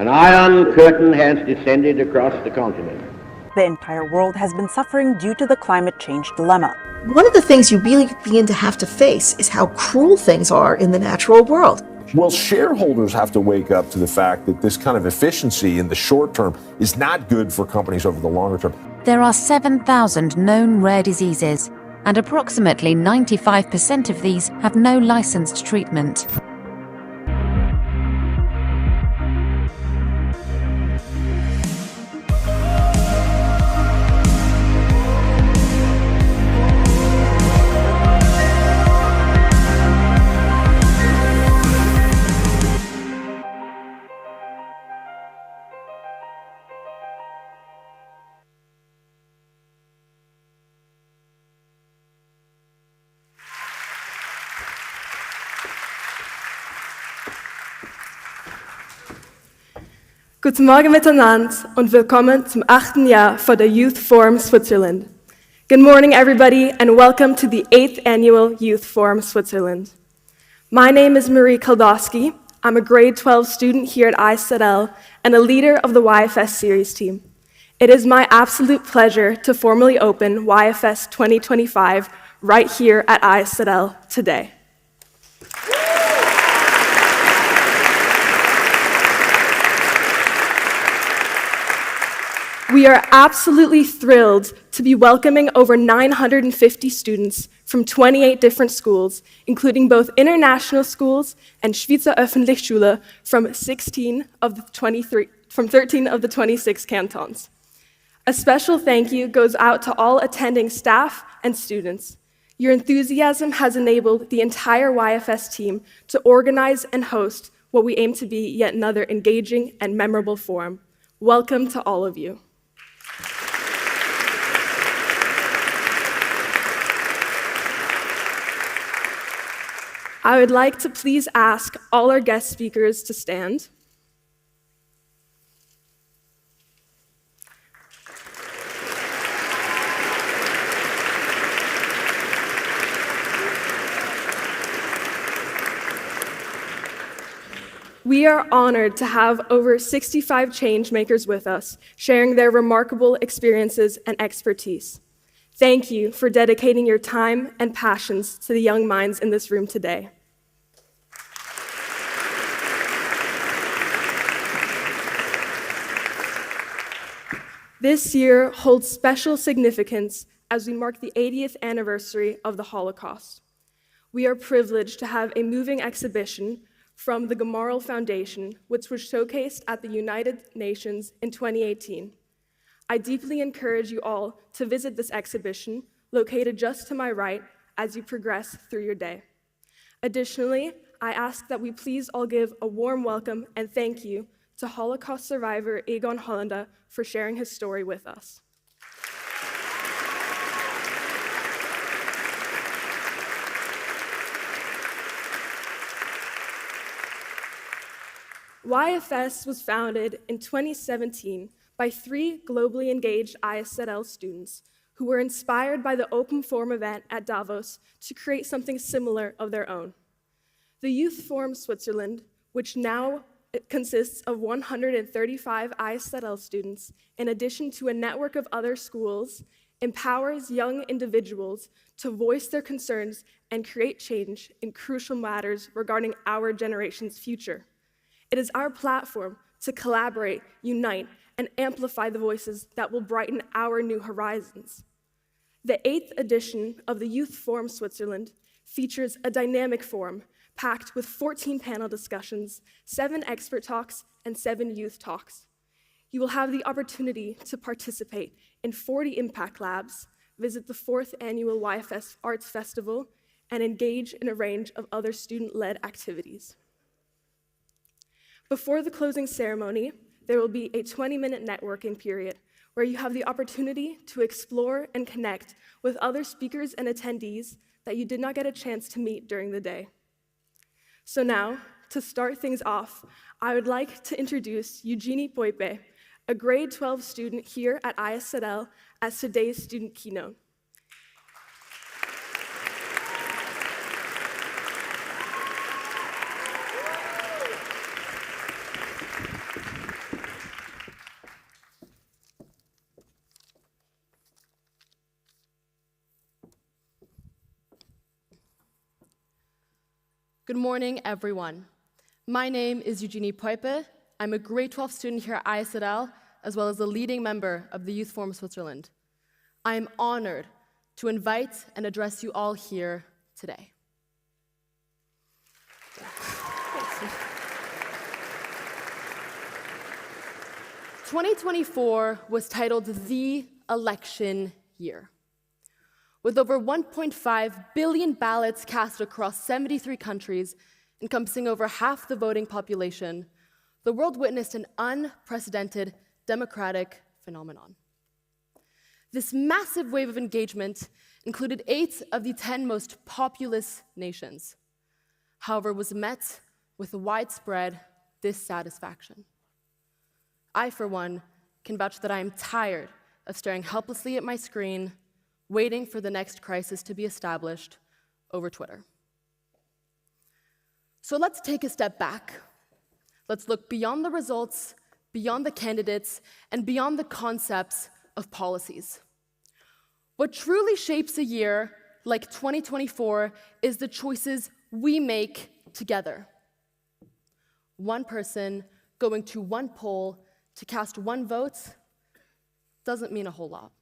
An iron curtain has descended across the continent. The entire world has been suffering due to the climate change dilemma. One of the things you really begin to have to face is how cruel things are in the natural world. Well, shareholders have to wake up to the fact that this kind of efficiency in the short term is not good for companies over the longer term. There are 7,000 known rare diseases, and approximately 95% of these have no licensed treatment. Guten Morgen miteinander und willkommen zum 8. Jahr for the Youth Forum Switzerland. Good morning everybody and welcome to the 8th Annual Youth Forum Switzerland. My name is Marie Kaldowski. I'm a grade 12 student here at ISZL and a leader of the YFS series team. It is my absolute pleasure to formally open YFS 2025 right here at ISZL today. We are absolutely thrilled to be welcoming over 950 students from 28 different schools, including both international schools and Schweizer Öffentlichschule from 13 of the 26 cantons. A special thank you goes out to all attending staff and students. Your enthusiasm has enabled the entire YFS team to organize and host what we aim to be yet another engaging and memorable forum. Welcome to all of you. I would like to please ask all our guest speakers to stand. We are honored to have over 65 changemakers with us, sharing their remarkable experiences and expertise. Thank you for dedicating your time and passions to the young minds in this room today. This year holds special significance as we mark the 80th anniversary of the Holocaust. We are privileged to have a moving exhibition from the Gemarel Foundation, which was showcased at the United Nations in 2018. I deeply encourage you all to visit this exhibition, located just to my right, as you progress through your day. Additionally, I ask that we please all give a warm welcome and thank you to Holocaust survivor Mr Hollander for sharing his story with us. YFS was founded in 2017 by 3 globally engaged ISZL students who were inspired by the Open Forum event at Davos to create something similar of their own. The Youth Forum Switzerland, which now consists of 135 ISZL students, in addition to a network of other schools, empowers young individuals to voice their concerns and create change in crucial matters regarding our generation's future. It is our platform to collaborate, unite, and amplify the voices that will brighten our new horizons. The 8th edition of the Youth Forum Switzerland features a dynamic forum packed with 14 panel discussions, 7 expert talks, and 7 youth talks. You will have the opportunity to participate in 40 impact labs, visit the 4th annual YFS Arts Festival, and engage in a range of other student-led activities. Before the closing ceremony, there will be a 20-minute networking period where you have the opportunity to explore and connect with other speakers and attendees that you did not get a chance to meet during the day. So now, to start things off, I would like to introduce Eugenie Poipe, a grade 12 student here at ISZL, as today's student keynote. Good morning, everyone. My name is Eugenie Poipe. I'm a grade 12 student here at ISL, as well as a leading member of the Youth Forum Switzerland. I am honored to invite and address you all here today. 2024 was titled the election year. With over 1.5 billion ballots cast across 73 countries, encompassing over half the voting population, the world witnessed an unprecedented democratic phenomenon. This massive wave of engagement included 8 of the 10 most populous nations. However, was met with widespread dissatisfaction. I, for one, can vouch that I am tired of staring helplessly at my screen, waiting for the next crisis to be established over Twitter. So let's take a step back. Let's look beyond the results, beyond the candidates, and beyond the concepts of policies. What truly shapes a year like 2024 is the choices we make together. One person going to one poll to cast one vote doesn't mean a whole lot.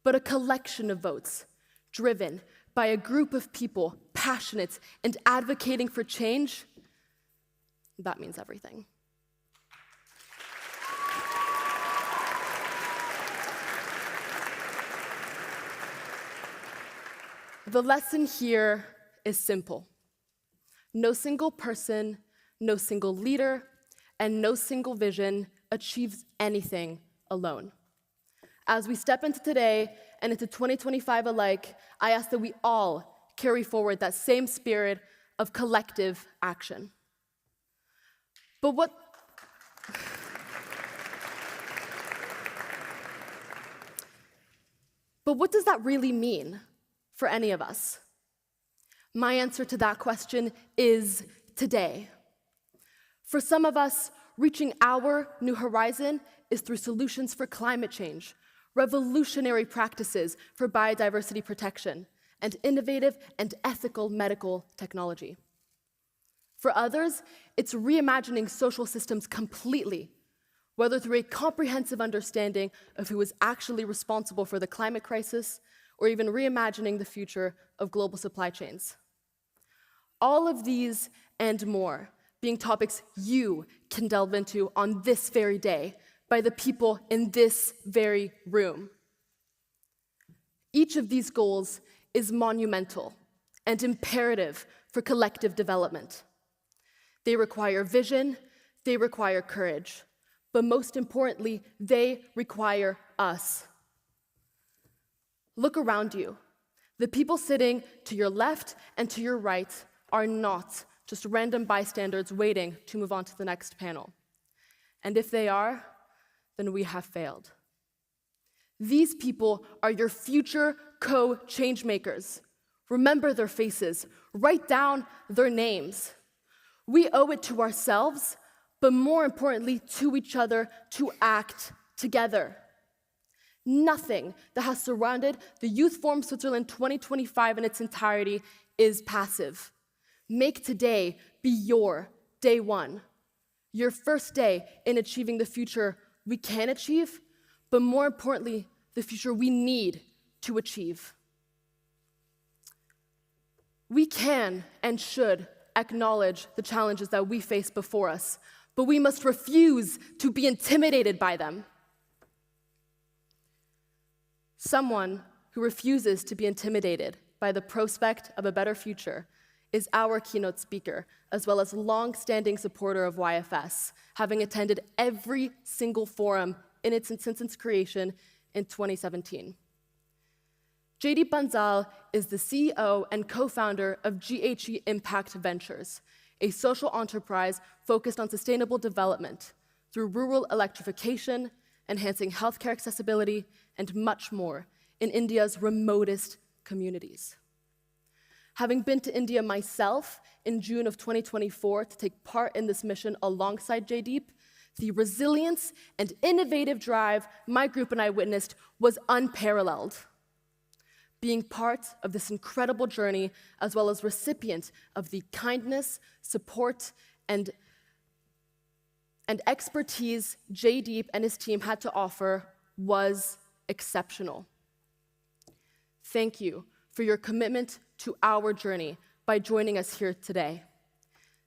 But a collection of votes driven by a group of people passionate and advocating for change, that means everything. The lesson here is simple. No single person, no single leader, and no single vision achieves anything alone. As we step into today and into 2025 alike, I ask that we all carry forward that same spirit of collective action. But what does that really mean for any of us? My answer to that question is today. For some of us, reaching our new horizon is through solutions for climate change, revolutionary practices for biodiversity protection, and innovative and ethical medical technology. For others, it's reimagining social systems completely, whether through a comprehensive understanding of who is actually responsible for the climate crisis, or even reimagining the future of global supply chains. All of these and more being topics you can delve into on this very day by the people in this very room. Each of these goals is monumental and imperative for collective development. They require vision, they require courage, but most importantly, they require us. Look around you. The people sitting to your left and to your right are not just random bystanders waiting to move on to the next panel. And if they are, then we have failed. These people are your future co-change makers. Remember their faces, write down their names. We owe it to ourselves, but more importantly, to each other to act together. Nothing that has surrounded the Youth Forum Switzerland 2025 in its entirety is passive. Make today be your day one, your first day in achieving the future we can achieve, but more importantly, the future we need to achieve. We can and should acknowledge the challenges that we face before us, but we must refuse to be intimidated by them. Someone who refuses to be intimidated by the prospect of a better future is our keynote speaker, as well as long-standing supporter of YFS, having attended every single forum since its creation in 2017. JD Banzal is the CEO and co-founder of GHE Impact Ventures, a social enterprise focused on sustainable development through rural electrification, enhancing healthcare accessibility, and much more in India's remotest communities. Having been to India myself in June of 2024 to take part in this mission alongside JDeep, the resilience and innovative drive my group and I witnessed was unparalleled. being part of this incredible journey, as well as recipient of the kindness, support, and expertise Jaydeep and his team had to offer was exceptional. Thank you for your commitment to our journey by joining us here today.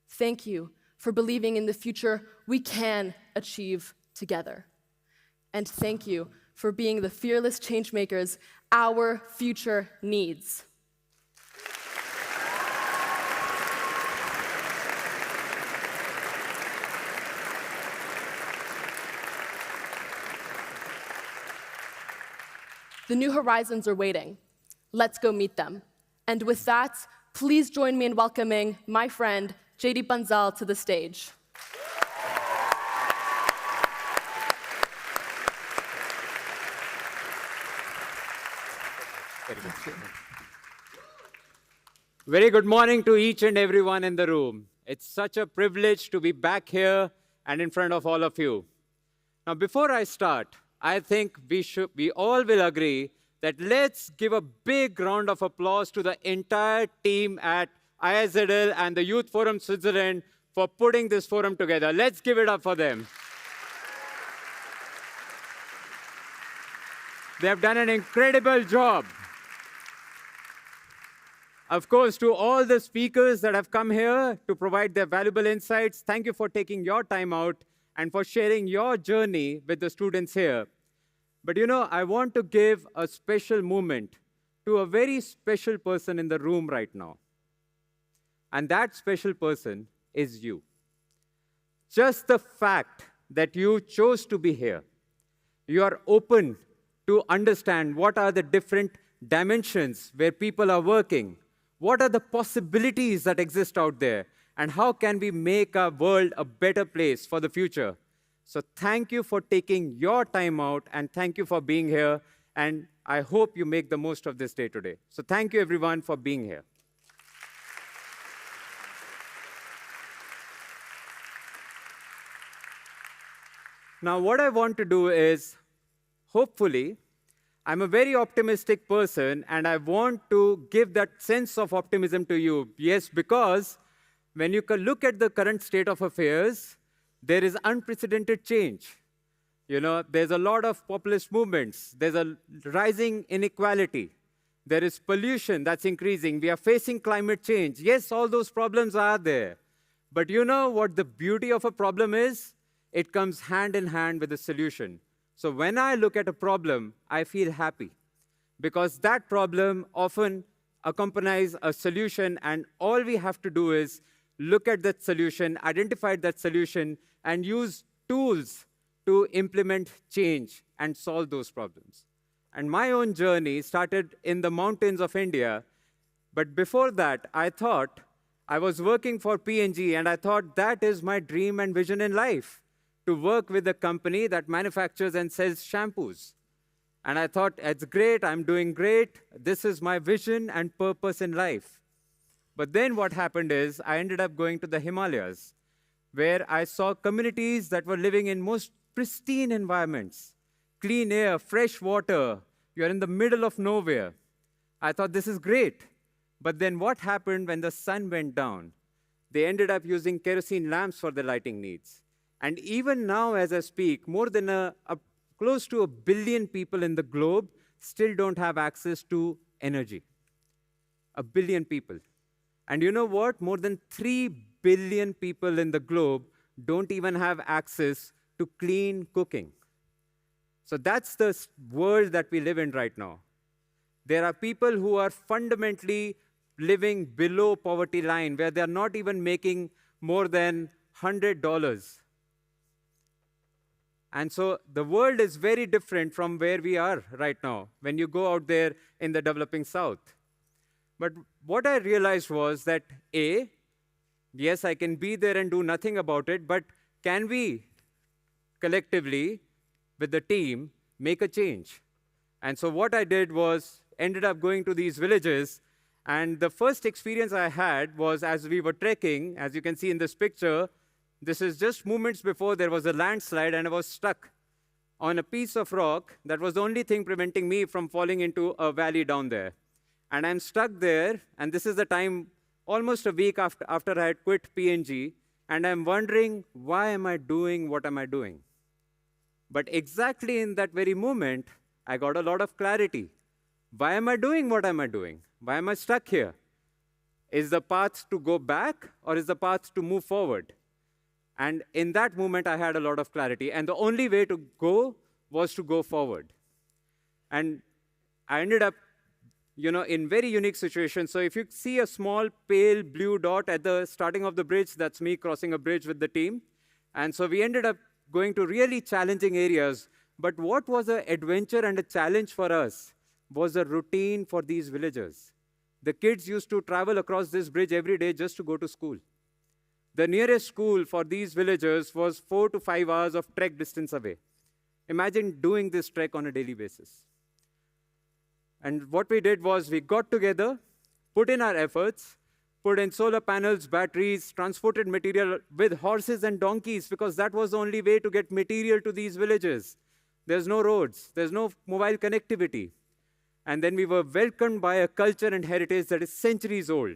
Thank you for believing in the future we can achieve together. And thank you for being the fearless changemakers our future needs. The new horizons are waiting. Let's go meet them. And with that, please join me in welcoming my friend, Jaydeep Bansal, to the stage. Very good morning to each and everyone in the room. It's such a privilege to be back here and in front of all of you. Now, before I start, I think we all will agree that let's give a big round of applause to the entire team at ISZL and the Youth Forum Switzerland for putting this forum together. Let's give it up for them. They have done an incredible job. Of course, to all the speakers that have come here to provide their valuable insights, thank you for taking your time out and for sharing your journey with the students here. But you know, I want to give a special moment to a very special person in the room right now. And that special person is you. Just the fact that you chose to be here, you are open to understand what are the different dimensions where people are working, what are the possibilities that exist out there, and how can we make our world a better place for the future. So thank you for taking your time out, and thank you for being here, and I hope you make the most of this day today. So thank you, everyone, for being here. Now, what I want to do is, hopefully, I'm a very optimistic person, and I want to give that sense of optimism to you. Yes, because when you look at the current state of affairs, there is unprecedented change. You know, there's a lot of populist movements. There's a rising inequality. There is pollution that's increasing. We are facing climate change. Yes, all those problems are there. But you know what the beauty of a problem is? It comes hand in hand with a solution. So when I look at a problem, I feel happy, because that problem often accompanies a solution, and all we have to do is look at that solution, identify that solution, and use tools to implement change and solve those problems. And my own journey started in the mountains of India, but before that, I thought I was working for P&G, and I thought that is my dream and vision in life, to work with a company that manufactures and sells shampoos. And I thought, it's great, I'm doing great, this is my vision and purpose in life. But then what happened is, I ended up going to the Himalayas, where I saw communities that were living in most pristine environments, clean air, fresh water, you're in the middle of nowhere. I thought, this is great. But then what happened when the sun went down? They ended up using kerosene lamps for their lighting needs. And even now, as I speak, more than close to 1 billion people in the globe still don't have access to energy. 1 billion people. And you know what? More than 3 billion people in the globe don't even have access to clean cooking. So that's the world that we live in right now. There are people who are fundamentally living below poverty line, where they're not even making more than $100. And so the world is very different from where we are right now when you go out there in the developing South. But what I realized was that, A, yes, I can be there and do nothing about it, but can we collectively, with the team, make a change? And so what I did was ended up going to these villages, and the first experience I had was as we were trekking, as you can see in this picture. This is just moments before there was a landslide, and I was stuck on a piece of rock that was the only thing preventing me from falling into a valley down there. and I'm stuck there, and this is the time almost a week after I had quit PNG, and I'm wondering, why am I doing what am I doing? But exactly in that very moment, I got a lot of clarity. Why am I doing what am I doing? Why am I stuck here? Is the path to go back, or is the path to move forward? And in that moment, I had a lot of clarity. And the only way to go was to go forward. And I ended up, in very unique situations. So if you see a small pale blue dot at the starting of the bridge, that's me crossing a bridge with the team. And so we ended up going to really challenging areas. But what was an adventure and a challenge for us was a routine for these villagers. The kids used to travel across this bridge every day just to go to school. The nearest school for these villagers was 4 to 5 hours of trek distance away. Imagine doing this trek on a daily basis. And what we did was we got together, put in our efforts, put in solar panels, batteries, transported material with horses and donkeys, because that was the only way to get material to these villages. There's no roads, there's no mobile connectivity. And then we were welcomed by a culture and heritage that is centuries old.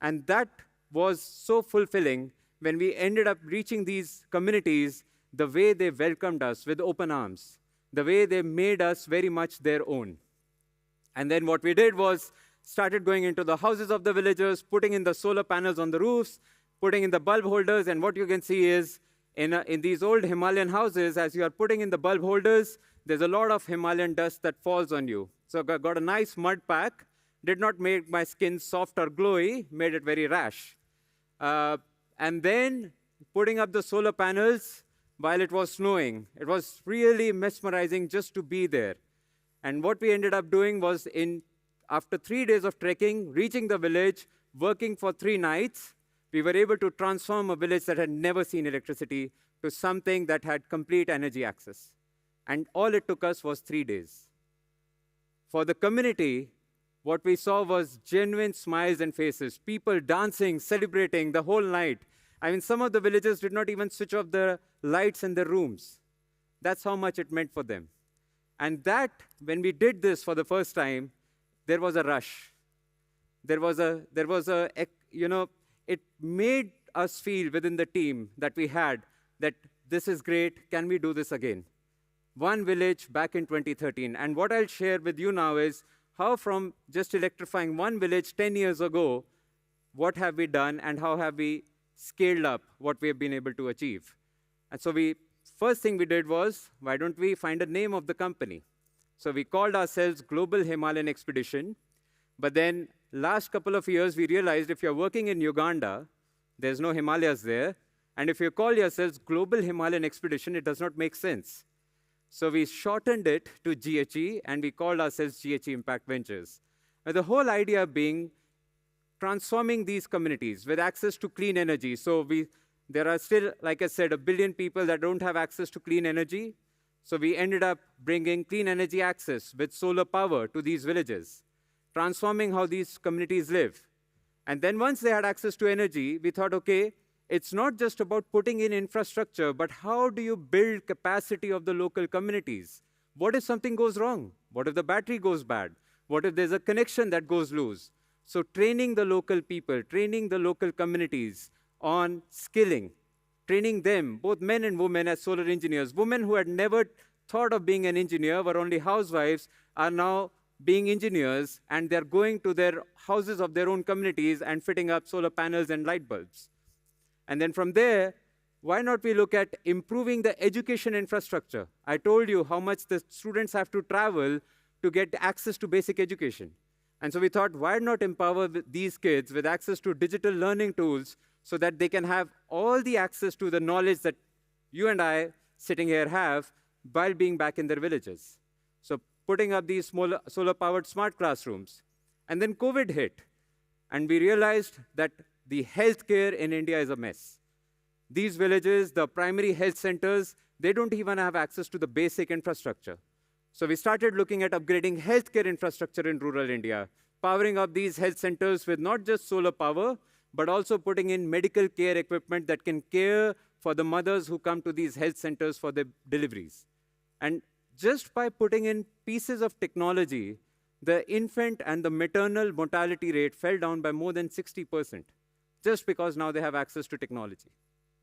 And that was so fulfilling when we ended up reaching these communities, the way they welcomed us with open arms, the way they made us very much their own. And then what we did was started going into the houses of the villagers, putting in the solar panels on the roofs, putting in the bulb holders, and what you can see is in these old Himalayan houses, as you are putting in the bulb holders, there's a lot of Himalayan dust that falls on you. So I got a nice mud pack, did not make my skin soft or glowy, made it very rash. And then putting up the solar panels while it was snowing. It was really mesmerizing just to be there. And what we ended up doing was, after 3 days of trekking, reaching the village, working for 3 nights, we were able to transform a village that had never seen electricity to something that had complete energy access. And all it took us was 3 days. For the community, what we saw was genuine smiles and faces, people dancing, celebrating the whole night. I mean, some of the villagers did not even switch off the lights in their rooms. That's how much it meant for them. And that, when we did this for the first time, there was a rush. It made us feel within the team that we had that this is great, can we do this again? One village back in 2013. And what I'll share with you now is how from just electrifying one village 10 years ago, what have we done and how have we scaled up what we have been able to achieve. And so first thing we did was, why don't we find a name of the company? So we called ourselves Global Himalayan Expedition. But then last couple of years, we realized if you're working in Uganda, there's no Himalayas there. And if you call yourselves Global Himalayan Expedition, it does not make sense. So we shortened it to GHE, and we called ourselves GHE Impact Ventures. The whole idea being transforming these communities with access to clean energy. So there are still, like I said, 1 billion people that don't have access to clean energy. So we ended up bringing clean energy access with solar power to these villages, transforming how these communities live. And then once they had access to energy, we thought, okay, it's not just about putting in infrastructure, but how do you build capacity of the local communities? What if something goes wrong? What if the battery goes bad? What if there's a connection that goes loose? So training the local people, training the local communities on skilling, training them, both men and women, as solar engineers. Women who had never thought of being an engineer, were only housewives, are now being engineers, and they're going to their houses of their own communities and fitting up solar panels and light bulbs. And then from there, why not we look at improving the education infrastructure? I told you how much the students have to travel to get access to basic education. And so we thought, why not empower these kids with access to digital learning tools so that they can have all the access to the knowledge that you and I sitting here have while being back in their villages. So putting up these solar-powered smart classrooms. And then COVID hit, and we realized that the healthcare in India is a mess. These villages, the primary health centers, they don't even have access to the basic infrastructure. So we started looking at upgrading healthcare infrastructure in rural India, powering up these health centers with not just solar power, but also putting in medical care equipment that can care for the mothers who come to these health centers for their deliveries. And just by putting in pieces of technology, the infant and the maternal mortality rate fell down by more than 60%, just because now they have access to technology.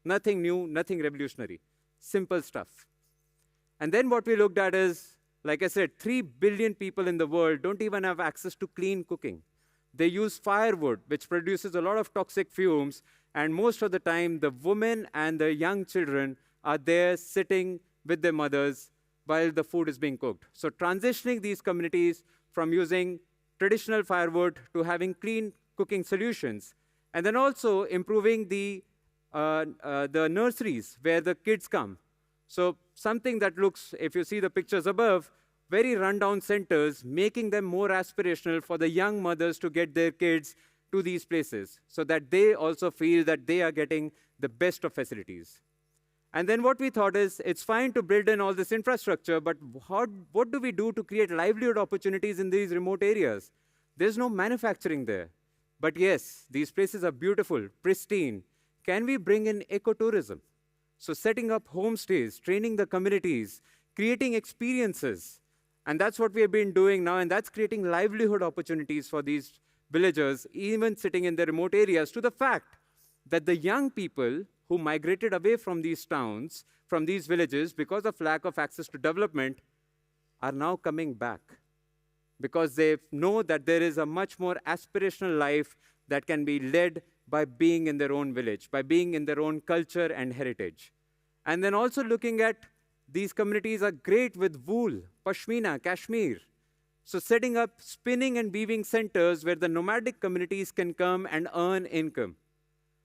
Nothing new, nothing revolutionary, simple stuff. And then what we looked at is, like I said, 3 billion people in the world don't even have access to clean cooking. They use firewood, which produces a lot of toxic fumes, and most of the time, the women and the young children are there sitting with their mothers while the food is being cooked. So transitioning these communities from using traditional firewood to having clean cooking solutions, and then also improving the nurseries where the kids come. So something that looks, if you see the pictures above, very rundown centers, making them more aspirational for the young mothers to get their kids to these places so that they also feel that they are getting the best of facilities. And then what we thought is, it's fine to build in all this infrastructure, but what do we do to create livelihood opportunities in these remote areas? There's no manufacturing there. But yes, these places are beautiful, pristine. Can we bring in ecotourism? So setting up homestays, training the communities, creating experiences. And that's what we have been doing now, and that's creating livelihood opportunities for these villagers, even sitting in the remote areas, to the fact that the young people who migrated away from these towns, from these villages, because of lack of access to development, are now coming back. Because they know that there is a much more aspirational life that can be led by being in their own village, by being in their own culture and heritage. And then also looking at these communities are great with wool, pashmina, cashmere. So setting up spinning and weaving centers where the nomadic communities can come and earn income.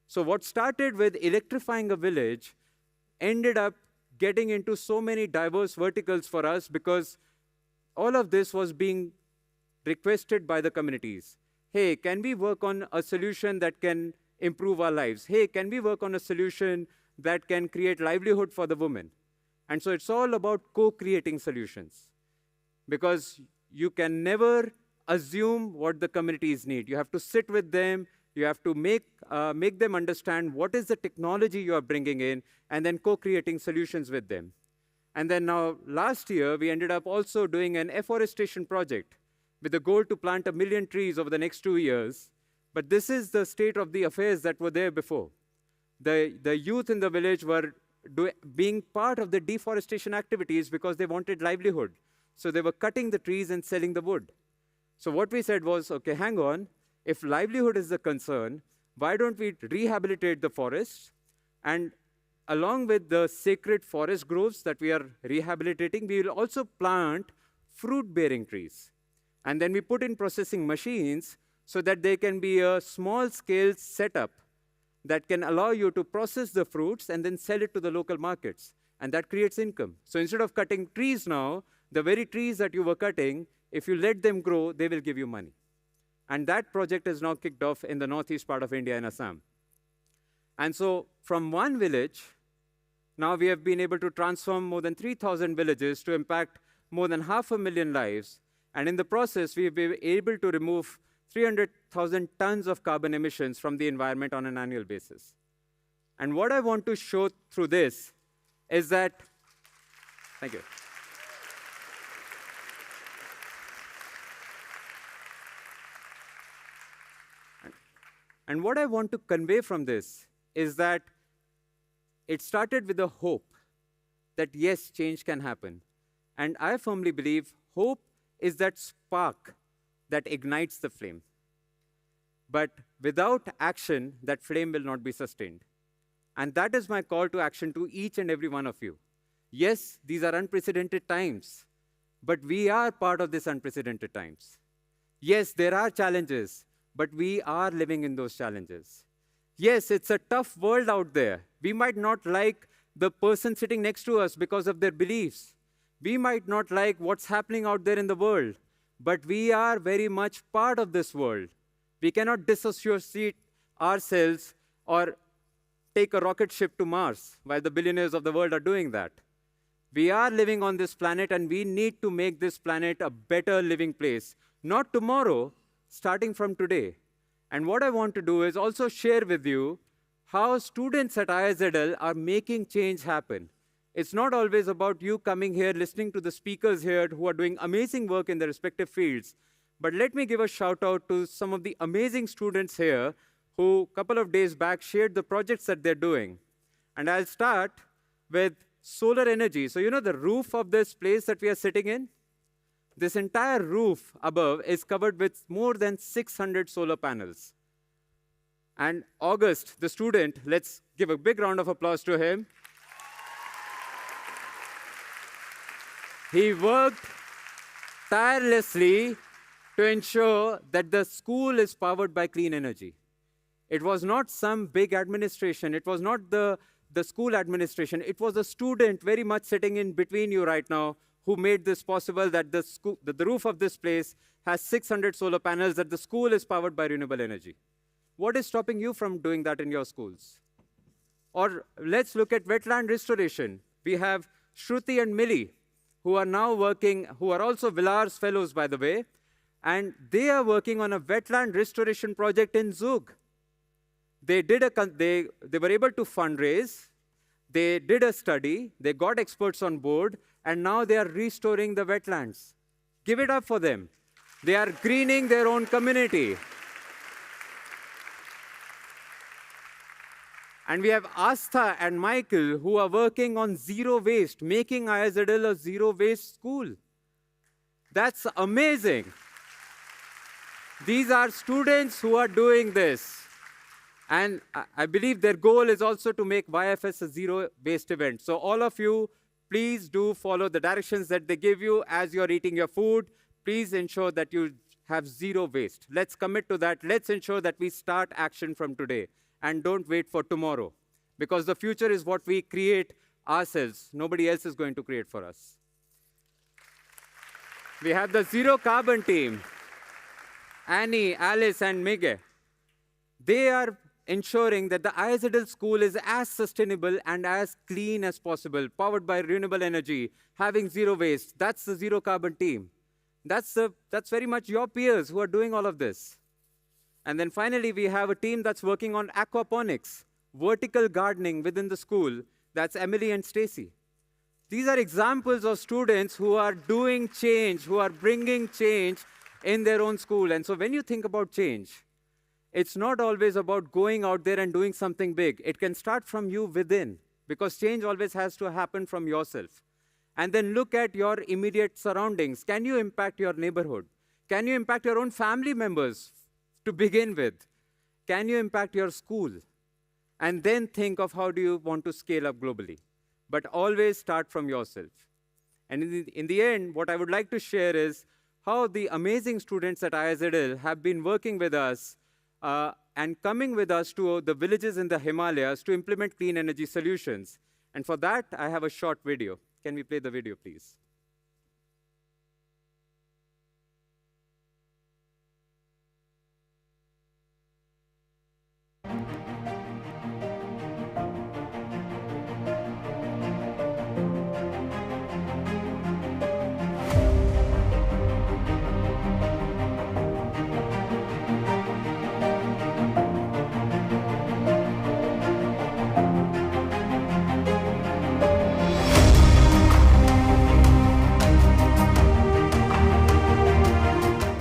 So what started with electrifying a village ended up getting into so many diverse verticals for us, because all of this was being requested by the communities. Hey, can we work on a solution that can improve our lives? Hey, can we work on a solution that can create livelihood for the women? And so it's all about co-creating solutions, because you can never assume what the communities need. You have to sit with them. You have to make them understand what is the technology you are bringing in, and then co-creating solutions with them. And then now, last year, we ended up also doing an afforestation project with the goal to plant 1 million trees over the next 2 years. But this is the state of the affairs that were there before. The youth in the village were being part of the deforestation activities because they wanted livelihood. So they were cutting the trees and selling the wood. So what we said was, okay, hang on. If livelihood is the concern, why don't we rehabilitate the forests? And along with the sacred forest groves that we are rehabilitating, we will also plant fruit-bearing trees. And then we put in processing machines so that there can be a small-scale setup that can allow you to process the fruits and then sell it to the local markets. And that creates income. So instead of cutting trees now, the very trees that you were cutting, if you let them grow, they will give you money. And that project is now kicked off in the northeast part of India in Assam. And so from one village, now we have been able to transform more than 3,000 villages to impact more than 500,000 lives. And in the process, we've been able to remove 300,000 tons of carbon emissions from the environment on an annual basis. And what I want to show through this is that, thank you. And what I want to convey from this is that it started with a hope that, yes, change can happen. And I firmly believe hope is that spark that ignites the flame. But without action, that flame will not be sustained. And that is my call to action to each and every one of you. Yes, these are unprecedented times, but we are part of this unprecedented times. Yes, there are challenges, but we are living in those challenges. Yes, it's a tough world out there. We might not like the person sitting next to us because of their beliefs. We might not like what's happening out there in the world, but we are very much part of this world. We cannot disassociate ourselves or take a rocket ship to Mars while the billionaires of the world are doing that. We are living on this planet, and we need to make this planet a better living place. Not tomorrow, starting from today. And what I want to do is also share with you how students at ISZL are making change happen. It's not always about you coming here, listening to the speakers here who are doing amazing work in their respective fields, But let me give a shout out to some of the amazing students here who a couple of days back shared the projects that they're doing. And I'll start with solar energy. So you know the roof of this place that we are sitting in? This entire roof above is covered with more than 600 solar panels. And August, the student, let's give a big round of applause to him. He worked tirelessly to ensure that the school is powered by clean energy. It was not some big administration. It was not the school administration. It was a student very much sitting in between you right now who made this possible, that the roof of this place has 600 solar panels, that the school is powered by renewable energy. What is stopping you from doing that in your schools? Or let's look at wetland restoration. We have Shruti and Millie, who are now working, who are also Villars Fellows, by the way, and they are working on a wetland restoration project in Zug. They were able to fundraise, they did a study, they got experts on board, and now they are restoring the wetlands. Give it up for them. They are greening their own community. And we have Astha and Michael who are working on zero waste, making ISZL a zero waste school. That's amazing. These are students who are doing this. And I believe their goal is also to make YFS a zero waste event. So all of you, please do follow the directions that they give you as you're eating your food. Please ensure that you have zero waste. Let's commit to that. Let's ensure that we start action from today. And don't wait for tomorrow, because the future is what we create ourselves. Nobody else is going to create for us. We have the zero carbon team, Annie, Alice, and Miguel. They are ensuring that the ISZL school is as sustainable and as clean as possible, powered by renewable energy, having zero waste. That's the zero carbon team. That's very much your peers who are doing all of this. And then finally, we have a team that's working on aquaponics, vertical gardening within the school. That's Emily and Stacy. These are examples of students who are doing change, who are bringing change in their own school. And so when you think about change, it's not always about going out there and doing something big. It can start from you within, because change always has to happen from yourself. And then look at your immediate surroundings. Can you impact your neighborhood? Can you impact your own family members? To begin with, can you impact your school? And then think of how do you want to scale up globally. But always start from yourself. And in the end, what I would like to share is how the amazing students at ISZL have been working with us and coming with us to the villages in the Himalayas to implement clean energy solutions. And for that, I have a short video. Can we play the video, please?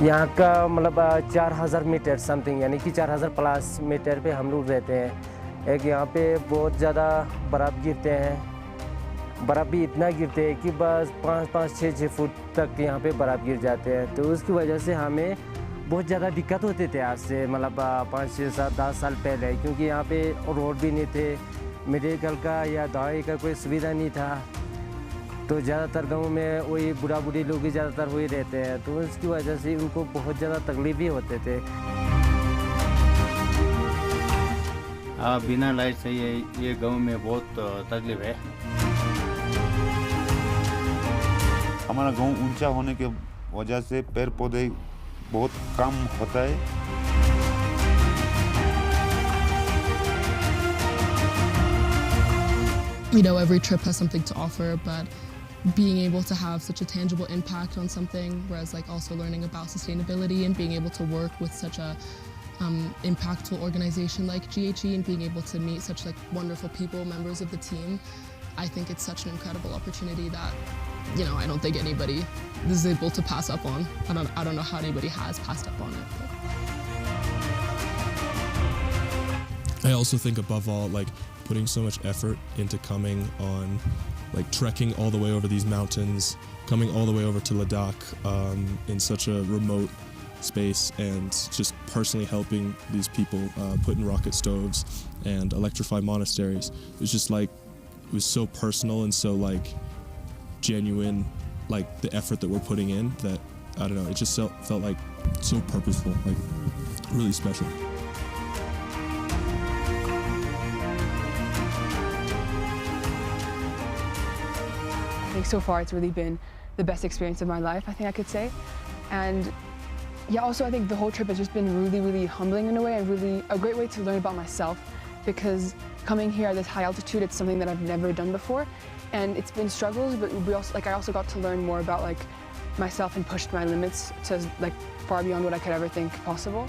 यहाँ का मतलब 4000 metre something, यानी कि 4000 plus metre पे हम लोग रहते हैं। एक यहाँ पे बहुत ज़्यादा बर्फ़ गिरते हैं, बर्फ़ भी इतना गिरते हैं कि बस 5-6 फुट तक यहाँ पे बर्फ़ गिर जाते हैं। तो उसकी वजह से हमें बहुत ज़्यादा दिक्कत होते थे आज से मतलब 5, 6, 7, 10 साल पहले, क्योंकि यहाँ पे रोड भी नहीं थे, मेडिकल का या दवाई का कोई सुविधा नहीं था। तो ज़्यादातर गाँव में वही बूढ़ा बूढ़ी लोग ही ज़्यादातर वही रहते हैं, तो उसकी वजह से उनको बहुत ज़्यादा तकलीफ भी होते थे। बिना लाइट से ये गांव में बहुत तकलीफ है। हमारा गांव ऊंचा होने के वजह से पेड़ पौधे बहुत कम होता है। You know, every trip has something to offer, but being able to have such a tangible impact on something, whereas like also learning about sustainability and being able to work with such a impactful organization like GHE and being able to meet such like wonderful people, members of the team, I think it's such an incredible opportunity that, you know, I don't think anybody is able to pass up on. I don't know how anybody has passed up on it. I also think above all, like putting so much effort into coming on, like trekking all the way over these mountains, coming all the way over to Ladakh in such a remote space, and just personally helping these people put in rocket stoves and electrify monasteries. It was just like, it was so personal and so like genuine, like the effort that we're putting in, that, I don't know, it just felt like so purposeful, like really special. I think so far it's really been the best experience of my life, I think I could say. And yeah, also I think the whole trip has just been really, really humbling in a way, and really a great way to learn about myself, because coming here at this high altitude, it's something that I've never done before. And it's been struggles, but I also got to learn more about like myself and pushed my limits to like far beyond what I could ever think possible.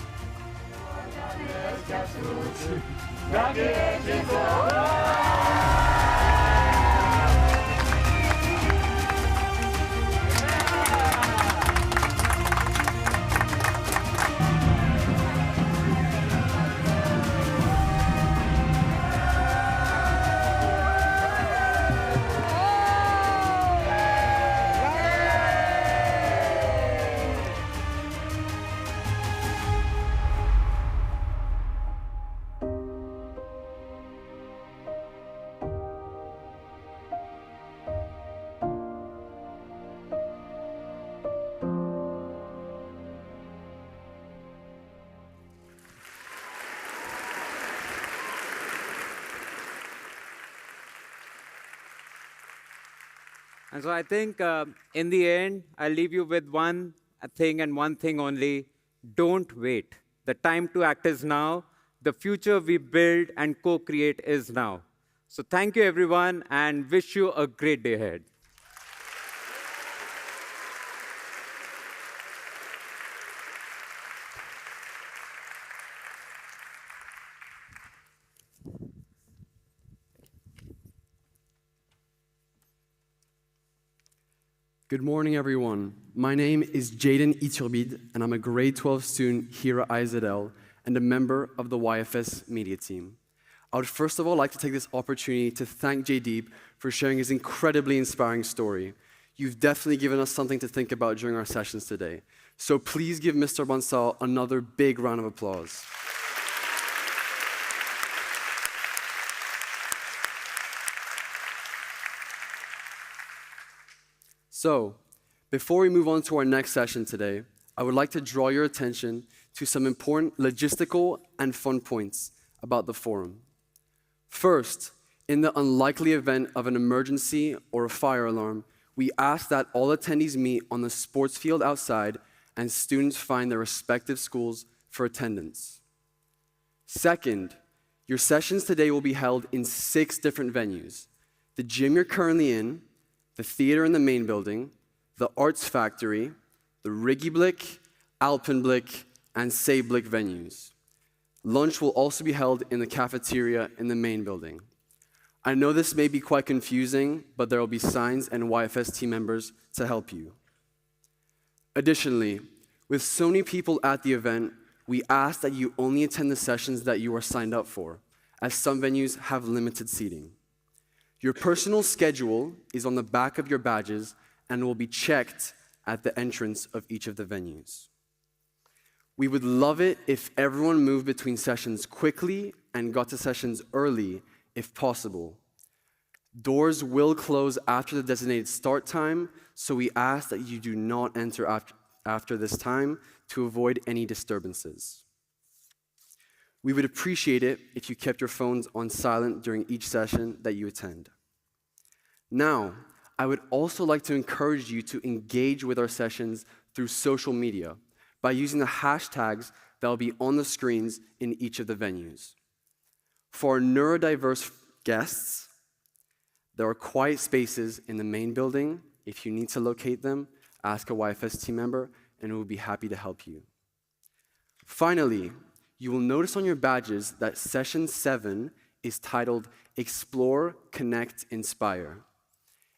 And so I think in the end, I'll leave you with one thing and one thing only. Don't wait. The time to act is now. The future we build and co-create is now. So thank you, everyone, and wish you a great day ahead. Good morning, everyone. My name is Jaden Iturbide, and I'm a grade 12 student here at IZL and a member of the YFS media team. I would first of all like to take this opportunity to thank Jaydeep for sharing his incredibly inspiring story. You've definitely given us something to think about during our sessions today. So please give Mr. Bansal another big round of applause. So, before we move on to our next session today, I would like to draw your attention to some important logistical and fun points about the forum. First, in the unlikely event of an emergency or a fire alarm, we ask that all attendees meet on the sports field outside and students find their respective schools for attendance. Second, your sessions today will be held in 6 different venues: the gym you're currently in, the theater in the main building, the Arts Factory, the Riggyblick, Alpenblick, and Sayblick venues. Lunch will also be held in the cafeteria in the main building. I know this may be quite confusing, but there will be signs and YFS team members to help you. Additionally, with so many people at the event, we ask that you only attend the sessions that you are signed up for, as some venues have limited seating. Your personal schedule is on the back of your badges and will be checked at the entrance of each of the venues. We would love it if everyone moved between sessions quickly and got to sessions early if possible. Doors will close after the designated start time, so we ask that you do not enter after this time to avoid any disturbances. We would appreciate it if you kept your phones on silent during each session that you attend. Now, I would also like to encourage you to engage with our sessions through social media by using the hashtags that will be on the screens in each of the venues. For our neurodiverse guests, there are quiet spaces in the main building. If you need to locate them, ask a YFS team member, and we'll be happy to help you. Finally, you will notice on your badges that Session 7 is titled Explore, Connect, Inspire.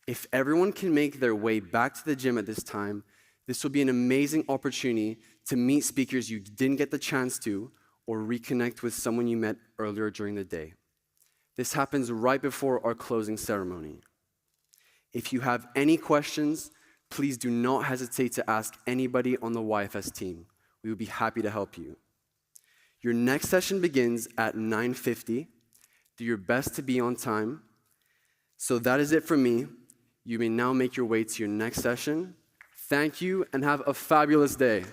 If everyone can make their way back to the gym at this time, this will be an amazing opportunity to meet speakers you didn't get the chance to or reconnect with someone you met earlier during the day. This happens right before our closing ceremony. If you have any questions, please do not hesitate to ask anybody on the YFS team. We would be happy to help you. Your next session begins at 9:50. Do your best to be on time. So that is it from me. You may now make your way to your next session. Thank you and have a fabulous day.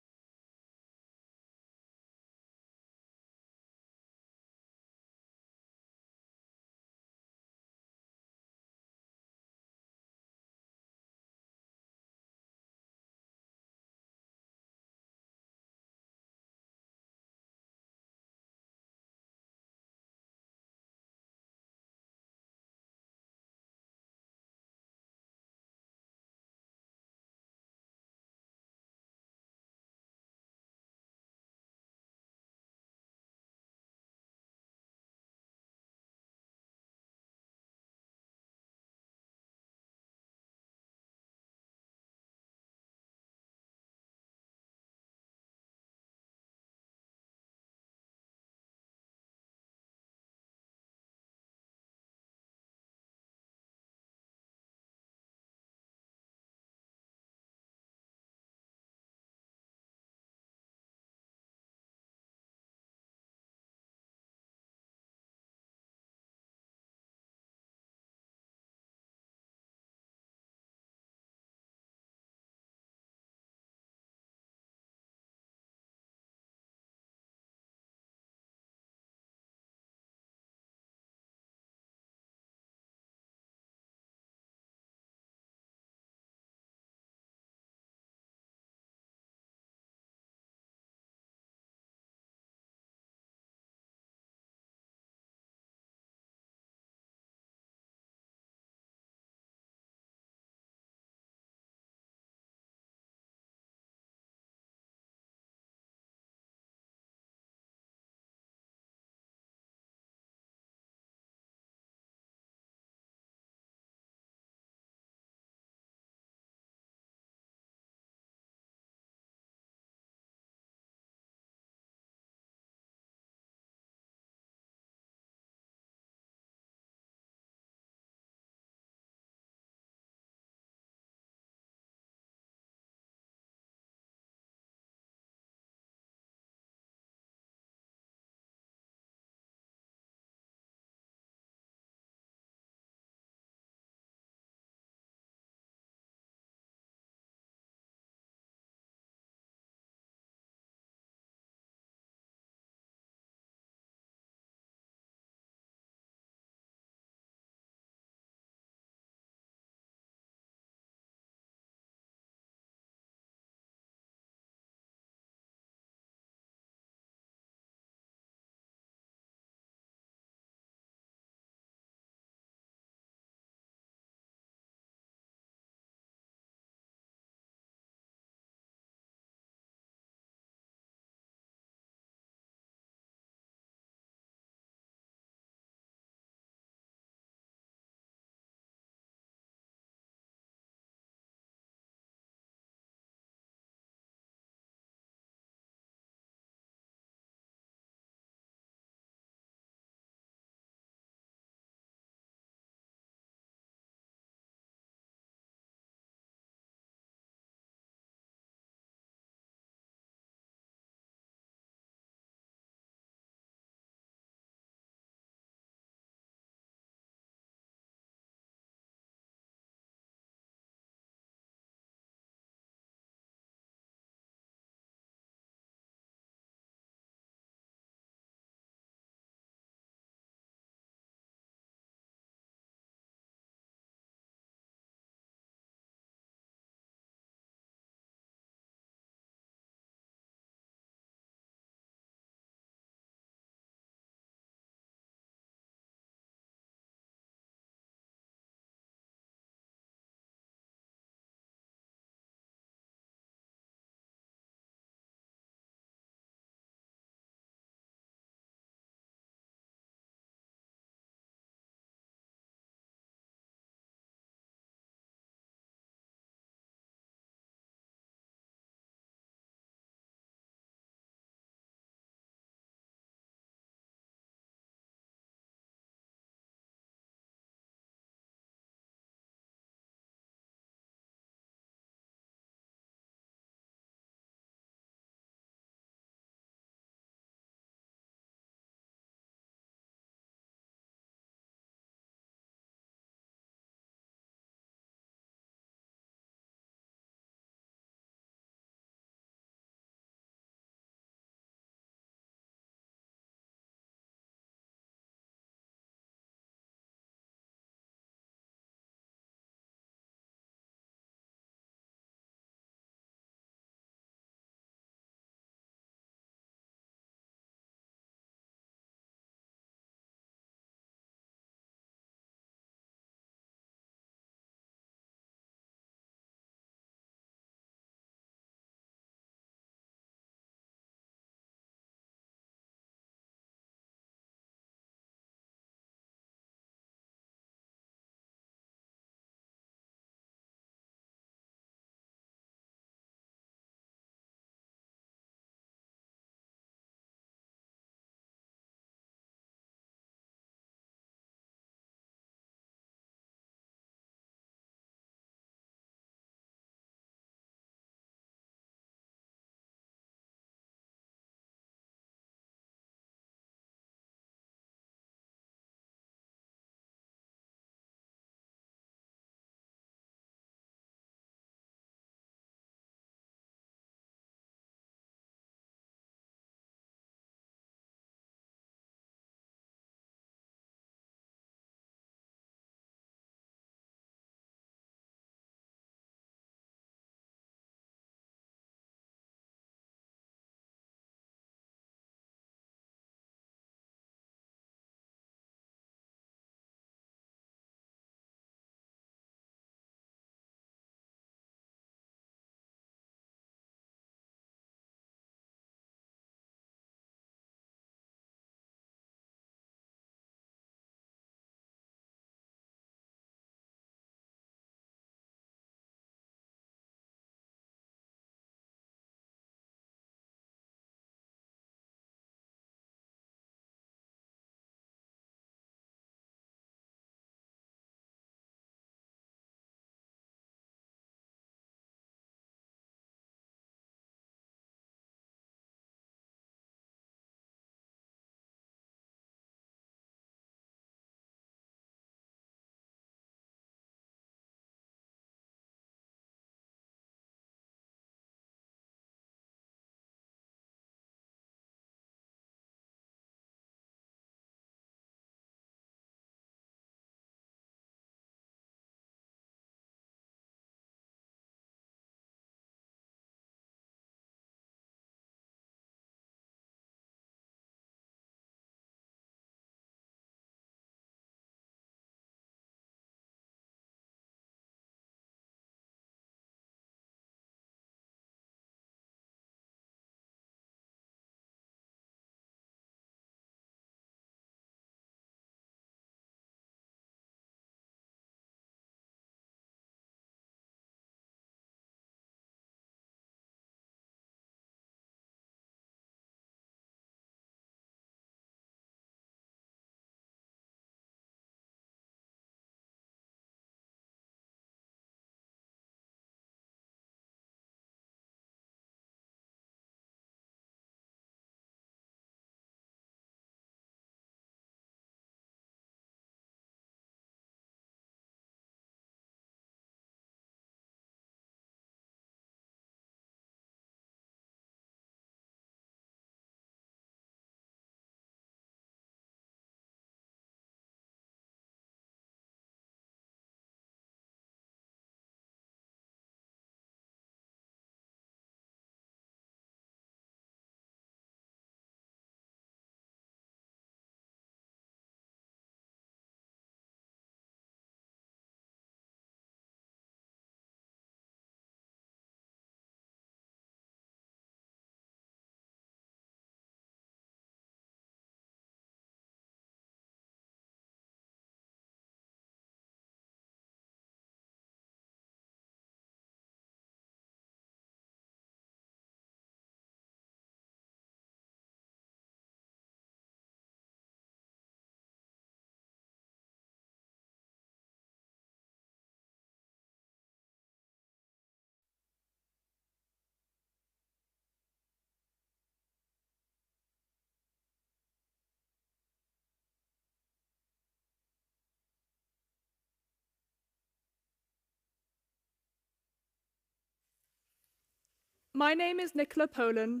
My name is Nicola Polan.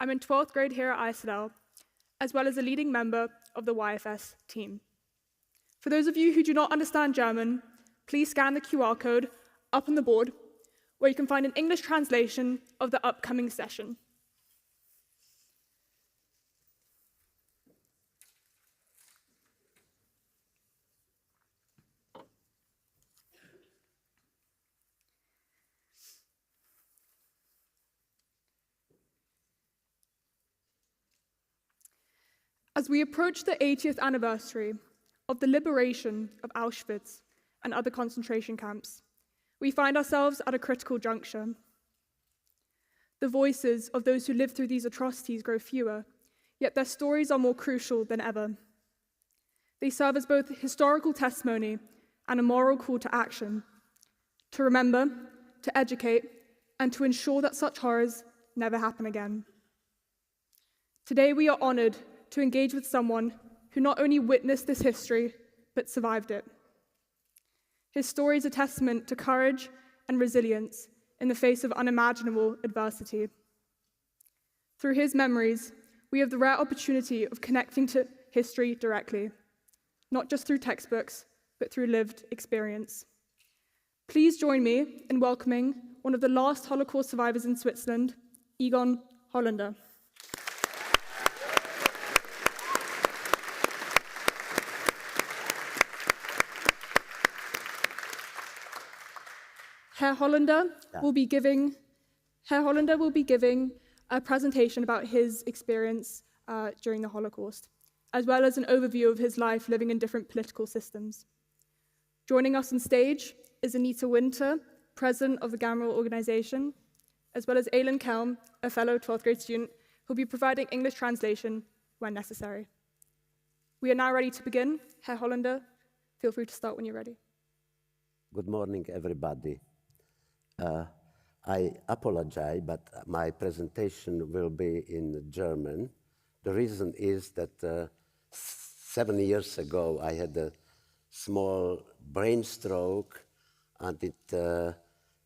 I'm in 12th grade here at ISL, as well as a leading member of the YFS team. For those of you who do not understand German, please scan the QR code up on the board, where you can find an English translation of the upcoming session. As we approach the 80th anniversary of the liberation of Auschwitz and other concentration camps, we find ourselves at a critical juncture. The voices of those who lived through these atrocities grow fewer, yet their stories are more crucial than ever. They serve as both historical testimony and a moral call to action, to remember, to educate, and to ensure that such horrors never happen again. Today we are honored to engage with someone who not only witnessed this history, but survived it. His story is a testament to courage and resilience in the face of unimaginable adversity. Through his memories, we have the rare opportunity of connecting to history directly, not just through textbooks, but through lived experience. Please join me in welcoming one of the last Holocaust survivors in Switzerland, Mr Hollander. Herr Hollander will be giving a presentation about his experience during the Holocaust, as well as an overview of his life living in different political systems. Joining us on stage is Anita Winter, president of the Gamma organization, as well as Aylin Kelm, a fellow 12th grade student, who will be providing English translation when necessary. We are now ready to begin. Herr Hollander, feel free to start when you're ready. Good morning, everybody. I apologize, but my presentation will be in German. The reason is that 7 years ago I had a small brain stroke, and it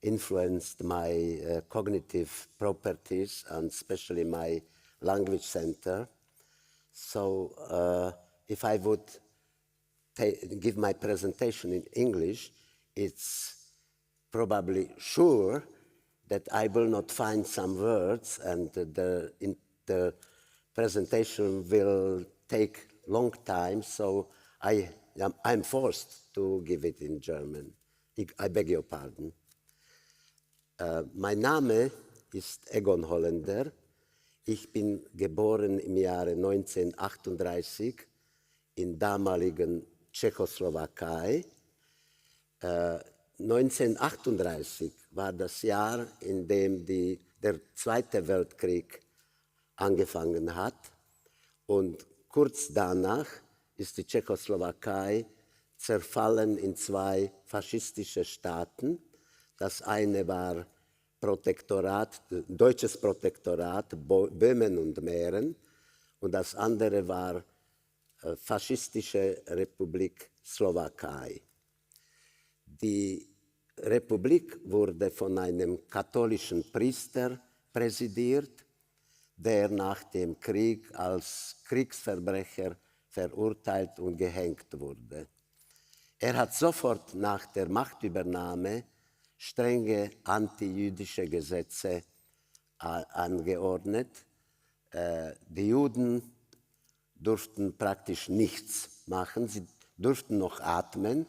influenced my cognitive properties and especially my language center. So if I would give my presentation in English, it's probably sure that I will not find some words, and the presentation will take long time, so I'm forced to give it in German. I beg your pardon. Mein Name ist Egon Hollander. Ich bin geboren im Jahre 1938 in damaligen Tschechoslowakei. 1938 war das Jahr, in dem der Zweite Weltkrieg angefangen hat, und kurz danach ist die Tschechoslowakei zerfallen in zwei faschistische Staaten. Das eine war deutsches Protektorat Böhmen und Mähren, und das andere war faschistische Republik Slowakei. Die Republik wurde von einem katholischen Priester präsidiert, der nach dem Krieg als Kriegsverbrecher verurteilt und gehängt wurde. Er hat sofort nach der Machtübernahme strenge antijüdische Gesetze angeordnet. Die Juden durften praktisch nichts machen, sie durften noch atmen,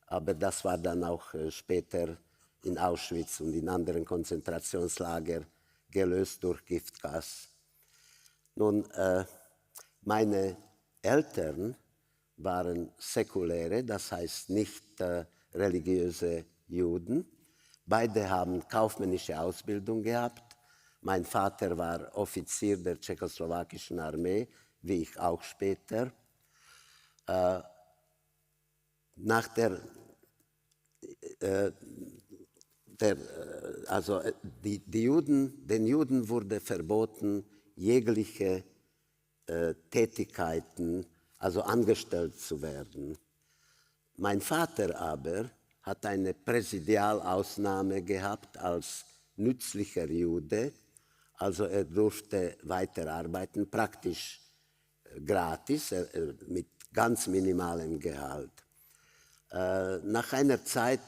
aber das war dann auch später in Auschwitz und in anderen Konzentrationslagern gelöst durch Giftgas. Nun, meine Eltern waren säkuläre, das heißt nicht religiöse Juden. Beide haben kaufmännische Ausbildung gehabt. Mein Vater war Offizier der tschechoslowakischen Armee, wie ich auch später. Den Juden wurde verboten, jegliche Tätigkeiten, also angestellt zu werden. Mein Vater aber hat eine Präsidialausnahme gehabt als nützlicher Jude, also er durfte weiterarbeiten, praktisch gratis, mit ganz minimalem Gehalt. Nach einer Zeit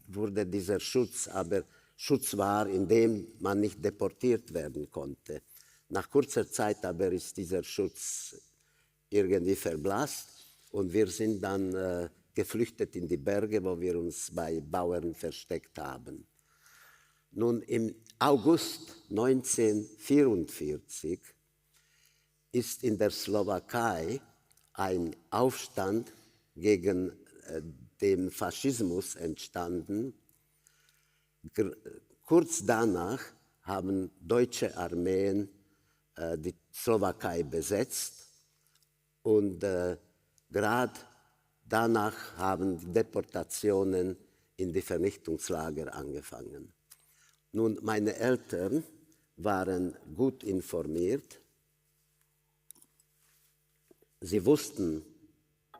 wurde dieser Schutz aber Schutz war, indem man nicht deportiert werden konnte. Nach kurzer Zeit aber ist dieser Schutz irgendwie verblasst und wir sind dann geflüchtet in die Berge, wo wir uns bei Bauern versteckt haben. Nun, im August 1944 ist in der Slowakei ein Aufstand gegen den Faschismus entstanden. Kurz danach haben deutsche Armeen die Slowakei besetzt und gerade danach haben die Deportationen in die Vernichtungslager angefangen. Nun, meine Eltern waren gut informiert. Sie wussten,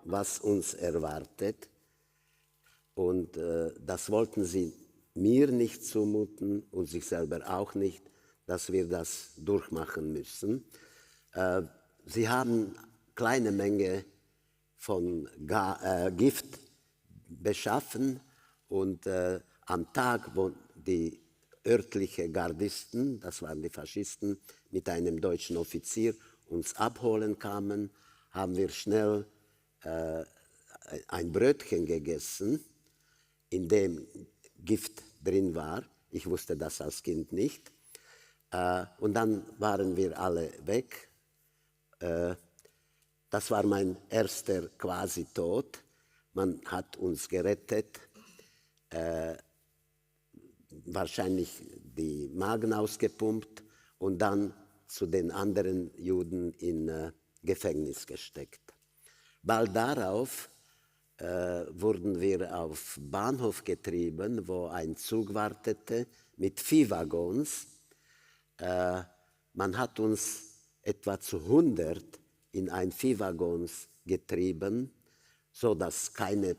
was uns erwartet und das wollten sie mir nicht zumuten und sich selber auch nicht, dass wir das durchmachen müssen. Sie haben kleine Menge von Gift beschaffen und am Tag, wo die örtlichen Gardisten, das waren die Faschisten, mit einem deutschen Offizier uns abholen kamen, haben wir schnell ein Brötchen gegessen, in dem Gift drin war. Ich wusste das als Kind nicht. Und dann waren wir alle weg. Das war mein erster Quasi-Tod. Man hat uns gerettet, wahrscheinlich die Magen ausgepumpt und dann zu den anderen Juden in Gefängnis gesteckt. Bald darauf wurden wir auf Bahnhof getrieben, wo ein Zug wartete mit Viehwaggons. Man hat uns etwa zu 100 in ein Viehwaggons getrieben, sodass kein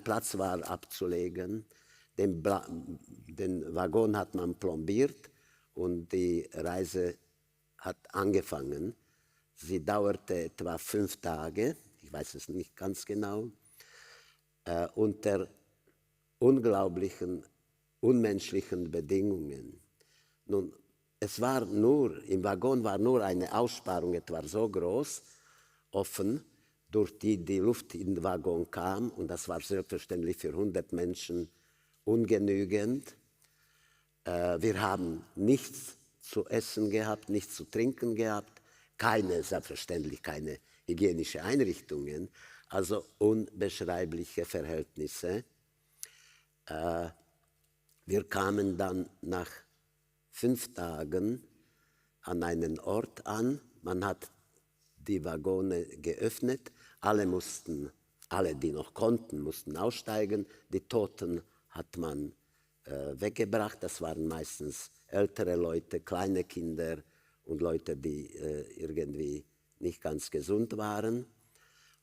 Platz war abzulegen. Den Waggon hat man plombiert und die Reise hat angefangen. Sie dauerte etwa 5 Tage, ich weiß es nicht ganz genau, unter unglaublichen, unmenschlichen Bedingungen. Nun, im Waggon war nur eine Aussparung etwa so groß, offen, durch die die Luft in den Waggon kam und das war selbstverständlich für 100 Menschen ungenügend. Wir haben nichts zu essen gehabt, nichts zu trinken gehabt, selbstverständlich keine hygienischen Einrichtungen, also unbeschreibliche Verhältnisse. Wir kamen dann nach 5 Tagen an einen Ort an, man hat die Waggone geöffnet, alle, die noch konnten, mussten aussteigen, die Toten hat man weggebracht, das waren meistens ältere Leute, kleine Kinder und Leute, die irgendwie nicht ganz gesund waren.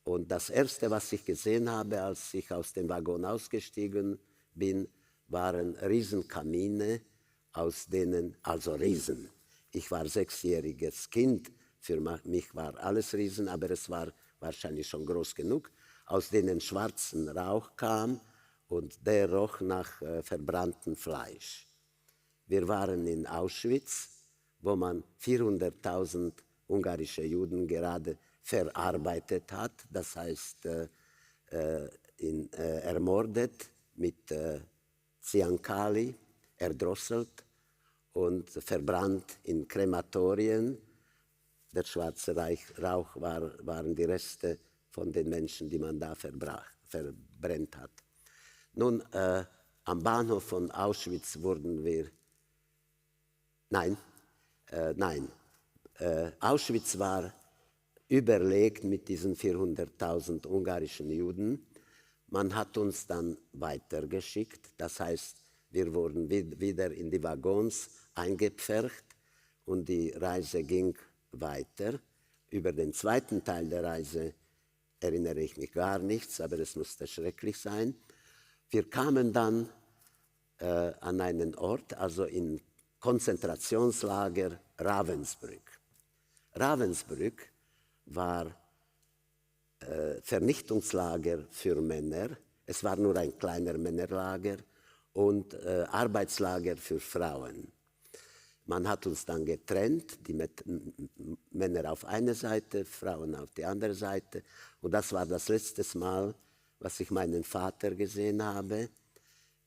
Und das Erste, was ich gesehen habe, als ich aus dem Waggon ausgestiegen bin, waren Riesenkamine, aus denen, also Riesen. Ich war 6-jähriges Kind, für mich war alles Riesen, aber es war wahrscheinlich schon groß genug, aus denen schwarzen Rauch kam und der roch nach verbranntem Fleisch. Wir waren in Auschwitz, wo man 400.000 ungarische Juden gerade verarbeitet hat, das heißt ermordet mit Ziankali, erdrosselt und verbrannt in Krematorien. Der schwarze Rauch waren die Reste von den Menschen, die man da verbrennt hat. Nun, am Bahnhof von Auschwitz wurden wir... Nein. Auschwitz war überlegt mit diesen 400.000 ungarischen Juden. Man hat uns dann weitergeschickt, das heißt, wir wurden wieder in die Waggons eingepfercht und die Reise ging weiter. Über den zweiten Teil der Reise erinnere ich mich gar nichts, aber es musste schrecklich sein. Wir kamen dann an einen Ort, also in Konzentrationslager Ravensbrück. Ravensbrück war Vernichtungslager für Männer. Es war nur ein kleiner Männerlager und Arbeitslager für Frauen. Man hat uns dann getrennt, die Männer auf eine Seite, Frauen auf die andere Seite. Und das war das letzte Mal, was ich meinen Vater gesehen habe.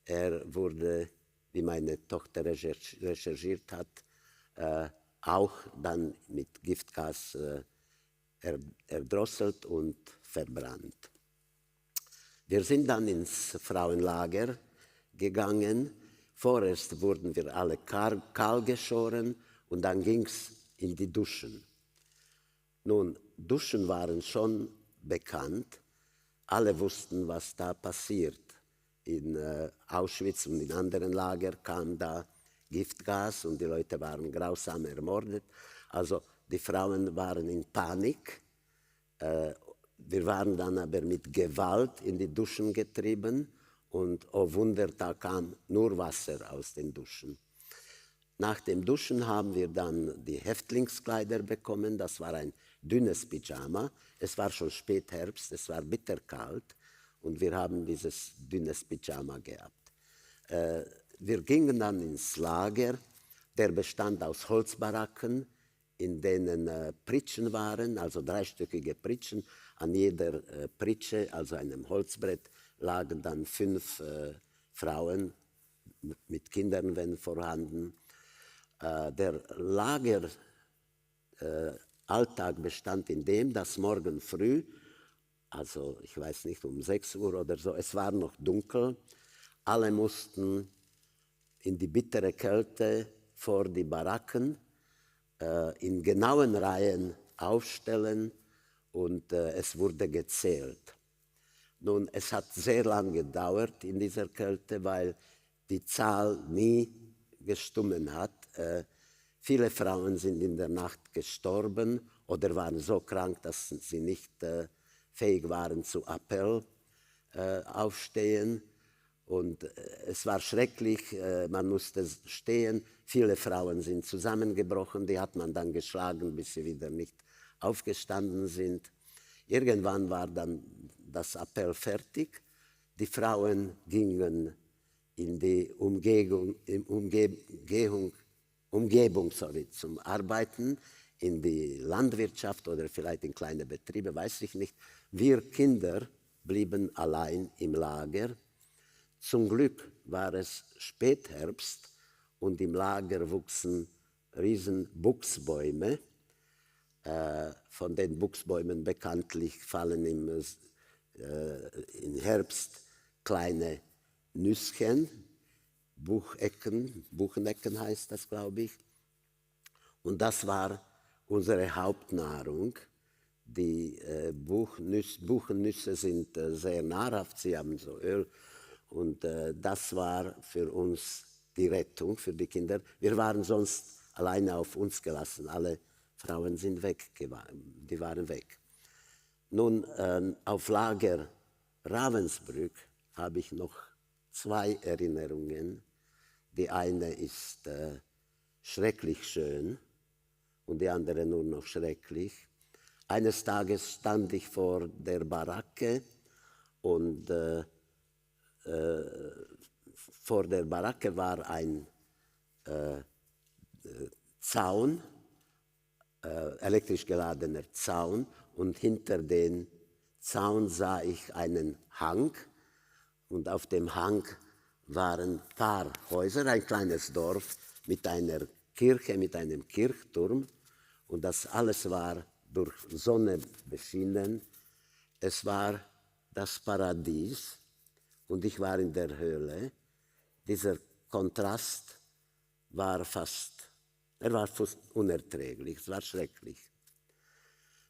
Er wurde, wie meine Tochter recherchiert hat, auch dann mit Giftgas erdrosselt und verbrannt. Wir sind dann ins Frauenlager gegangen. Vorerst wurden wir alle kahl geschoren und dann ging es in die Duschen. Nun, Duschen waren schon bekannt. Alle wussten, was da passiert. In Auschwitz und in anderen Lagern kam da Giftgas und die Leute waren grausam ermordet. Also die Frauen waren in Panik. Wir waren dann aber mit Gewalt in die Duschen getrieben und oh Wunder, da kam nur Wasser aus den Duschen. Nach dem Duschen haben wir dann die Häftlingskleider bekommen. Das war ein dünnes Pyjama. Es war schon Spätherbst, es war bitterkalt und wir haben dieses dünnes Pyjama gehabt. Wir gingen dann ins Lager. Der bestand aus Holzbaracken, in denen Pritschen waren, also dreistöckige Pritschen. An jeder Pritsche, also einem Holzbrett, lagen dann 5 Frauen mit Kindern, wenn vorhanden. Der Lageralltag bestand in dem, dass morgen früh, also ich weiß nicht, um 6 Uhr oder so, es war noch dunkel, alle mussten in die bittere Kälte vor die Baracken in genauen Reihen aufstellen und es wurde gezählt. Nun, es hat sehr lange gedauert in dieser Kälte, weil die Zahl nie gestummen hat. Viele Frauen sind in der Nacht gestorben oder waren so krank, dass sie nicht fähig waren zu Appell aufstehen. Und es war schrecklich, man musste stehen. Viele Frauen sind zusammengebrochen, die hat man dann geschlagen, bis sie wieder nicht aufgestanden sind. Irgendwann war dann das Appell fertig. Die Frauen gingen in die Umgebung zum Arbeiten, in die Landwirtschaft oder vielleicht in kleine Betriebe, weiß ich nicht. Wir Kinder blieben allein im Lager. Zum Glück war es Spätherbst und im Lager wuchsen riesen Buchsbäume. Von den Buchsbäumen bekanntlich fallen im Herbst kleine Nüsschen, Buchenecken heißt das, glaube ich. Und das war unsere Hauptnahrung. Die Buchennüsse sind sehr nahrhaft, sie haben so Öl. Und das war für uns die Rettung, für die Kinder. Wir waren sonst alleine auf uns gelassen. Alle Frauen sind weg, die waren weg. Nun, auf Lager Ravensbrück habe ich noch 2 Erinnerungen. Die eine ist schrecklich schön und die andere nur noch schrecklich. Eines Tages stand ich vor der Baracke und vor der Baracke war ein Zaun, elektrisch geladener Zaun, und hinter den Zaun sah ich einen Hang und auf dem Hang waren Pfarrhäuser, ein kleines Dorf mit einer Kirche, mit einem Kirchturm, und das alles war durch Sonne beschienen. Es war das Paradies und ich war in der Höhle. Dieser Kontrast war fast unerträglich, es war schrecklich.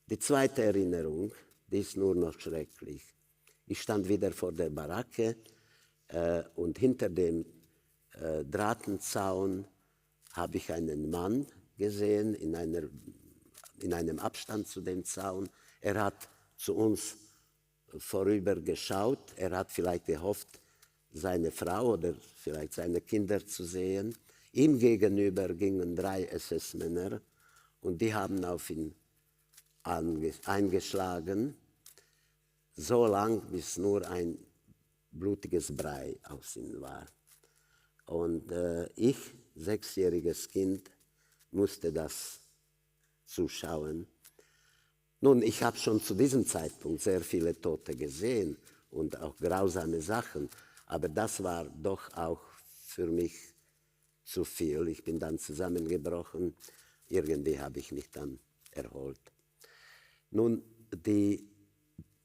Die zweite Erinnerung, die ist nur noch schrecklich. Ich stand wieder vor der Baracke und hinter dem Drahtenzaun habe ich einen Mann gesehen, in einem Abstand zu dem Zaun. Er hat zu uns vorüber geschaut, er hat vielleicht gehofft, seine Frau oder vielleicht seine Kinder zu sehen. Ihm gegenüber gingen 3 SS-Männer und die haben auf ihn eingeschlagen, so lang, bis nur ein blutiges Brei aus ihm war. Und ich, 6-jähriges Kind, musste das zuschauen. Nun, ich habe schon zu diesem Zeitpunkt sehr viele Tote gesehen und auch grausame Sachen, aber das war doch auch für mich zu viel. Ich bin dann zusammengebrochen. Irgendwie habe ich mich dann erholt. Nun,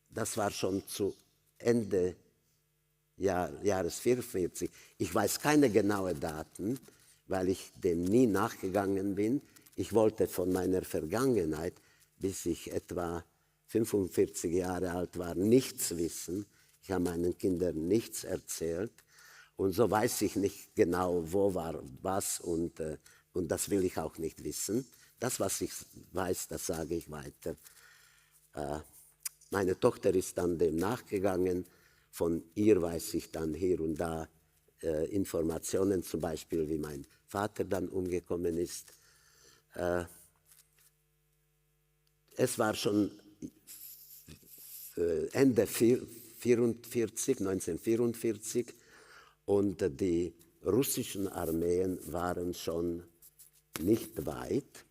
das war schon zu Ende Jahres 44. Ich weiß keine genauen Daten, weil ich dem nie nachgegangen bin. Ich wollte von meiner Vergangenheit, bis ich etwa 45 Jahre alt war, nichts wissen. Ich habe meinen Kindern nichts erzählt. Und so weiß ich nicht genau, wo war was, und das will ich auch nicht wissen. Das, was ich weiß, das sage ich weiter. Meine Tochter ist dann dem nachgegangen. Von ihr weiß ich dann hier und da Informationen, zum Beispiel, wie mein Vater dann umgekommen ist. Es war schon Ende 1944 und die russischen Armeen waren schon nicht weit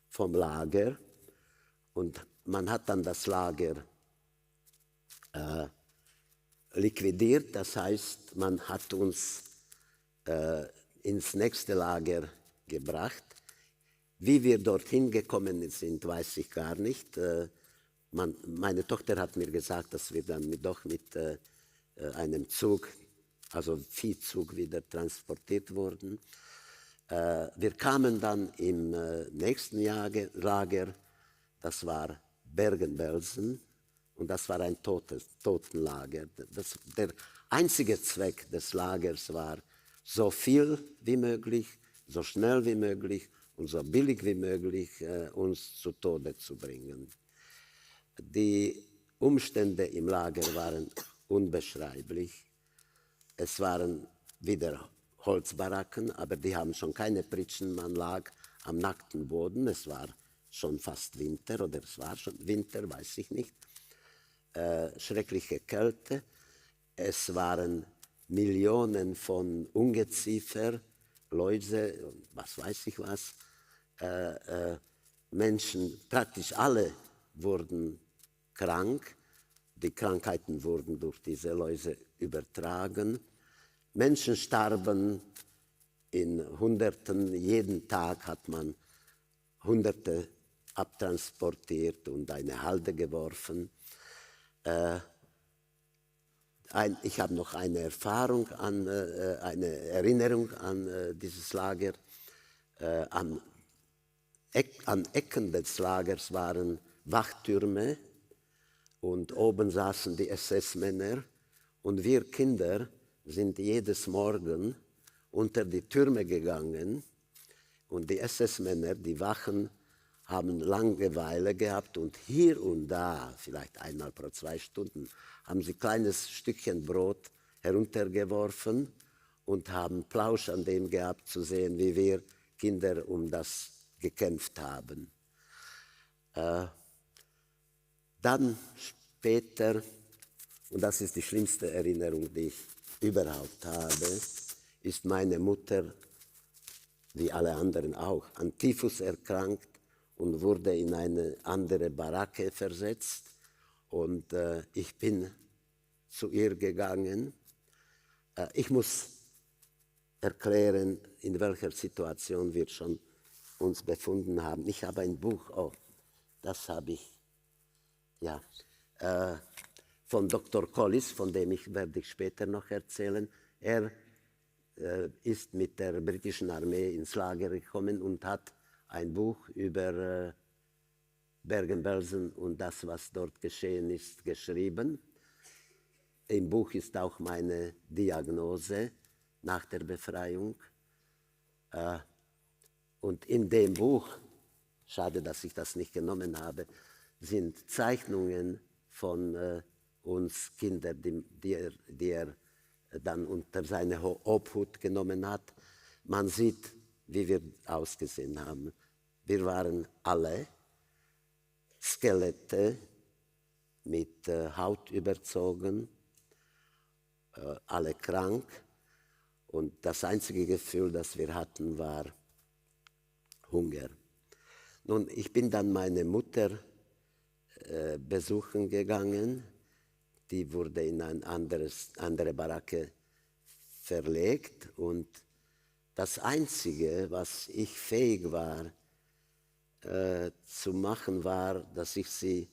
vom Lager und man hat dann das Lager liquidiert, das heißt, man hat uns ins nächste Lager gebracht. Wie wir dorthin gekommen sind, weiß ich gar nicht. Meine Tochter hat mir gesagt, dass wir dann doch mit einem Zug, also Viehzug, wieder transportiert wurden. Wir kamen dann im nächsten Lager, das war Bergen-Belsen, und das war ein Totenlager. Der einzige Zweck des Lagers war, so viel wie möglich, so schnell wie möglich und so billig wie möglich uns zu Tode zu bringen. Die Umstände im Lager waren unbeschreiblich. Es waren wieder Holzbaracken, aber die haben schon keine Pritschen. Man lag am nackten Boden. Es war schon fast Winter, oder es war schon Winter, weiß ich nicht. Schreckliche Kälte. Es waren Millionen von Ungeziefer, Läuse, was weiß ich was. Menschen, praktisch alle wurden krank. Die Krankheiten wurden durch diese Läuse übertragen. Menschen starben in Hunderten. Jeden Tag hat man Hunderte abtransportiert und eine Halde geworfen. Ich habe noch eine Erinnerung an dieses Lager. An Ecken des Lagers waren Wachtürme und oben saßen die SS-Männer und wir Kinder sind jedes Morgen unter die Türme gegangen und die SS-Männer, die Wachen, haben Langeweile gehabt und hier und da, vielleicht einmal pro 2 Stunden, haben sie ein kleines Stückchen Brot heruntergeworfen und haben Plausch an dem gehabt, zu sehen, wie wir Kinder um das gekämpft haben. Dann später, und das ist die schlimmste Erinnerung, die ich überhaupt habe, ist meine Mutter, wie alle anderen auch, an Typhus erkrankt und wurde in eine andere Baracke versetzt. Und ich bin zu ihr gegangen. Ich muss erklären, in welcher Situation wir schon uns befunden haben. Ich habe ein Buch, das habe ich, ja, von Dr. Collis, von dem werde ich später noch erzählen. Er ist mit der britischen Armee ins Lager gekommen und hat ein Buch über Bergen-Belsen und das, was dort geschehen ist, geschrieben. Im Buch ist auch meine Diagnose nach der Befreiung. Und in dem Buch, schade, dass ich das nicht genommen habe, sind Zeichnungen von uns Kindern, die er dann unter seine Obhut genommen hat. Man sieht, wie wir ausgesehen haben. Wir waren alle Skelette mit Haut überzogen, alle krank. Und das einzige Gefühl, das wir hatten, war Hunger. Nun, ich bin dann meine Mutter besuchen gegangen. Die wurde in eine andere Baracke verlegt. Und das Einzige, was ich fähig war zu machen, war, dass ich sie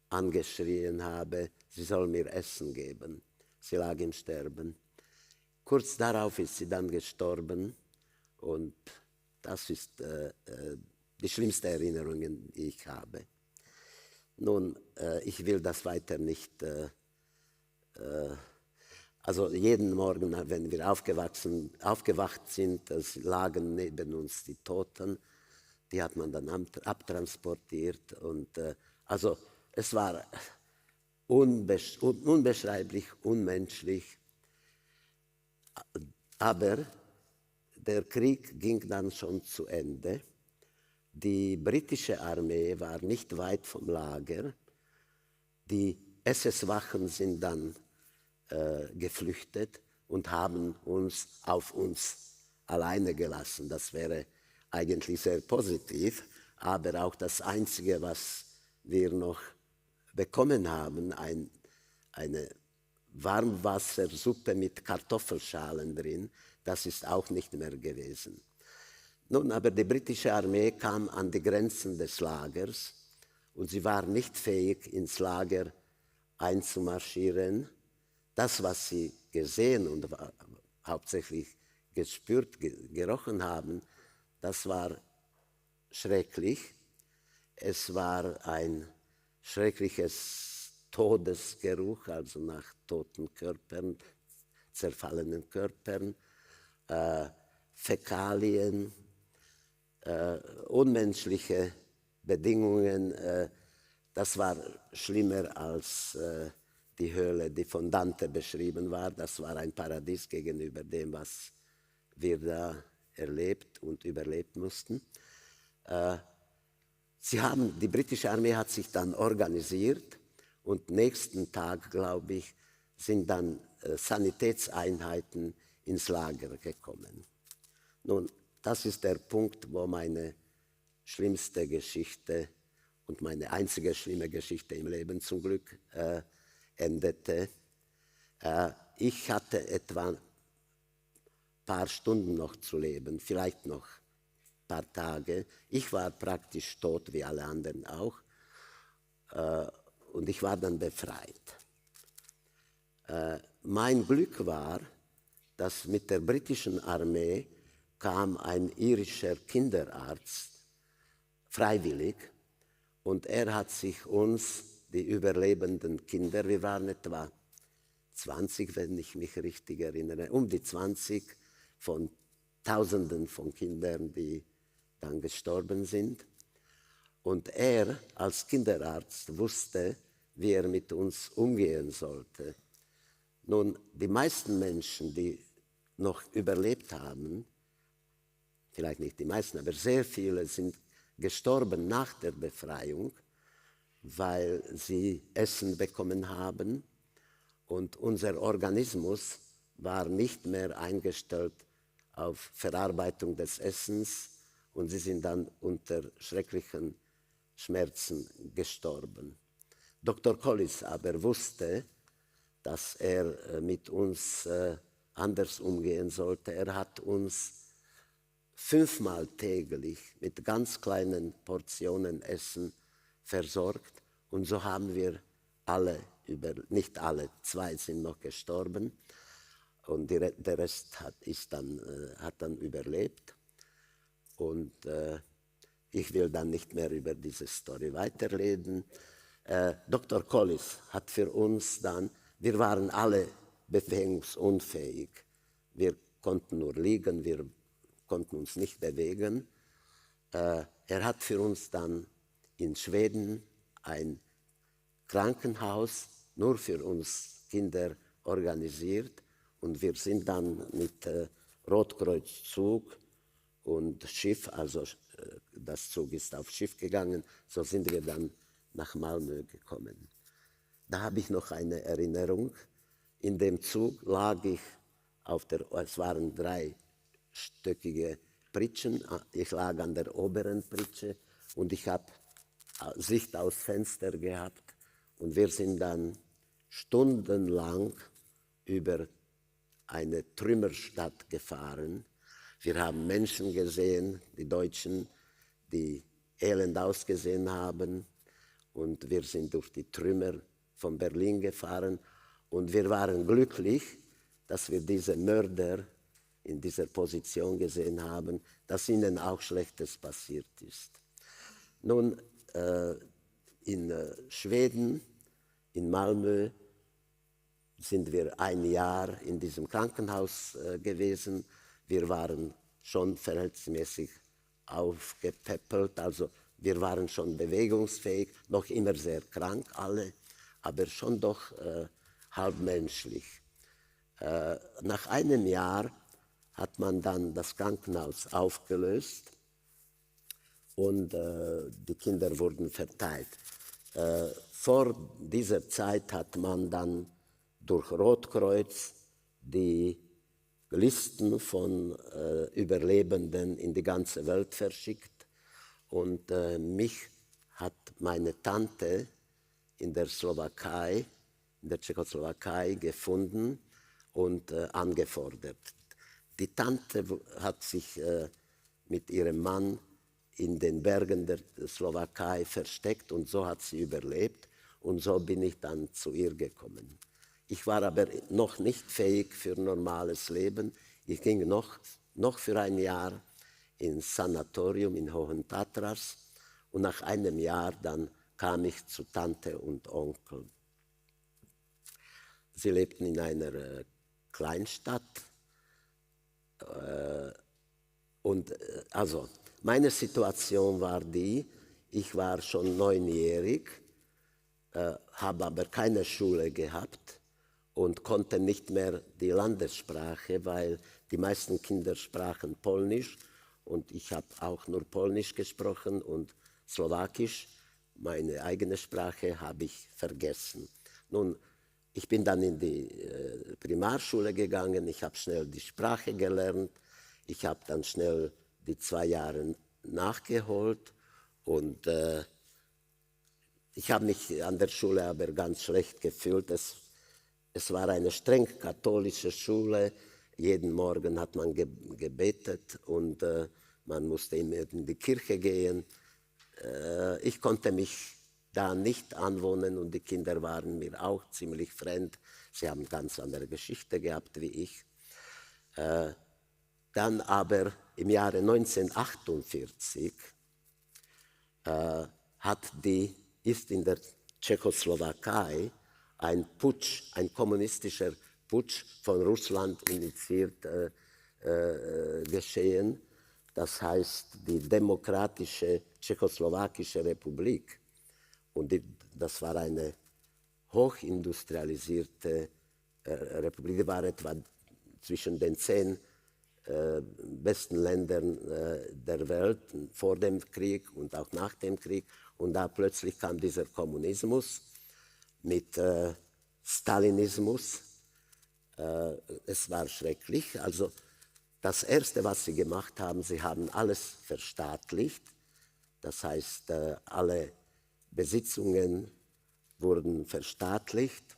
angeschrien habe, sie soll mir Essen geben. Sie lag im Sterben. Kurz darauf ist sie dann gestorben und das ist die schlimmste Erinnerung, die ich habe. Nun, ich will das weiter nicht, also jeden Morgen, wenn wir aufgewacht sind, lagen neben uns die Toten, die hat man dann abtransportiert und also es war unbeschreiblich, unmenschlich. Aber der Krieg ging dann schon zu Ende. Die britische Armee war nicht weit vom Lager. Die SS-Wachen sind dann geflüchtet und haben uns auf uns alleine gelassen. Das wäre eigentlich sehr positiv, aber auch das Einzige, was wir noch bekommen haben, eine Warmwassersuppe mit Kartoffelschalen drin, das ist auch nicht mehr gewesen. Nun, aber die britische Armee kam an die Grenzen des Lagers und sie war nicht fähig, ins Lager einzumarschieren. Das, was sie gesehen und hauptsächlich gespürt, gerochen haben, das war schrecklich. Es war ein schreckliches Todesgeruch, also nach toten Körpern, zerfallenen Körpern, Fäkalien, unmenschliche Bedingungen. Das war schlimmer als die Höhle, die von Dante beschrieben war. Das war ein Paradies gegenüber dem, was wir da erlebt und überlebt mussten. Die britische Armee hat sich dann organisiert und nächsten Tag, glaube ich, sind dann Sanitätseinheiten ins Lager gekommen. Nun, das ist der Punkt, wo meine schlimmste Geschichte und meine einzige schlimme Geschichte im Leben zum Glück endete. Ich hatte etwa ein paar Stunden noch zu leben, vielleicht noch ein paar Tage. Ich war praktisch tot, wie alle anderen auch. Und ich war dann befreit. Mein Glück war, dass mit der britischen Armee kam ein irischer Kinderarzt, freiwillig, und er hat sich uns, die überlebenden Kinder, wir waren etwa 20, wenn ich mich richtig erinnere, um die 20 von Tausenden von Kindern, die dann gestorben sind. Und er als Kinderarzt wusste, wie er mit uns umgehen sollte. Nun, die meisten Menschen, die noch überlebt haben, vielleicht nicht die meisten, aber sehr viele sind gestorben nach der Befreiung, weil sie Essen bekommen haben und unser Organismus war nicht mehr eingestellt auf Verarbeitung des Essens und sie sind dann unter schrecklichen Schmerzen gestorben. Dr. Collis aber wusste, dass er mit uns anders umgehen sollte. Er hat uns 5-mal täglich mit ganz kleinen Portionen Essen versorgt und so haben wir alle, nicht alle, 2 sind noch gestorben und der Rest hat dann überlebt. Und ich will dann nicht mehr über diese Story weiterreden. Dr. Collis hat für uns dann, wir waren alle bewegungsunfähig. Wir konnten nur liegen, wir konnten uns nicht bewegen. Er hat für uns dann in Schweden ein Krankenhaus nur für uns Kinder organisiert und wir sind dann mit Rotkreuzzug und Schiff, also das Zug ist auf Schiff gegangen, so sind wir dann nach Malmö gekommen. Da habe ich noch eine Erinnerung. In dem Zug lag ich es waren 3-stöckige Pritschen, ich lag an der oberen Pritsche und ich habe Sicht aus Fenster gehabt und wir sind dann stundenlang über eine Trümmerstadt gefahren. Wir haben Menschen gesehen, die Deutschen, die elend ausgesehen haben und wir sind durch die Trümmer von Berlin gefahren und wir waren glücklich, dass wir diese Mörder in dieser Position gesehen haben, dass ihnen auch Schlechtes passiert ist. Nun, in Schweden, in Malmö, sind wir ein Jahr in diesem Krankenhaus gewesen. Wir waren schon verhältnismäßig aufgepäppelt, also wir waren schon bewegungsfähig, noch immer sehr krank alle, aber schon doch halbmenschlich. Nach einem Jahr hat man dann das Krankenhaus aufgelöst und die Kinder wurden verteilt. Vor dieser Zeit hat man dann durch Rotkreuz die Listen von Überlebenden in die ganze Welt verschickt und mich hat meine Tante in der Slowakei, in der Tschechoslowakei gefunden und angefordert. Die Tante hat sich mit ihrem Mann in den Bergen der Slowakei versteckt und so hat sie überlebt und so bin ich dann zu ihr gekommen. Ich war aber noch nicht fähig für normales Leben. Ich ging noch für ein Jahr ins Sanatorium in Hohen Tatras und nach einem Jahr dann kam ich zu Tante und Onkel. Sie lebten in einer Kleinstadt also meine Situation war die, ich war schon 9-jährig, habe aber keine Schule gehabt und konnte nicht mehr die Landessprache, weil die meisten Kinder sprachen Polnisch und ich habe auch nur Polnisch gesprochen und Slowakisch, meine eigene Sprache, habe ich vergessen. Nun, ich bin dann in die Primarschule gegangen, ich habe schnell die Sprache gelernt, ich habe dann schnell die 2 Jahre nachgeholt und ich habe mich an der Schule aber ganz schlecht gefühlt. Es war eine streng katholische Schule, jeden Morgen hat man gebetet und man musste immer in die Kirche gehen. Ich konnte mich da nicht anwohnen und die Kinder waren mir auch ziemlich fremd. Sie haben ganz andere Geschichte gehabt wie ich. Dann aber im Jahre 1948 ist in der Tschechoslowakei ein Putsch, ein kommunistischer Putsch von Russland initiiert geschehen. Das heißt die Demokratische Tschechoslowakische Republik. Und das war eine hochindustrialisierte Republik, die war etwa zwischen den 10 besten Ländern der Welt vor dem Krieg und auch nach dem Krieg. Und da plötzlich kam dieser Kommunismus mit Stalinismus. Es war schrecklich. Also das Erste, was sie gemacht haben, sie haben alles verstaatlicht. Das heißt, alle Besitzungen wurden verstaatlicht.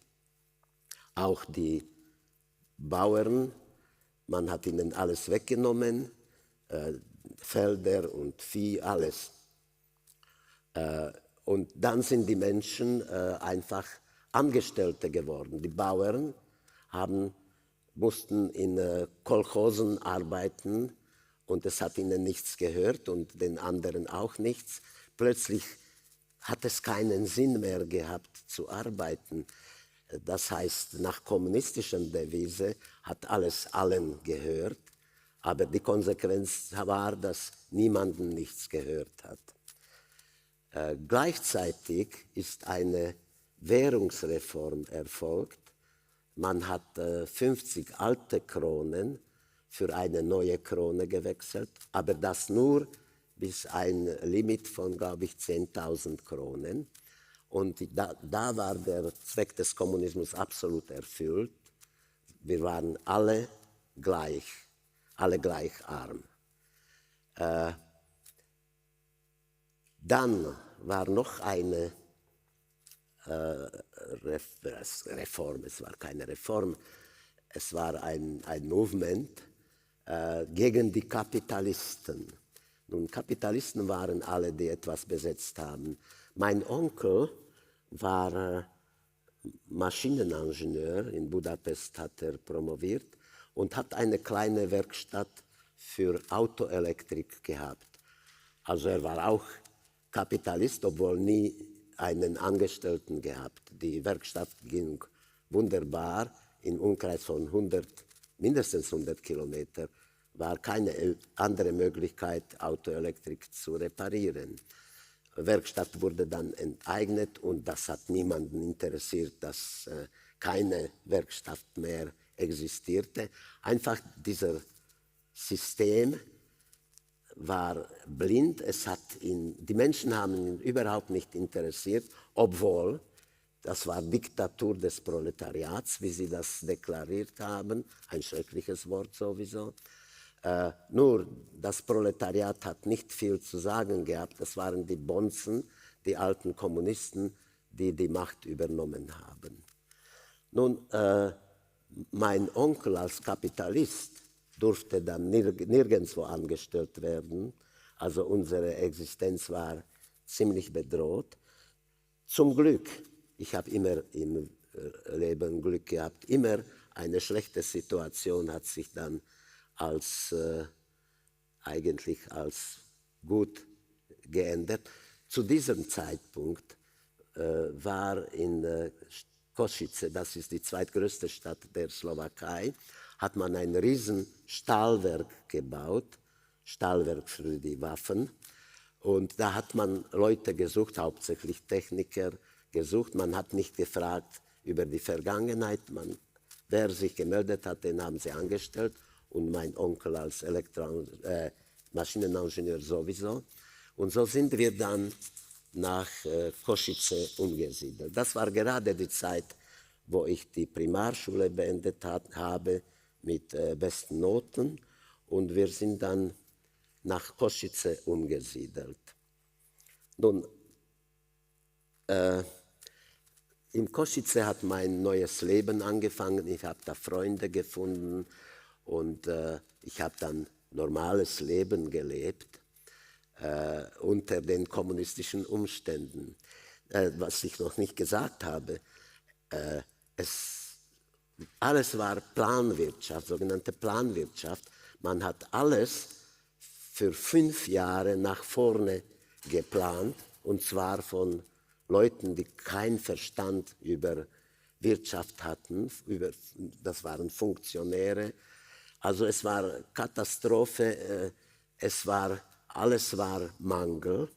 Auch die Bauern, man hat ihnen alles weggenommen, Felder und Vieh, alles. Und dann sind die Menschen einfach Angestellte geworden. Die Bauern mussten in Kolchosen arbeiten und es hat ihnen nichts gehört und den anderen auch nichts. Plötzlich hat es keinen Sinn mehr gehabt zu arbeiten. Das heißt, nach kommunistischer Devise hat alles allen gehört, aber die Konsequenz war, dass niemandem nichts gehört hat. Gleichzeitig ist eine Währungsreform erfolgt. Man hat 50 alte Kronen für eine neue Krone gewechselt, aber das nur bis ein Limit von, glaube ich, 10.000 Kronen. Und da war der Zweck des Kommunismus absolut erfüllt. Wir waren alle gleich arm. Dann war noch eine Reform, es war keine Reform, es war ein Movement gegen die Kapitalisten. Nun, Kapitalisten waren alle, die etwas besetzt haben. Mein Onkel war Maschineningenieur, in Budapest hat er promoviert und hat eine kleine Werkstatt für Autoelektrik gehabt. Also er war auch Kapitalist, obwohl nie einen Angestellten gehabt. Die Werkstatt ging wunderbar, im Umkreis von mindestens 100 Kilometer war keine andere Möglichkeit, Autoelektrik zu reparieren. Die Werkstatt wurde dann enteignet und das hat niemanden interessiert, dass keine Werkstatt mehr existierte. Einfach dieser System war blind, die Menschen haben ihn überhaupt nicht interessiert, obwohl das war Diktatur des Proletariats, wie sie das deklariert haben, ein schreckliches Wort sowieso. Nur das Proletariat hat nicht viel zu sagen gehabt, das waren die Bonzen, die alten Kommunisten, die die Macht übernommen haben. Nun, mein Onkel als Kapitalist durfte dann nirgendwo angestellt werden, also unsere Existenz war ziemlich bedroht. Zum Glück, ich habe immer im Leben Glück gehabt, immer eine schlechte Situation hat sich dann eigentlich als gut geändert. Zu diesem Zeitpunkt war in Košice, das ist die zweitgrößte Stadt der Slowakei, hat man ein riesen Stahlwerk gebaut, Stahlwerk für die Waffen. Und da hat man Leute gesucht, hauptsächlich Techniker gesucht. Man hat nicht gefragt über die Vergangenheit. Wer sich gemeldet hat, den haben sie angestellt. Und mein Onkel als Maschineningenieur sowieso. Und so sind wir dann nach Košice umgesiedelt. Das war gerade die Zeit, wo ich die Primarschule beendet habe mit besten Noten. Und wir sind dann nach Košice umgesiedelt. Nun, in Košice hat mein neues Leben angefangen. Ich habe da Freunde gefunden und ich habe dann normales Leben gelebt unter den kommunistischen Umständen. Was ich noch nicht gesagt habe, alles war Planwirtschaft, sogenannte Planwirtschaft. Man hat alles für 5 Jahre nach vorne geplant, und zwar von Leuten, die keinen Verstand über Wirtschaft hatten. Das waren Funktionäre. Also es war Katastrophe, alles war Mangel.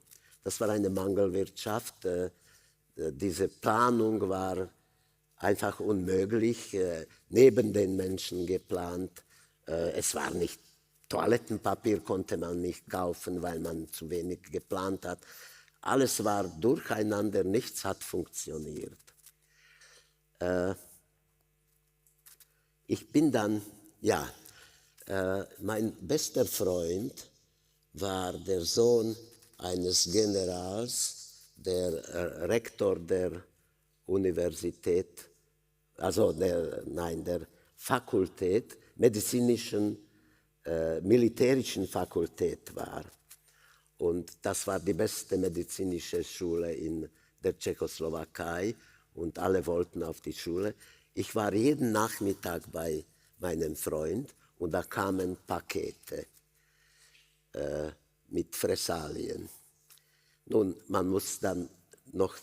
Das war eine Mangelwirtschaft. Diese Planung war einfach unmöglich, neben den Menschen geplant. Es war nicht, Toilettenpapier konnte man nicht kaufen, weil man zu wenig geplant hat. Alles war durcheinander, nichts hat funktioniert. Ich bin dann, mein bester Freund war der Sohn eines Generals, der Rektor der Universität, also der Fakultät, militärischen Fakultät war. Und das war die beste medizinische Schule in der Tschechoslowakei und alle wollten auf die Schule. Ich war jeden Nachmittag bei meinem Freund und da kamen Pakete mit Fressalien. Nun, man muss dann noch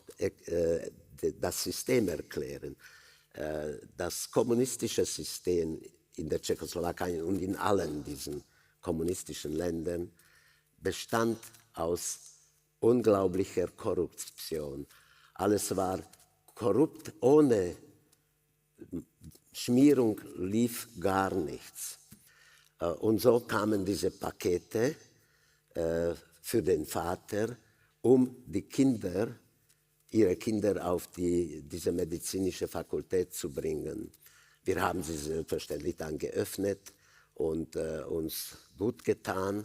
das System erklären. Das kommunistische System in der Tschechoslowakei und in allen diesen kommunistischen Ländern bestand aus unglaublicher Korruption. Alles war korrupt, ohne Schmierung lief gar nichts. Und so kamen diese Pakete für den Vater, um die Kinder, ihre Kinder auf diese medizinische Fakultät zu bringen. Wir haben sie selbstverständlich dann geöffnet und uns gut getan.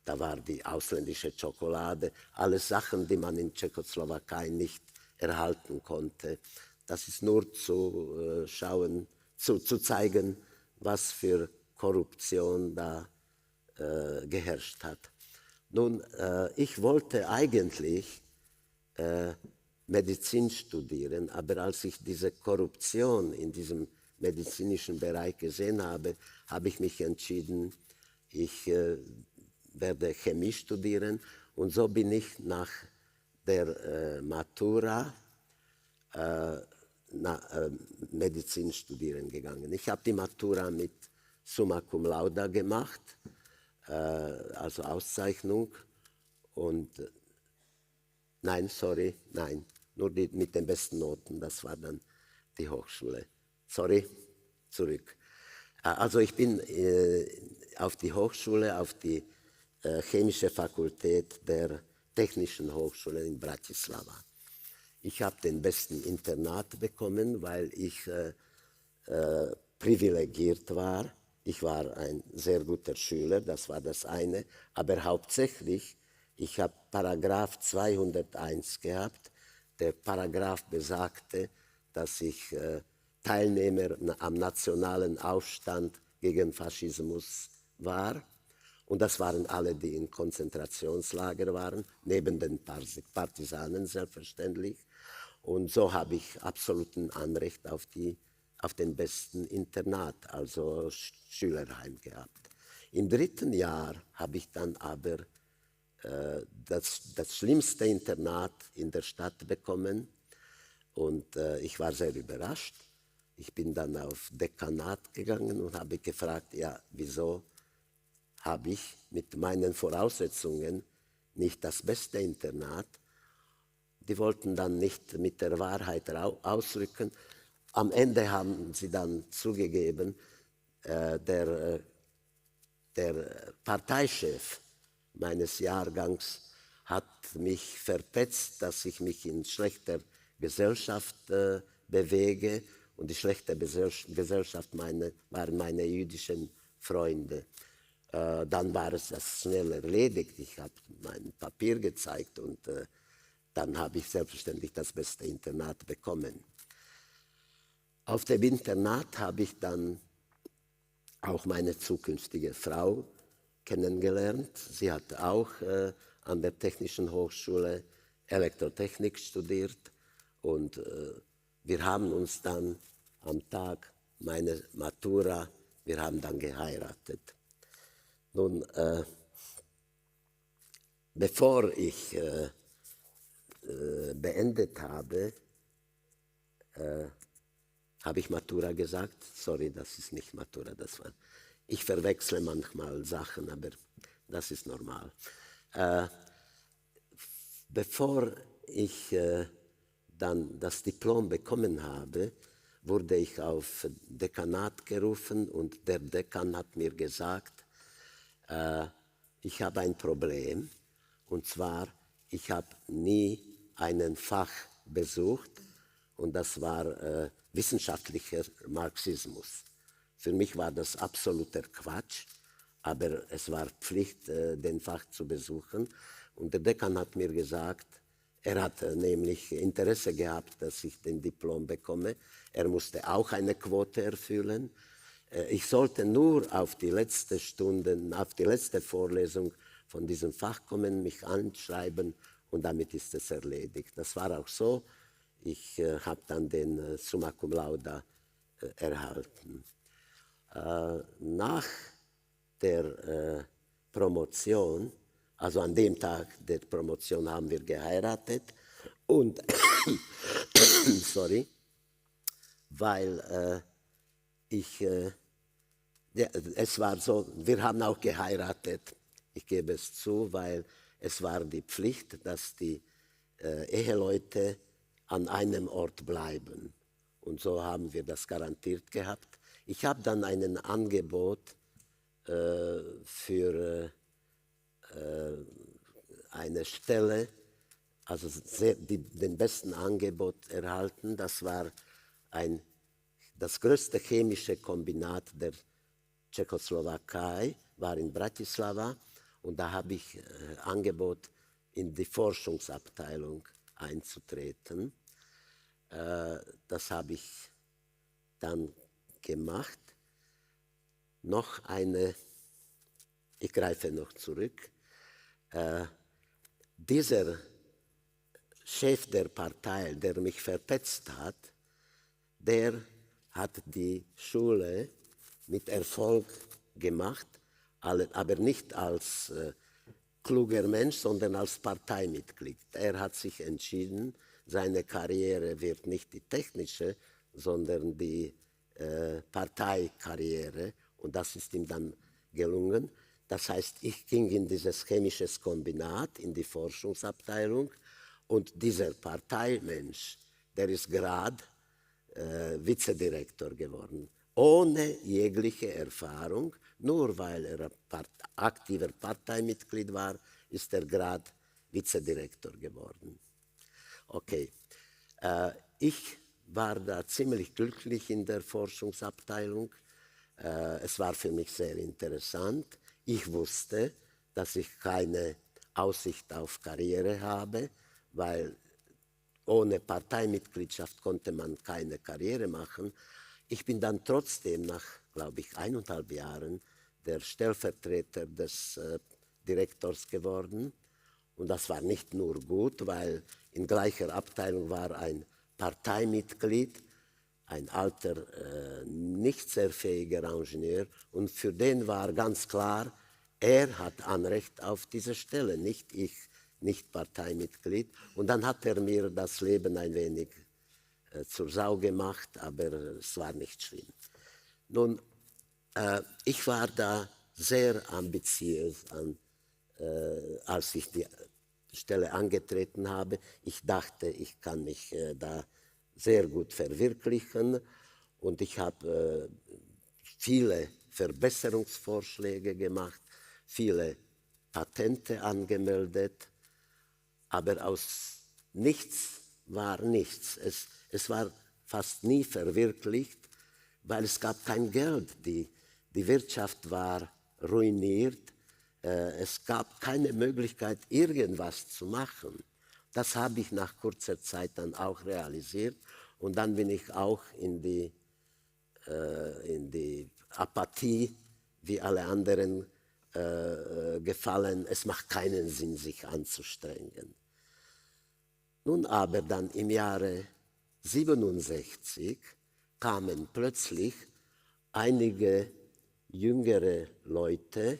Da war die ausländische Schokolade, alles Sachen, die man in Tschechoslowakei nicht erhalten konnte. Das ist nur zu schauen, zu zeigen, was für Korruption da geherrscht hat. Nun, ich wollte eigentlich Medizin studieren, aber als ich diese Korruption in diesem medizinischen Bereich gesehen habe, habe ich mich entschieden, ich werde Chemie studieren, und so bin ich nach der Matura Medizin studieren gegangen. Ich habe die Matura mit Summa Cum Laude gemacht, also Auszeichnung, und nein, nur mit den besten Noten, das war dann die Hochschule. Sorry, zurück. Also ich bin auf die Hochschule, auf die chemische Fakultät der Technischen Hochschule in Bratislava. Ich habe den besten Internat bekommen, weil ich privilegiert war. Ich war ein sehr guter Schüler, das war das eine, aber hauptsächlich, ich habe Paragraph 201 gehabt. Der Paragraph besagte, dass ich Teilnehmer am nationalen Aufstand gegen Faschismus war. Und das waren alle, die in Konzentrationslager waren, neben den Partisanen selbstverständlich. Und so habe ich absoluten Anrecht auf den besten Internat, also Schülerheim gehabt. Im 3. Jahr habe ich dann aber das schlimmste Internat in der Stadt bekommen, und ich war sehr überrascht. Ich bin dann auf Dekanat gegangen und habe gefragt, ja, wieso habe ich mit meinen Voraussetzungen nicht das beste Internat? Die wollten dann nicht mit der Wahrheit ausrücken. Am Ende haben sie dann zugegeben, der Parteichef meines Jahrgangs hat mich verpetzt, dass ich mich in schlechter Gesellschaft bewege, und die schlechte Gesellschaft waren meine jüdischen Freunde. Dann war es das schnell erledigt. Ich habe mein Papier gezeigt, und dann habe ich selbstverständlich das beste Internat bekommen. Auf dem Internat habe ich dann auch meine zukünftige Frau kennengelernt. Sie hat auch an der Technischen Hochschule Elektrotechnik studiert, und wir haben uns dann am Tag meiner Matura, wir haben dann geheiratet. Nun, bevor ich beendet habe, habe ich Matura gesagt? Sorry, das ist nicht Matura, ich verwechsle manchmal Sachen, aber das ist normal. Bevor ich dann das Diplom bekommen habe, wurde ich auf Dekanat gerufen, und der Dekan hat mir gesagt, ich habe ein Problem, und zwar, ich habe nie einen Fach besucht, und das war wissenschaftlicher Marxismus. Für mich war das absoluter Quatsch, aber es war Pflicht, den Fach zu besuchen. Und der Dekan hat mir gesagt, er hat nämlich Interesse gehabt, dass ich den Diplom bekomme. Er musste auch eine Quote erfüllen. Ich sollte nur auf die letzte Stunde, auf die letzte Vorlesung von diesem Fach kommen, mich anschreiben, und damit ist es erledigt. Das war auch so. Ich habe dann den Summa Cum Laude erhalten. Nach der Promotion, also an dem Tag der Promotion, haben wir geheiratet, und sorry, weil es war so, wir haben auch geheiratet, ich gebe es zu, weil es war die Pflicht, dass die Eheleute an einem Ort bleiben. Und so haben wir das garantiert gehabt. Ich habe dann ein Angebot für eine Stelle, also den besten Angebot erhalten. Das war das größte chemische Kombinat der Tschechoslowakei, war in Bratislava, und da habe ich Angebot, in die Forschungsabteilung einzutreten. Das habe ich dann gemacht. Noch ich greife noch zurück. Dieser Chef der Partei, der mich verpetzt hat, der hat die Schule mit Erfolg gemacht, aber nicht als kluger Mensch, sondern als Parteimitglied. Er hat sich entschieden, seine Karriere wird nicht die technische, sondern die Parteikarriere, und das ist ihm dann gelungen. Das heißt, ich ging in dieses chemische Kombinat, in die Forschungsabteilung, und dieser Parteimensch, der ist gerade Vizedirektor geworden, ohne jegliche Erfahrung. Nur weil er aktiver Parteimitglied war, ist er gerade Vizedirektor geworden. Okay, ich war da ziemlich glücklich in der Forschungsabteilung. Es war für mich sehr interessant. Ich wusste, dass ich keine Aussicht auf Karriere habe, weil ohne Parteimitgliedschaft konnte man keine Karriere machen. Ich bin dann trotzdem nach, glaube ich, 1,5 Jahren der Stellvertreter des Direktors geworden. Und das war nicht nur gut, weil in gleicher Abteilung war ein Parteimitglied, ein alter, nicht sehr fähiger Ingenieur. Und für den war ganz klar, er hat Anrecht auf diese Stelle, nicht ich, nicht Parteimitglied. Und dann hat er mir das Leben ein wenig zur Sau gemacht, aber es war nicht schlimm. Nun, ich war da sehr ambitiös, als ich die Stelle angetreten habe. Ich dachte, ich kann mich da sehr gut verwirklichen, und ich habe viele Verbesserungsvorschläge gemacht, viele Patente angemeldet, aber aus nichts war nichts. Es war fast nie verwirklicht, weil es gab kein Geld. Die Wirtschaft war ruiniert. Es gab keine Möglichkeit, irgendwas zu machen. Das habe ich nach kurzer Zeit dann auch realisiert. Und dann bin ich auch in die Apathie, wie alle anderen, gefallen. Es macht keinen Sinn, sich anzustrengen. Nun aber dann im Jahre 1967 kamen plötzlich einige jüngere Leute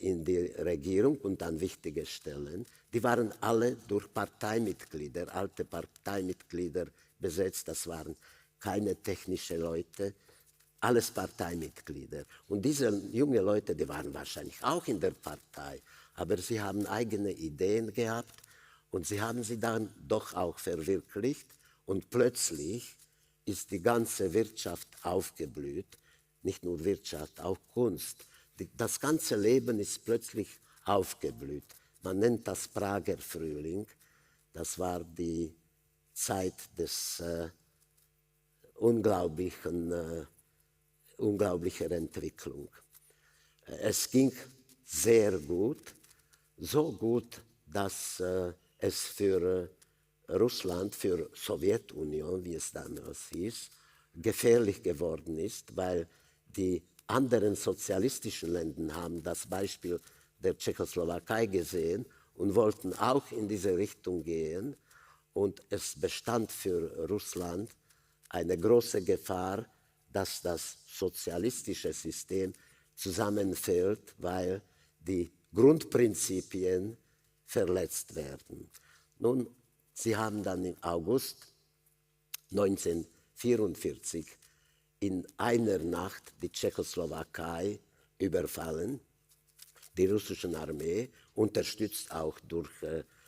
in die Regierung und an wichtige Stellen. Die waren alle durch Parteimitglieder, alte Parteimitglieder besetzt. Das waren keine technischen Leute, alles Parteimitglieder. Und diese jungen Leute, die waren wahrscheinlich auch in der Partei, aber sie haben eigene Ideen gehabt und sie haben sie dann doch auch verwirklicht. Und plötzlich ist die ganze Wirtschaft aufgeblüht, nicht nur Wirtschaft, auch Kunst. Das ganze Leben ist plötzlich aufgeblüht. Man nennt das Prager Frühling. Das war die Zeit des unglaublicher Entwicklung. Es ging sehr gut, so gut, dass es für Russland, für Sowjetunion, wie es damals hieß, gefährlich geworden ist, weil die anderen sozialistischen Länder haben das Beispiel der Tschechoslowakei gesehen und wollten auch in diese Richtung gehen. Und es bestand für Russland eine große Gefahr, dass das sozialistische System zusammenfällt, weil die Grundprinzipien verletzt werden. Nun, sie haben dann im August 1944 in einer Nacht die Tschechoslowakei überfallen. Die russische Armee, unterstützt auch durch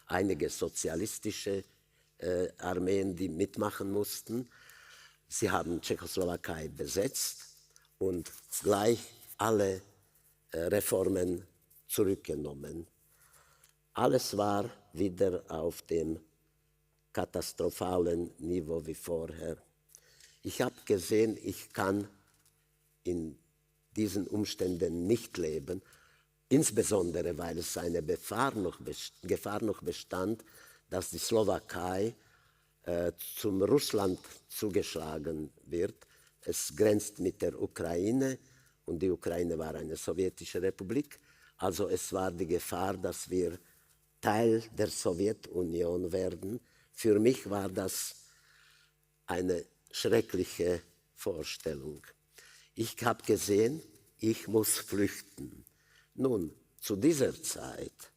einige sozialistische Armeen, die mitmachen mussten. Sie haben Tschechoslowakei besetzt und gleich alle Reformen zurückgenommen. Alles war wieder auf dem katastrophalen Niveau wie vorher. Ich habe gesehen, ich kann in diesen Umständen nicht leben, insbesondere weil es eine Gefahr noch bestand, dass die Slowakei zum Russland zugeschlagen wird. Es grenzt mit der Ukraine und die Ukraine war eine sowjetische Republik. Also es war die Gefahr, dass wir Teil der Sowjetunion werden. Für mich war das eine schreckliche Vorstellung. Ich habe gesehen, ich muss flüchten. Nun, zu dieser Zeit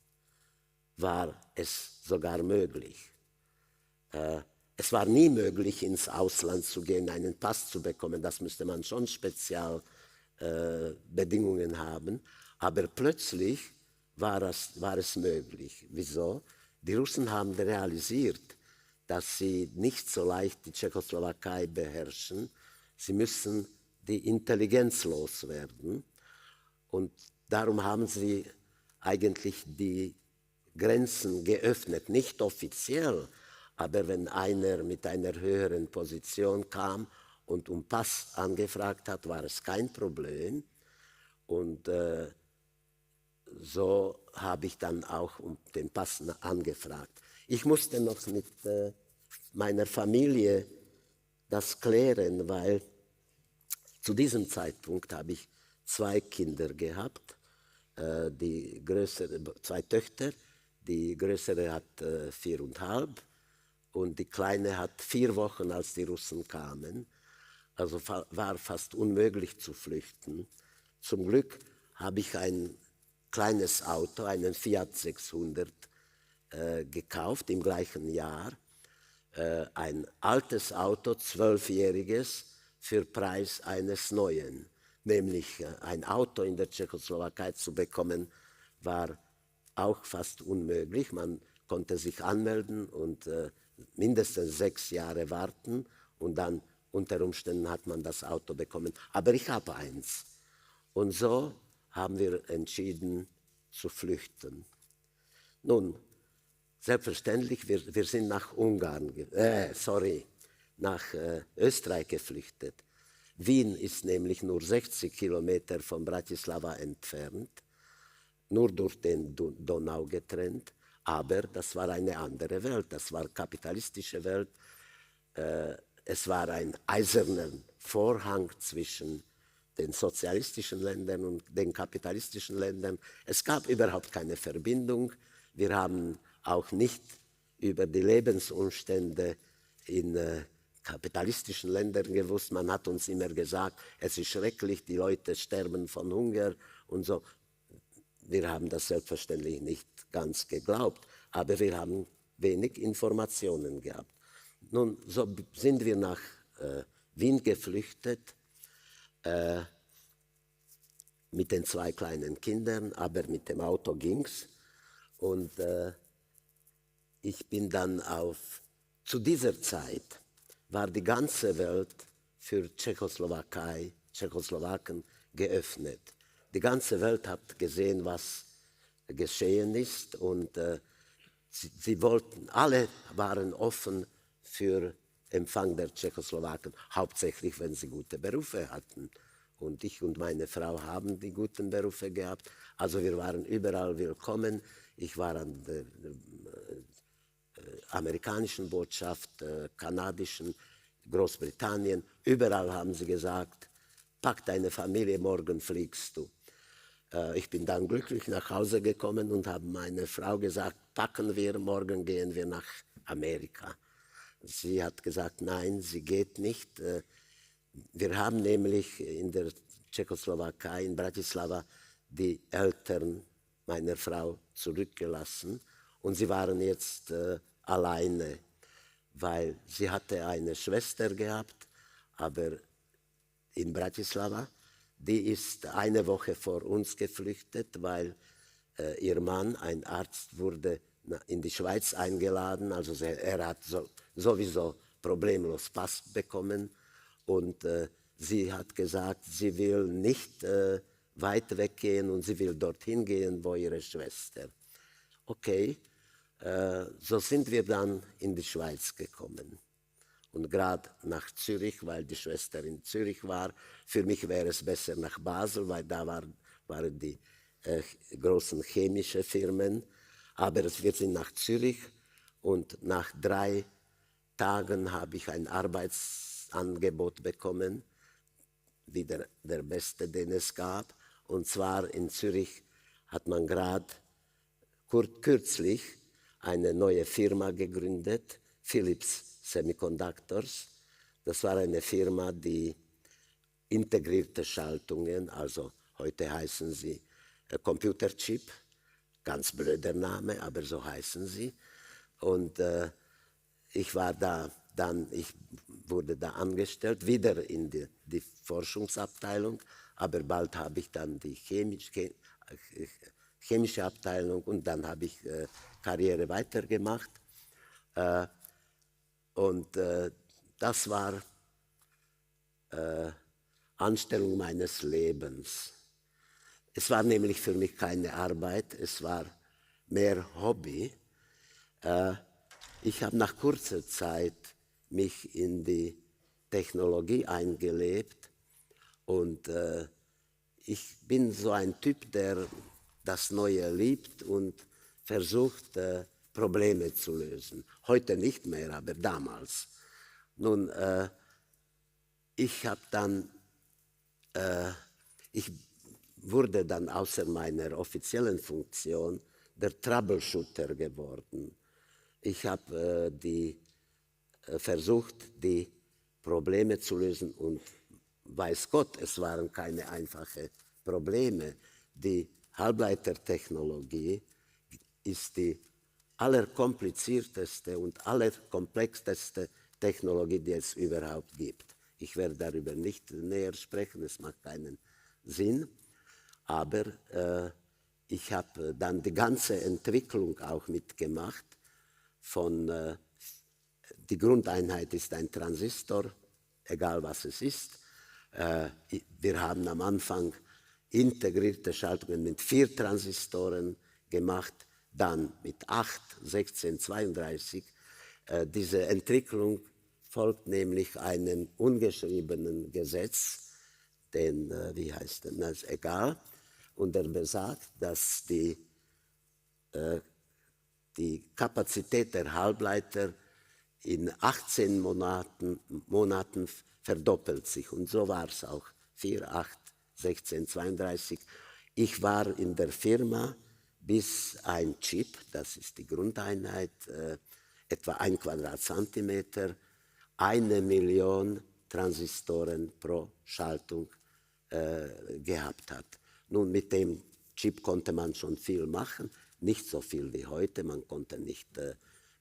war es sogar möglich. Es war nie möglich, ins Ausland zu gehen, einen Pass zu bekommen. Das müsste man schon Spezialbedingungen haben. Aber plötzlich war es möglich. Wieso? Die Russen haben realisiert, dass sie nicht so leicht die Tschechoslowakei beherrschen. Sie müssen die Intelligenz loswerden. Und darum haben sie eigentlich die Grenzen geöffnet. Nicht offiziell, aber wenn einer mit einer höheren Position kam und um Pass angefragt hat, war es kein Problem. Und so habe ich dann auch um den Pass angefragt. Ich musste noch mit meiner Familie das klären, weil zu diesem Zeitpunkt habe ich 2 Kinder gehabt, zwei Töchter. Die größere hat 4,5 und die kleine hat 4 Wochen, als die Russen kamen. Also war fast unmöglich zu flüchten. Zum Glück habe ich ein kleines Auto, einen Fiat 600, gekauft im gleichen Jahr. Ein altes Auto, 12-jähriges, für Preis eines neuen. Nämlich ein Auto in der Tschechoslowakei zu bekommen, war auch fast unmöglich. Man konnte sich anmelden und mindestens 6 Jahre warten und dann unter Umständen hat man das Auto bekommen. Aber ich habe eins. Und so haben wir entschieden zu flüchten. Nun, selbstverständlich, wir sind nach nach Österreich geflüchtet. Wien ist nämlich nur 60 Kilometer von Bratislava entfernt, nur durch den Donau getrennt. Aber das war eine andere Welt, das war kapitalistische Welt. Es war ein eiserner Vorhang zwischen den sozialistischen Ländern und den kapitalistischen Ländern. Es gab überhaupt keine Verbindung. Wir haben auch nicht über die Lebensumstände in kapitalistischen Ländern gewusst. Man hat uns immer gesagt, es ist schrecklich, die Leute sterben von Hunger und so. Wir haben das selbstverständlich nicht ganz geglaubt, aber wir haben wenig Informationen gehabt. Nun, so sind wir nach Wien geflüchtet, mit den 2 kleinen Kindern, aber mit dem Auto ging's. Und ich bin dann zu dieser Zeit war die ganze Welt für Tschechoslowaken geöffnet. Die ganze Welt hat gesehen, was geschehen ist und alle waren offen für Empfang der Tschechoslowaken, hauptsächlich wenn sie gute Berufe hatten. Und ich und meine Frau haben die guten Berufe gehabt. Also wir waren überall willkommen. Ich war an der amerikanischen Botschaft, kanadischen, Großbritannien. Überall haben sie gesagt, pack deine Familie, morgen fliegst du. Ich bin dann glücklich nach Hause gekommen und habe meiner Frau gesagt, packen wir, morgen gehen wir nach Amerika. Sie hat gesagt, nein, sie geht nicht. Wir haben nämlich in der Tschechoslowakei, in Bratislava, die Eltern meiner Frau zurückgelassen und sie waren jetzt alleine, weil sie hatte eine Schwester gehabt, aber in Bratislava, die ist eine Woche vor uns geflüchtet, weil ihr Mann, ein Arzt, wurde in die Schweiz eingeladen, also er hat sowieso problemlos Pass bekommen und sie hat gesagt, sie will nicht weit weggehen und sie will dorthin gehen, wo ihre Schwester. Okay, so sind wir dann in die Schweiz gekommen. Und gerade nach Zürich, weil die Schwester in Zürich war. Für mich wäre es besser nach Basel, weil da waren die großen chemischen Firmen. Aber wir sind nach Zürich und nach 3 Tagen habe ich ein Arbeitsangebot bekommen, wieder der beste, den es gab. Und zwar in Zürich hat man gerade kürzlich eine neue Firma gegründet, Philips Semiconductors. Das war eine Firma, die integrierte Schaltungen, also heute heißen sie Computerchip, ganz blöder Name, aber so heißen sie. Und ich wurde da angestellt, wieder in die Forschungsabteilung, aber bald habe ich dann die chemische Abteilung und dann habe ich Karriere weitergemacht. Das war Anstellung meines Lebens. Es war nämlich für mich keine Arbeit, es war mehr Hobby. Ich habe nach kurzer Zeit mich in die Technologie eingelebt und ich bin so ein Typ, der das Neue liebt und versucht, Probleme zu lösen. Heute nicht mehr, aber damals. Nun, ich wurde dann außer meiner offiziellen Funktion der Troubleshooter geworden. Ich habe versucht, die Probleme zu lösen und weiß Gott, es waren keine einfachen Probleme. Die Halbleitertechnologie ist die allerkomplizierteste und allerkomplexeste Technologie, die es überhaupt gibt. Ich werde darüber nicht näher sprechen, es macht keinen Sinn, aber ich habe dann die ganze Entwicklung auch mitgemacht. Die Grundeinheit ist ein Transistor, egal was es ist. Wir haben am Anfang integrierte Schaltungen mit 4 Transistoren gemacht, dann mit 8, 16, 32. Diese Entwicklung folgt nämlich einem ungeschriebenen Gesetz, wie heißt denn das, egal, und er besagt, dass die Kapazität der Halbleiter in 18 Monaten verdoppelt sich. Und so war es auch. 4, 8, 16, 32. Ich war in der Firma, bis ein Chip, das ist die Grundeinheit, etwa 1 Quadratzentimeter, 1 Million Transistoren pro Schaltung gehabt hat. Nun, mit dem Chip konnte man schon viel machen, nicht so viel wie heute. Man konnte nicht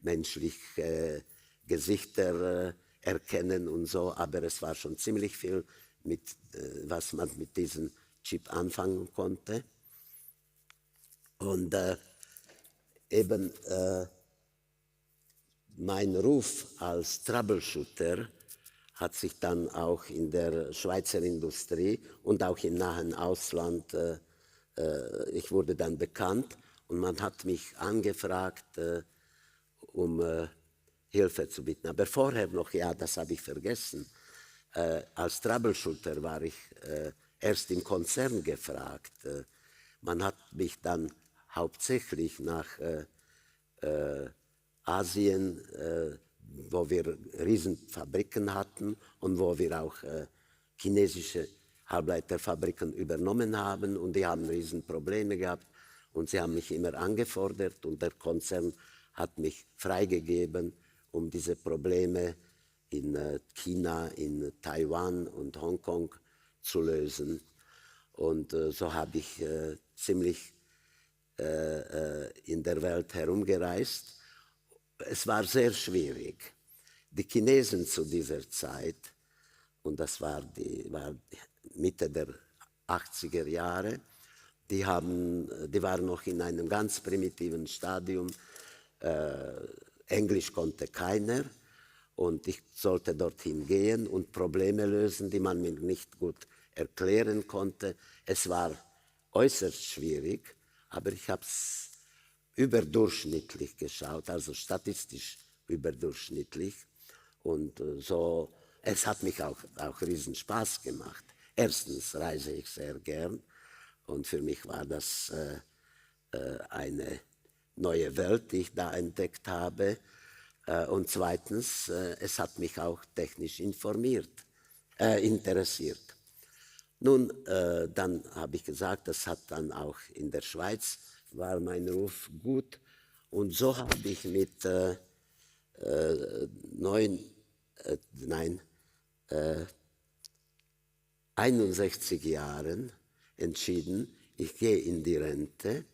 menschliche Gesichter erkennen und so, aber es war schon ziemlich viel, was man mit diesem Chip anfangen konnte. Und mein Ruf als Troubleshooter hat sich dann auch in der Schweizer Industrie und auch im nahen Ausland, ich wurde dann bekannt und man hat mich angefragt, um Hilfe zu bitten. Aber vorher noch, ja, das habe ich vergessen, als Troubleshooter war ich erst im Konzern gefragt. Man hat mich dann hauptsächlich nach Asien, wo wir Riesenfabriken hatten und wo wir auch chinesische Halbleiterfabriken übernommen haben und die haben Riesenprobleme gehabt und sie haben mich immer angefordert und der Konzern hat mich freigegeben, um diese Probleme in China, in Taiwan und Hongkong zu lösen. Und so habe ich ziemlich in der Welt herumgereist. Es war sehr schwierig. Die Chinesen zu dieser Zeit, und das war Mitte der 80er Jahre, die waren noch in einem ganz primitiven Stadium. Englisch konnte keiner und ich sollte dorthin gehen und Probleme lösen, die man mir nicht gut erklären konnte. Es war äußerst schwierig, aber ich habe es überdurchschnittlich geschaut, also statistisch überdurchschnittlich. Und so, es hat mich auch riesen Spaß gemacht. Erstens reise ich sehr gern und für mich war das eine neue Welt, die ich da entdeckt habe. Und zweitens, es hat mich auch technisch interessiert. Nun, dann habe ich gesagt, das hat dann auch in der Schweiz, war mein Ruf gut. Und so habe ich mit 61 Jahren entschieden, ich gehe in die Rente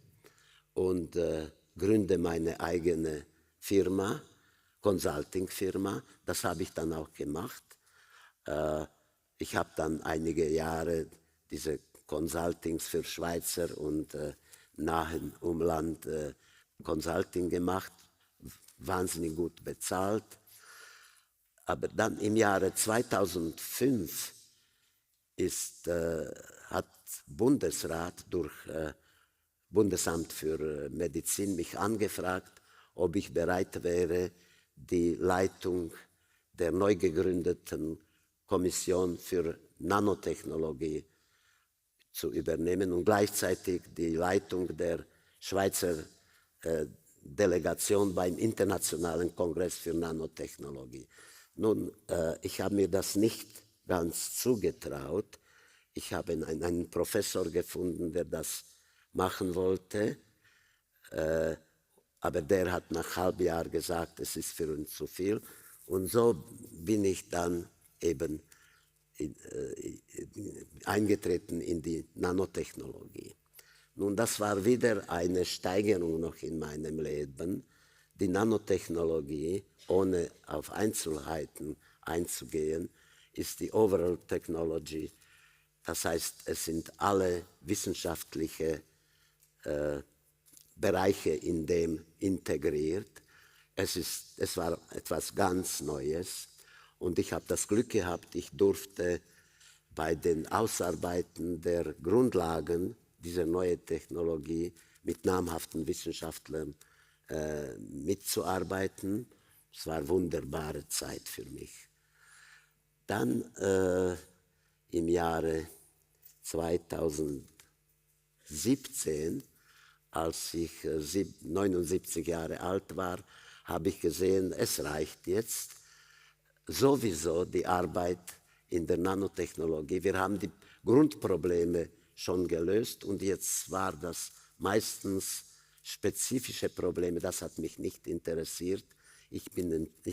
und gründe meine eigene Firma, Consulting-Firma. Das habe ich dann auch gemacht. Ich habe dann einige Jahre diese Consultings für Schweizer und nahen Umland Consulting gemacht, wahnsinnig gut bezahlt. Aber dann im Jahre 2005 hat Bundesrat durch Bundesamt für Medizin mich angefragt, ob ich bereit wäre, die Leitung der neu gegründeten Kommission für Nanotechnologie zu übernehmen und gleichzeitig die Leitung der Schweizer Delegation beim Internationalen Kongress für Nanotechnologie. Nun, ich habe mir das nicht ganz zugetraut. Ich habe einen Professor gefunden, der das machen wollte, aber der hat nach einem halben Jahr gesagt, es ist für uns zu viel. Und so bin ich dann eben eingetreten in die Nanotechnologie. Nun, das war wieder eine Steigerung noch in meinem Leben. Die Nanotechnologie, ohne auf Einzelheiten einzugehen, ist die Overall Technology. Das heißt, es sind alle wissenschaftlichen Bereiche in dem integriert. Es war etwas ganz Neues und ich habe das Glück gehabt, ich durfte bei den Ausarbeiten der Grundlagen dieser neuen Technologie mit namhaften Wissenschaftlern mitzuarbeiten. Es war eine wunderbare Zeit für mich. Dann im Jahre 2017, als ich 79 Jahre alt war, habe ich gesehen, es reicht jetzt. Sowieso die Arbeit in der Nanotechnologie. Wir haben die Grundprobleme schon gelöst und jetzt war das meistens spezifische Probleme, das hat mich nicht interessiert. Ich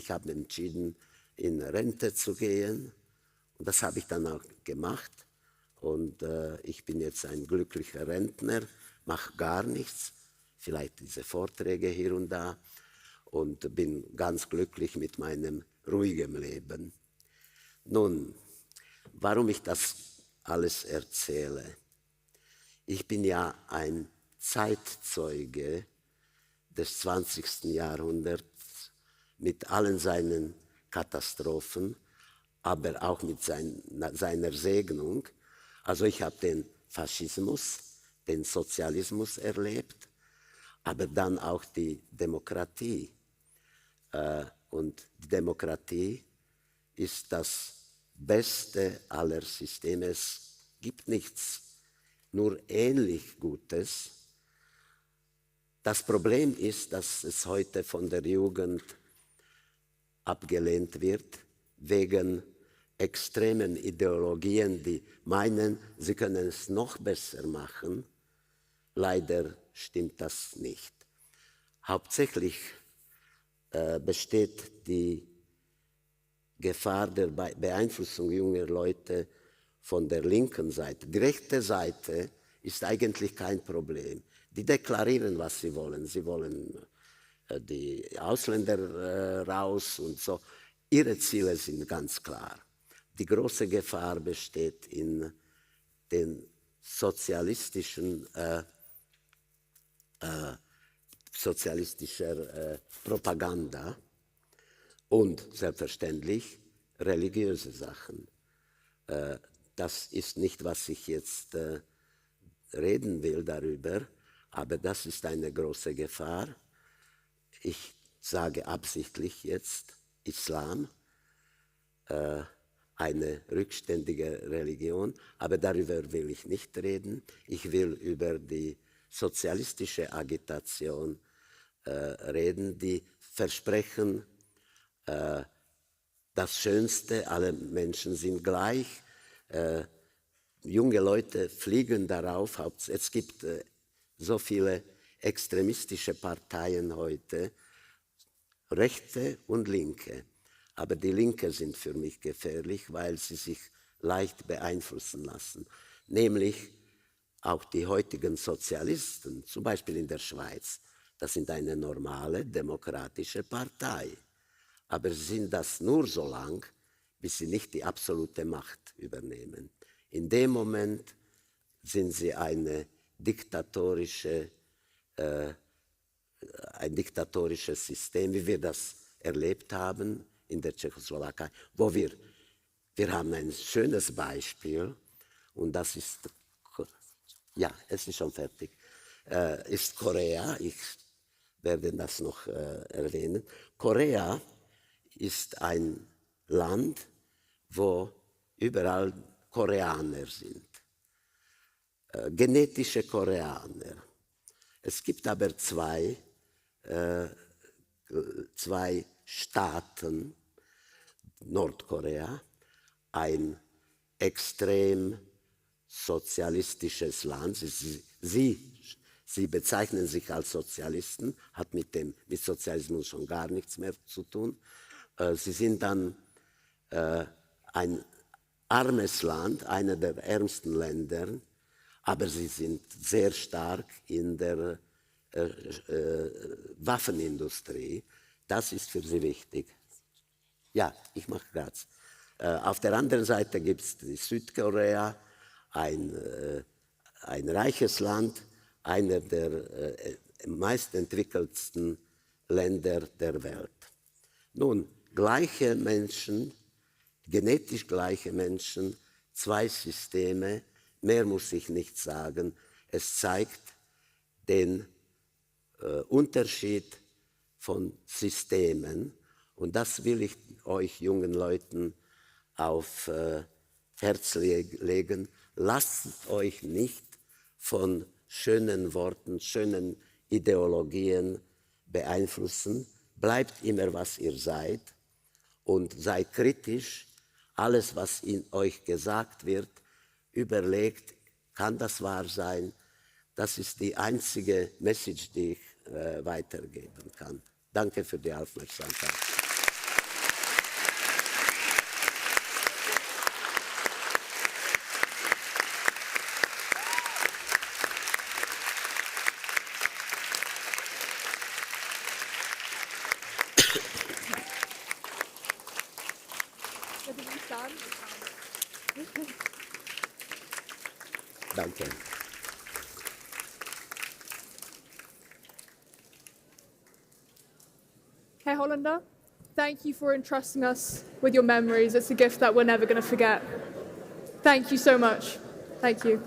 habe entschieden, in Rente zu gehen und das habe ich dann auch gemacht. Und ich bin jetzt ein glücklicher Rentner, mache gar nichts, vielleicht diese Vorträge hier und da und bin ganz glücklich mit meinem ruhigen Leben. Nun, warum ich das alles erzähle? Ich bin ja ein Zeitzeuge des 20. Jahrhunderts mit allen seinen Katastrophen, aber auch mit seiner Segnung. Also ich habe den Faschismus, den Sozialismus erlebt, aber dann auch die Demokratie. Und die Demokratie ist das Beste aller Systeme. Es gibt nichts, nur ähnlich Gutes. Das Problem ist, dass es heute von der Jugend abgelehnt wird, wegen extremen Ideologien, die meinen, sie können es noch besser machen. Leider stimmt das nicht. Hauptsächlich besteht die Gefahr der Beeinflussung junger Leute von der linken Seite. Die rechte Seite ist eigentlich kein Problem. Die deklarieren, was sie wollen. Sie wollen die Ausländer raus und so. Ihre Ziele sind ganz klar. Die große Gefahr besteht in den sozialistischer Propaganda und selbstverständlich religiöse Sachen. Das ist nicht, was ich jetzt reden will darüber, aber das ist eine große Gefahr. Ich sage absichtlich jetzt Islam, eine rückständige Religion, aber darüber will ich nicht reden. Ich will über die sozialistische Agitation reden, die versprechen, das Schönste, alle Menschen sind gleich. Junge Leute fliegen darauf. Es gibt so viele extremistische Parteien heute, Rechte und Linke. Aber die Linke sind für mich gefährlich, weil sie sich leicht beeinflussen lassen. Nämlich auch die heutigen Sozialisten, zum Beispiel in der Schweiz, das sind eine normale demokratische Partei. Aber sie sind das nur so lang, bis sie nicht die absolute Macht übernehmen. In dem Moment sind sie ein diktatorisches System, wie wir das erlebt haben in der Tschechoslowakei, wo wir haben ein schönes Beispiel, und das ist, ja, es ist schon fertig, ist Korea. Ich werde das noch erwähnen. Korea ist ein Land, wo überall Koreaner sind, genetische Koreaner. Es gibt aber zwei Staaten, Nordkorea, ein extrem sozialistisches Land. Sie bezeichnen sich als Sozialisten, hat mit Sozialismus schon gar nichts mehr zu tun. Sie sind dann ein armes Land, einer der ärmsten Länder, aber sie sind sehr stark in der Waffenindustrie. Das ist für sie wichtig. Ja, ich mache Graz. Auf der anderen Seite gibt es Südkorea, ein reiches Land, einer der meistentwickelsten Länder der Welt. Nun, gleiche Menschen, genetisch gleiche Menschen, zwei Systeme, mehr muss ich nicht sagen. Es zeigt den Unterschied von Systemen, und das will ich euch jungen Leuten auf Herz legen. Lasst euch nicht von schönen Worten, schönen Ideologien beeinflussen. Bleibt immer, was ihr seid, und seid kritisch. Alles, was in euch gesagt wird, überlegt, kann das wahr sein? Das ist die einzige Message, die ich weitergeben kann. Danke für die Aufmerksamkeit. Danke. Herr Hollander, thank you for entrusting us with your memories. It's a gift that we're never going to forget. Thank you so much. Thank you.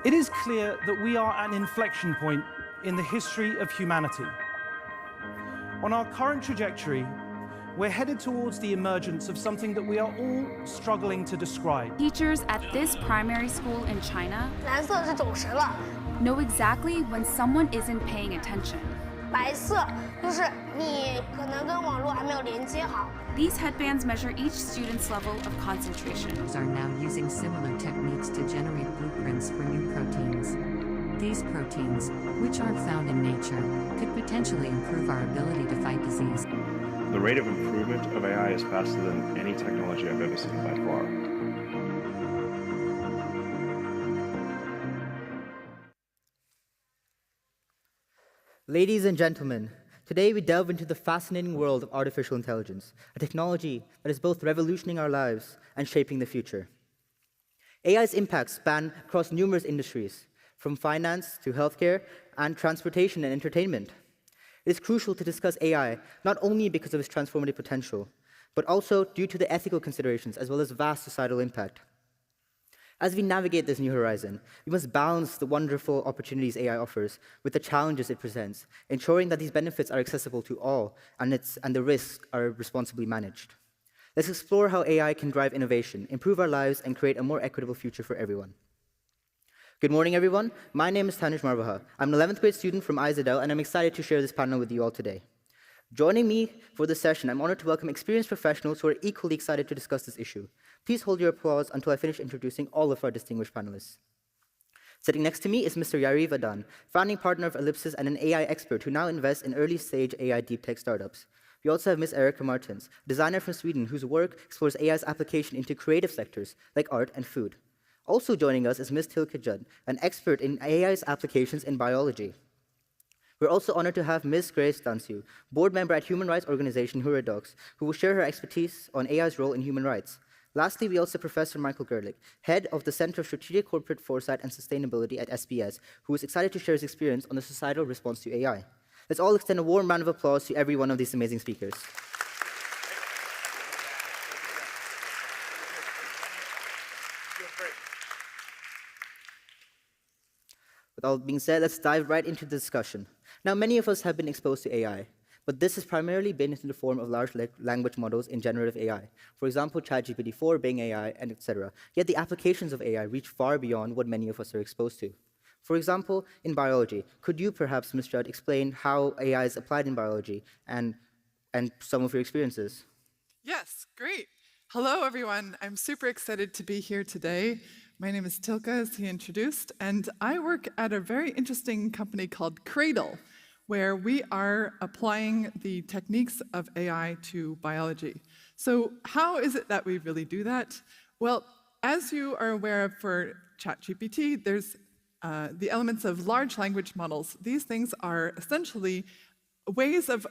It is clear that we are at an inflection point in the history of humanity. On our current trajectory, we're headed towards the emergence of something that we are all struggling to describe. Teachers at this primary school in China know exactly when someone isn't paying attention. These headbands measure each student's level of concentration. Are now using similar techniques to generate blueprints for new proteins. These proteins, which aren't found in nature, could potentially improve our ability to fight disease. The rate of improvement of AI is faster than any technology I've ever seen by far. Ladies and gentlemen, today we delve into the fascinating world of artificial intelligence, a technology that is both revolutioning our lives and shaping the future. AI's impacts span across numerous industries, from finance to healthcare and transportation and entertainment. It is crucial to discuss AI not only because of its transformative potential, but also due to the ethical considerations as well as vast societal impact. As we navigate this new horizon, we must balance the wonderful opportunities AI offers with the challenges it presents, ensuring that these benefits are accessible to all and the risks are responsibly managed. Let's explore how AI can drive innovation, improve our lives, and create a more equitable future for everyone. Good morning, everyone. My name is Tanish Marvaha. I'm an 11th grade student from IZL, and I'm excited to share this panel with you all today. Joining me for this session, I'm honored to welcome experienced professionals who are equally excited to discuss this issue. Please hold your applause until I finish introducing all of our distinguished panelists. Sitting next to me is Mr. Yariv Adan, founding partner of Ellipsis and an AI expert who now invests in early-stage AI deep tech startups. We also have Ms. Erika Martins, designer from Sweden whose work explores AI's application into creative sectors like art and food. Also joining us is Ms. Tilke Judd, an expert in AI's applications in biology. We're also honored to have Ms. Grace Dansiu, board member at human rights organization Hura Docs, who will share her expertise on AI's role in human rights. Lastly, we also have Professor Michael Gerlich, head of the Center of Strategic Corporate Foresight and Sustainability at SBS, who is excited to share his experience on the societal response to AI. Let's all extend a warm round of applause to every one of these amazing speakers. With all being said, let's dive right into the discussion. Now, many of us have been exposed to AI, but this has primarily been in the form of large language models in generative AI. For example, ChatGPT-4, Bing AI, and etc. Yet the applications of AI reach far beyond what many of us are exposed to. For example, in biology, could you perhaps, Ms. Judd, explain how AI is applied in biology and some of your experiences? Yes, great. Hello, everyone. I'm super excited to be here today. My name is Tilke, as he introduced, and I work at a very interesting company called Cradle, where we are applying the techniques of AI to biology. So how is it that we really do that? Well, as you are aware of for ChatGPT, there's the elements of large language models. These things are essentially ways of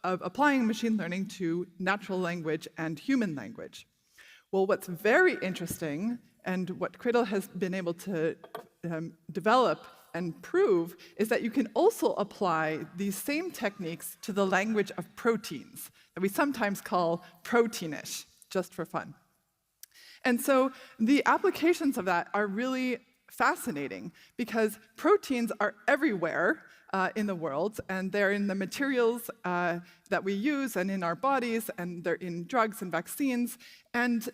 applying machine learning to natural language and human language. Well, what's very interesting, and what Cradle has been able to develop and prove, is that you can also apply these same techniques to the language of proteins, that we sometimes call proteinish, just for fun. And so the applications of that are really fascinating, because proteins are everywhere in the world, and they're in the materials that we use and in our bodies, and they're in drugs and vaccines. And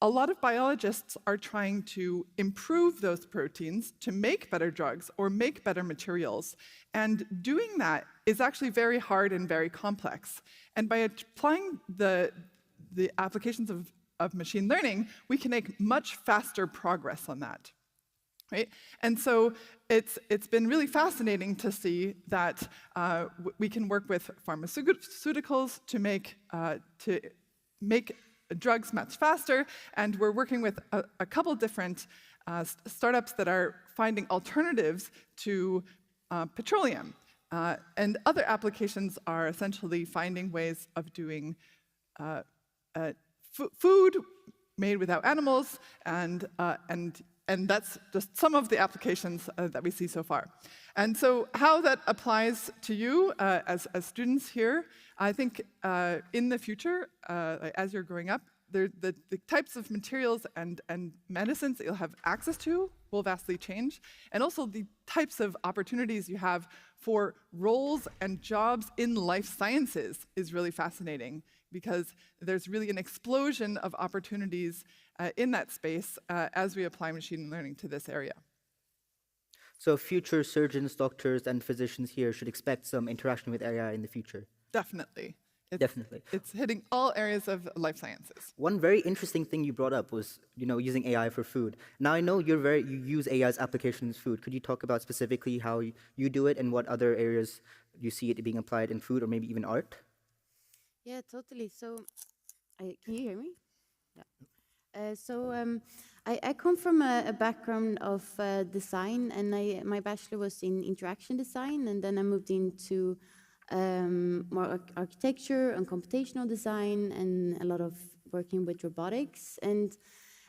a lot of biologists are trying to improve those proteins to make better drugs or make better materials. And doing that is actually very hard and very complex. And by applying the applications of machine learning, we can make much faster progress on that. Right? And so it's been really fascinating to see that we can work with pharmaceuticals to make drugs much faster, and we're working with a couple different startups that are finding alternatives to petroleum. And other applications are essentially finding ways of doing food made without animals, and that's just some of the applications that we see so far. And so how that applies to you as students here, I think in the future, as you're growing up, the types of materials and medicines that you'll have access to will vastly change. And also the types of opportunities you have for roles and jobs in life sciences is really fascinating, because there's really an explosion of opportunities in that space as we apply machine learning to this area. So future surgeons, doctors, and physicians here should expect some interaction with AI in the future. Definitely. Definitely. It's hitting all areas of life sciences. One very interesting thing you brought up was, using AI for food. Now I know you use AI's applications in food. Could you talk about specifically how you do it and what other areas you see it being applied in food or maybe even art? Yeah, totally. So, can you hear me? Yeah. I come from a background of design, and my bachelor was in interaction design, and then I moved into more architecture and computational design, and a lot of working with robotics. And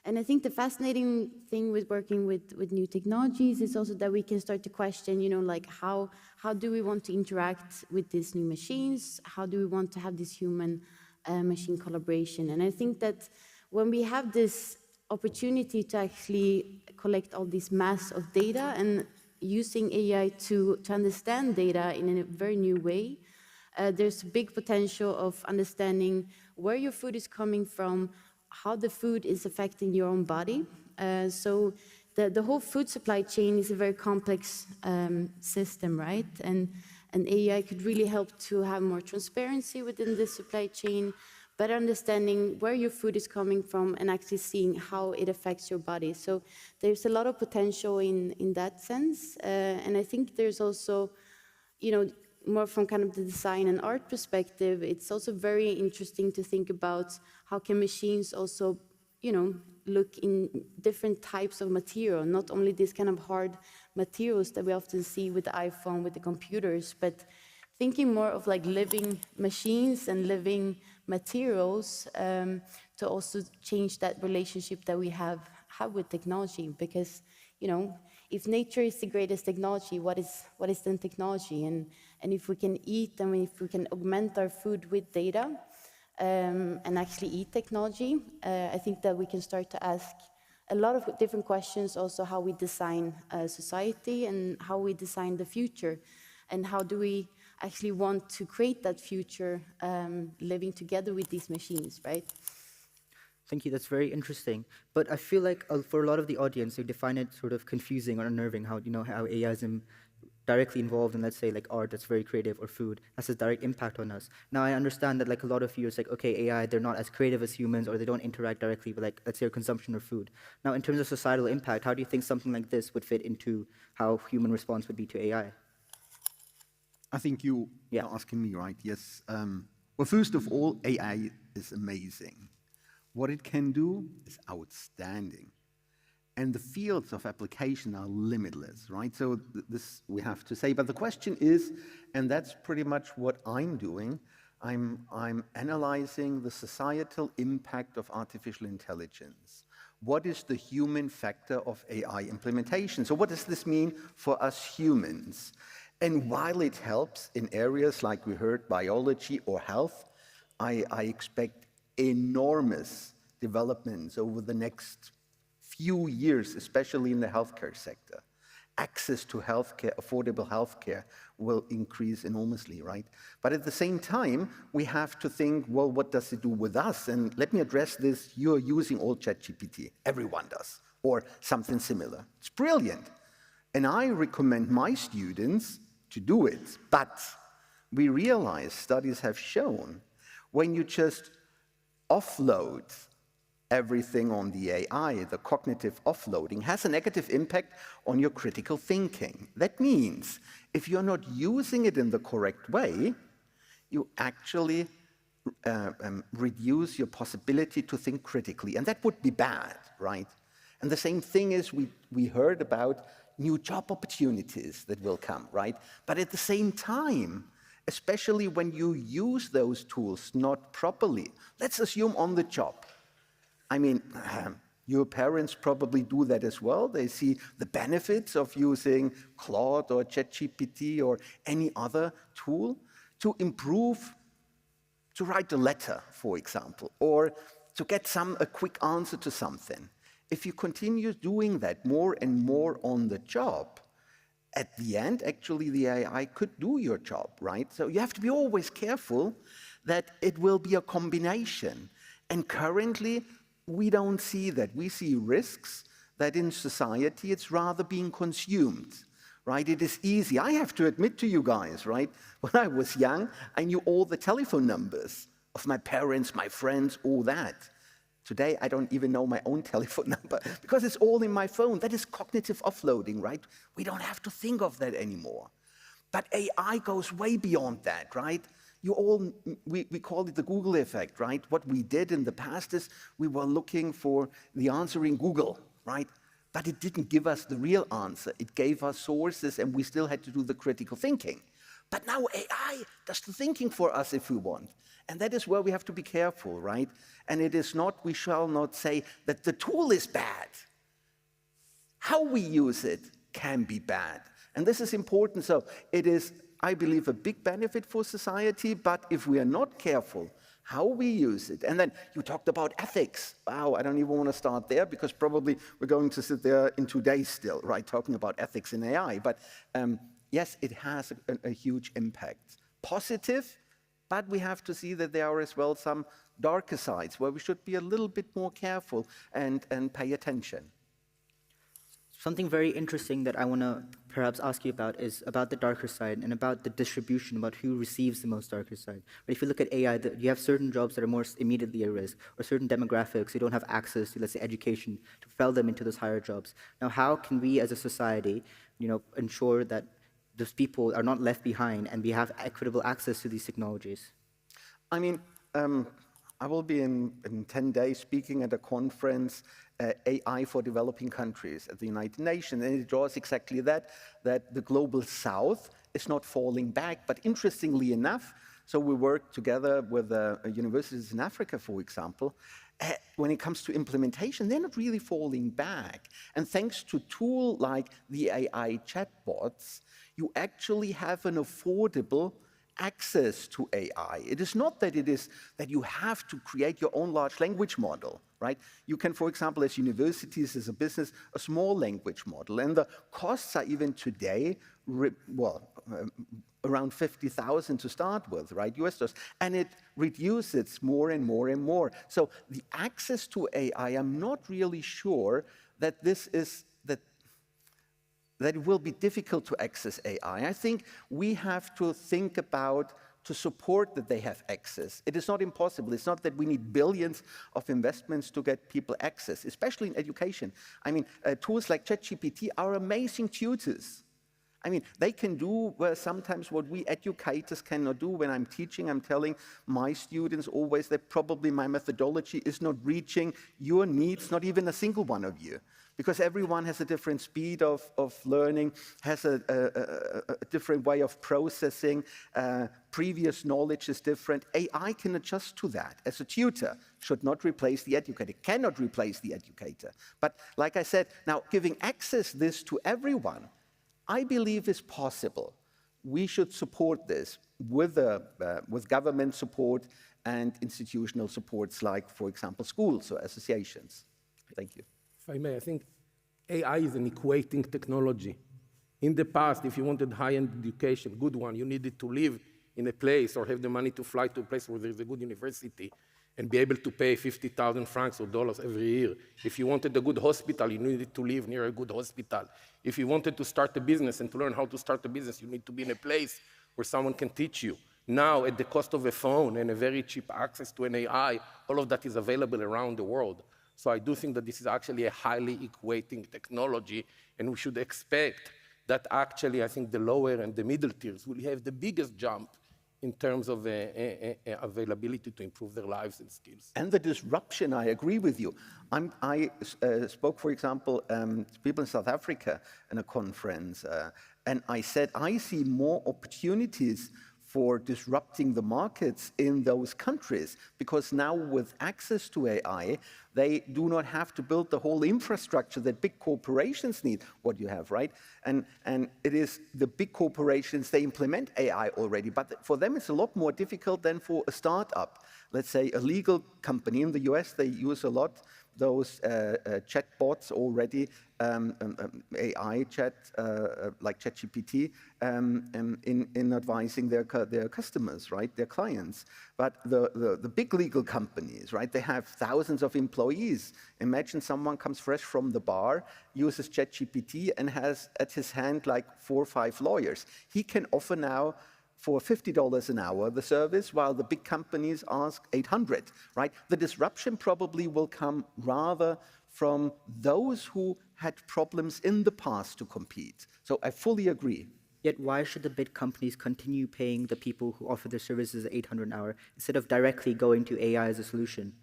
I think the fascinating thing with working with new technologies is also that we can start to question, like how do we want to interact with these new machines? How do we want to have this human machine collaboration? And I think that when we have this opportunity to actually collect all this mass of data and using AI to understand data in a very new way, there's big potential of understanding where your food is coming from, how the food is affecting your own body. So the whole food supply chain is a very complex system, right? And AI could really help to have more transparency within the supply chain, better understanding where your food is coming from, and actually seeing how it affects your body. So there's a lot of potential in that sense. And I think there's also, more from kind of the design and art perspective, it's also very interesting to think about how can machines also, look in different types of material, not only these kind of hard materials that we often see with the iPhone, with the computers, but thinking more of like living machines and living materials to also change that relationship that we have with technology. Because, if nature is the greatest technology, what is then technology? And if we can eat, if we can augment our food with data and actually eat technology, I think that we can start to ask a lot of different questions, also how we design society and how we design the future, and how do we actually want to create that future living together with these machines, right? Thank you, that's very interesting. But I feel like for a lot of the audience, they define it sort of confusing or unnerving, how AI is directly involved in, let's say, like art that's very creative, or food has a direct impact on us. Now I understand that like a lot of you, it's like, okay, AI, they're not as creative as humans, or they don't interact directly with, like, let's say, our consumption of food. Now in terms of societal impact, how do you think something like this would fit into how human response would be to AI? I think you're asking me, right? Yes. Well, first of all, AI is amazing. What it can do is outstanding. And the fields of application are limitless, right? So this we have to say. But the question is, and that's pretty much what I'm doing, I'm analyzing the societal impact of artificial intelligence. What is the human factor of AI implementation? So what does this mean for us humans? And while it helps in areas like we heard, biology or health, I expect enormous developments over the next few years, especially in the healthcare sector. Access to healthcare, affordable healthcare, will increase enormously, right? But at the same time, we have to think, well, what does it do with us? And let me address this. You're using all ChatGPT. Everyone does, or something similar. It's brilliant. And I recommend my students to do it. But we realize, studies have shown, when you just offload everything on the AI, the cognitive offloading has a negative impact on your critical thinking. That means if you're not using it in the correct way, you actually reduce your possibility to think critically. And that would be bad, right? And the same thing is we heard about new job opportunities that will come, right? But at the same time, especially when you use those tools not properly, let's assume on the job. I mean, your parents probably do that as well. They see the benefits of using Claude or ChatGPT or any other tool to improve, to write a letter, for example, or to get a quick answer to something. If you continue doing that more and more on the job, at the end, actually, the AI could do your job, right? So you have to be always careful that it will be a combination. And currently, we don't see that. We see risks that in society, it's rather being consumed, right? It is easy. I have to admit to you guys, right? When I was young, I knew all the telephone numbers of my parents, my friends, all that. Today, I don't even know my own telephone number because it's all in my phone. That is cognitive offloading, right? We don't have to think of that anymore. But AI goes way beyond that, right? We call it the Google effect, right? What we did in the past is we were looking for the answer in Google, right? But it didn't give us the real answer. It gave us sources and we still had to do the critical thinking. But now AI does the thinking for us if we want. And that is where we have to be careful, right? And it is not, we shall not say that the tool is bad. How we use it can be bad. And this is important. So it is, I believe, a big benefit for society, but if we are not careful how we use it, and then you talked about ethics. Wow, I don't even want to start there because probably we're going to sit there in 2 days still, right, talking about ethics in AI. But yes, it has a huge impact. Positive, but we have to see that there are as well some darker sides where we should be a little bit more careful and pay attention. Something very interesting that I want to perhaps ask you about is about the darker side and about the distribution, about who receives the most darker side. But if you look at AI, you have certain jobs that are more immediately at risk, or certain demographics who don't have access to, let's say, education to propel them into those higher jobs. Now, how can we as a society, ensure that those people are not left behind and we have equitable access to these technologies? I mean, I will be in 10 days speaking at a conference, AI for developing countries at the United Nations, and it draws exactly that the global south is not falling back. But interestingly enough, so we work together with universities in Africa, for example, when it comes to implementation, they're not really falling back. And thanks to tools like the AI chatbots, you actually have an affordable access to AI. It is not that that you have to create your own large language model, right? You can, for example, as universities, as a business, a small language model. And the costs are even today, around 50,000 to start with, right, US dollars. And it reduces more and more and more. So the access to AI, I'm not really sure that that it will be difficult to access AI. I think we have to think about to support that they have access. It is not impossible. It's not that we need billions of investments to get people access, especially in education. I mean, tools like ChatGPT are amazing tutors. I mean, they can do sometimes what we educators cannot do. When I'm teaching, I'm telling my students always that probably my methodology is not reaching your needs, not even a single one of you. Because everyone has a different speed of learning, has a different way of processing, previous knowledge is different. AI can adjust to that. As a tutor, should not replace the educator, cannot replace the educator. But like I said, now giving access this to everyone, I believe is possible. We should support this with government support and institutional supports like, for example, schools or associations. Thank you. If I may, I think AI is an equating technology. In the past, if you wanted high-end education, good one, you needed to live in a place or have the money to fly to a place where there's a good university and be able to pay 50,000 francs or dollars every year. If you wanted a good hospital, you needed to live near a good hospital. If you wanted to start a business and to learn how to start a business, you need to be in a place where someone can teach you. Now, at the cost of a phone and a very cheap access to an AI, all of that is available around the world. So I do think that this is actually a highly equating technology, and we should expect that actually, I think the lower and the middle tiers will have the biggest jump in terms of availability to improve their lives and skills. And the disruption, I agree with you. I spoke, for example, to people in South Africa in a conference, and I said, I see more opportunities for disrupting the markets in those countries, because now with access to AI, they do not have to build the whole infrastructure that big corporations need, what you have, right? And it is the big corporations, they implement AI already, but for them it's a lot more difficult than for a startup. Let's say a legal company in the US, they use a lot those chatbots already, AI chat, like ChatGPT, in advising their customers, right, their clients. But the big legal companies, right, they have thousands of employees. Imagine someone comes fresh from the bar, uses ChatGPT, and has at his hand like 4 or 5 lawyers. He can offer now for $50 an hour the service, while the big companies ask $800, right? The disruption probably will come rather from those who had problems in the past to compete. So I fully agree. Yet why should the big companies continue paying the people who offer their services $800 an hour instead of directly going to AI as a solution?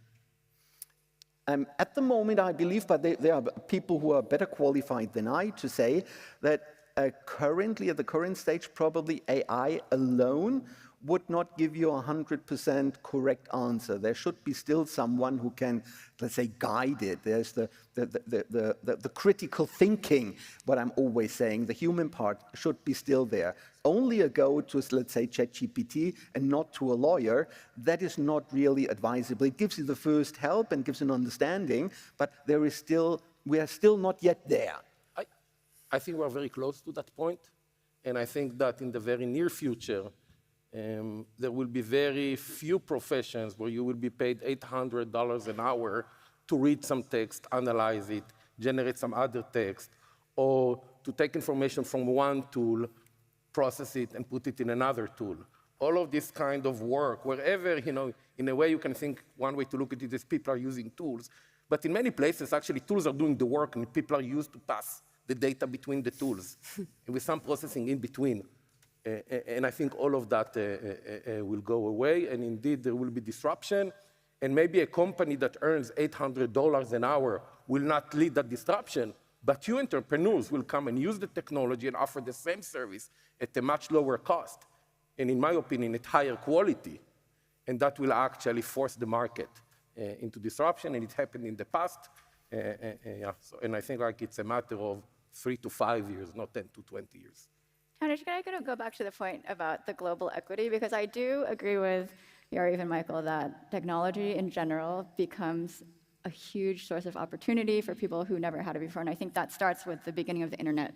At the moment, I believe, but there are people who are better qualified than I to say that currently, at the current stage, probably AI alone would not give you a 100% correct answer. There should be still someone who can, let's say, guide it. There's the critical thinking, what I'm always saying. The human part should be still there. Only a go to, let's say, ChatGPT and not to a lawyer, that is not really advisable. It gives you the first help and gives an understanding, but we are still not yet there. I think we're very close to that point, and I think that in the very near future, there will be very few professions where you will be paid $800 an hour to read some text, analyze it, generate some other text, or to take information from one tool, process it, and put it in another tool. All of this kind of work, wherever, in a way you can think one way to look at it is people are using tools, but in many places, actually, tools are doing the work, and people are used to pass the data between the tools, and with some processing in between. And I think all of that will go away, and indeed there will be disruption, and maybe a company that earns $800 an hour will not lead that disruption, but you entrepreneurs will come and use the technology and offer the same service at a much lower cost, and in my opinion, at higher quality, and that will actually force the market into disruption, and it happened in the past. And I think it's a matter of 3 to 5 years, not 10 to 20 years. Tanishka, I'm going to go back to the point about the global equity, because I do agree with Yariv and Michael that technology in general becomes a huge source of opportunity for people who never had it before. And I think that starts with the beginning of the internet.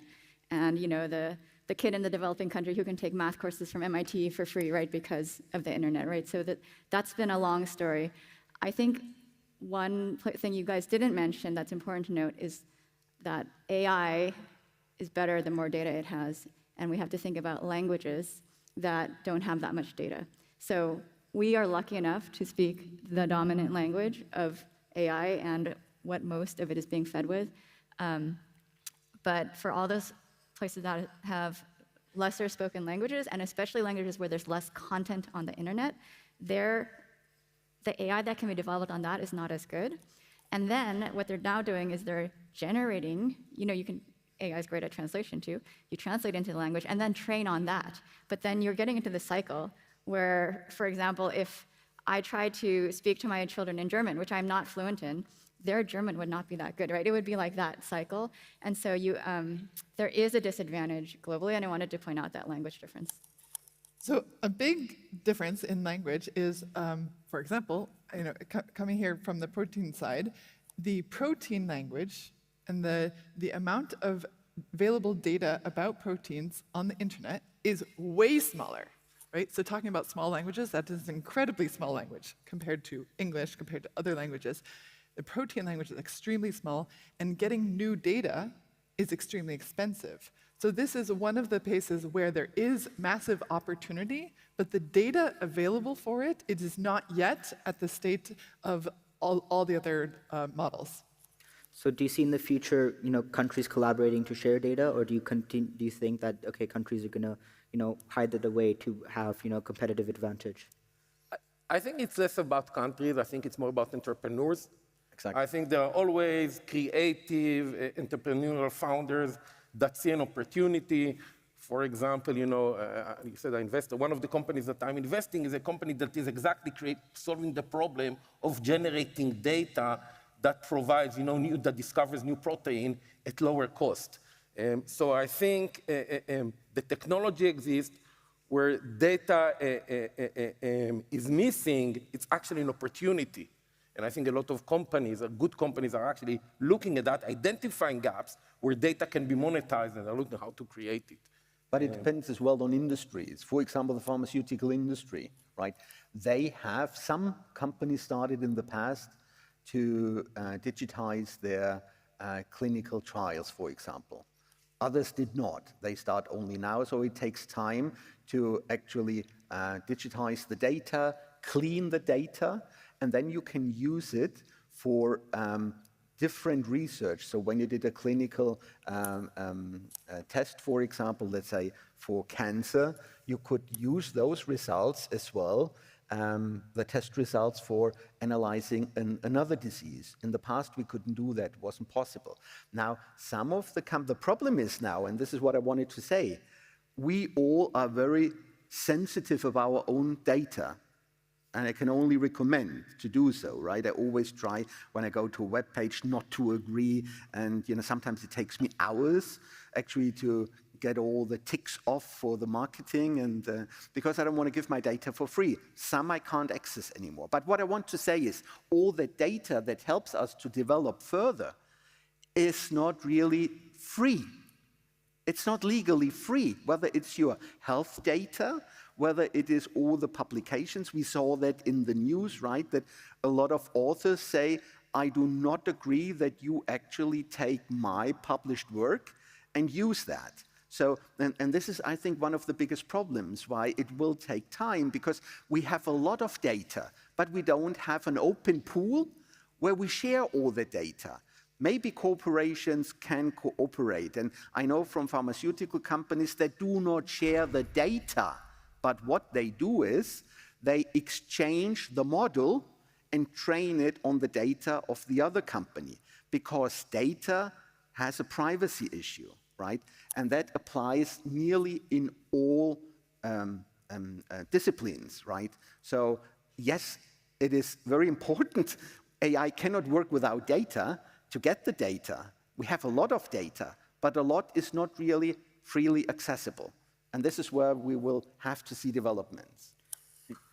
And the kid in the developing country who can take math courses from MIT for free, right, because of the internet, right? So that's been a long story. I think one thing you guys didn't mention that's important to note is that AI is better the more data it has, and we have to think about languages that don't have that much data. So we are lucky enough to speak the dominant language of AI and what most of it is being fed with. But for all those places that have lesser spoken languages, and especially languages where there's less content on the internet, the AI that can be developed on that is not as good. And then what they're now doing is they're generating, AI is great at translation too. You translate into the language and then train on that. But then you're getting into the cycle where, for example, if I try to speak to my children in German, which I'm not fluent in, their German would not be that good, right? It would be like that cycle. And so there is a disadvantage globally, and I wanted to point out that language difference. So a big difference in language is, for example, coming here from the protein side, the protein language and the amount of available data about proteins on the internet is way smaller, right? So talking about small languages, that is an incredibly small language compared to English, compared to other languages. The protein language is extremely small, and getting new data is extremely expensive. So this is one of the places where there is massive opportunity, but the data available for it is not yet at the state of all the other models. So do you see in the future, countries collaborating to share data, or do you think that countries are going to, hide it away to have, competitive advantage? I think it's less about countries. I think it's more about entrepreneurs. Exactly. I think there are always creative, entrepreneurial founders that see an opportunity For example, you said I invested. One of the companies that I'm investing is a company that is exactly solving the problem of generating data that provides, that discovers new protein at lower cost. So I think the technology exists where data is missing. It's actually an opportunity. And I think a lot of companies, good companies, are actually looking at that, identifying gaps where data can be monetized, and are looking at how to create it. But it depends as well on industries. For example, the pharmaceutical industry, right? They have, some companies started in the past to digitize their clinical trials, for example. Others did not. They start only now, so it takes time to actually digitize the data, clean the data, and then you can use it for different research. So when you did a clinical test, for example, let's say for cancer, you could use those results as well, the test results for analyzing another disease. In the past, we couldn't do that. It wasn't possible. Now, some of the problem is now, and this is what I wanted to say, we all are very sensitive of our own data. And I can only recommend to do so, right? I always try, when I go to a web page, not to agree. And sometimes it takes me hours, actually, to get all the ticks off for the marketing, and because I don't want to give my data for free. Some I can't access anymore. But what I want to say is, all the data that helps us to develop further is not really free. It's not legally free, whether it's your health data, whether it is all the publications. We saw that in the news, right? That a lot of authors say, I do not agree that you actually take my published work and use that. So, and this is, I think, one of the biggest problems why it will take time, because we have a lot of data, but we don't have an open pool where we share all the data. Maybe corporations can cooperate, and I know from pharmaceutical companies that do not share the data, but what they do is they exchange the model and train it on the data of the other company, because data has a privacy issue, right? And that applies nearly in all disciplines, right? So yes, it is very important. AI cannot work without data. To get the data, we have a lot of data, but a lot is not really freely accessible. And this is where we will have to see developments.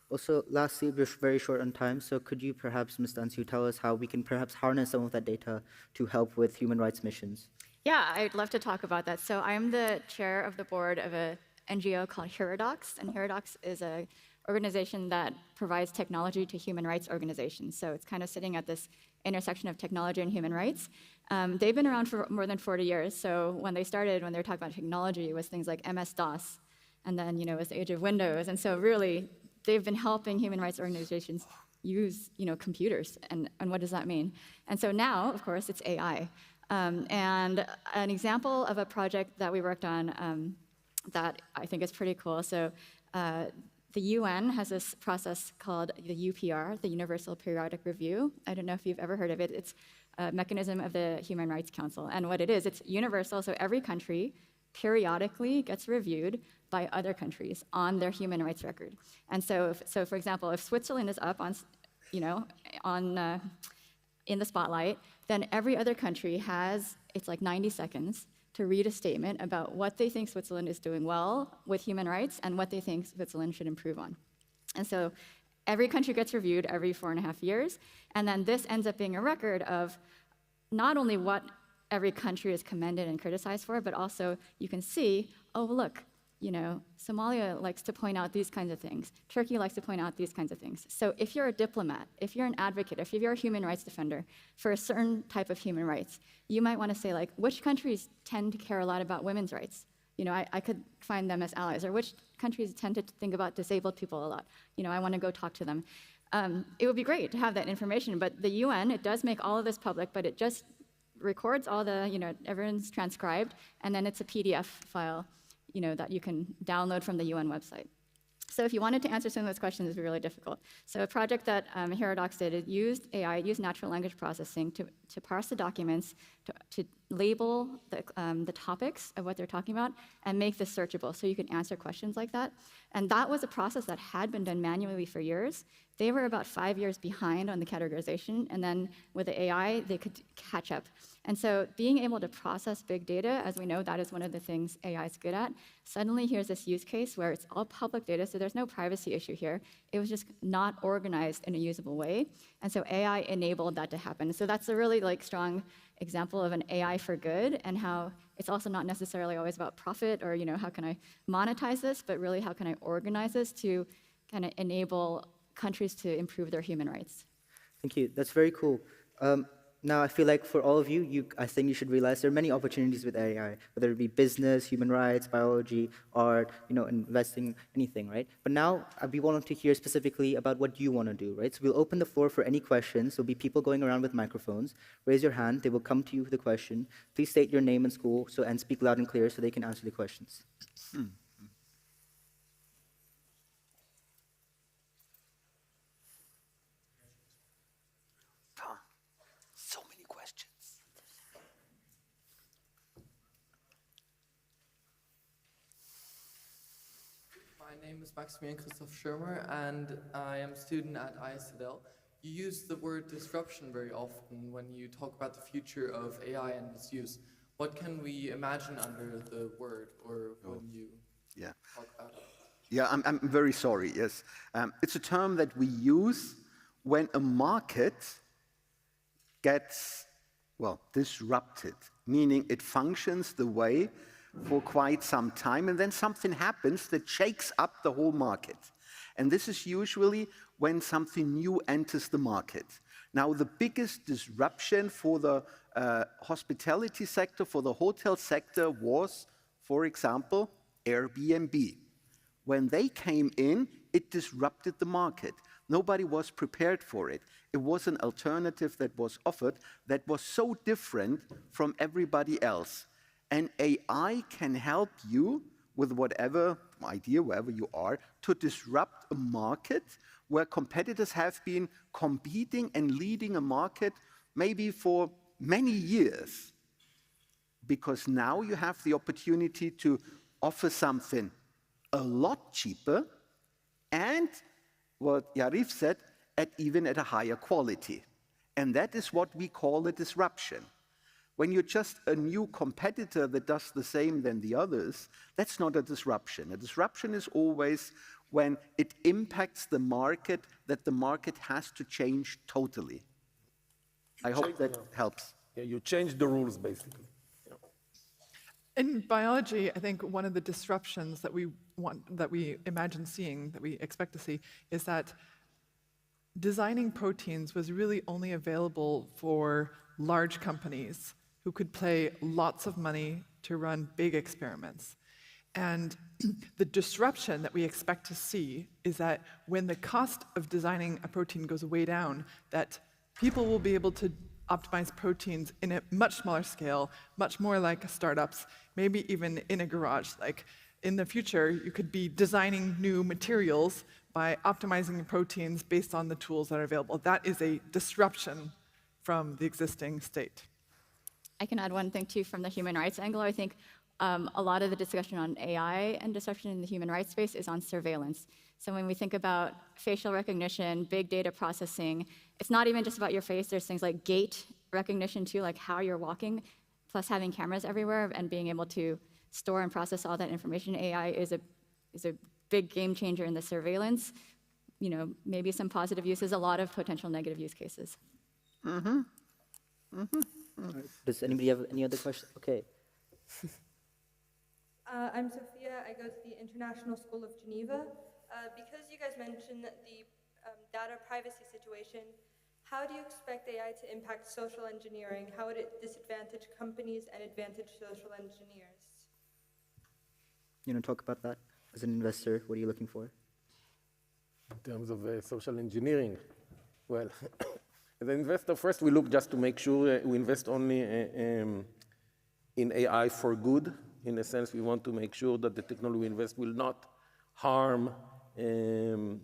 Also, lastly, we're very short on time, so could you perhaps, Ms. Dansu, tell us how we can perhaps harness some of that data to help with human rights missions? Yeah, I'd love to talk about that. So I'm the chair of the board of an NGO called Herodox, and Herodox is an organization that provides technology to human rights organizations. So it's kind of sitting at this intersection of technology and human rights. They've been around for more than 40 years. So when they started, when they were talking about technology, it was things like MS-DOS, and then it was the age of Windows. And so really, they've been helping human rights organizations use computers. And what does that mean? And so now, of course, it's AI. And an example of a project that we worked on that I think is pretty cool. So the UN has this process called the UPR, the Universal Periodic Review. I don't know if you've ever heard of it. It's a mechanism of the Human Rights Council. And what it is, it's universal, so every country periodically gets reviewed by other countries on their human rights record. And so for example, if Switzerland is up on, in the spotlight, then every other country has, it's like 90 seconds to read a statement about what they think Switzerland is doing well with human rights and what they think Switzerland should improve on. And so every country gets reviewed every 4.5 years, and then this ends up being a record of not only what every country is commended and criticized for, but also you can see, oh, look, Somalia likes to point out these kinds of things. Turkey likes to point out these kinds of things. So if you're a diplomat, if you're an advocate, if you're a human rights defender for a certain type of human rights, you might want to say, like, which countries tend to care a lot about women's rights? I could find them as allies. Or which countries tend to think about disabled people a lot? I want to go talk to them. It would be great to have that information, but the UN, it does make all of this public, but it just records all the, everyone's transcribed, and then it's a PDF file that you can download from the UN website. So if you wanted to answer some of those questions, it would be really difficult. So a project that Herodox did, it used AI, it used natural language processing to parse the documents, to label the topics of what they're talking about and make this searchable so you can answer questions like that. And that was a process that had been done manually for years. They were about 5 years behind on the categorization, and then with the AI, they could catch up. And so being able to process big data, as we know, that is one of the things AI is good at. Suddenly, here's this use case where it's all public data, so there's no privacy issue here. It was just not organized in a usable way. And so AI enabled that to happen. So that's a really strong example of an AI for good, and how it's also not necessarily always about profit or how can I monetize this, but really how can I organize this to kind of enable countries to improve their human rights. Thank you. That's very cool. Now, I feel like for all of you, I think you should realize there are many opportunities with AI, whether it be business, human rights, biology, art, investing, anything, right? But now, we want to hear specifically about what you want to do, right? So we'll open the floor for any questions. There'll be people going around with microphones. Raise your hand. They will come to you with a question. Please state your name and school and speak loud and clear so they can answer the questions. My name is Maximilian Christoph Schirmer, and I am a student at ISDL. You use the word disruption very often when you talk about the future of AI and its use. What can we imagine under the word, or when you talk about it? Yeah, I'm very sorry, yes. It's a term that we use when a market gets, disrupted, meaning it functions the way for quite some time, and then something happens that shakes up the whole market. And this is usually when something new enters the market. Now, the biggest disruption for the hospitality sector, for the hotel sector was, for example, Airbnb. When they came in, it disrupted the market. Nobody was prepared for it. It was an alternative that was offered that was so different from everybody else. And AI can help you with whatever idea, wherever you are, to disrupt a market where competitors have been competing and leading a market maybe for many years. Because now you have the opportunity to offer something a lot cheaper and, what Yarif said, even at a higher quality. And that is what we call a disruption. When you're just a new competitor that does the same than the others, that's not a disruption. A disruption is always when it impacts the market, that the market has to change totally. I hope that helps. Yeah, you change the rules, basically. Yeah. In biology, I think one of the disruptions that we imagine seeing, that we expect to see, is that designing proteins was really only available for large companies who could pay lots of money to run big experiments. And the disruption that we expect to see is that when the cost of designing a protein goes way down, that people will be able to optimize proteins in a much smaller scale, much more like startups, maybe even in a garage. Like in the future, you could be designing new materials by optimizing proteins based on the tools that are available. That is a disruption from the existing state. I can add one thing too from the human rights angle. I think a lot of the discussion on AI and disruption in the human rights space is on surveillance. So when we think about facial recognition, big data processing, it's not even just about your face. There's things like gait recognition too, like how you're walking, plus having cameras everywhere and being able to store and process all that information. AI is a big game changer in the surveillance. Maybe some positive uses, a lot of potential negative use cases. Mm-hmm. Mm-hmm. Does anybody have any other questions? Okay. I'm Sophia. I go to the International School of Geneva. Because you guys mentioned the data privacy situation, how do you expect AI to impact social engineering? How would it disadvantage companies and advantage social engineers? You want to talk about that? As an investor, what are you looking for? In terms of social engineering, well, as an investor, first we look just to make sure we invest only in AI for good. In a sense, we want to make sure that the technology we invest will not harm in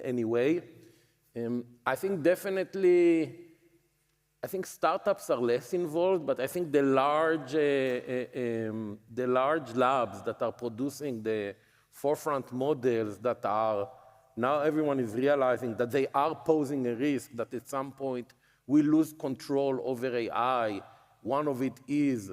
any way. I think definitely I think startups are less involved, but I think the large labs that are producing the forefront models that are, now everyone is realizing that they are posing a risk that at some point we lose control over AI. One of it is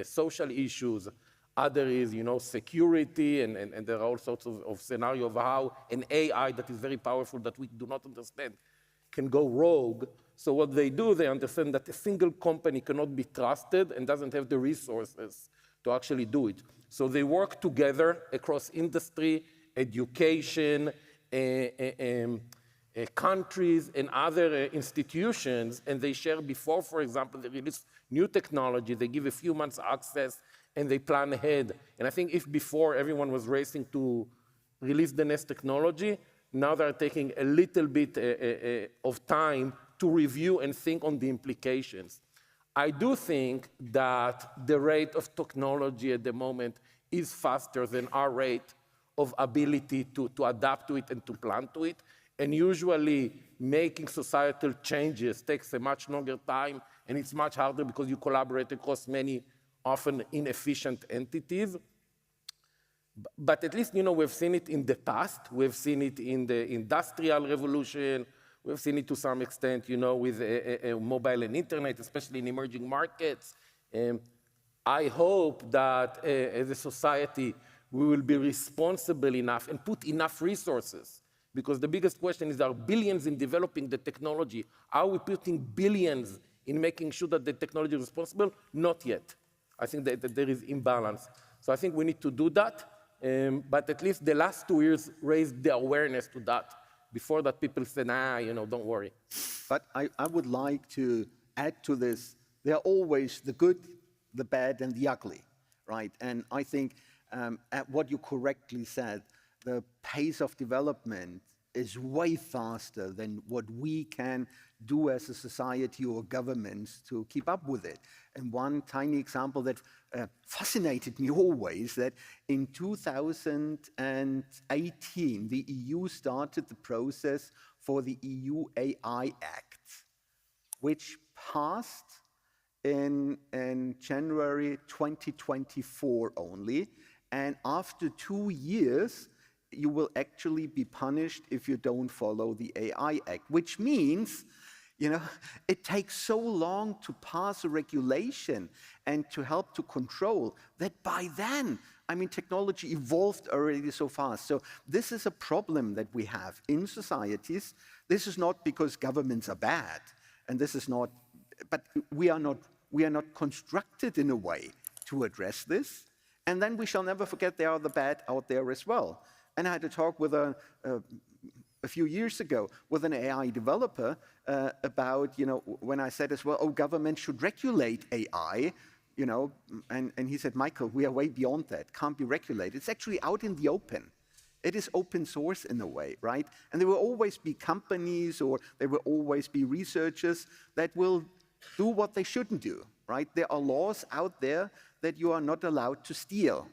social issues. Other is, security, and there are all sorts of scenarios of how an AI that is very powerful that we do not understand can go rogue. So what they do, they understand that a single company cannot be trusted and doesn't have the resources to actually do it. So they work together across industry, education, countries, and other institutions, and they share before, for example, they release new technology, they give a few months access, and they plan ahead. And I think if before everyone was racing to release the next technology, now they're taking a little bit of time to review and think on the implications. I do think that the rate of technology at the moment is faster than our rate of ability to adapt to it and to plan to it. And usually making societal changes takes a much longer time, and it's much harder because you collaborate across many often inefficient entities. But at least, we've seen it in the past. We've seen it in the Industrial Revolution. We've seen it to some extent, with mobile and internet, especially in emerging markets. I hope that as a society, we will be responsible enough and put enough resources. Because the biggest question is, there are billions in developing the technology. Are we putting billions in making sure that the technology is responsible? Not yet. I think that there is imbalance. So I think we need to do that. But at least the last 2 years raised the awareness to that. Before that, people said, don't worry. But I would like to add to this, there are always the good, the bad, and the ugly, right? And I think at what you correctly said, the pace of development is way faster than what we can do as a society or governments to keep up with it. And one tiny example that fascinated me always, that in 2018, the EU started the process for the EU AI Act, which passed in January 2024 only. And after 2 years, you will actually be punished if you don't follow the AI Act, which means, it takes so long to pass a regulation and to help to control that by then, technology evolved already so fast. So this is a problem that we have in societies. This is not because governments are bad, and this is not, but we are not constructed in a way to address this. And then we shall never forget there are the bad out there as well. And I had a talk with a few years ago with an AI developer about, when I said as well, government should regulate AI, and he said, Michael, we are way beyond that, can't be regulated. It's actually out in the open. It is open source in a way, right? And there will always be companies or there will always be researchers that will do what they shouldn't do, right? There are laws out there that you are not allowed to steal.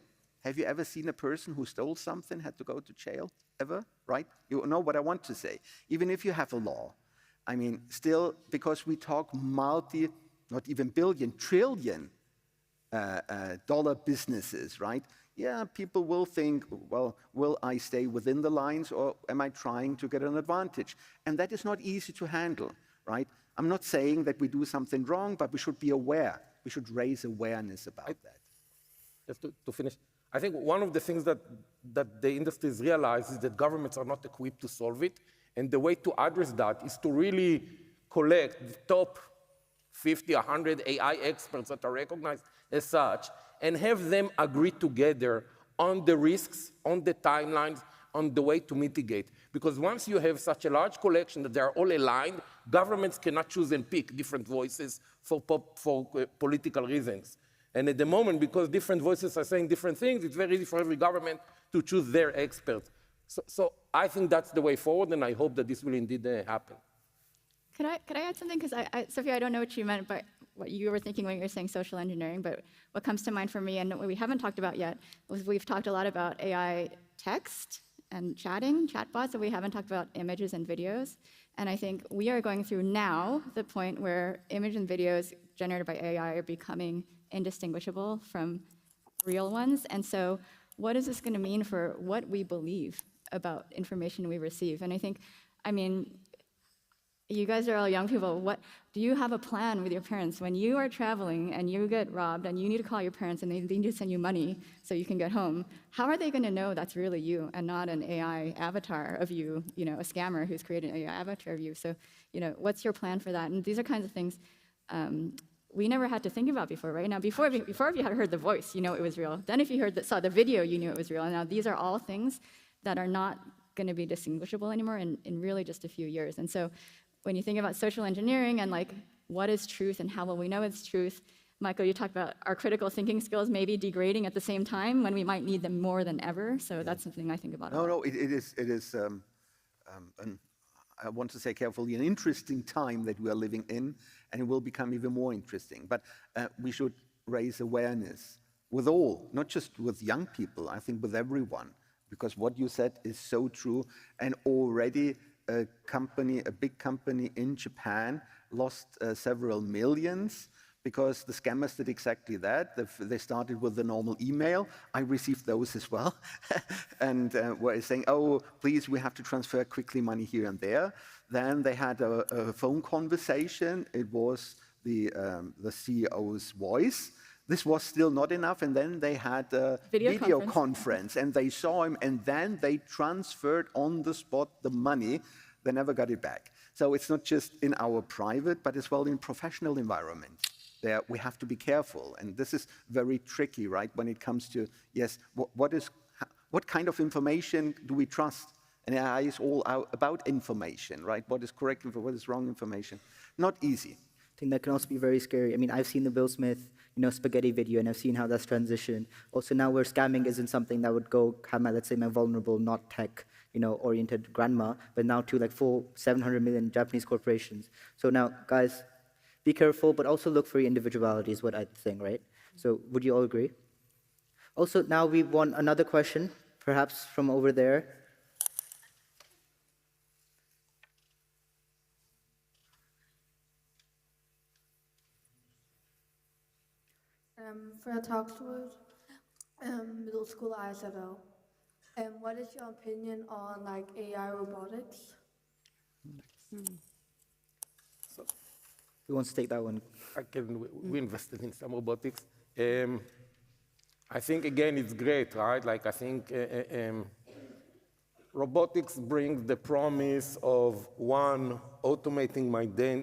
Have you ever seen a person who stole something, had to go to jail? Ever, right? You know what I want to say. Even if you have a law, still, because we talk not even billion, trillion dollar businesses, right? Yeah, people will think, well, will I stay within the lines or am I trying to get an advantage? And that is not easy to handle, right? I'm not saying that we do something wrong, but we should be aware. We should raise awareness about that. Just to finish, I think one of the things that the industries realize is that governments are not equipped to solve it. And the way to address that is to really collect the top 50, 100 AI experts that are recognized as such and have them agree together on the risks, on the timelines, on the way to mitigate. Because once you have such a large collection that they are all aligned, governments cannot choose and pick different voices for political reasons. And at the moment, because different voices are saying different things, it's very easy for every government to choose their experts. So I think that's the way forward, and I hope that this will indeed happen. Could I add something? Because, Sophia, I don't know what you meant, but what you were thinking when you were saying social engineering, but what comes to mind for me, and what we haven't talked about yet, was we've talked a lot about AI text and chatbots, and we haven't talked about images and videos. And I think we are going through now the point where image and videos generated by AI are becoming indistinguishable from real ones. And so what is this going to mean for what we believe about information we receive? And I think, I mean, you guys are all young people. What do you have a plan with your parents when you are traveling and you get robbed and you need to call your parents and they need to send you money so you can get home? How are they going to know that's really you and not an AI avatar of you, a scammer who's created an AI avatar of you? So, what's your plan for that? And these are kinds of things we never had to think about before, right? Now, before if you had heard the voice, you know it was real. Then if you saw the video, you knew it was real. And now these are all things that are not going to be distinguishable anymore in really just a few years. And so when you think about social engineering and like what is truth and how will we know it's truth, Michael, you talked about our critical thinking skills maybe degrading at the same time when we might need them more than ever. So that's something I think about. No, it is. I want to say carefully, an interesting time that we are living in, and it will become even more interesting. But we should raise awareness with all, not just with young people, I think with everyone, because what you said is so true, and already a big company in Japan lost several millions because the scammers did exactly that. They started with the normal email. I received those as well. And were saying, oh, please, we have to transfer quickly money here and there. Then they had a phone conversation. It was the CEO's voice. This was still not enough, and then they had a video conference, and they saw him, and then they transferred on the spot the money. They never got it back. So it's not just in our private, but as well in professional environment. There we have to be careful, and this is very tricky, right? When it comes to, yes, what kind of information do we trust? And AI is all about information, right? What is correct information, what is wrong information? Not easy. I think that can also be very scary. I mean, I've seen the Will Smith, spaghetti video, and I've seen how that's transitioned. Also now where scamming isn't something that would have let's say, my vulnerable, not tech, oriented grandma, but now to like full 700 million Japanese corporations. So now, guys, be careful, but also look for your individuality is what I think, right? So would you all agree? Also, now we want another question, perhaps from over there. For a talk towards middle school ISFL, what is your opinion on like AI robotics? So, who wants to take that one? We invested in some robotics. I think again it's great, right? Like I think robotics brings the promise of one, automating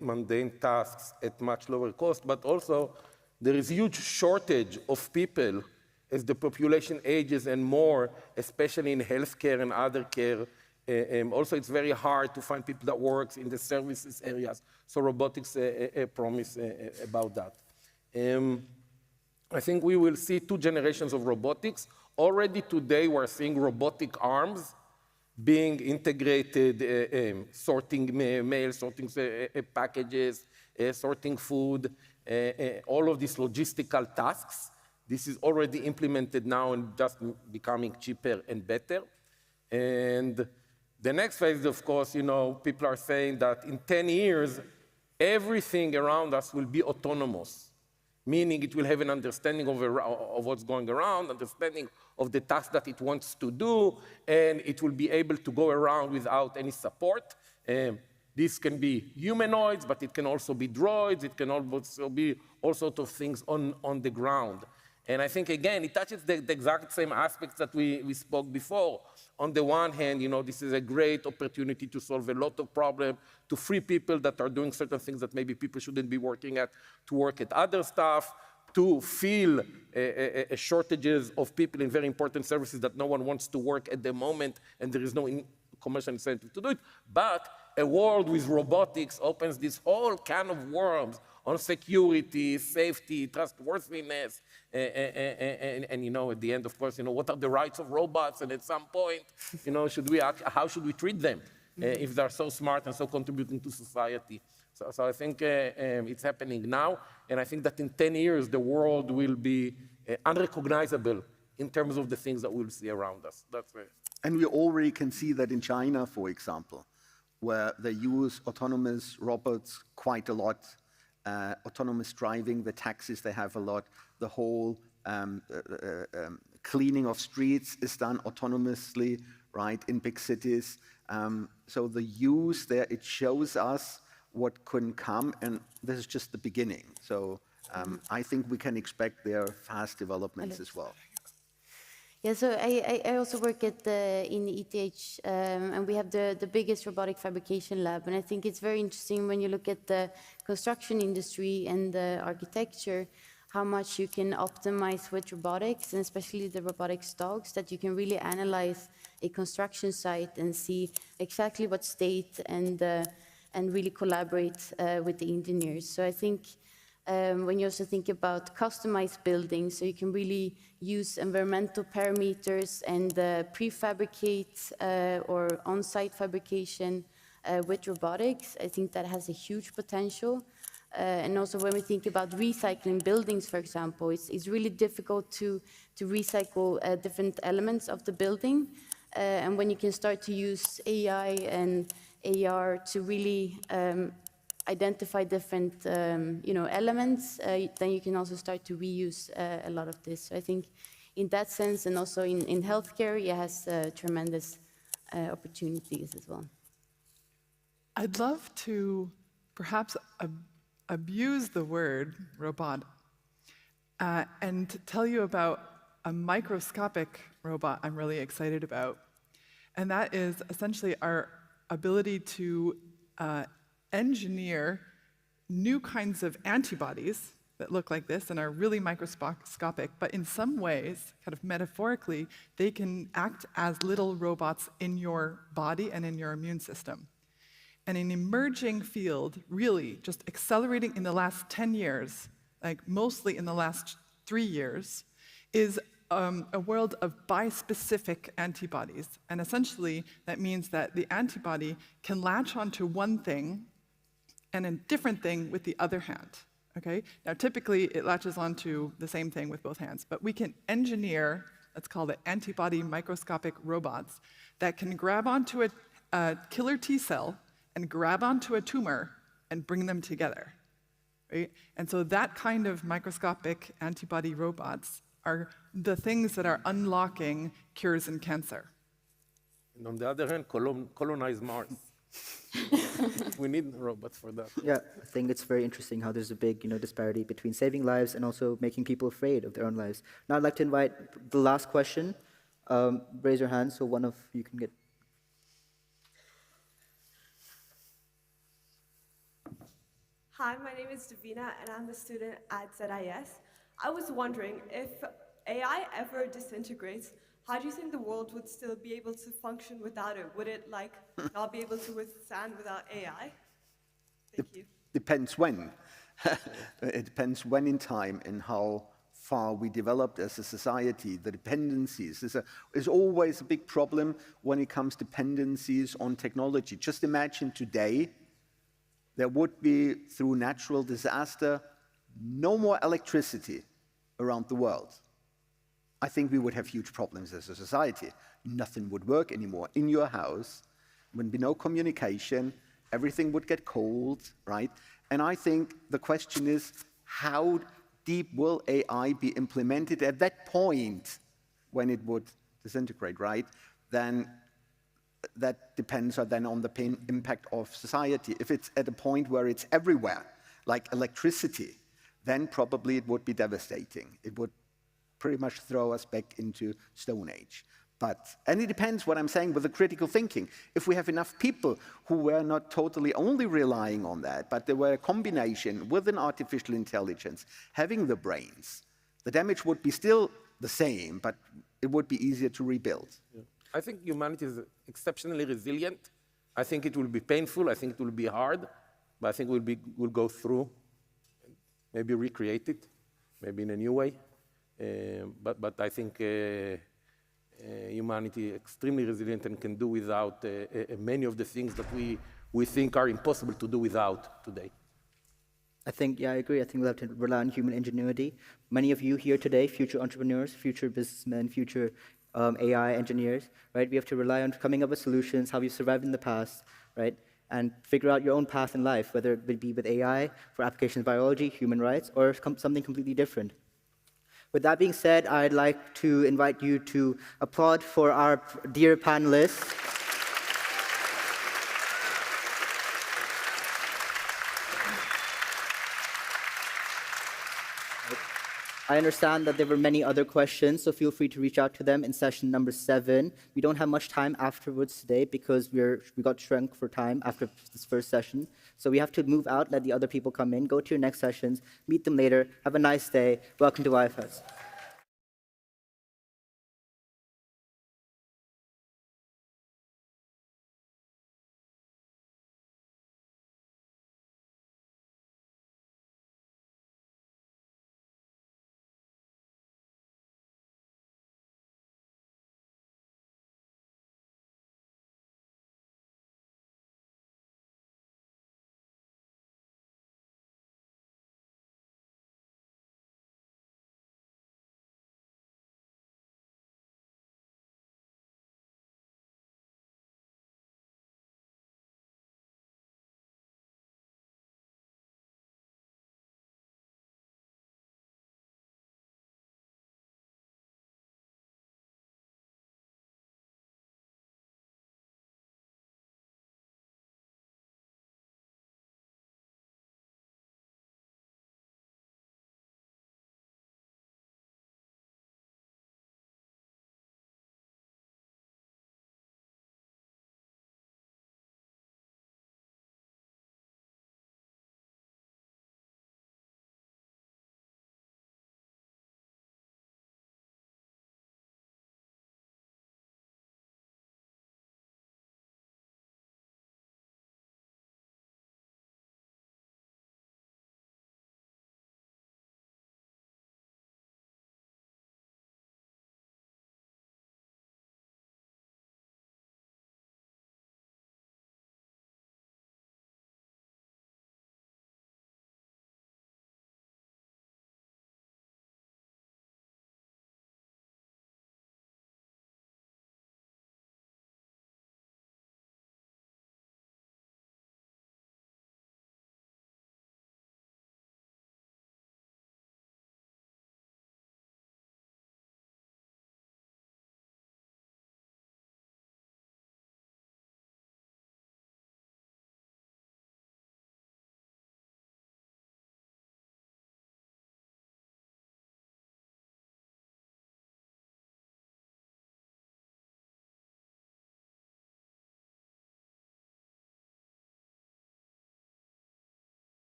mundane tasks at much lower cost, but also there is a huge shortage of people as the population ages and more, especially in healthcare and other care. Also, it's very hard to find people that work in the services areas. So robotics promise about that. I think we will see 2 generations of robotics. Already today, we're seeing robotic arms being integrated, sorting mail, sorting packages, sorting food, all of these logistical tasks. This is already implemented now and just becoming cheaper and better. And the next phase, of course, people are saying that in 10 years, everything around us will be autonomous, meaning it will have an understanding of what's going around, understanding of the task that it wants to do, and it will be able to go around without any support. This can be humanoids, but it can also be droids. It can also be all sorts of things on the ground. And I think, again, it touches the exact same aspects that we spoke before. On the one hand, this is a great opportunity to solve a lot of problems, to free people that are doing certain things that maybe people shouldn't be working at, to work at other stuff, to fill shortages of people in very important services that no one wants to work at the moment, and there is no commercial incentive to do it. But a world with robotics opens this whole can of worms on security, safety, trustworthiness, and at the end, of course, what are the rights of robots? And at some point, how should we treat them if they're so smart and so contributing to society? So I think it's happening now, and I think that in 10 years, the world will be unrecognizable in terms of the things that we'll see around us. That's it. And we already can see that in China, for example, where they use autonomous robots quite a lot, autonomous driving, the taxis they have a lot, the whole cleaning of streets is done autonomously, right, in big cities. So the use there, it shows us what can come, and this is just the beginning. So I think we can expect their fast developments as well. Yeah, so I also work at in ETH, and we have the biggest robotic fabrication lab. And I think it's very interesting when you look at the construction industry and the architecture, how much you can optimize with robotics, and especially the robotics dogs, that you can really analyze a construction site and see exactly what state and really collaborate with the engineers. So I think when you also think about customized buildings, so you can really use environmental parameters and prefabricate or on-site fabrication with robotics, I think that has a huge potential. And also when we think about recycling buildings, for example, it's really difficult to recycle different elements of the building. And when you can start to use AI and AR to really identify different elements, then you can also start to reuse a lot of this. So I think in that sense, and also in healthcare, it has tremendous opportunities as well. I'd love to perhaps abuse the word robot and tell you about a microscopic robot I'm really excited about. And that is essentially our ability to engineer new kinds of antibodies that look like this and are really microscopic, but in some ways, kind of metaphorically, they can act as little robots in your body and in your immune system. And an emerging field, really just accelerating in the last 10 years, like mostly in the last 3 years, is a world of bispecific antibodies. And essentially, that means that the antibody can latch onto one thing and a different thing with the other hand, okay? Now, typically, it latches onto the same thing with both hands, but we can engineer, let's call it antibody microscopic robots, that can grab onto a killer T cell and grab onto a tumor and bring them together, right? And so that kind of microscopic antibody robots are the things that are unlocking cures in cancer. And on the other hand, colonize Mars. We need robots for that. Yeah, I think it's very interesting how there's a big, disparity between saving lives and also making people afraid of their own lives. Now I'd like to invite the last question. Raise your hand so one of you can get. Hi, my name is Davina, and I'm a student at ZIS. I was wondering, if AI ever disintegrates, how do you think the world would still be able to function without it? Would it, not be able to withstand without AI? Thank you. Depends when. It depends when in time and how far we developed as a society. The dependencies is always a big problem when it comes to dependencies on technology. Just imagine today, there would be, through natural disaster, no more electricity around the world. I think we would have huge problems as a society. Nothing would work anymore. In your house, there would be no communication, everything would get cold, right? And I think the question is, how deep will AI be implemented at that point when it would disintegrate, right? Then that depends then on the impact of society. If it's at a point where it's everywhere, like electricity, then probably it would be devastating. It would pretty much throw us back into Stone Age. And it depends what I'm saying with the critical thinking. If we have enough people who were not totally only relying on that, but there were a combination with an artificial intelligence, having the brains, the damage would be still the same, but it would be easier to rebuild. Yeah. I think humanity is exceptionally resilient. I think it will be painful. I think it will be hard, but I think we'll go through, maybe recreate it, maybe in a new way. But I think humanity is extremely resilient and can do without many of the things that we think are impossible to do without today. I agree. I think we'll have to rely on human ingenuity. Many of you here today, future entrepreneurs, future businessmen, future AI engineers, right? We have to rely on coming up with solutions, how we've survived in the past, right? And figure out your own path in life, whether it be with AI, for applications of biology, human rights, or something completely different. With that being said, I'd like to invite you to applaud for our dear panelists. I understand that there were many other questions, so feel free to reach out to them in session number 7. We don't have much time afterwards today because we got shrunk for time after this first session. So we have to move out, let the other people come in, go to your next sessions, meet them later. Have a nice day. Welcome to YFS.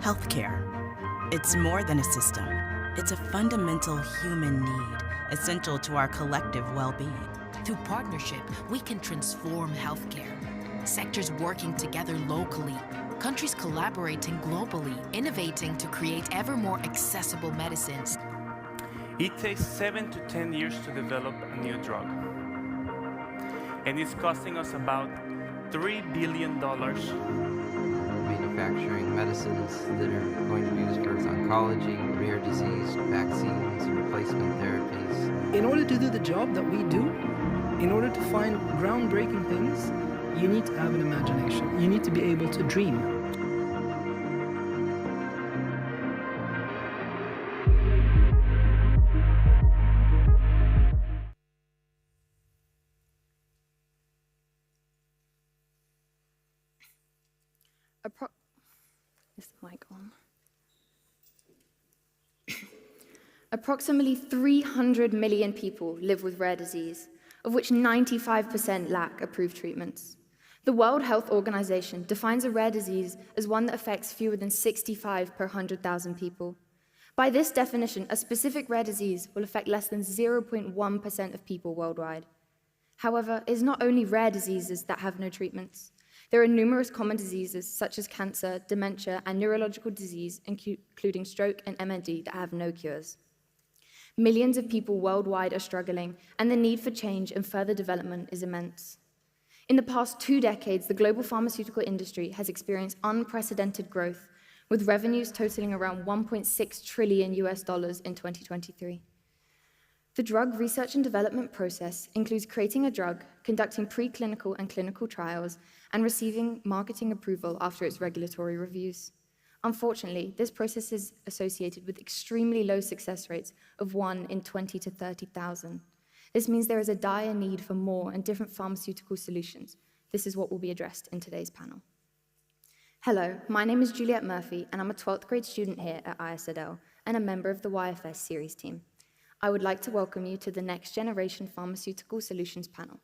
Healthcare. It's more than a system. It's a fundamental human need, essential to our collective well-being. Through partnership, we can transform healthcare. Sectors working together locally, countries collaborating globally, innovating to create ever more accessible medicines. It takes 7 to 10 years to develop a new drug. And it's costing us about $3 billion. Manufacturing medicines that are going to be used for oncology, rare disease, vaccines, replacement therapies. In order to do the job that we do, in order to find groundbreaking things, you need to have an imagination. You need to be able to dream. Is the mic on? Approximately 300 million people live with rare disease, of which 95% lack approved treatments. The World Health Organization defines a rare disease as one that affects fewer than 65 per 100,000 people. By this definition, a specific rare disease will affect less than 0.1% of people worldwide. However, it is not only rare diseases that have no treatments. There are numerous common diseases such as cancer, dementia, and neurological disease, including stroke and MND, that have no cures. Millions of people worldwide are struggling, and the need for change and further development is immense. In the past 2 decades, the global pharmaceutical industry has experienced unprecedented growth, with revenues totaling around $1.6 trillion in 2023. The drug research and development process includes creating a drug, conducting preclinical and clinical trials, and receiving marketing approval after its regulatory reviews. Unfortunately, this process is associated with extremely low success rates of 1 in 20 to 30,000. This means there is a dire need for more and different pharmaceutical solutions. This is what will be addressed in today's panel. Hello, my name is Juliet Murphy, and I'm a 12th grade student here at ISL and a member of the YFS series team. I would like to welcome you to the Next Generation Pharmaceutical Solutions panel.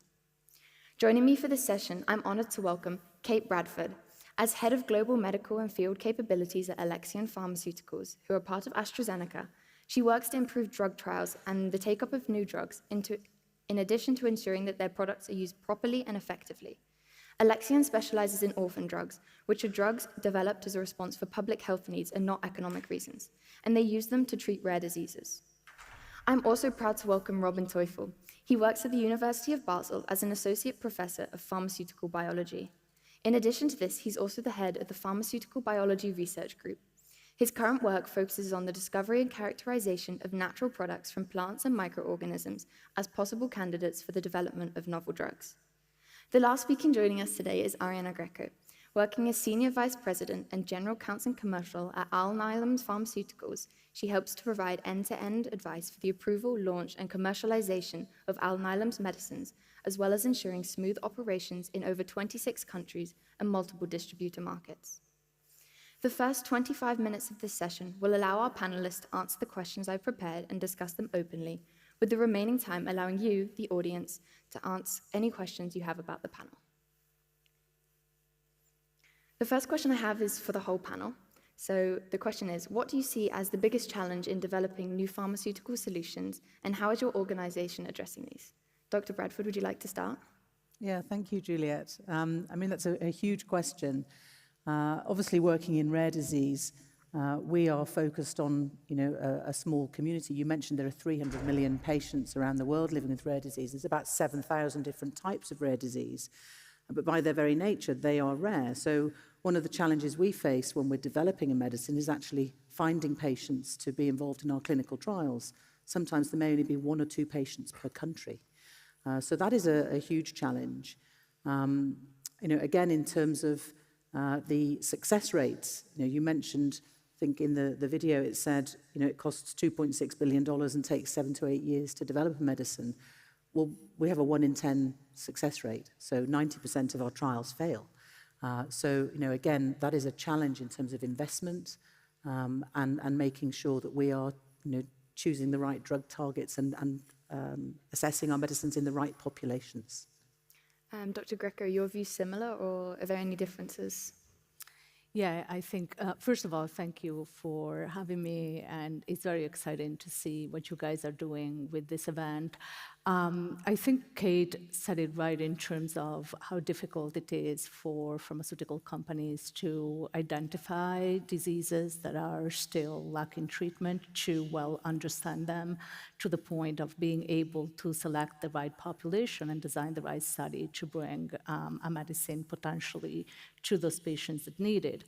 Joining me for this session, I'm honored to welcome Kate Bradford. As Head of Global Medical and Field Capabilities at Alexion Pharmaceuticals, who are part of AstraZeneca, she works to improve drug trials and the take-up of new drugs, in addition to ensuring that their products are used properly and effectively. Alexion specializes in orphan drugs, which are drugs developed as a response for public health needs and not economic reasons, and they use them to treat rare diseases. I'm also proud to welcome Robin Teufel. He works at the University of Basel as an associate professor of pharmaceutical biology. In addition to this, he's also the head of the Pharmaceutical Biology Research Group. His current work focuses on the discovery and characterization of natural products from plants and microorganisms as possible candidates for the development of novel drugs. The last speaker joining us today is Ariana Greco, working as Senior Vice President and General Counsel Commercial at Alnylam Pharmaceuticals. She helps to provide end-to-end advice for the approval, launch, and commercialization of Alnylam's medicines, as well as ensuring smooth operations in over 26 countries and multiple distributor markets. The first 25 minutes of this session will allow our panelists to answer the questions I've prepared and discuss them openly, with the remaining time allowing you, the audience, to answer any questions you have about the panel. The first question I have is for the whole panel. So the question is, what do you see as the biggest challenge in developing new pharmaceutical solutions, and how is your organization addressing these? Dr. Bradford, would you like to start? Yeah, thank you, Juliet. I mean, that's a huge question. Obviously, working in rare disease, we are focused on, a small community. You mentioned there are 300 million patients around the world living with rare disease. There's about 7,000 different types of rare disease. But by their very nature, they are rare. So one of the challenges we face when we're developing a medicine is actually finding patients to be involved in our clinical trials. Sometimes there may only be 1 or 2 patients per country. So that is a huge challenge. Again, in terms of the success rates, you mentioned, I think in the video it said, it costs $2.6 billion and takes 7 to 8 years to develop a medicine. Well, we have a 1 in 10 success rate, so 90% of our trials fail. So, again, that is a challenge in terms of investment and making sure that we are, choosing the right drug targets and assessing our medicines in the right populations. Dr. Greco, are your views similar, or are there any differences? Yeah, I think, first of all, thank you for having me, and it's very exciting to see what you guys are doing with this event. I think Kate said it right in terms of how difficult it is for pharmaceutical companies to identify diseases that are still lacking treatment, to well understand them, to the point of being able to select the right population and design the right study to bring a medicine potentially to those patients that need it.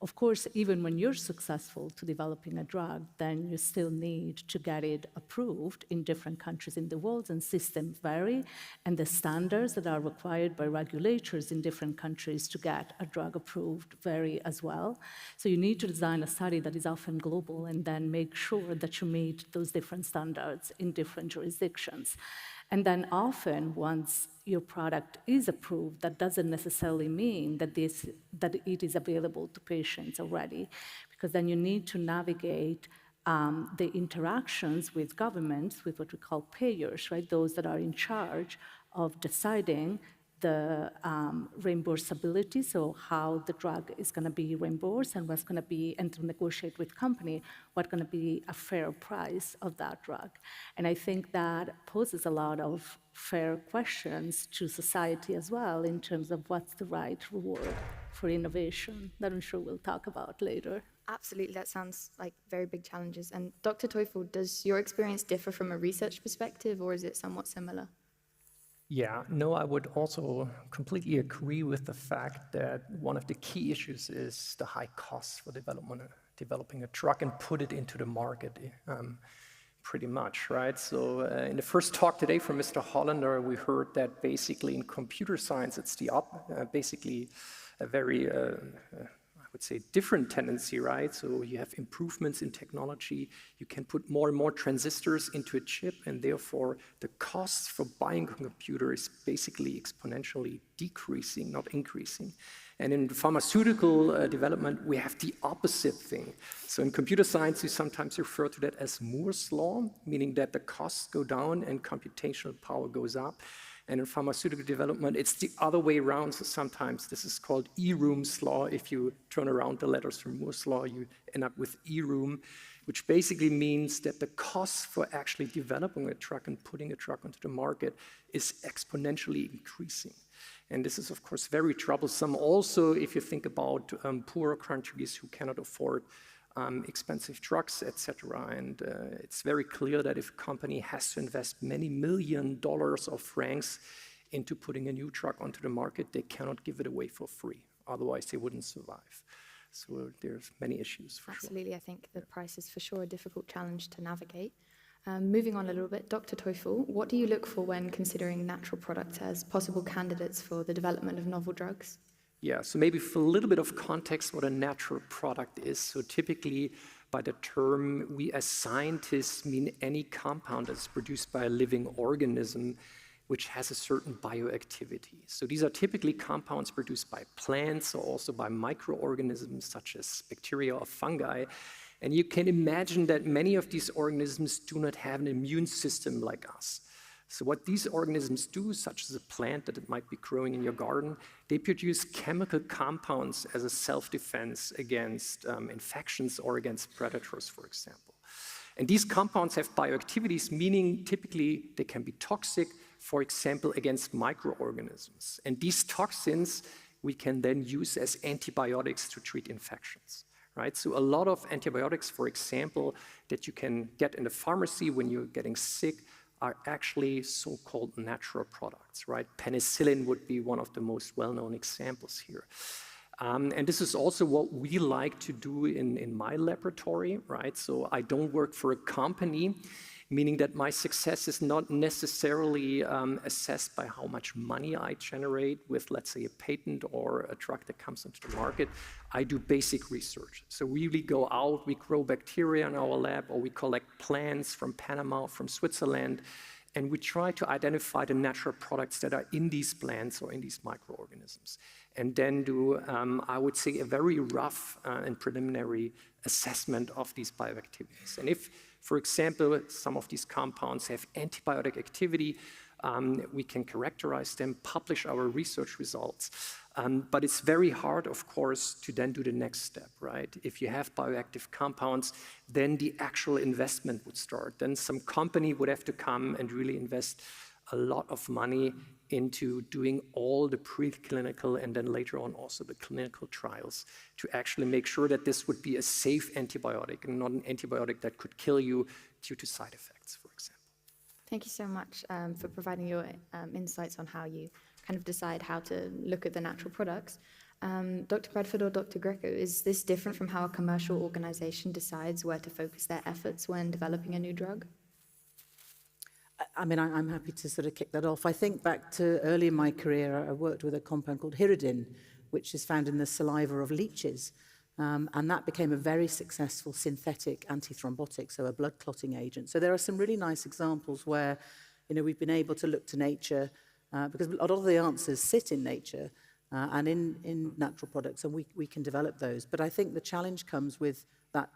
Of course, even when you're successful to developing a drug, then you still need to get it approved in different countries in the world, and systems vary, and the standards that are required by regulators in different countries to get a drug approved vary as well. So you need to design a study that is often global and then make sure that you meet those different standards in different jurisdictions. And then often, once your product is approved, that doesn't necessarily mean that it is available to patients already, because then you need to navigate the interactions with governments, with what we call payers, right? Those that are in charge of deciding the reimbursability, so how the drug is going to be reimbursed and what's going to be, and to negotiate with company what's going to be a fair price of that drug. And I think that poses a lot of fair questions to society as well in terms of what's the right reward for innovation that I'm sure we'll talk about later. Absolutely, that sounds like very big challenges. And Dr. Teufel, does your experience differ from a research perspective, or is it somewhat similar? Yeah, no, I would also completely agree with the fact that one of the key issues is the high costs for developing a drug and put it into the market, pretty much, right? So in the first talk today from Mr. Hollander, we heard that basically in computer science, it's basically a very I would say different tendency, right? So you have improvements in technology, you can put more and more transistors into a chip, and therefore the costs for buying a computer is basically exponentially decreasing, not increasing. And in pharmaceutical development, we have the opposite thing. So in computer science, we sometimes refer to that as Moore's law, meaning that the costs go down and computational power goes up. And in pharmaceutical development, it's the other way around. So sometimes this is called E-Room's law. If you turn around the letters from Moore's law, you end up with E-Room, which basically means that the cost for actually developing a drug and putting a drug onto the market is exponentially increasing. And this is, of course, very troublesome. Also, if you think about poorer countries who cannot afford expensive drugs, etc. And it's very clear that if a company has to invest many $millions of francs into putting a new drug onto the market, they cannot give it away for free. Otherwise, they wouldn't survive. So there's many issues for sure. Absolutely, I think the price is for sure a difficult challenge to navigate. Moving on a little bit, Dr. Teufel, what do you look for when considering natural products as possible candidates for the development of novel drugs? Yeah, so maybe for a little bit of context what a natural product is. So typically by the term, we as scientists mean any compound that's produced by a living organism which has a certain bioactivity. So these are typically compounds produced by plants or also by microorganisms such as bacteria or fungi. And you can imagine that many of these organisms do not have an immune system like us. So what these organisms do, such as a plant that it might be growing in your garden, they produce chemical compounds as a self-defense against infections or against predators, for example. And these compounds have bioactivities, meaning typically they can be toxic, for example, against microorganisms. And these toxins we can then use as antibiotics to treat infections. Right? So a lot of antibiotics, for example, that you can get in the pharmacy when you're getting sick are actually so-called natural products, right? Penicillin would be one of the most well-known examples here. And this is also what we like to do in my laboratory, right? So I don't work for a company, meaning that my success is not necessarily assessed by how much money I generate with, let's say, a patent or a drug that comes into the market. I do basic research. So we really go out, we grow bacteria in our lab, or we collect plants from Panama, from Switzerland, and we try to identify the natural products that are in these plants or in these microorganisms, and then do, I would say, a very rough and preliminary assessment of these bioactivities. And if, for example, some of these compounds have antibiotic activity, we can characterize them, publish our research results, But it's very hard, of course, to then do the next step, right? If you have bioactive compounds, then the actual investment would start. Then some company would have to come and really invest a lot of money into doing all the preclinical and then later on also the clinical trials to actually make sure that this would be a safe antibiotic and not an antibiotic that could kill you due to side effects, for example. Thank you so much for providing your insights on how you kind of decide how to look at the natural products. Dr. Bradford or Dr. Greco, is this different from how a commercial organization decides where to focus their efforts when developing a new drug? I mean, I'm happy to sort of kick that off. I think back to early in my career, I worked with a compound called hiridin, which is found in the saliva of leeches. And that became a very successful synthetic antithrombotic, so a blood clotting agent. So there are some really nice examples where, you know, we've been able to look to nature, because a lot of the answers sit in nature and in natural products, and we can develop those. But I think the challenge comes with that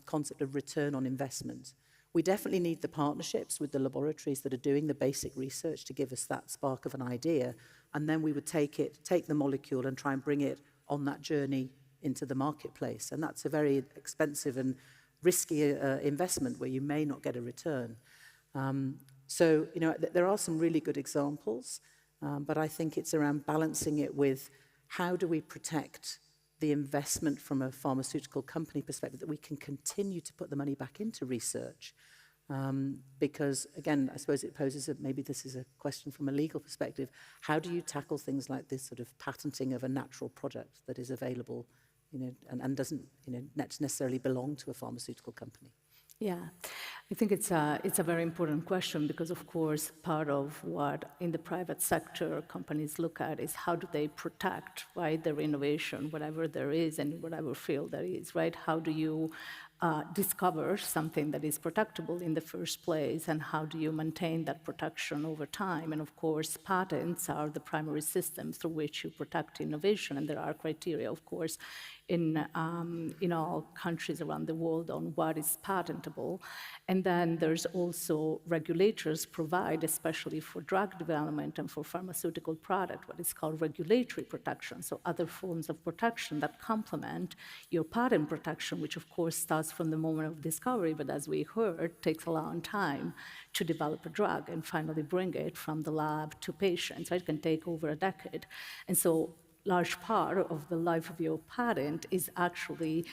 concept of return on investment. We definitely need the partnerships with the laboratories that are doing the basic research to give us that spark of an idea, and then we would take the molecule and try and bring it on that journey into the marketplace. And that's a very expensive and risky investment where you may not get a return. So, you know, there are some really good examples, but I think it's around balancing it with how do we protect the investment from a pharmaceutical company perspective, that we can continue to put the money back into research. Because, again, I suppose it poses, maybe this is a question from a legal perspective, how do you tackle things like this sort of patenting of a natural product that is available, you know, and doesn't, you know, necessarily belong to a pharmaceutical company? Yeah, I think it's a very important question because, of course, part of what in the private sector companies look at is how do they protect, right, their innovation, whatever there is and whatever field there is, right? How do you discover something that is protectable in the first place, and how do you maintain that protection over time? And of course, patents are the primary system through which you protect innovation, and there are criteria, of course, in all countries around the world on what is patentable. And then there's also regulators provide, especially for drug development and for pharmaceutical product, what is called regulatory protection, so other forms of protection that complement your patent protection, which of course starts from the moment of discovery, but as we heard, takes a long time to develop a drug and finally bring it from the lab to patients. Right? It can take over a decade. And so large part of the life of your patent is actually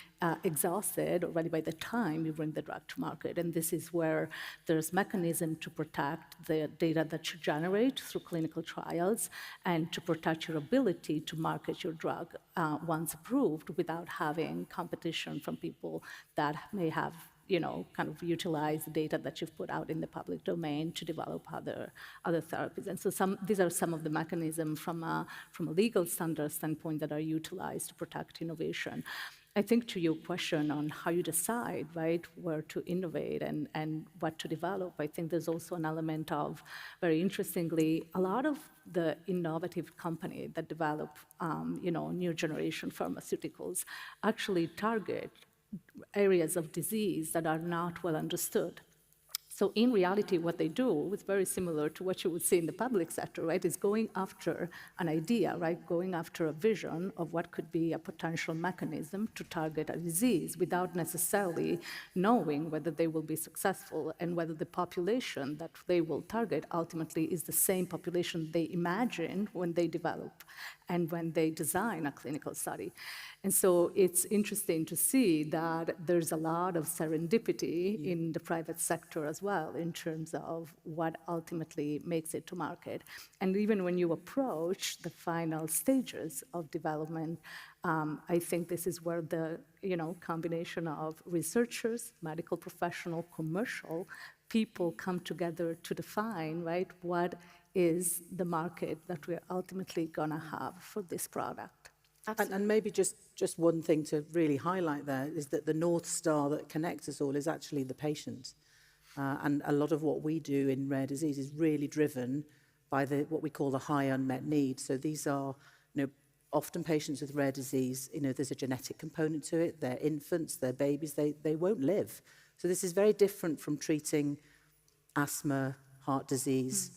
exhausted already by the time you bring the drug to market. And this is where there's mechanism to protect the data that you generate through clinical trials and to protect your ability to market your drug once approved without having competition from people that may have, you know, kind of utilize the data that you've put out in the public domain to develop other therapies. And so these are some of the mechanisms from a legal standard standpoint that are utilized to protect innovation. I think to your question on how you decide, right, where to innovate and what to develop, I think there's also an element of, very interestingly, a lot of the innovative companies that develop, new generation pharmaceuticals actually target areas of disease that are not well understood. So in reality, what they do is very similar to what you would see in the public sector, right? Is going after an idea, right? Going after a vision of what could be a potential mechanism to target a disease without necessarily knowing whether they will be successful and whether the population that they will target ultimately is the same population they imagined when they develop and when they design a clinical study. And so it's interesting to see that there's a lot of serendipity in the private sector as well in terms of what ultimately makes it to market. And even when you approach the final stages of development, I think this is where the combination of researchers, medical professional, commercial people come together to define, right, what is the market that we're ultimately gonna have for this product. And maybe just one thing to really highlight there is that the North Star that connects us all is actually the patient. And a lot of what we do in rare disease is really driven by what we call the high unmet need. So these are, often patients with rare disease, there's a genetic component to it. They're infants, they're babies, they won't live. So this is very different from treating asthma, heart disease,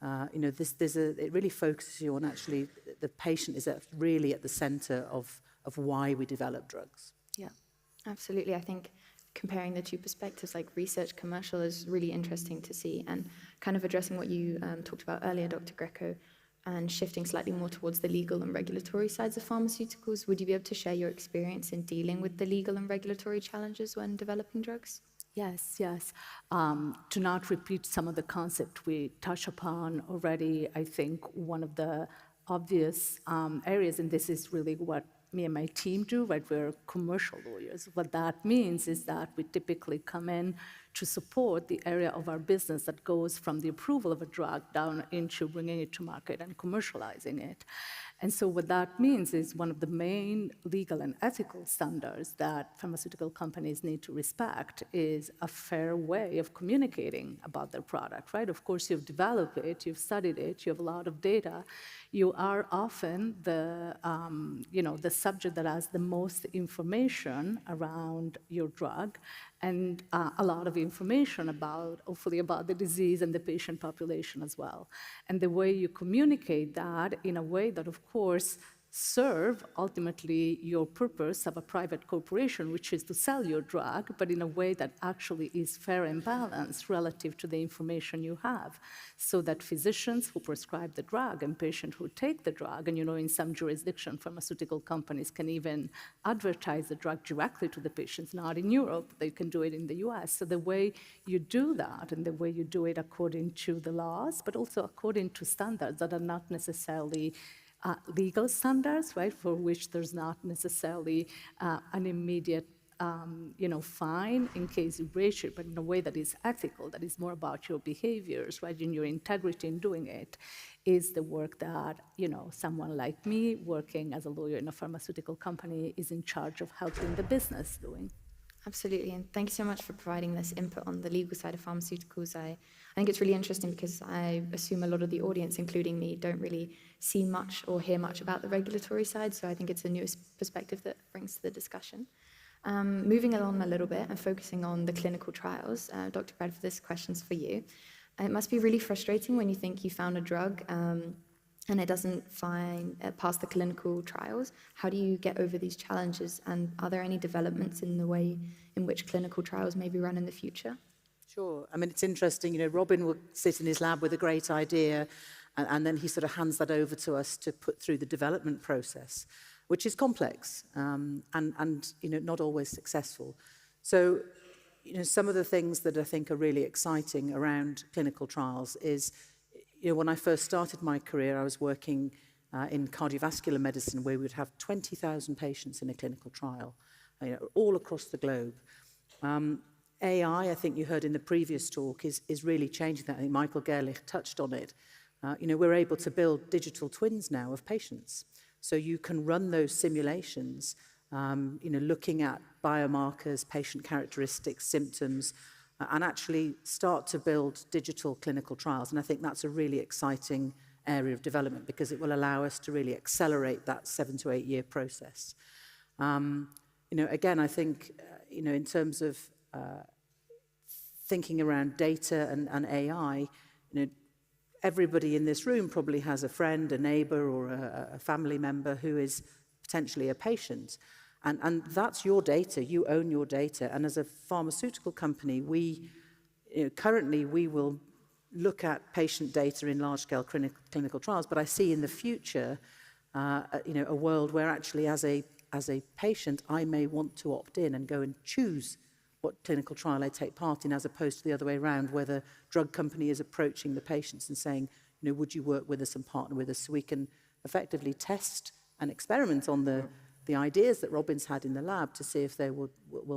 it really focuses you on actually the patient is really at the center of why we develop drugs. Yeah, absolutely. I think comparing the two perspectives, like research, commercial, is really interesting to see. And kind of addressing what you talked about earlier, Dr. Greco, and shifting slightly more towards the legal and regulatory sides of pharmaceuticals, would you be able to share your experience in dealing with the legal and regulatory challenges when developing drugs? Yes. To not repeat some of the concepts we touched upon already, I think one of the obvious areas, and this is really what me and my team do, right? We're commercial lawyers. What that means is that we typically come in to support the area of our business that goes from the approval of a drug down into bringing it to market and commercializing it. And so what that means is one of the main legal and ethical standards that pharmaceutical companies need to respect is a fair way of communicating about their product, right? Of course, you've developed it, you've studied it, you have a lot of data. You are often the subject that has the most information around your drug, and a lot of information hopefully about the disease and the patient population as well. And the way you communicate that in a way that, of course, serve ultimately your purpose of a private corporation, which is to sell your drug, but in a way that actually is fair and balanced relative to the information you have, so that physicians who prescribe the drug and patients who take the drug, and in some jurisdictions, pharmaceutical companies can even advertise the drug directly to the patients, not in Europe, they can do it in the US. So the way you do that, and the way you do it according to the laws, but also according to standards that are not necessarily legal standards, right, for which there's not necessarily an immediate, fine in case you breach it, but in a way that is ethical, that is more about your behaviors, right, and your integrity in doing it, is the work that, someone like me, working as a lawyer in a pharmaceutical company, is in charge of helping the business doing. Absolutely, and thank you so much for providing this input on the legal side of pharmaceuticals. I think it's really interesting because I assume a lot of the audience, including me, don't really see much or hear much about the regulatory side, so I think it's a new perspective that brings to the discussion. Moving along a little bit and focusing on the clinical trials, Dr. Bradford, this question's for you. It must be really frustrating when you think you found a drug and it doesn't pass the clinical trials. How do you get over these challenges? And are there any developments in the way in which clinical trials may be run in the future? Sure. I mean, it's interesting. Robin will sit in his lab with a great idea, and then he sort of hands that over to us to put through the development process, which is complex and not always successful. So, some of the things that I think are really exciting around clinical trials is, when I first started my career, I was working in cardiovascular medicine, where we would have 20,000 patients in a clinical trial, all across the globe. AI, I think you heard in the previous talk, is really changing that. I think Michael Gerlich touched on it. We're able to build digital twins now of patients. So you can run those simulations, looking at biomarkers, patient characteristics, symptoms, and actually start to build digital clinical trials. And I think that's a really exciting area of development because it will allow us to really accelerate that 7 to 8 year process. Again, I think, in terms of thinking around data and AI, everybody in this room probably has a friend, a neighbor, or a family member who is potentially a patient. And that's your data. You own your data. And as a pharmaceutical company, currently we will look at patient data in large-scale clinical trials. But I see in the future, a world where actually, as a patient, I may want to opt in and go and choose what clinical trial I take part in, as opposed to the other way around, where the drug company is approaching the patients and saying, would you work with us and partner with us, so we can effectively test and experiment on the ideas that Robin's had in the lab to see if they will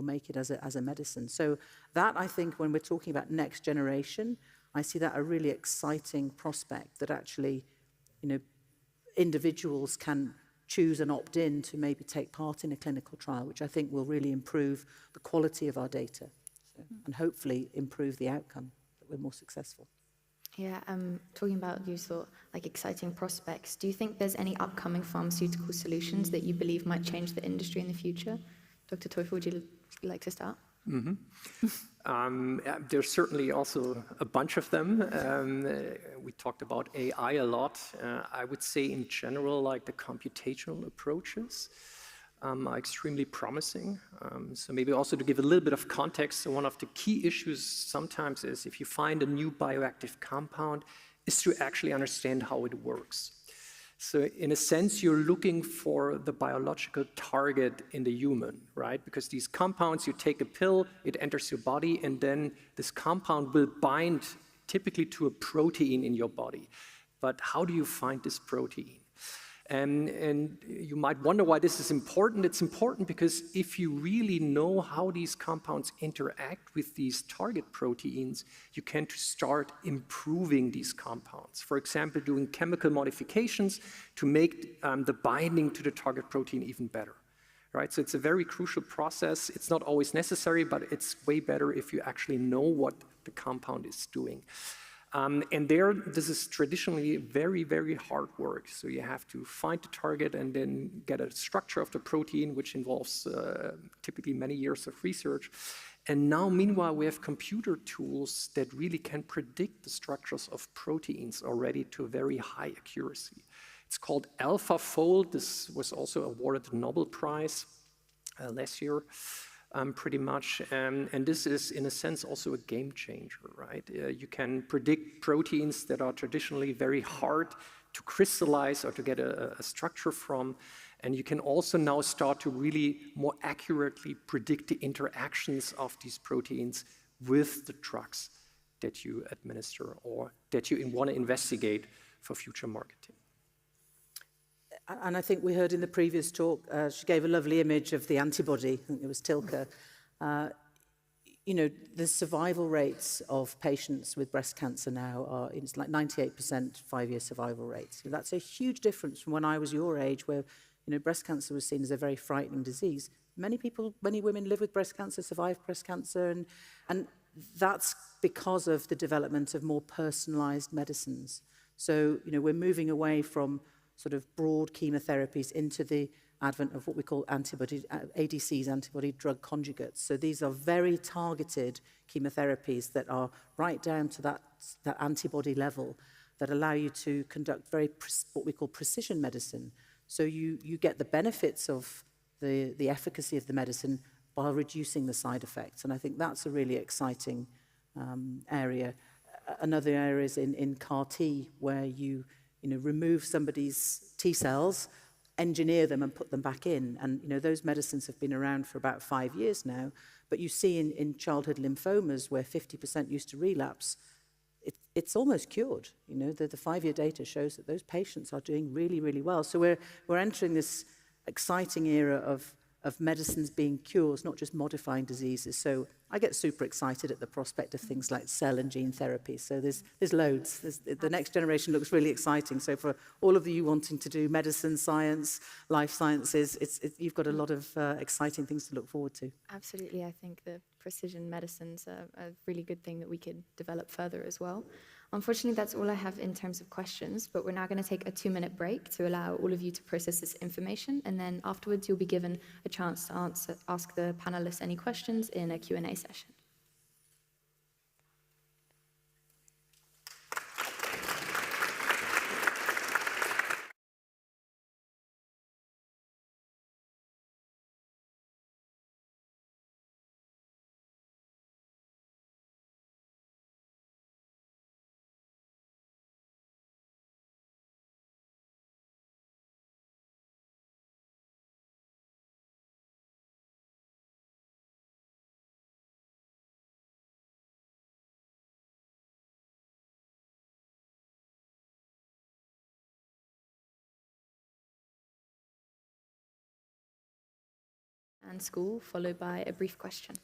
make it as a medicine. So that, I think, when we're talking about next generation, I see that a really exciting prospect that actually, individuals can choose and opt in to maybe take part in a clinical trial, which I think will really improve the quality of our data and hopefully improve the outcome, that we're more successful. Yeah, talking about you thought like exciting prospects, do you think there's any upcoming pharmaceutical solutions that you believe might change the industry in the future? Dr. Teufel, would you like to start? Mm-hmm. There's certainly also a bunch of them. We talked about AI a lot. I would say in general, like the computational approaches are extremely promising. So maybe also to give a little bit of context, so one of the key issues sometimes is if you find a new bioactive compound, is to actually understand how it works. So in a sense, you're looking for the biological target in the human, right? Because these compounds, you take a pill, it enters your body, and then this compound will bind typically to a protein in your body. But how do you find this protein? And you might wonder why this is important. It's important because if you really know how these compounds interact with these target proteins, you can start improving these compounds. For example, doing chemical modifications to make the binding to the target protein even better. Right? So it's a very crucial process. It's not always necessary, but it's way better if you actually know what the compound is doing. And this is traditionally very, very hard work. So you have to find the target and then get a structure of the protein, which involves typically many years of research. And now, meanwhile, we have computer tools that really can predict the structures of proteins already to a very high accuracy. It's called AlphaFold. This was also awarded the Nobel Prize last year. Pretty much, and this is in a sense also a game changer, right? You can predict proteins that are traditionally very hard to crystallize or to get a structure from, and you can also now start to really more accurately predict the interactions of these proteins with the drugs that you administer or that you want to investigate for future marketing. And I think we heard in the previous talk, she gave a lovely image of the antibody. I think it was Tilka. You know, the survival rates of patients with breast cancer now are, it's like 98% 5-year survival rates. So that's a huge difference from when I was your age, where, you know, breast cancer was seen as a very frightening disease. Many women live with breast cancer, survive breast cancer, and that's because of the development of more personalized medicines. So, you know, we're moving away from sort of broad chemotherapies into the advent of what we call ADCs, antibody drug conjugates. So these are very targeted chemotherapies that are right down to that antibody level that allow you to conduct what we call precision medicine. So you get the benefits of the efficacy of the medicine while reducing the side effects. And I think that's a really exciting area. Another area is in CAR T, where you remove somebody's T cells, engineer them and put them back in. And, you know, those medicines have been around for about 5 years now. But you see in childhood lymphomas where 50% used to relapse, it's almost cured. You know, the 5-year data shows that those patients are doing really, really well. So we're entering this exciting era of medicines being cures, not just modifying diseases. So I get super excited at the prospect of things like cell and gene therapy. So there's loads. The next generation looks really exciting. So for all of you wanting to do medicine, science, life sciences, you've got a lot of exciting things to look forward to. Absolutely. I think the precision medicines are a really good thing that we could develop further as well. Unfortunately, that's all I have in terms of questions, but we're now going to take a 2-minute break to allow all of you to process this information, and then afterwards you'll be given a chance to ask the panelists any questions in a Q&A session. And school, followed by a brief question.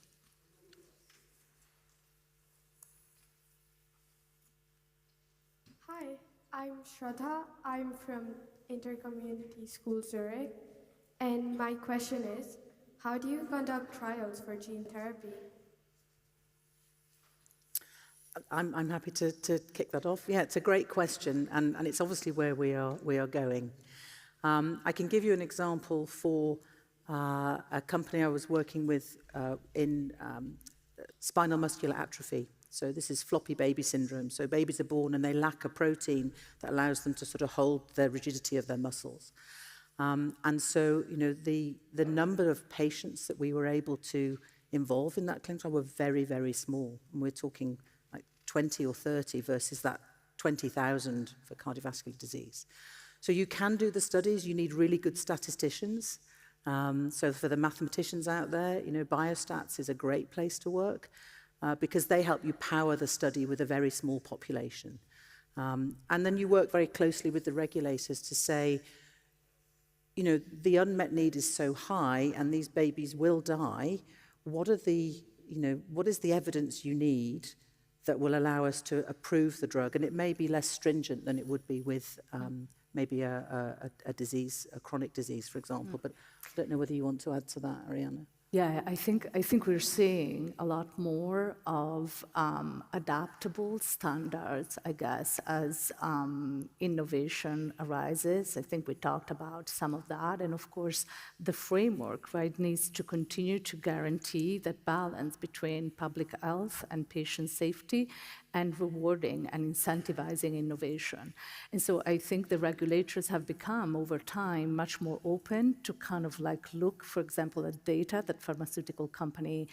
Hi, I'm Shraddha. I'm from Intercommunity School Zurich. And my question is, how do you conduct trials for gene therapy? I'm happy to kick that off. Yeah, it's a great question, and it's obviously where we are going. I can give you an example for a company I was working with in spinal muscular atrophy. So this is floppy baby syndrome. So babies are born and they lack a protein that allows them to sort of hold the rigidity of their muscles. And so, you know, the number of patients that we were able to involve in that clinical trial were very, very small. And we're talking like 20 or 30 versus that 20,000 for cardiovascular disease. So you can do the studies. You need really good statisticians. So for the mathematicians out there, you know, biostats is a great place to work because they help you power the study with a very small population. And then you work very closely with the regulators to say, you know, the unmet need is so high and these babies will die. What are the, you know, what is the evidence you need that will allow us to approve the drug? And it may be less stringent than it would be with maybe a disease, a chronic disease, for example. But I don't know whether you want to add to that, Ariana. Yeah, I think we're seeing a lot more of adaptable standards, I guess, as innovation arises. I think we talked about some of that. And of course, the framework, right, needs to continue to guarantee that balance between public health and patient safety and rewarding and incentivizing innovation. And so I think the regulators have become, over time, much more open to kind of like look, for example, at data that pharmaceutical company,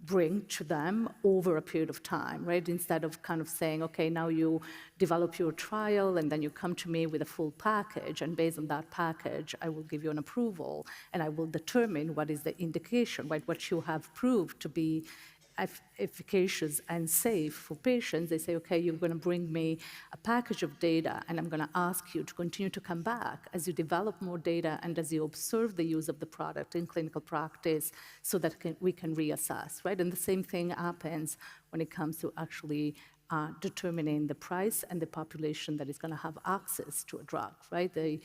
bring to them over a period of time, right? Instead of kind of saying, okay, now you develop your trial and then you come to me with a full package, and based on that package, I will give you an approval and I will determine what is the indication, right? What you have proved to be efficacious and safe for patients. They say, okay, you're going to bring me a package of data, and I'm going to ask you to continue to come back as you develop more data and as you observe the use of the product in clinical practice so that we can reassess, right? And the same thing happens when it comes to actually determining the price and the population that is going to have access to a drug, right? The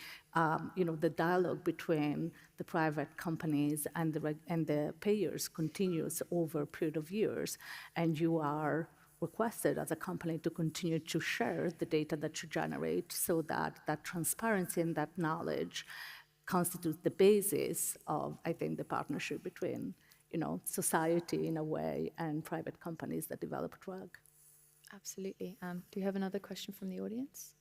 dialogue between the private companies and the payers continues over a period of years, and you are requested as a company to continue to share the data that you generate so that that transparency and that knowledge constitutes the basis of, I think, the partnership between, you know, society in a way and private companies that develop a drug. Absolutely. Do you have another question from the audience?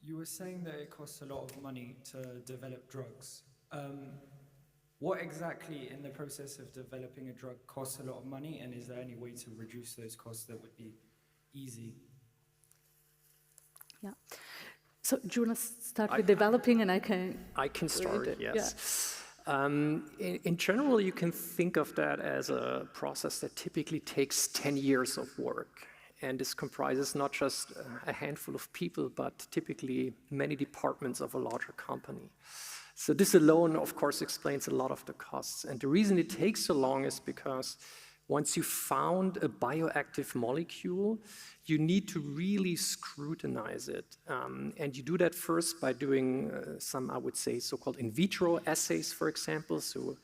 You were saying that it costs a lot of money to develop drugs. What exactly in the process of developing a drug costs a lot of money, and is there any way to reduce those costs that would be easy? Yeah. So do you want to start with developing, and I can start, yes. Yeah. In general, you can think of that as a process that typically takes 10 years of work. And this comprises not just a handful of people, but typically many departments of a larger company. So this alone, of course, explains a lot of the costs. And the reason it takes so long is because once you found a bioactive molecule, you need to really scrutinize it. And you do that first by doing some, I would say, so-called in vitro assays, for example. So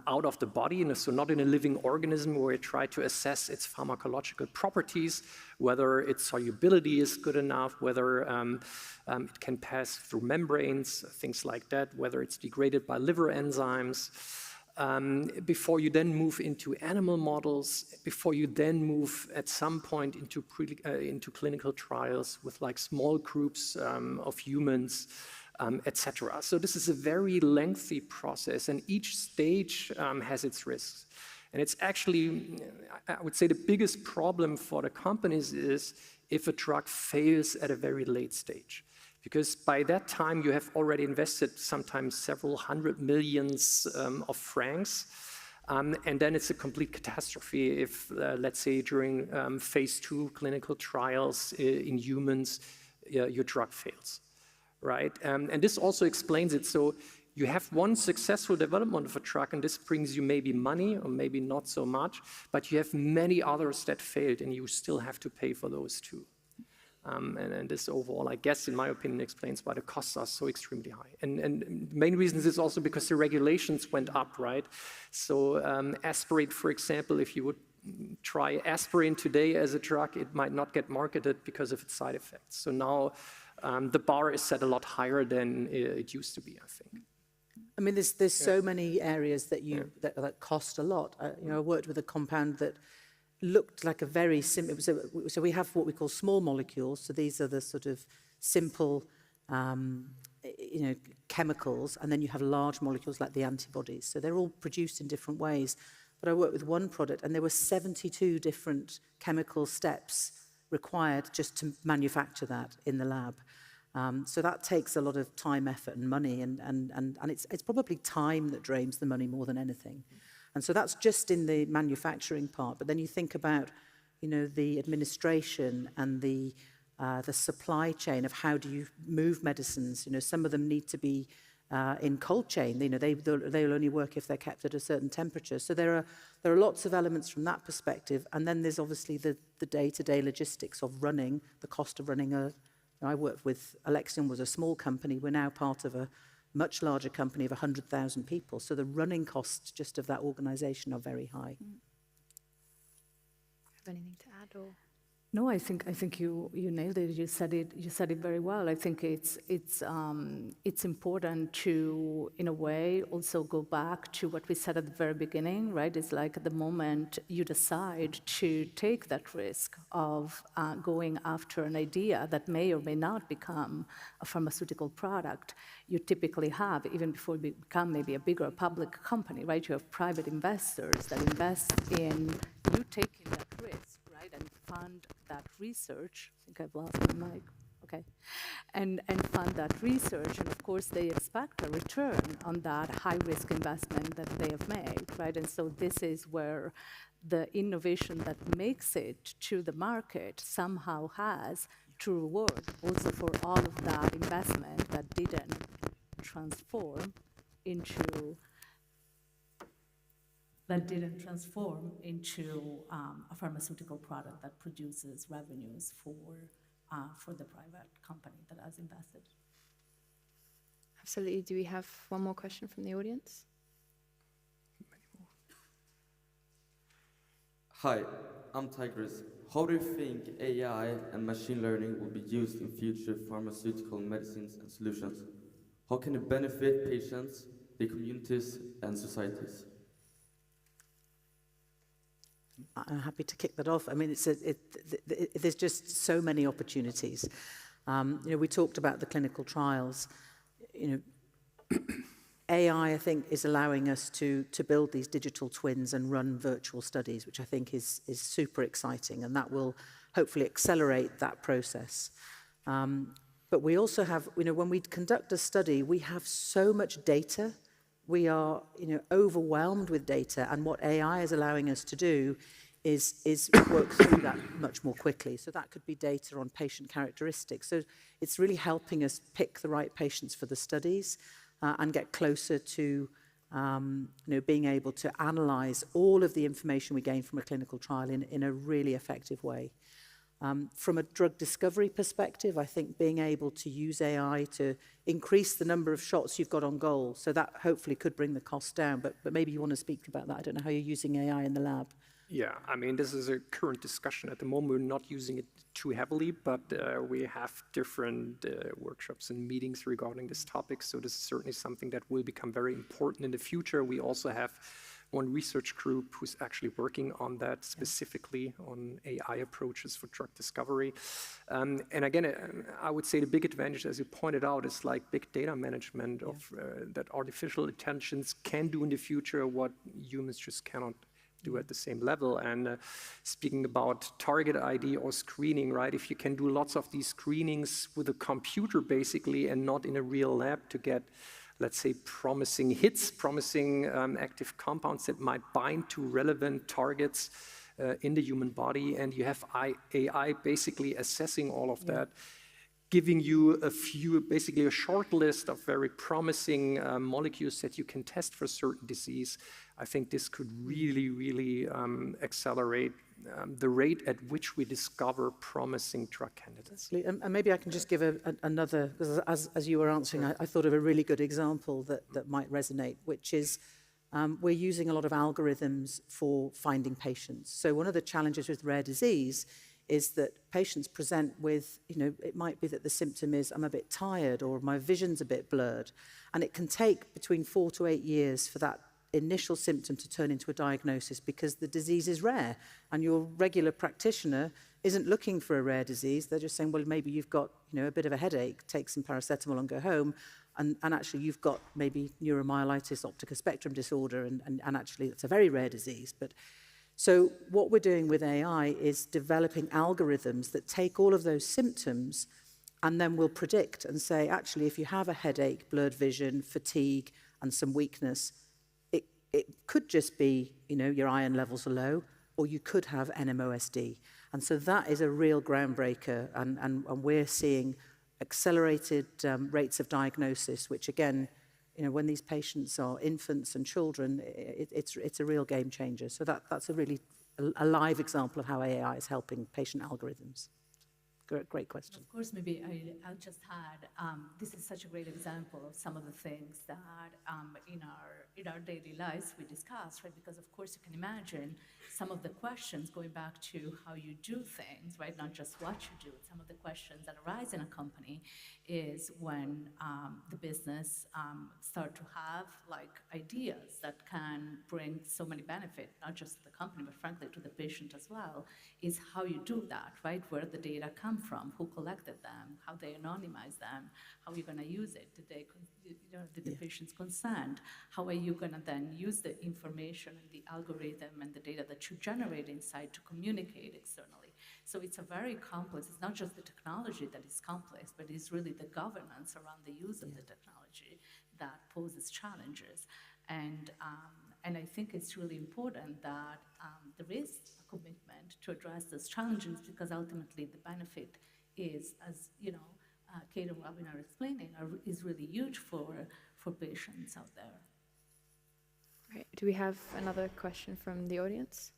out of the body, so not in a living organism, where you try to assess its pharmacological properties, whether its solubility is good enough, whether it can pass through membranes, things like that, whether it's degraded by liver enzymes, before you then move into animal models, before you then move at some point into clinical trials with like small groups of humans, etc. So this is a very lengthy process, and each stage has its risks. And it's actually, I would say, the biggest problem for the companies is if a drug fails at a very late stage. Because by that time, you have already invested sometimes several hundred millions of francs, and then it's a complete catastrophe if, let's say, during phase 2 clinical trials in humans, your drug fails. Right? And this also explains it. So you have one successful development of a drug, and this brings you maybe money or maybe not so much, but you have many others that failed, and you still have to pay for those too. And this overall, I guess, in my opinion, explains why the costs are so extremely high. And the main reason is also because the regulations went up, right? So aspirin, for example, if you would try aspirin today as a drug, it might not get marketed because of its side effects. So now the bar is set a lot higher than it used to be, I think. I mean, there's so many areas that that cost a lot. I worked with a compound that looked like a very simple. So we have what we call small molecules. So these are the sort of simple, chemicals, and then you have large molecules like the antibodies. So they're all produced in different ways. But I worked with one product, and there were 72 different chemical steps required just to manufacture that in the lab. So that takes a lot of time, effort, and money, and it's probably time that drains the money more than anything. And so that's just in the manufacturing part. But then you think about, the administration and the supply chain of how do you move medicines. Some of them need to be in cold chain. They'll only work if they're kept at a certain temperature. So there are lots of elements from that perspective. And then there's obviously the day-to-day logistics of running, the cost of running I worked with, Alexion was a small company. We're now part of a much larger company of 100,000 people. So the running costs just of that organization are very high. Have anything to add or? No, I think you nailed it. You said it very well. I think it's important to, in a way, also go back to what we said at the very beginning, right? It's like at the moment you decide to take that risk of going after an idea that may or may not become a pharmaceutical product. You typically have, even before you become maybe a bigger public company, right? You have private investors that invest in you taking that risk, right? And fund that research. I think I've lost my mic. Okay. And fund that research. And of course, they expect a return on that high-risk investment that they have made, right? And so this is where the innovation that makes it to the market somehow has to reward also for all of that investment that didn't transform into a pharmaceutical product that produces revenues for the private company that has invested. Absolutely. Do we have one more question from the audience? Hi, I'm Tigris. How do you think AI and machine learning will be used in future pharmaceutical medicines and solutions? How can it benefit patients, the communities, and societies? I'm happy to kick that off. I mean, there's just so many opportunities. We talked about the clinical trials. AI, I think, is allowing us to build these digital twins and run virtual studies, which I think is super exciting, and that will hopefully accelerate that process. But we also have, when we conduct a study, we have so much data. We are, overwhelmed with data, and what AI is allowing us to do is work through that much more quickly. So that could be data on patient characteristics. So it's really helping us pick the right patients for the studies and get closer to, being able to analyze all of the information we gain from a clinical trial in a really effective way. From a drug discovery perspective, I think being able to use AI to increase the number of shots you've got on goal, so that hopefully could bring the cost down, but maybe you want to speak about that. I don't know how you're using AI in the lab. Yeah, I mean, this is a current discussion. At the moment, we're not using it too heavily, but we have different workshops and meetings regarding this topic, so this is certainly something that will become very important in the future. We also have one research group who's actually working on that specifically on AI approaches for drug discovery. And again, I would say the big advantage, as you pointed out, is like big data management of that artificial intelligence can do in the future what humans just cannot do at the same level. And speaking about target ID or screening, right? If you can do lots of these screenings with a computer basically and not in a real lab to get, let's say, promising hits, promising active compounds that might bind to relevant targets in the human body, and you have AI basically assessing all of that, giving you basically a short list of very promising molecules that you can test for certain disease. I think this could really, really accelerate the rate at which we discover promising drug candidates. And maybe I can just give another, because as you were answering, I thought of a really good example that might resonate, which is we're using a lot of algorithms for finding patients. So one of the challenges with rare disease is that patients present with, it might be that the symptom is I'm a bit tired or my vision's a bit blurred. And it can take between 4 to 8 years for that initial symptom to turn into a diagnosis because the disease is rare. And your regular practitioner isn't looking for a rare disease. They're just saying, well, maybe you've got, a bit of a headache, take some paracetamol and go home. And actually you've got maybe neuromyelitis optica spectrum disorder, and actually it's a very rare disease. So what we're doing with AI is developing algorithms that take all of those symptoms and then will predict and say, actually, if you have a headache, blurred vision, fatigue, and some weakness, it could just be, your iron levels are low, or you could have NMOSD. And so that is a real groundbreaker, and we're seeing accelerated rates of diagnosis, which again, when these patients are infants and children, it's a real game changer. So that's a really a live example of how AI is helping patient algorithms. Great question. Of course, maybe I'll just add, this is such a great example of some of the things that in our daily lives we discuss, right? Because of course you can imagine some of the questions going back to how you do things, right? Not just what you do. Some of the questions that arise in a company is when the business start to have ideas that can bring so many benefits, not just to the company, but frankly to the patient as well, is how you do that, right? Where the data come from, who collected them, how they anonymize them, how are you going to use it? Did the patients consent? How are you going to then use the information and the algorithm and the data that you generate inside to communicate externally? So it's a very complex, it's not just the technology that is complex, but it's really the governance around the use of the technology that poses challenges. And I think it's really important that there is a commitment to address those challenges, because ultimately the benefit is, as Kate and Robin are explaining, is really huge for patients out there. Right. Do we have another question from the audience?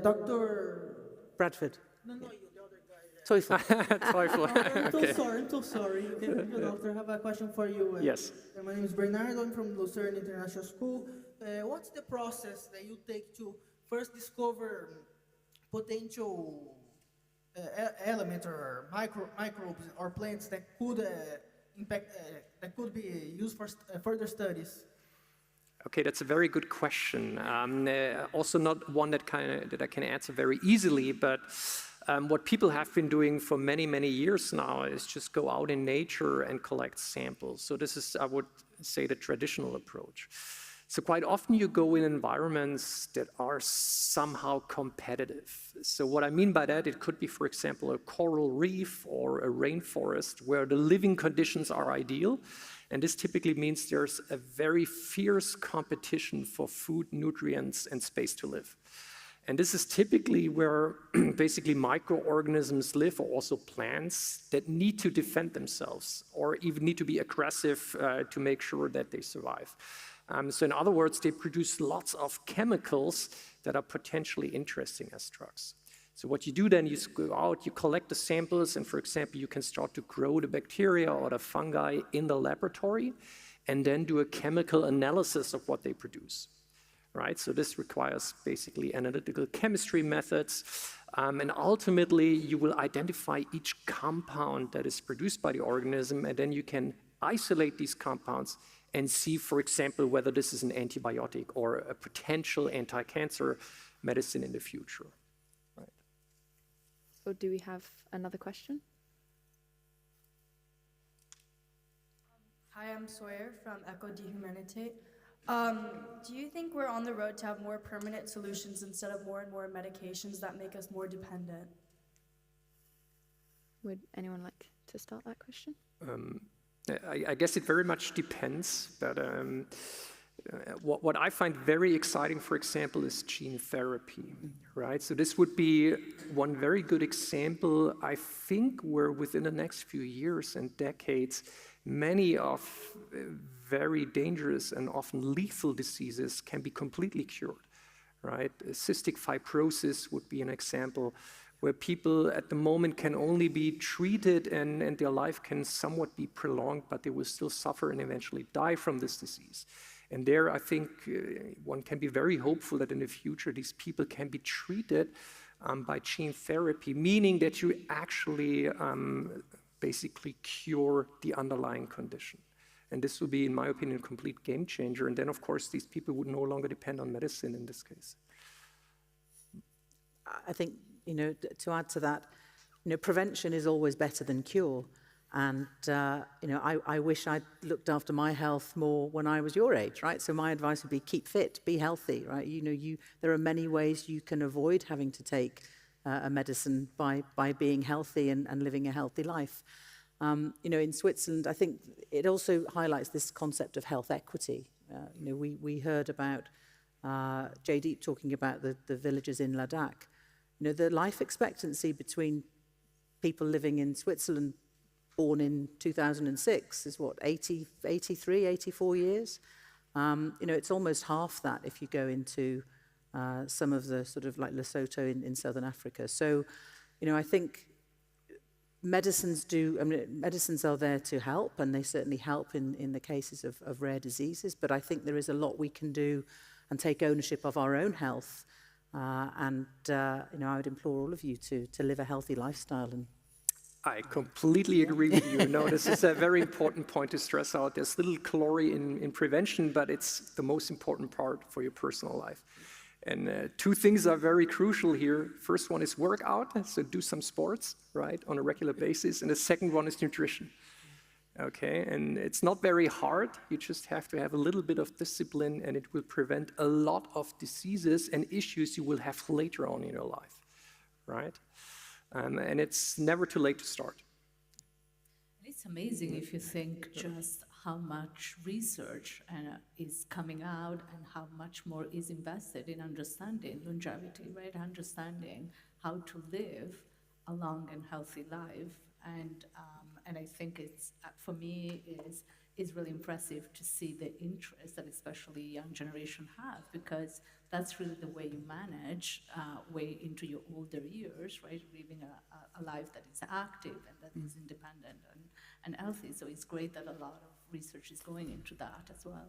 Dr. Bradford. No, you, the other guy. Teufel. I'm Okay. too sorry. Okay, doctor, I have a question for you. Yes. My name is Bernardo. I'm from Lucerne International School. What's the process that you take to first discover potential elements or microbes or plants that could impact, that could be used for further studies? Okay, that's a very good question. Also not one that I can answer very easily, but what people have been doing for many, many years now is just go out in nature and collect samples. So this is, I would say, the traditional approach. So quite often you go in environments that are somehow competitive. So what I mean by that, it could be, for example, a coral reef or a rainforest where the living conditions are ideal. And this typically means there's a very fierce competition for food, nutrients, and space to live. And this is typically where basically microorganisms live, or also plants that need to defend themselves or even need to be aggressive to make sure that they survive. So in other words, they produce lots of chemicals that are potentially interesting as drugs. So what you do then, you go out, you collect the samples, and for example, you can start to grow the bacteria or the fungi in the laboratory, and then do a chemical analysis of what they produce. Right? So this requires basically analytical chemistry methods, and ultimately you will identify each compound that is produced by the organism, and then you can isolate these compounds and see, for example, whether this is an antibiotic or a potential anti-cancer medicine in the future. Right. So do we have another question? Hi, I'm Sawyer from Echo de Humanité. Do you think we're on the road to have more permanent solutions instead of more and more medications that make us more dependent? Would anyone like to start that question? I guess it very much depends, but what I find very exciting, for example, is gene therapy, right? So this would be one very good example, I think, where within the next few years and decades, many of very dangerous and often lethal diseases can be completely cured, right? Cystic fibrosis would be an example where people at the moment can only be treated and their life can somewhat be prolonged, but they will still suffer and eventually die from this disease. And there, I think one can be very hopeful that in the future, these people can be treated by gene therapy, meaning that you actually basically cure the underlying condition. And this will be, in my opinion, a complete game changer. And then, of course, these people would no longer depend on medicine in this case. I think, to add to that, prevention is always better than cure. And, I wish I'd looked after my health more when I was your age, right? So my advice would be keep fit, be healthy, right? There are many ways you can avoid having to take a medicine by being healthy and living a healthy life. In Switzerland, I think it also highlights this concept of health equity. We heard about Jaydeep talking about the villages in Ladakh. The life expectancy between people living in Switzerland born in 2006 is what, 83, 84 years? It's almost half that if you go into some of the sort of like Lesotho in Southern Africa. So, I think medicines are there to help, and they certainly help in the cases of rare diseases, but I think there is a lot we can do and take ownership of our own health. I would implore all of you to live a healthy lifestyle. And I completely agree with you. No, this is a very important point to stress out. There's little glory in prevention, but it's the most important part for your personal life. And two things are very crucial here. First one is workout, so do some sports, right, on a regular basis. And the second one is nutrition. Okay, and it's not very hard. You just have to have a little bit of discipline, and it will prevent a lot of diseases and issues you will have later on in your life, right? And it's never too late to start. It's amazing if you think just how much research is coming out and how much more is invested in understanding longevity, right? Understanding how to live a long and healthy life. And I think it's, for me, is really impressive to see the interest that especially young generation have, because that's really the way you manage way into your older years, right? Living a life that is active and that is independent and healthy. So it's great that a lot of research is going into that as well.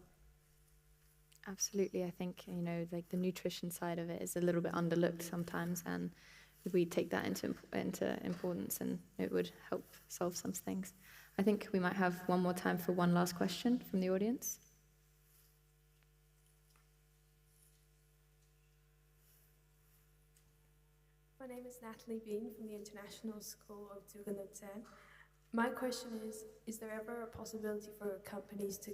Absolutely. I think, like the nutrition side of it is a little bit underlooked sometimes, and we take that into importance, and it would help solve some things. I think we might have one more time for one last question from the audience. My name is Natalie Bean from the International School of Tugendhotsen. My question is there ever a possibility for companies to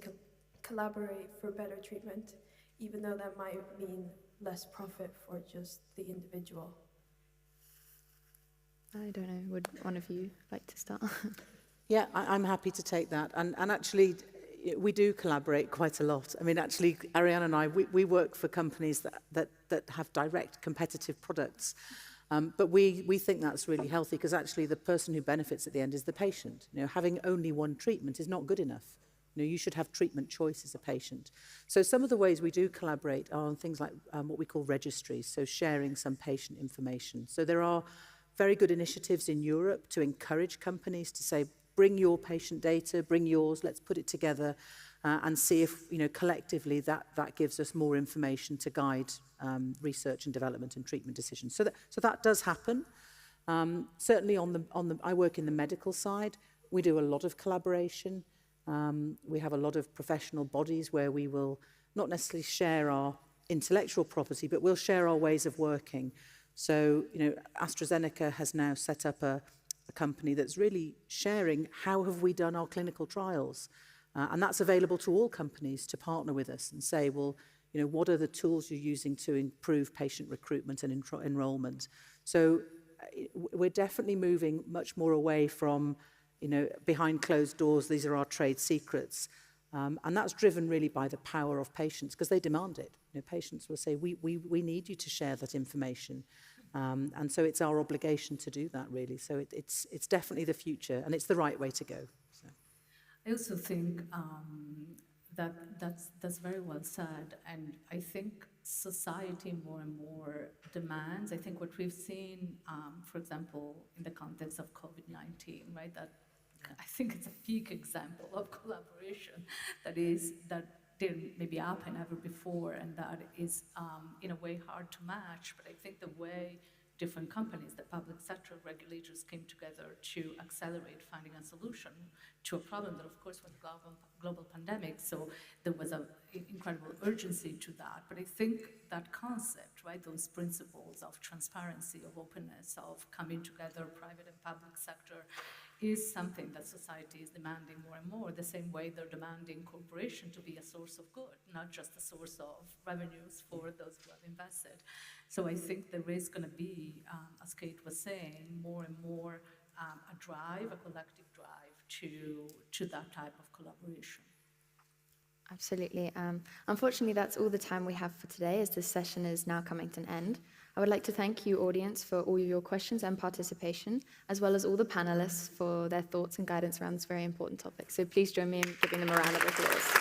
collaborate for better treatment, even though that might mean less profit for just the individual? I don't know, would one of you like to start? Yeah, I'm happy to take that. And actually, we do collaborate quite a lot. I mean, actually, Ariane and I, we work for companies that have direct competitive products. But we think that's really healthy, because actually the person who benefits at the end is the patient. Having only one treatment is not good enough. You should have treatment choice as a patient. So some of the ways we do collaborate are on things like what we call registries, so sharing some patient information. So there are very good initiatives in Europe to encourage companies to say, bring your patient data, bring yours, let's put it together and see if, collectively that gives us more information to guide research and development and treatment decisions. So that does happen. Certainly I work in the medical side. We do a lot of collaboration. We have a lot of professional bodies where we will not necessarily share our intellectual property, but we'll share our ways of working. So, AstraZeneca has now set up a company that's really sharing how have we done our clinical trials. And that's available to all companies to partner with us and say, well, what are the tools you're using to improve patient recruitment and enrollment? So we're definitely moving much more away from, behind closed doors, these are our trade secrets. And that's driven really by the power of patients, because they demand it. Patients will say, we need you to share that information. And so it's our obligation to do that, really. So it's definitely the future, and it's the right way to go. So. I also think That's very well said, and I think society more and more demands. I think what we've seen, for example, in the context of COVID-19, right? That I think it's a peak example of collaboration that didn't maybe happen ever before, and that is in a way hard to match. But I think the way different companies, the public sector regulators came together to accelerate finding a solution to a problem that, of course, was a global pandemic. So there was an incredible urgency to that. But I think that concept, right, those principles of transparency, of openness, of coming together, private and public sector, is something that society is demanding more and more, the same way they're demanding cooperation to be a source of good, not just a source of revenues for those who have invested. So I think there is going to be, as Kate was saying, more and more a drive, a collective drive to that type of collaboration. Absolutely. Unfortunately, that's all the time we have for today, as this session is now coming to an end. I would like to thank you, audience, for all of your questions and participation, as well as all the panelists for their thoughts and guidance around this very important topic. So please join me in giving them a round of applause.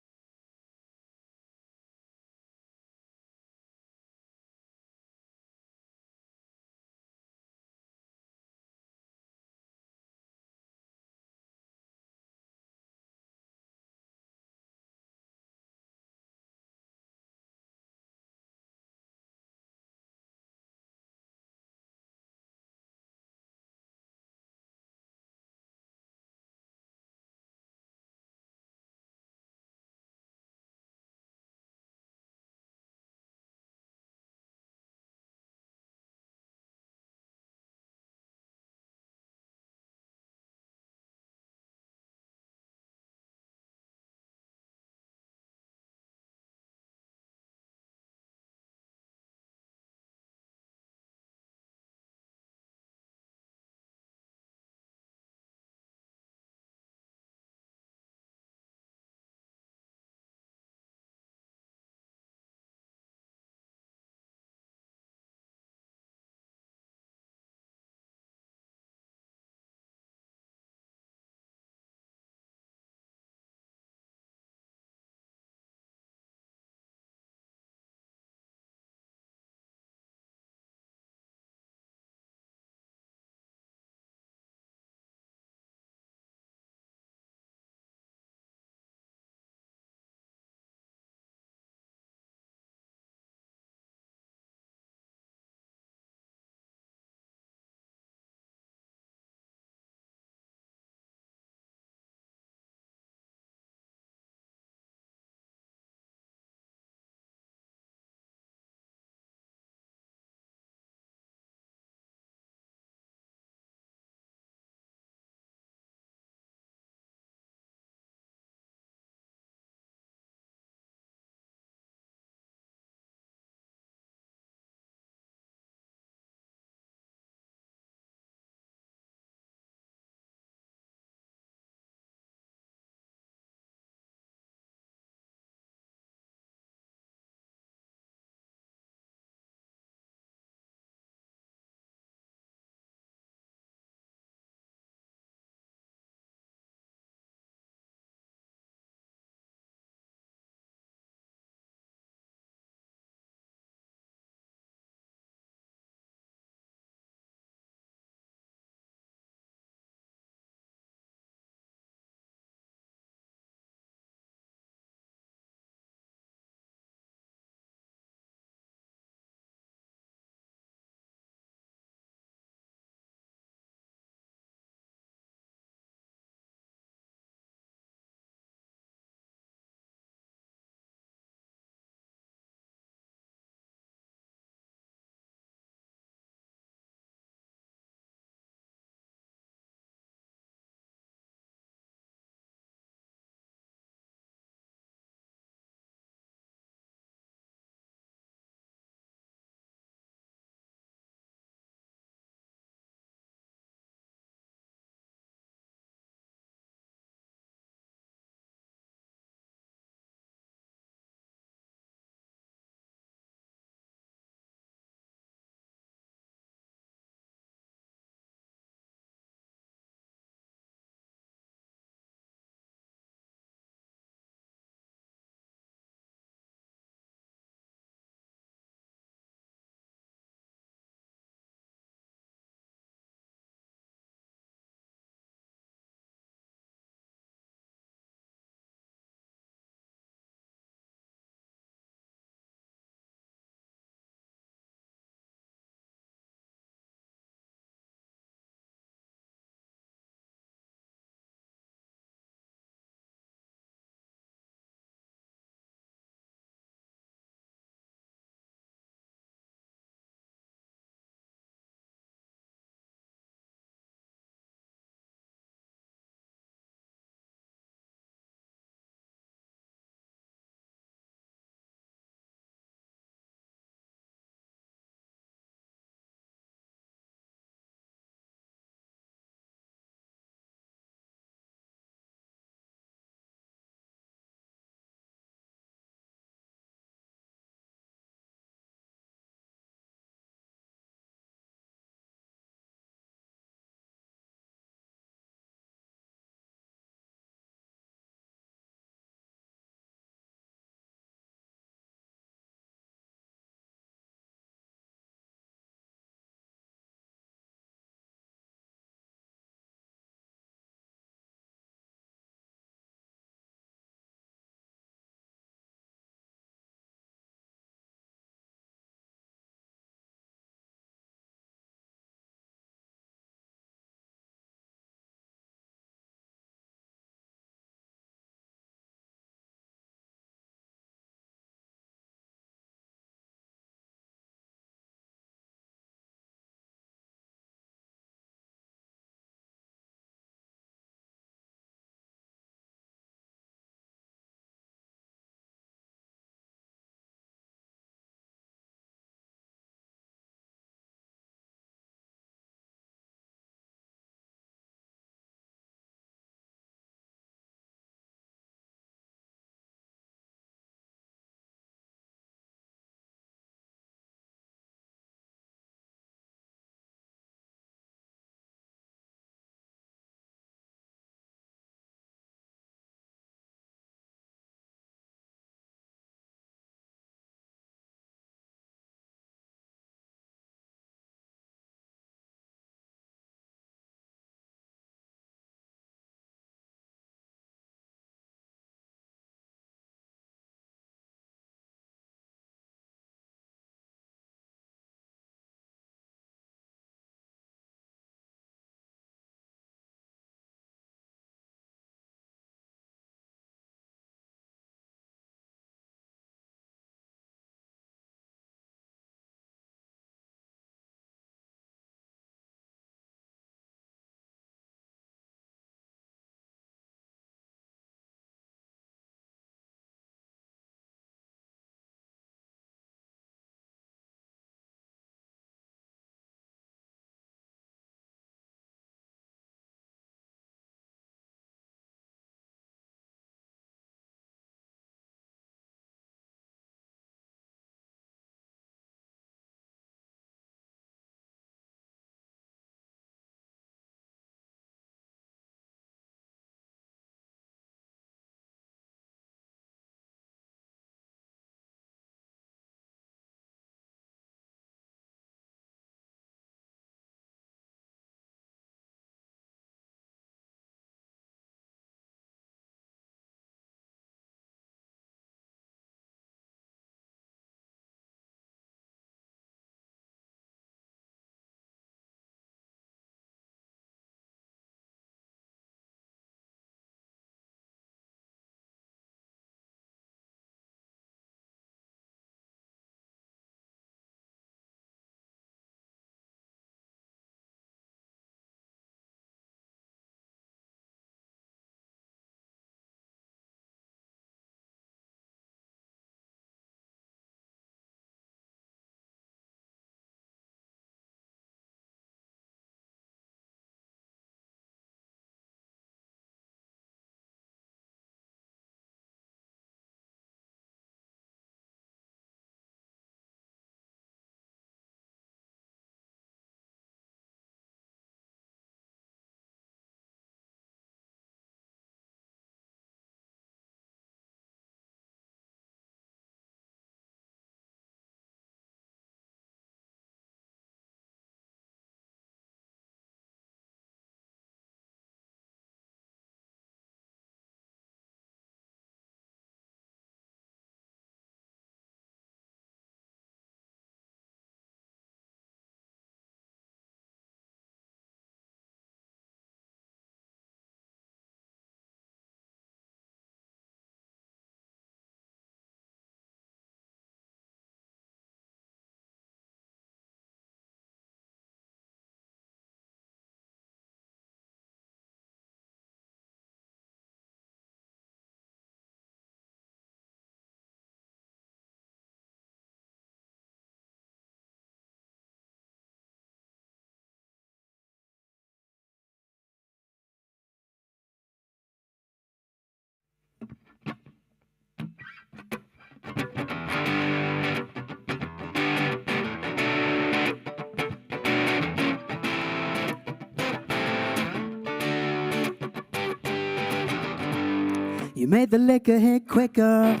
You made the liquor hit quicker.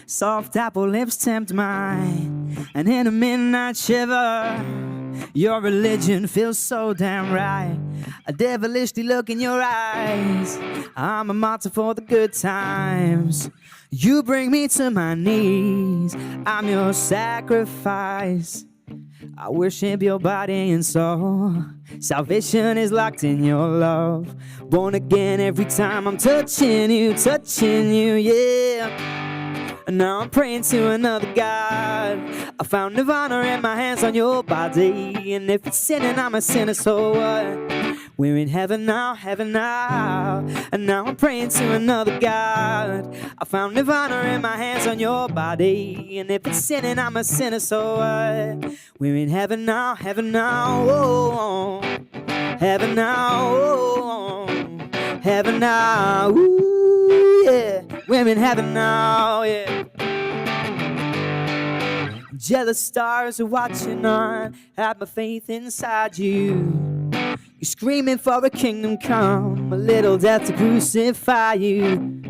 Soft apple lips tempt mine, and in a midnight shiver, your religion feels so damn right. A devilishly look in your eyes. I'm a martyr for the good times. You bring me to my knees. I'm your sacrifice. I worship your body and soul. Salvation is locked in your love. Born again every time I'm touching you, yeah. And now I'm praying to another God. I found nirvana in my hands on your body. And if it's sinning, I'm a sinner, so what? We're in heaven now, and now I'm praying to another God. I found nirvana in my hands on your body. And if it's sinning, I'm a sinner, so what? We're in heaven now, oh, heaven now, oh, heaven now, ooh, yeah. We're in heaven now, yeah. Jealous stars are watching on. Have my faith inside you. You're screaming for a kingdom come, a little death to crucify you.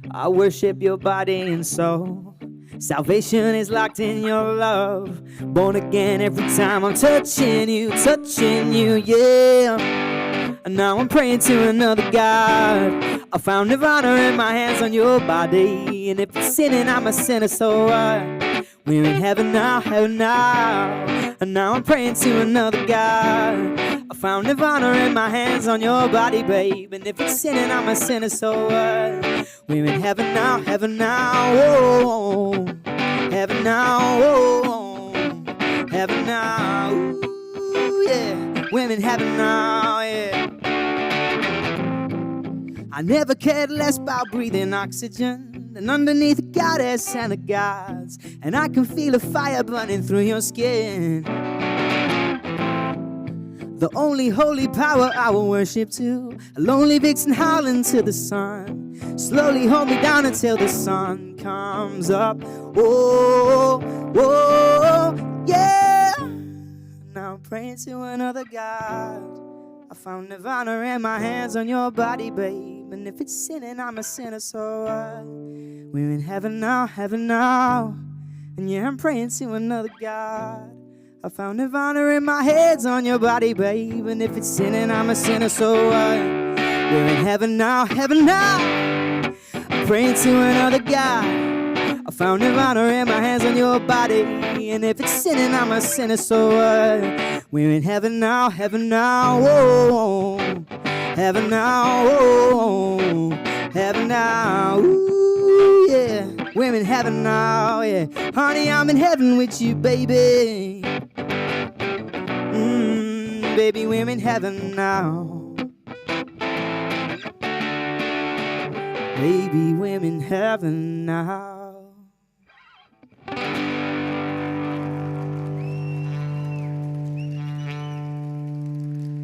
I worship your body and soul. Salvation is locked in your love. Born again every time I'm touching you, yeah. And now I'm praying to another God. I found nirvana in my hands on your body. And if it's sinning, I'm a sinner, so what? We're in heaven now, and now I'm praying to another God. I found nirvana in my hands on your body, babe. And if it's sinning, I'm a sinner, so what? We're in heaven now, oh, heaven now, oh, heaven now, ooh, yeah. We're in heaven now, yeah. I never cared less about breathing oxygen than underneath a goddess and the gods. And I can feel a fire burning through your skin. The only holy power I will worship to, a lonely vixen howling to the sun. Slowly hold me down until the sun comes up. Oh, oh, yeah. Now I'm praying to another God. I found nirvana in my hands on your body, babe. And if it's sinning, I'm a sinner, so we're in heaven now, and yeah, I'm praying to another God. I found nirvana in my hands on your body, babe. And if it's sinning, I'm a sinner, so we're in heaven now, I'm praying to another God. I found nirvana in my hands on your body. And if it's sinning, I'm a sinner, so we're in heaven now, oh, heaven now, oh, heaven now, ooh, yeah. We're in heaven now, yeah. Honey, I'm in heaven with you, baby. Baby, we're in heaven now. Baby, we're in heaven now.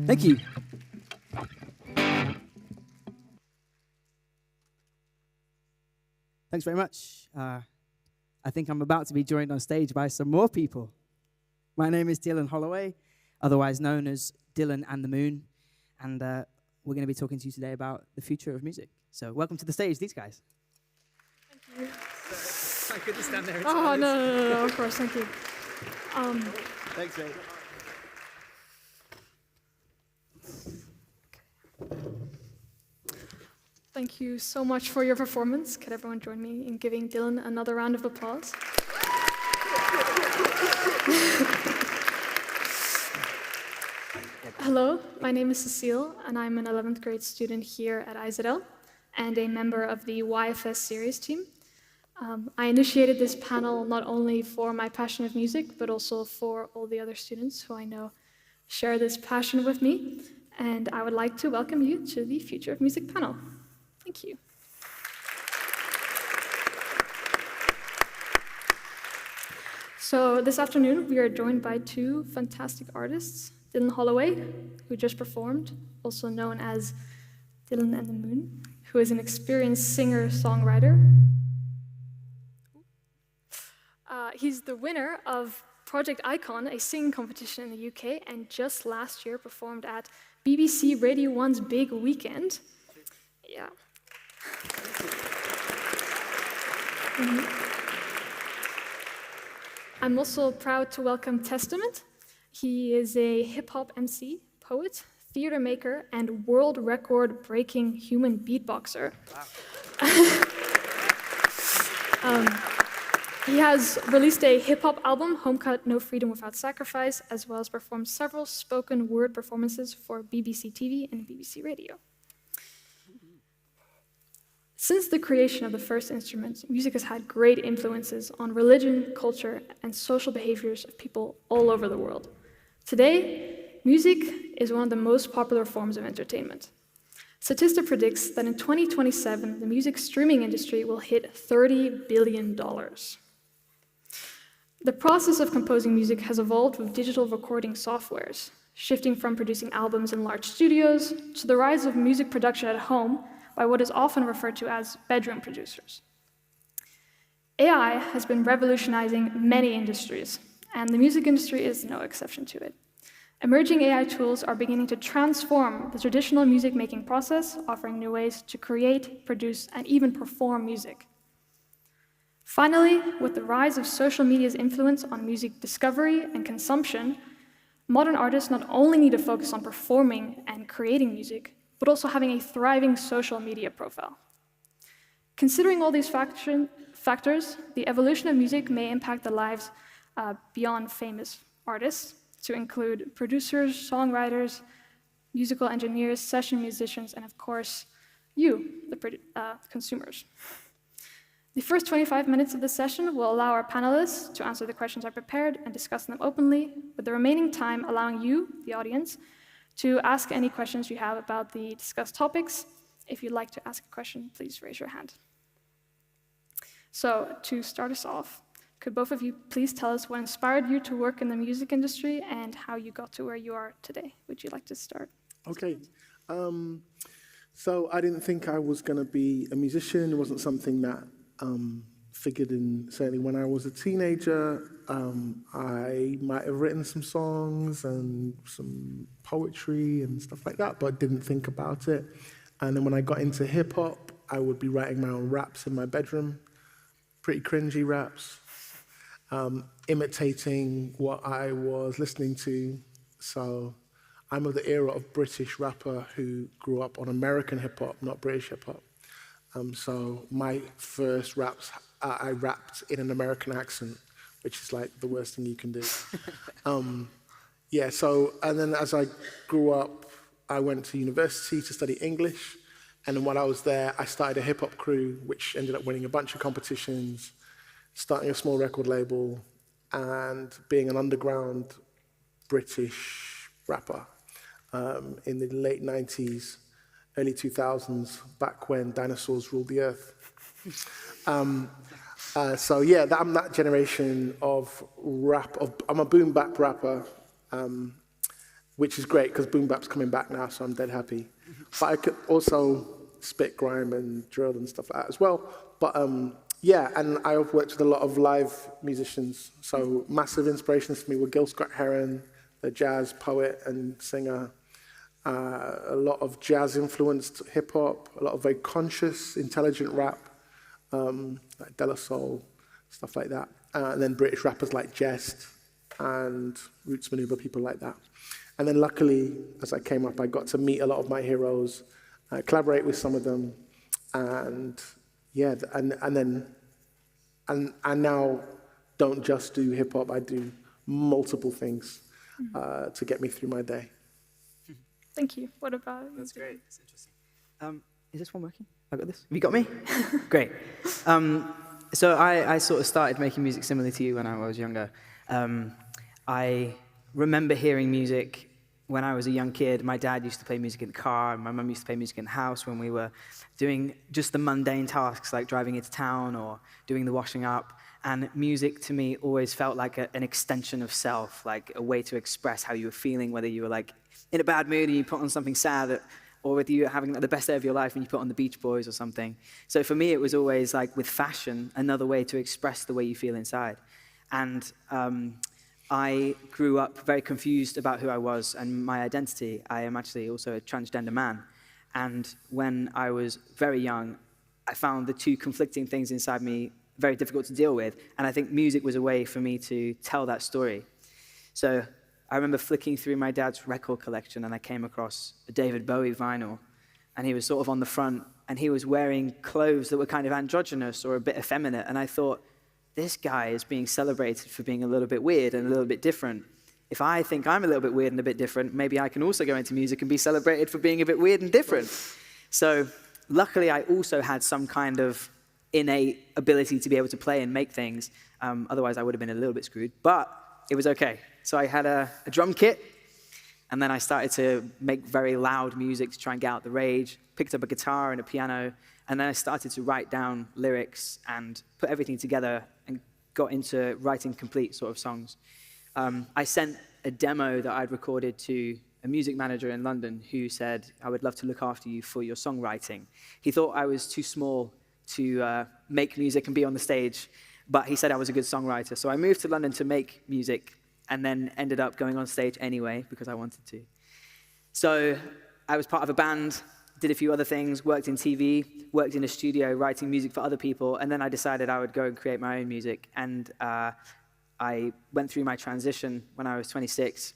Thank you. Thanks very much. I think I'm about to be joined on stage by some more people. My name is Dylan Holloway, otherwise known as Dylan and the Moon, and we're going to be talking to you today about the future of music. So welcome to the stage, these guys. Thank you. I couldn't stand there. Oh, no, of course, thank you. Thanks, mate. Thank you so much for your performance. Could everyone join me in giving Dylan another round of applause? Hello, my name is Cecile, and I'm an 11th grade student here at IZL and a member of the YFS series team. I initiated this panel not only for my passion of music, but also for all the other students who I know share this passion with me. And I would like to welcome you to the Future of Music panel. Thank you. So this afternoon, we are joined by two fantastic artists, Dylan Holloway, who just performed, also known as Dylan and the Moon, who is an experienced singer-songwriter. He's the winner of Project Icon, a singing competition in the UK, and just last year performed at BBC Radio 1's Big Weekend. Yeah. I'm also proud to welcome Testament. He is a hip-hop MC, poet, theater maker, and world record-breaking human beatboxer. He has released a hip-hop album, Home Cut, No Freedom Without Sacrifice, as well as performed several spoken word performances for BBC TV and BBC Radio. Since the creation of the first instrument, music has had great influences on religion, culture, and social behaviors of people all over the world. Today, music is one of the most popular forms of entertainment. Statista predicts that in 2027, the music streaming industry will hit $30 billion. The process of composing music has evolved with digital recording softwares, shifting from producing albums in large studios to the rise of music production at home by what is often referred to as bedroom producers. AI has been revolutionizing many industries, and the music industry is no exception to it. Emerging AI tools are beginning to transform the traditional music-making process, offering new ways to create, produce, and even perform music. Finally, with the rise of social media's influence on music discovery and consumption, modern artists not only need to focus on performing and creating music, but also having a thriving social media profile. Considering all these factors, the evolution of music may impact the lives beyond famous artists, to include producers, songwriters, musical engineers, session musicians, and of course, you, the consumers. The first 25 minutes of this session will allow our panelists to answer the questions I prepared and discuss them openly, with the remaining time allowing you, the audience, to ask any questions you have about the discussed topics. If you'd like to ask a question, please raise your hand. So, to start us off, could both of you please tell us what inspired you to work in the music industry and how you got to where you are today? Would you like to start? Okay. So I didn't think I was going to be a musician. It wasn't something that figured in, certainly when I was a teenager. I might have written some songs and some poetry and stuff like that, but didn't think about it. And then when I got into hip-hop, I would be writing my own raps in my bedroom, pretty cringy raps, imitating what I was listening to. So I'm of the era of British rapper who grew up on American hip-hop, not British hip-hop. So my first raps, I rapped in an American accent, which is like the worst thing you can do. Yeah, so, and then as I grew up, I went to university to study English. And then while I was there, I started a hip-hop crew, which ended up winning a bunch of competitions, starting a small record label, and being an underground British rapper in the late 90s, early 2000s, back when dinosaurs ruled the earth. So yeah, I'm that generation of rap. I'm a boom bap rapper, which is great because boom bap's coming back now, so I'm dead happy. But I could also spit grime and drill and stuff like that as well. But yeah, and I've worked with a lot of live musicians. So massive inspirations to me were Gil Scott-Heron, the jazz poet and singer. A lot of jazz-influenced hip-hop, a lot of very conscious, intelligent rap, like De La Soul, stuff like that. And then British rappers like Jest and Roots Manuba, people like that. And then luckily, as I came up, I got to meet a lot of my heroes, collaborate with some of them, and yeah, and now don't just do hip-hop, I do multiple things to get me through my day. Thank you. What about you? That's great. That's interesting. Is this one working? I got this. Have you got me? Great. So I sort of started making music similar to you when I was younger. I remember hearing music when I was a young kid. My dad used to play music in the car, and my mum used to play music in the house when we were doing just the mundane tasks like driving into town or doing the washing up. And music to me always felt like an extension of self, like a way to express how you were feeling, whether you were like in a bad mood and you put on something sad, or whether you're having the best day of your life and you put on the Beach Boys or something. So for me, it was always like with fashion, another way to express the way you feel inside. And I grew up very confused about who I was and my identity. I am actually also a transgender man. And when I was very young, I found the two conflicting things inside me very difficult to deal with. And I think music was a way for me to tell that story. So I remember flicking through my dad's record collection, and I came across a David Bowie vinyl, and he was sort of on the front, and he was wearing clothes that were kind of androgynous or a bit effeminate, and I thought, this guy is being celebrated for being a little bit weird and a little bit different. If I think I'm a little bit weird and a bit different, maybe I can also go into music and be celebrated for being a bit weird and different. So luckily, I also had some kind of innate ability to be able to play and make things. Otherwise, I would have been a little bit screwed, but it was okay. So I had a drum kit, and then I started to make very loud music to try and get out the rage, picked up a guitar and a piano, and then I started to write down lyrics and put everything together and got into writing complete sort of songs. I sent a demo that I'd recorded to a music manager in London who said, I would love to look after you for your songwriting. He thought I was too small to make music and be on the stage, but he said I was a good songwriter. So I moved to London to make music and then ended up going on stage anyway because I wanted to. So I was part of a band, did a few other things, worked in TV, worked in a studio writing music for other people, and then I decided I would go and create my own music. And I went through my transition when I was 26,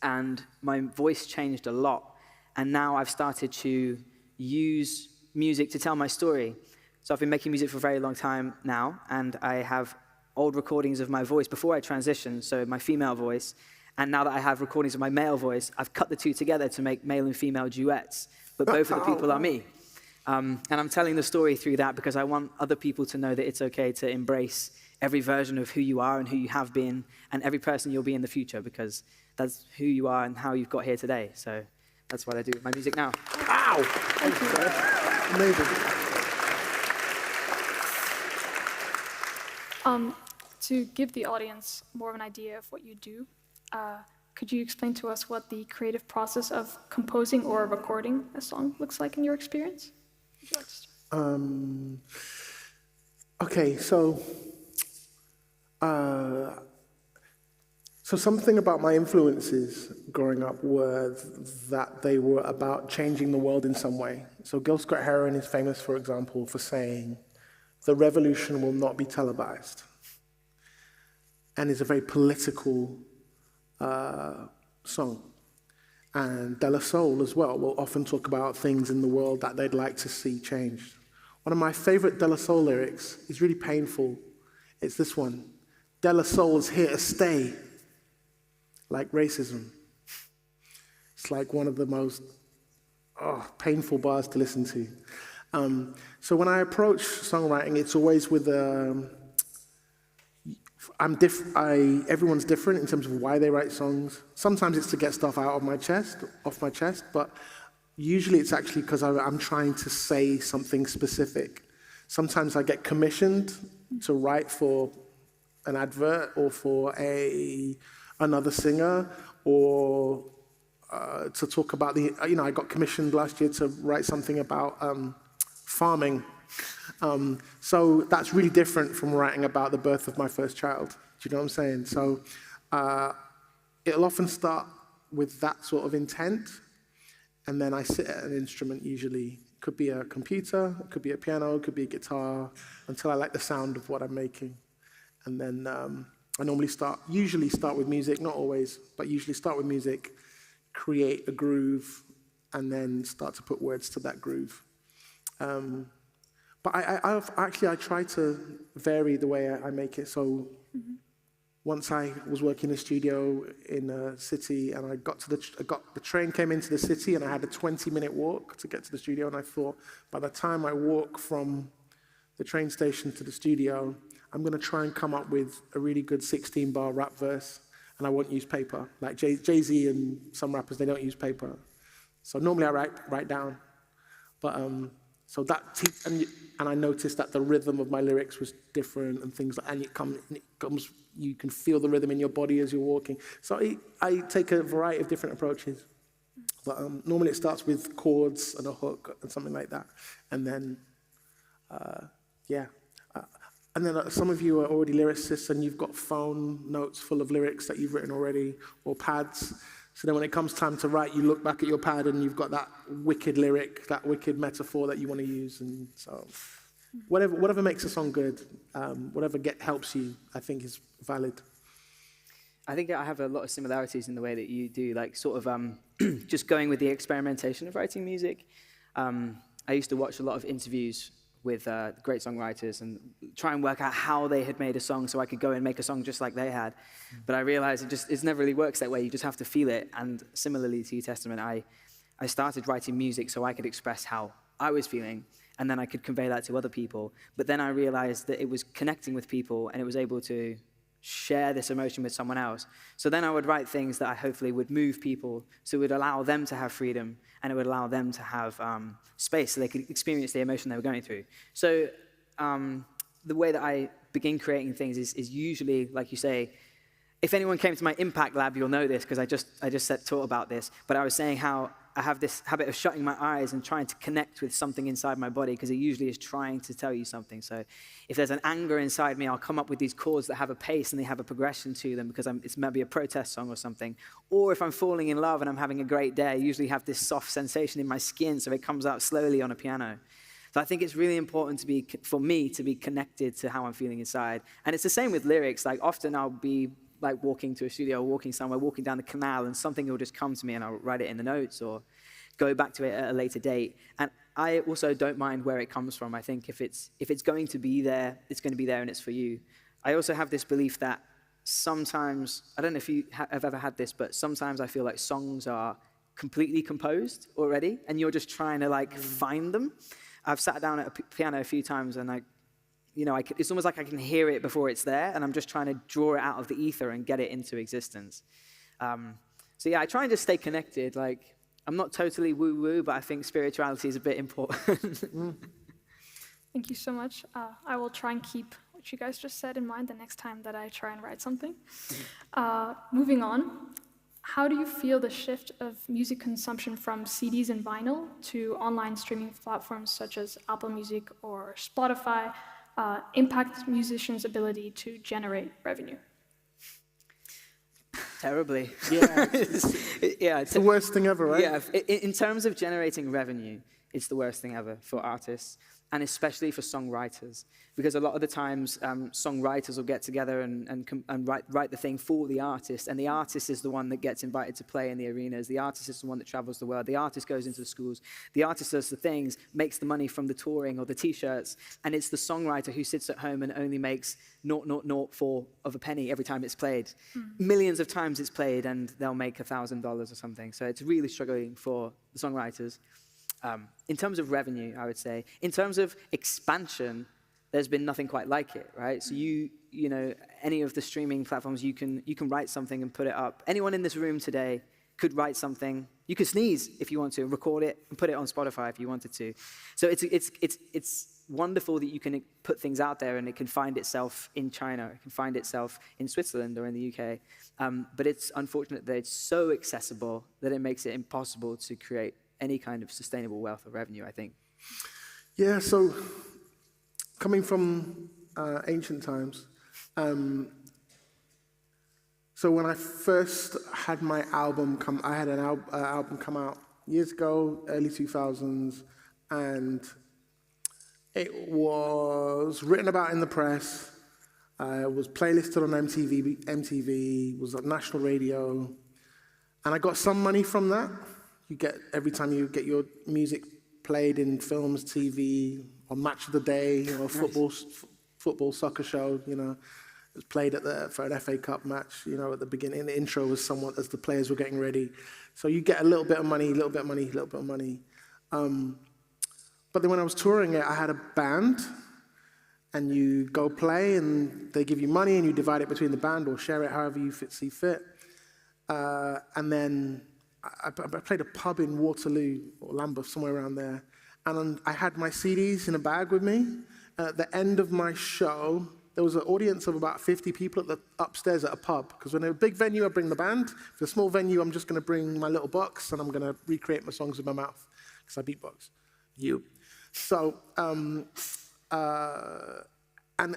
and my voice changed a lot. And now I've started to use music to tell my story. So I've been making music for a very long time now, and I have old recordings of my voice before I transitioned, so my female voice. And now that I have recordings of my male voice, I've cut the two together to make male and female duets, but both of the people are me. And I'm telling the story through that because I want other people to know that it's okay to embrace every version of who you are and who you have been, and every person you'll be in the future, because that's who you are and how you've got here today. So that's what I do with my music now. Wow! Thank you. Amazing. To give the audience more of an idea of what you do, could you explain to us what the creative process of composing or recording a song looks like in your experience? Would you like to start? Okay, so something about my influences growing up were that they were about changing the world in some way. So Gil Scott-Heron is famous, for example, for saying, the revolution will not be televised. And it's a very political song. And De La Soul as well will often talk about things in the world that they'd like to see changed. One of my favorite De La Soul lyrics is really painful. It's this one. De La Soul is here to stay, like racism. It's like one of the most painful bars to listen to. So when I approach songwriting, it's always with everyone's different in terms of why they write songs. Sometimes it's to get stuff off my chest, but usually it's actually because I'm trying to say something specific. Sometimes I get commissioned to write for an advert or for another singer, or to talk about I got commissioned last year to write something about farming. So that's really different from writing about the birth of my first child. Do you know what I'm saying? So it'll often start with that sort of intent, and then I sit at an instrument usually. It could be a computer, it could be a piano, it could be a guitar, until I like the sound of what I'm making. And then I usually start with music, not always, but usually start with music, create a groove, and then start to put words to that groove. But I try to vary the way I make it. So once I was working in a studio in a city, and the train came into the city, and I had a 20-minute walk to get to the studio, and I thought, by the time I walk from the train station to the studio, I'm going to try and come up with a really good 16-bar rap verse, and I won't use paper. Like Jay-Z and some rappers, they don't use paper. So normally I write down. But so that, and I noticed that the rhythm of my lyrics was different and things like, and it comes, you can feel the rhythm in your body as you're walking. So I take a variety of different approaches. But normally it starts with chords and a hook and something like that. And then, and then some of you are already lyricists and you've got phone notes full of lyrics that you've written already, or pads. So then when it comes time to write, you look back at your pad and you've got that wicked lyric, that wicked metaphor that you want to use. And so Whatever makes a song good, whatever helps you, I think is valid. I think I have a lot of similarities in the way that you do, like sort of just going with the experimentation of writing music. I used to watch a lot of interviews with great songwriters and try and work out how they had made a song so I could go and make a song just like they had. But I realized it never really works that way. You just have to feel it. And similarly to you, Testament, I started writing music so I could express how I was feeling, and then I could convey that to other people. But then I realized that it was connecting with people, and it was able to share this emotion with someone else. So then I would write things that I hopefully would move people, so it would allow them to have freedom, and it would allow them to have space so they could experience the emotion they were going through. So the way that I begin creating things is usually, like you say, if anyone came to my impact lab, you'll know this, because I just taught about this, but I was saying how I have this habit of shutting my eyes and trying to connect with something inside my body, because it usually is trying to tell you something. So if there's an anger inside me, I'll come up with these chords that have a pace and they have a progression to them, because it's maybe a protest song or something. Or if I'm falling in love and I'm having a great day, I usually have this soft sensation in my skin, so it comes out slowly on a piano. So I think it's really important for me to be connected to how I'm feeling inside. And it's the same with lyrics. Like often I'll be like walking to a studio, or walking somewhere, walking down the canal, and something will just come to me and I'll write it in the notes or go back to it at a later date. And I also don't mind where it comes from. I think if it's going to be there, it's going to be there and it's for you. I also have this belief that sometimes, I don't know if you have ever had this, but sometimes I feel like songs are completely composed already and you're just trying to like find them. I've sat down at a piano a few times and it's almost like I can hear it before it's there, and I'm just trying to draw it out of the ether and get it into existence. So yeah, I try and just stay connected. Like, I'm not totally woo-woo, but I think spirituality is a bit important. Thank you so much. I will try and keep what you guys just said in mind the next time that I try and write something. Moving on, how do you feel the shift of music consumption from CDs and vinyl to online streaming platforms such as Apple Music or Spotify impact musicians' ability to generate revenue? Terribly. Yeah. Yeah, it's the worst thing ever, right? Yeah, in terms of generating revenue, it's the worst thing ever for artists, and especially for songwriters, because a lot of the times songwriters will get together and write the thing for the artist, and the artist is the one that gets invited to play in the arenas. The artist is the one that travels the world. The artist goes into the schools. The artist does the things, makes the money from the touring or the T-shirts, and it's the songwriter who sits at home and only makes 0.004 of a penny every time it's played. Millions of times it's played, and they'll make $1,000 or something. So it's really struggling for the songwriters. In terms of revenue, I would say. In terms of expansion, there's been nothing quite like it, right? So you know, any of the streaming platforms, you can write something and put it up. Anyone in this room today could write something. You could sneeze if you want to, record it and put it on Spotify if you wanted to. So it's wonderful that you can put things out there and it can find itself in China, it can find itself in Switzerland or in the UK. But it's unfortunate that it's so accessible that it makes it impossible to create any kind of sustainable wealth or revenue, I think. Yeah, so coming from ancient times, so when I first had my album I had an album come out years ago, early 2000s, and it was written about in the press, it was playlisted on MTV, was on national radio, and I got some money from that. You get, every time you get your music played in films, TV, on Match of the Day, or football, soccer show, you know. It was played for an FA Cup match, you know, at the beginning. The intro was somewhat as the players were getting ready. So you get a little bit of money, a little bit of money, a little bit of money. But then when I was touring it, I had a band, and you go play, and they give you money, and you divide it between the band or share it however you see fit. And then I played a pub in Waterloo or Lambeth, somewhere around there, and I had my CDs in a bag with me. And at the end of my show, there was an audience of about 50 people upstairs at a pub, because when a big venue, I bring the band. For a small venue, I'm just going to bring my little box, and I'm going to recreate my songs with my mouth, because I beatbox. So, and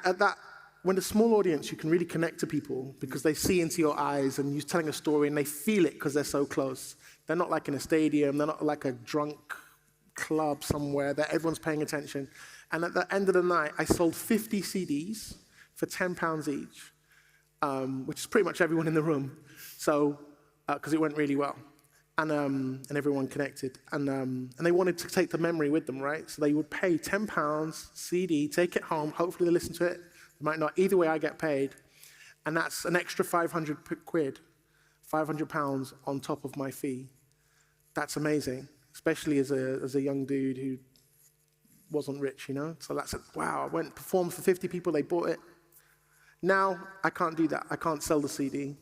at that, when the small audience, you can really connect to people because they see into your eyes and you're telling a story and they feel it because they're so close. They're not like in a stadium. They're not like a drunk club somewhere that everyone's paying attention. And at the end of the night, I sold 50 CDs for £10 each, which is pretty much everyone in the room. So, because it went really well. And everyone connected. And they wanted to take the memory with them, right? So they would pay £10 CD, take it home, hopefully they listen to it. They might not. Either way, I get paid. And that's an extra 500 quid, £500 on top of my fee. That's amazing, especially as a young dude who wasn't rich, you know? So that's, wow, I went, performed for 50 people, they bought it. Now, I can't do that. I can't sell the CD.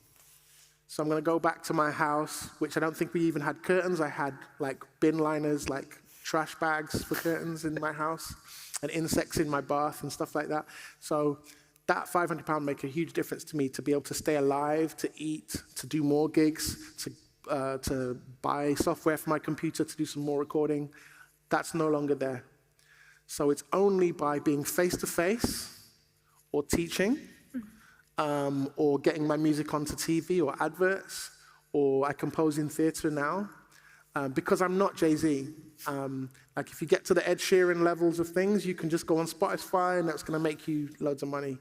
So I'm going to go back to my house, which I don't think we even had curtains. I had like bin liners, like trash bags for curtains in my house, and insects in my bath and stuff like that. So that £500 make a huge difference to me, to be able to stay alive, to eat, to do more gigs, to buy software for my computer to do some more recording. That's no longer there. So it's only by being face-to-face or teaching, or getting my music onto TV or adverts, or I compose in theatre now, because I'm not Jay-Z. Like if you get to the Ed Sheeran levels of things, you can just go on Spotify and that's going to make you loads of money.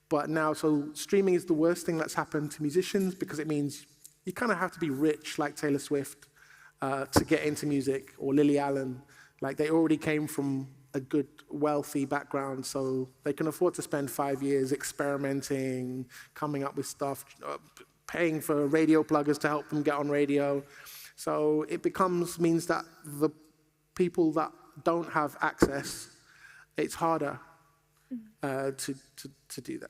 But now, so streaming is the worst thing that's happened to musicians, because it means you kind of have to be rich like Taylor Swift to get into music, or Lily Allen. Like they already came from a good, wealthy background, so they can afford to spend 5 years experimenting, coming up with stuff, paying for radio pluggers to help them get on radio. So it means that the people that don't have access, it's harder to do that,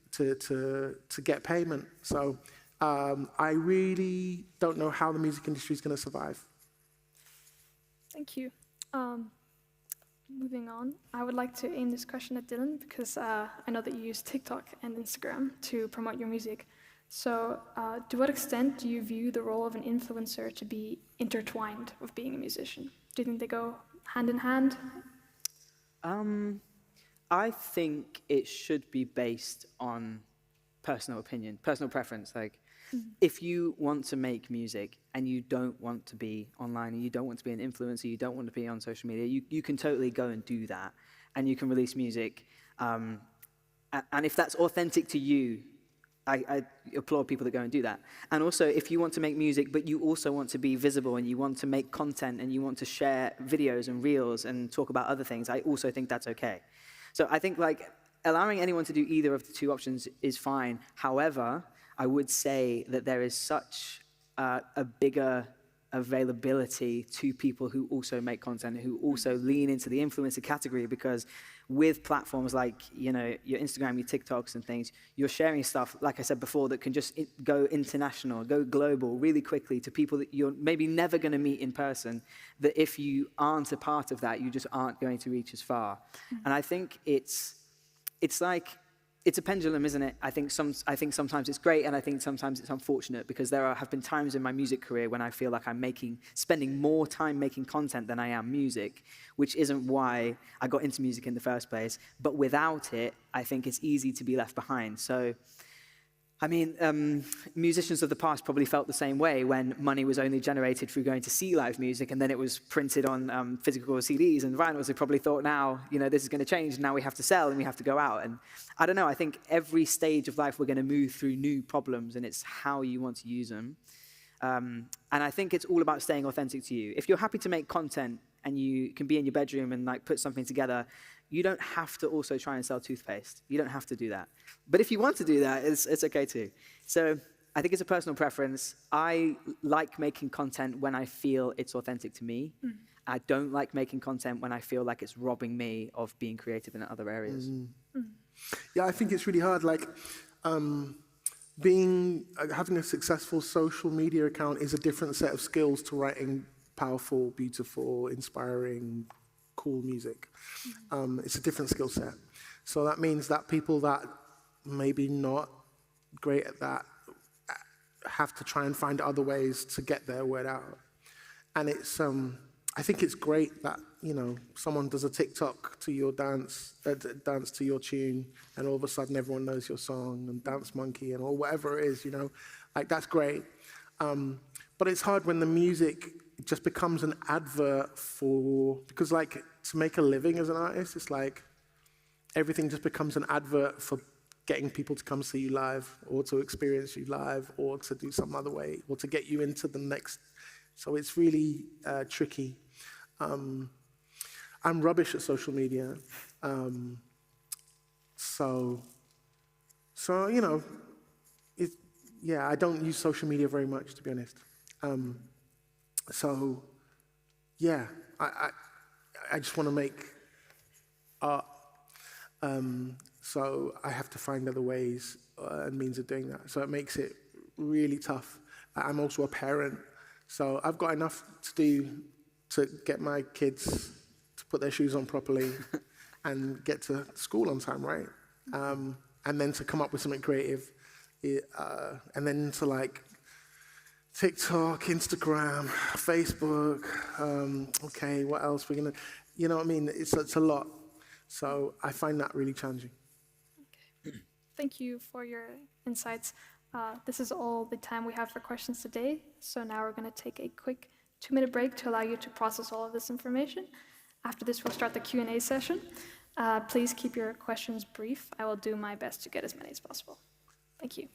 to get payment. So I really don't know how the music industry is going to survive. Thank you. Moving on, I would like to aim this question at Dylan, because I know that you use TikTok and Instagram to promote your music. So to what extent do you view the role of an influencer to be intertwined with being a musician? Do you think they go hand in hand? I think it should be based on personal opinion, personal preference. Like, if you want to make music and you don't want to be online, and you don't want to be an influencer, you don't want to be on social media, you can totally go and do that, and you can release music. And if that's authentic to you, I applaud people that go and do that. And also, if you want to make music, but you also want to be visible, and you want to make content, and you want to share videos and reels and talk about other things, I also think that's okay. So I think like allowing anyone to do either of the two options is fine. However, I would say that there is such a bigger availability to people who also make content, who also lean into the influencer category, because with platforms like, you know, your Instagram, your TikToks and things, you're sharing stuff, like I said before, that can just go international, go global really quickly to people that you're maybe never going to meet in person, that if you aren't a part of that, you just aren't going to reach as far. And I think it's like, it's a pendulum, isn't it? I think sometimes it's great, and I think sometimes it's unfortunate, because have been times in my music career when I feel like I'm spending more time making content than I am music, which isn't why I got into music in the first place. But without it, I think it's easy to be left behind. So, I mean, musicians of the past probably felt the same way when money was only generated through going to see live music, and then it was printed on physical CDs and vinyls. They probably thought, now, you know, this is going to change. Now we have to sell and we have to go out. And I don't know. I think every stage of life we're going to move through new problems, and it's how you want to use them. And I think it's all about staying authentic to you. If you're happy to make content and you can be in your bedroom and like put something together, you don't have to also try and sell toothpaste. You don't have to do that. But if you want to do that, it's okay too. So I think it's a personal preference. I like making content when I feel it's authentic to me. I don't like making content when I feel like it's robbing me of being creative in other areas. Yeah, I think it's really hard. Like, having a successful social media account is a different set of skills to writing powerful, beautiful, inspiring, cool music. It's a different skill set. So that means that people that maybe not great at that have to try and find other ways to get their word out. And it's, I think it's great that, you know, someone does a TikTok to your dance to your tune, and all of a sudden everyone knows your song, and Dance Monkey or whatever it is, you know, like that's great. But it's hard when the music it just becomes an advert for, because like to make a living as an artist, it's like everything just becomes an advert for getting people to come see you live or to experience you live or to do some other way or to get you into the next. So it's really tricky. I'm rubbish at social media. So you know, yeah, I don't use social media very much, to be honest. So, yeah, I just want to make art. So I have to find other ways and means of doing that. So it makes it really tough. I'm also a parent, so I've got enough to do to get my kids to put their shoes on properly and get to school on time, right? And then to come up with something creative, and then to like TikTok, Instagram, Facebook, okay, what else we're gonna, you know what I mean? It's a lot. So I find that really challenging. Okay. Thank you for your insights. This is all the time we have for questions today. So now we're gonna take a quick 2-minute break to allow you to process all of this information. After this, we'll start the Q&A session. Please keep your questions brief. I will do my best to get as many as possible. Thank you.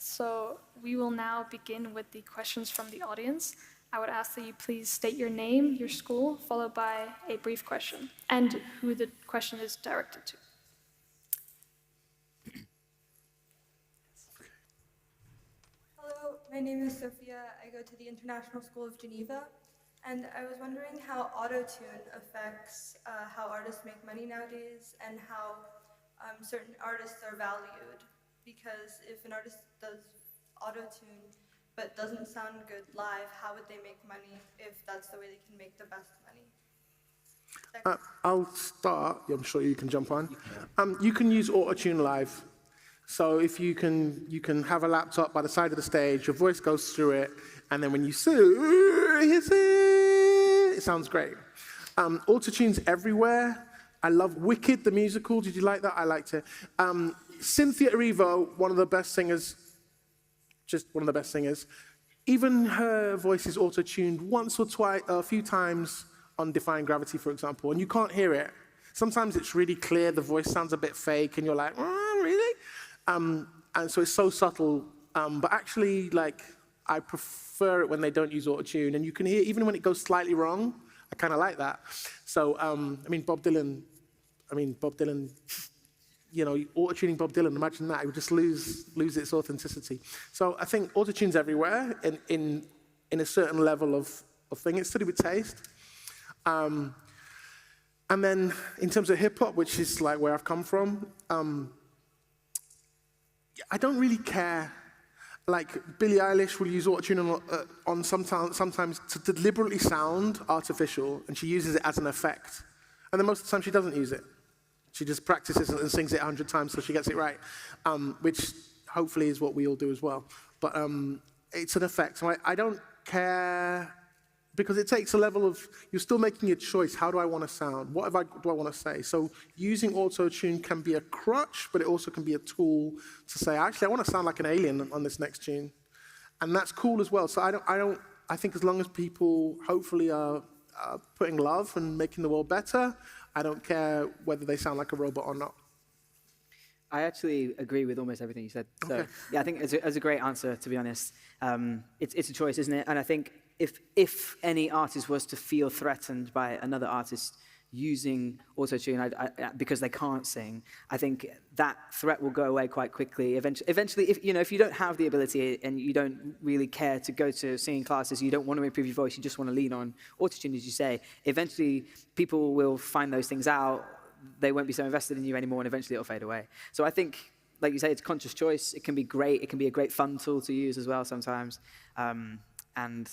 So we will now begin with the questions from the audience. I would ask that you please state your name, your school, followed by a brief question, and who the question is directed to. Hello, my name is Sophia. I go to the International School of Geneva, and I was wondering how auto-tune affects how artists make money nowadays and how certain artists are valued. Because if an artist does auto-tune but doesn't sound good live, how would they make money if that's the way they can make the best money? I'll start. I'm sure you can jump on. You can use auto-tune live. So if you can have a laptop by the side of the stage, your voice goes through it, and then when you sing, it sounds great. Auto-tune's everywhere. I love Wicked, the musical. Did you like that? I liked it. Cynthia Erivo, one of the best singers, just one of the best singers. Even her voice is auto-tuned once or twice, a few times on Defying Gravity, for example, and you can't hear it. Sometimes it's really clear, the voice sounds a bit fake, and you're like, oh, really? And so it's so subtle, but actually, like, I prefer it when they don't use auto-tune, and you can hear, even when it goes slightly wrong, I kind of like that. So, I mean, Bob Dylan, you know, auto-tuning Bob Dylan, imagine that, it would just lose its authenticity. So I think auto-tune's everywhere in a certain level of thing. It's to do with taste. And then in terms of hip-hop, which is like where I've come from, I don't really care. Like Billie Eilish will use auto-tune on sometimes to deliberately sound artificial, and she uses it as an effect. And then most of the time she doesn't use it. She just practices and sings it 100 times so she gets it right, which hopefully is what we all do as well. But it's an effect. So I don't care, because it takes a level of, you're still making a choice. How do I want to sound? What do I want to say? So using auto-tune can be a crutch, but it also can be a tool to say, actually, I want to sound like an alien on this next tune. And that's cool as well. So I think as long as people hopefully are putting love and making the world better, I don't care whether they sound like a robot or not. I actually agree with almost everything you said. So Okay. yeah, I think it's a great answer, to be honest. It's a choice, isn't it? And I think if any artist was to feel threatened by another artist using auto-tune because they can't sing, I think that threat will go away quite quickly. Eventually, if you don't have the ability and you don't really care to go to singing classes, you don't want to improve your voice, you just want to lean on auto-tune, as you say, eventually people will find those things out. They won't be so invested in you anymore, and eventually it'll fade away. So I think, like you say, it's a conscious choice. It can be great. It can be a great fun tool to use as well sometimes. And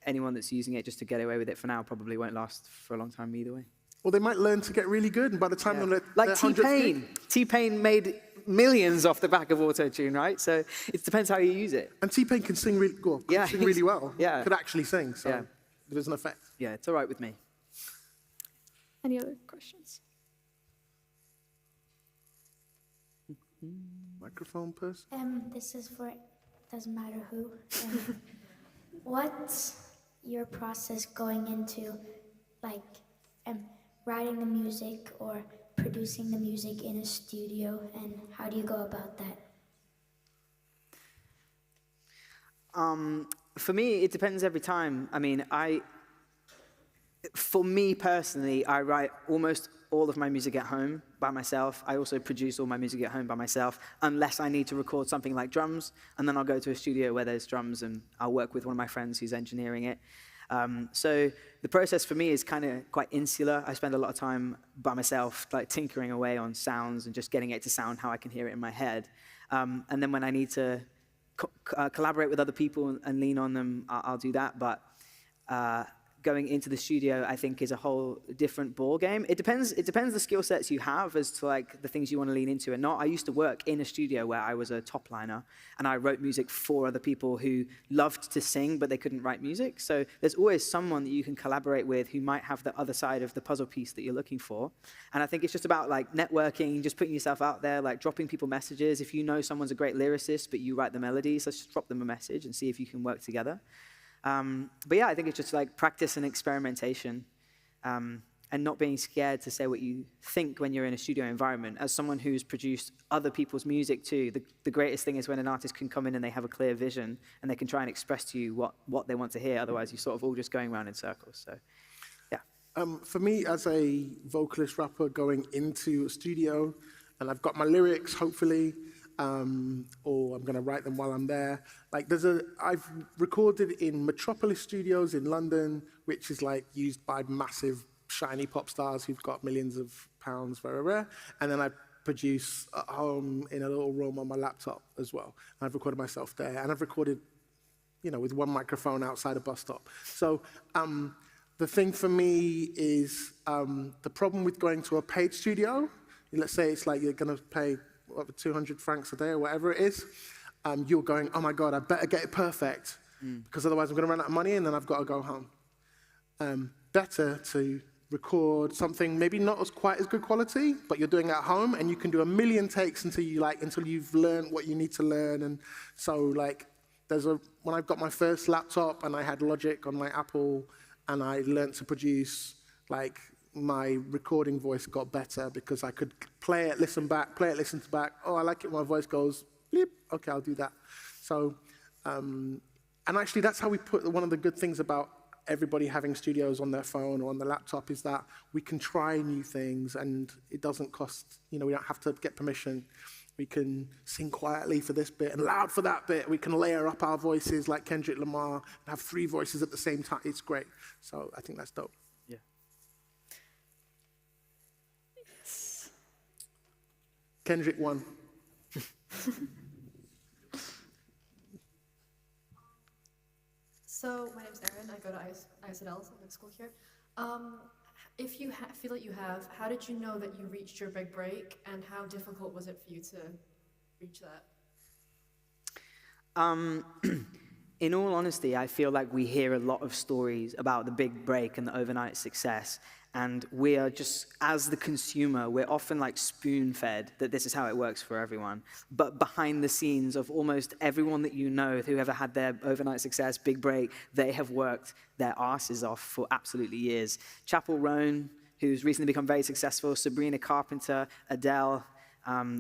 anyone that's using it just to get away with it for now probably won't last for a long time either way. Or they might learn to get really good, and by the time they're like 100th T-Pain. T-Pain made millions off the back of auto-tune, right? So it depends how you use it. And T-Pain can sing really well. Yeah. Could actually sing, so there's an effect. Yeah, it's all right with me. Any other questions? Microphone person? This is for, doesn't matter who. What's your process going into, like, writing the music or producing the music in a studio, and how do you go about that? For me, it depends every time. I mean, for me personally, I write almost all of my music at home by myself. I also produce all my music at home by myself, unless I need to record something like drums, and then I'll go to a studio where there's drums, and I'll work with one of my friends who's engineering it. So the process for me is kind of quite insular. I spend a lot of time by myself, like tinkering away on sounds and just getting it to sound how I can hear it in my head. And then when I need to collaborate with other people and lean on them, I'll do that. But going into the studio, I think, is a whole different ball game. It depends the skill sets you have as to like the things you want to lean into and not. I used to work in a studio where I was a top liner, and I wrote music for other people who loved to sing, but they couldn't write music. So there's always someone that you can collaborate with who might have the other side of the puzzle piece that you're looking for. And I think it's just about like networking, just putting yourself out there, like dropping people messages. If you know someone's a great lyricist, but you write the melodies, let's just drop them a message and see if you can work together. But yeah, I think it's just like practice and experimentation, and not being scared to say what you think when you're in a studio environment. As someone who's produced other people's music too, the greatest thing is when an artist can come in and they have a clear vision and they can try and express to you what they want to hear. Otherwise, you're sort of all just going around in circles. So, yeah. For me, as a vocalist rapper going into a studio, and I've got my lyrics, hopefully, or I'm going to write them while I'm there. Like I've recorded in Metropolis Studios in London, which is like used by massive shiny pop stars who've got millions of pounds, very rare. And then I produce at home in a little room on my laptop as well. And I've recorded myself there, and I've recorded, with one microphone outside a bus stop. So the thing for me is the problem with going to a paid studio. Let's say it's like you're going to pay 200 francs a day or whatever it is, you're going, oh my God, I better get it perfect, because otherwise I'm going to run out of money and then I've got to go home. Better to record something maybe not quite as good quality, but you're doing it at home, and you can do a million takes until you've learned what you need to learn. And so like when I've got my first laptop and I had Logic on my Apple, and I learned to produce, like, my recording voice got better because I could play it, listen back, play it, listen back. Oh, I like it when my voice goes bleep. Okay, I'll do that. So, and actually that's how we put, one of the good things about everybody having studios on their phone or on their laptop is that we can try new things, and it doesn't cost, we don't have to get permission. We can sing quietly for this bit and loud for that bit. We can layer up our voices like Kendrick Lamar and have 3 voices at the same time. It's great. So I think that's dope. Kendrick won. So my name's Erin. I go to ISL, so I'm in school here. if you feel that you have, how did you know that you reached your big break, and how difficult was it for you to reach that? In all honesty, I feel like we hear a lot of stories about the big break and the overnight success, and we are just, as the consumer, we're often like spoon-fed that this is how it works for everyone. But behind the scenes of almost everyone that you know who ever had their overnight success, big break, they have worked their asses off for absolutely years. Chapel Roan, who's recently become very successful, Sabrina Carpenter, Adele,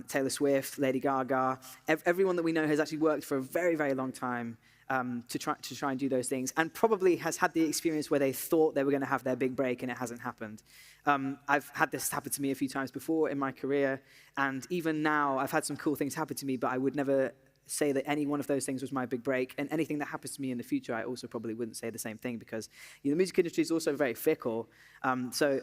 Taylor Swift, Lady Gaga, everyone that we know has actually worked for a very, very long time to try and do those things, and probably has had the experience where they thought they were going to have their big break and it hasn't happened. I've had this happen to me a few times before in my career, and even now I've had some cool things happen to me, but I would never say that any one of those things was my big break, and anything that happens to me in the future, I also probably wouldn't say the same thing, because the music industry is also very fickle. So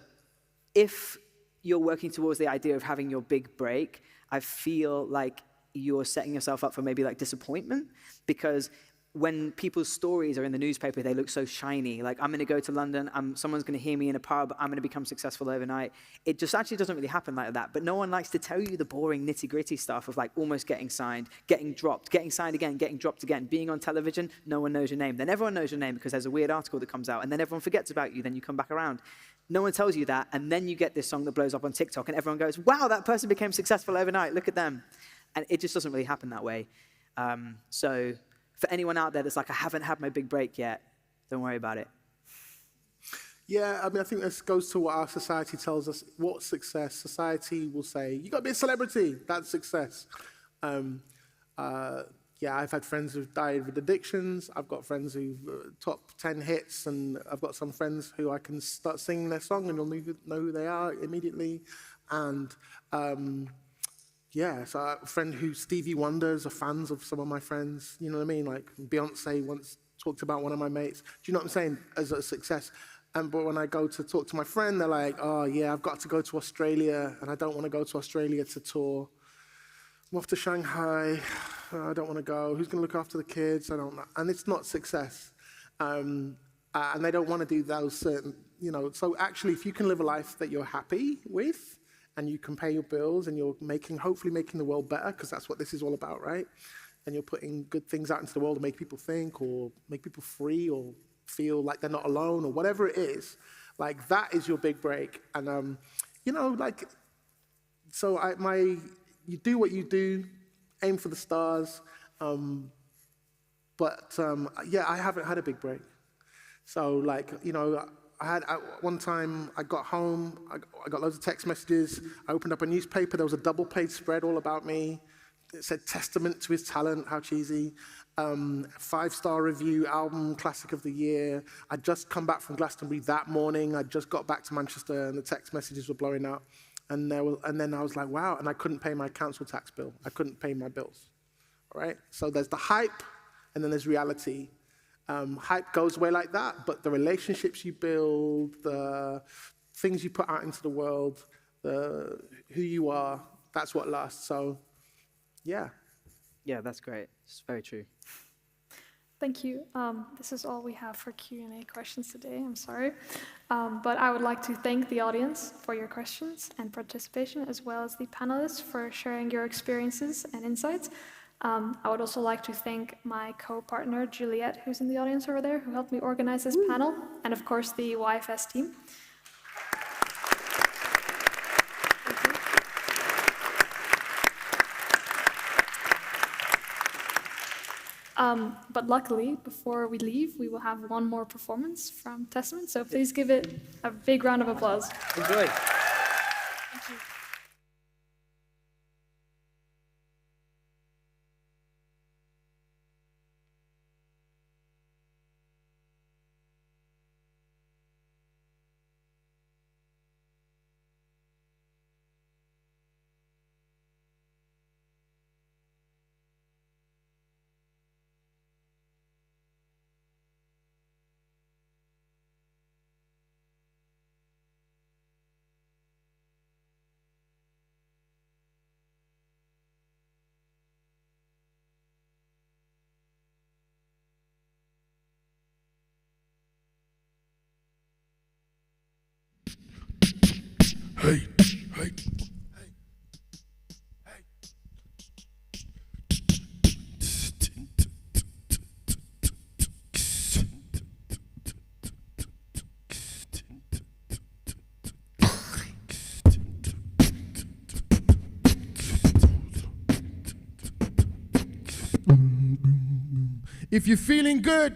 if you're working towards the idea of having your big break, I feel like you're setting yourself up for maybe like disappointment, because when people's stories are in the newspaper, they look so shiny. Like, I'm going to go to London, someone's going to hear me in a pub, I'm going to become successful overnight. It just actually doesn't really happen like that. But no one likes to tell you the boring nitty-gritty stuff of like almost getting signed, getting dropped, getting signed again, getting dropped again, being on television, no one knows your name. Then everyone knows your name because there's a weird article that comes out, and then everyone forgets about you, then you come back around. No one tells you that, and then you get this song that blows up on TikTok, and everyone goes, wow, that person became successful overnight, look at them. And it just doesn't really happen that way. So for anyone out there that's like, I haven't had my big break yet, don't worry about it. Yeah, I mean, I think this goes to what our society tells us. What's success? Society will say, you got to be a celebrity. That's success. Yeah, I've had friends who've died with addictions. I've got friends who've top 10 hits, and I've got some friends who I can start singing their song and they'll know who they are immediately. And yeah, so I have a friend who Stevie Wonders are fans of some of my friends. You know what I mean? Like Beyonce once talked about one of my mates. Do you know what I'm saying? As a success. But when I go to talk to my friend, they're like, oh yeah, I've got to go to Australia, and I don't want to go to Australia to tour. I'm off to Shanghai. I don't want to go. Who's going to look after the kids? I don't know. And it's not success. And they don't want to do those certain, you know. So actually, if you can live a life that you're happy with, and you can pay your bills, and you're hopefully making the world better, because that's what this is all about, right? And you're putting good things out into the world to make people think, or make people free, or feel like they're not alone, or whatever it is. Like, that is your big break. And, you know, like, so you do what you do, aim for the stars. Yeah, I haven't had a big break. So, like, you know, one time I got home, I got loads of text messages. I opened up a newspaper, there was a double-page spread all about me. It said testament to his talent, how cheesy. 5-star review, album classic of the year. I'd just come back from Glastonbury that morning. I just got back to Manchester, and the text messages were blowing up. And then I was like, wow, and I couldn't pay my council tax bill. I couldn't pay my bills, all right? So there's the hype, and then there's reality. Hype goes away like that, but the relationships you build, the things you put out into the world, who you are, that's what lasts. So, yeah. Yeah, that's great. It's very true. Thank you. This is all we have for Q&A questions today. I'm sorry. But I would like to thank the audience for your questions and participation, as well as the panelists for sharing your experiences and insights. I would also like to thank my co-partner, Juliet, who's in the audience over there, who helped me organize this panel, and of course the YFS team. But luckily, before we leave, we will have one more performance from Testament, so please give it a big round of applause. Enjoy. Thank you. If you're feeling good,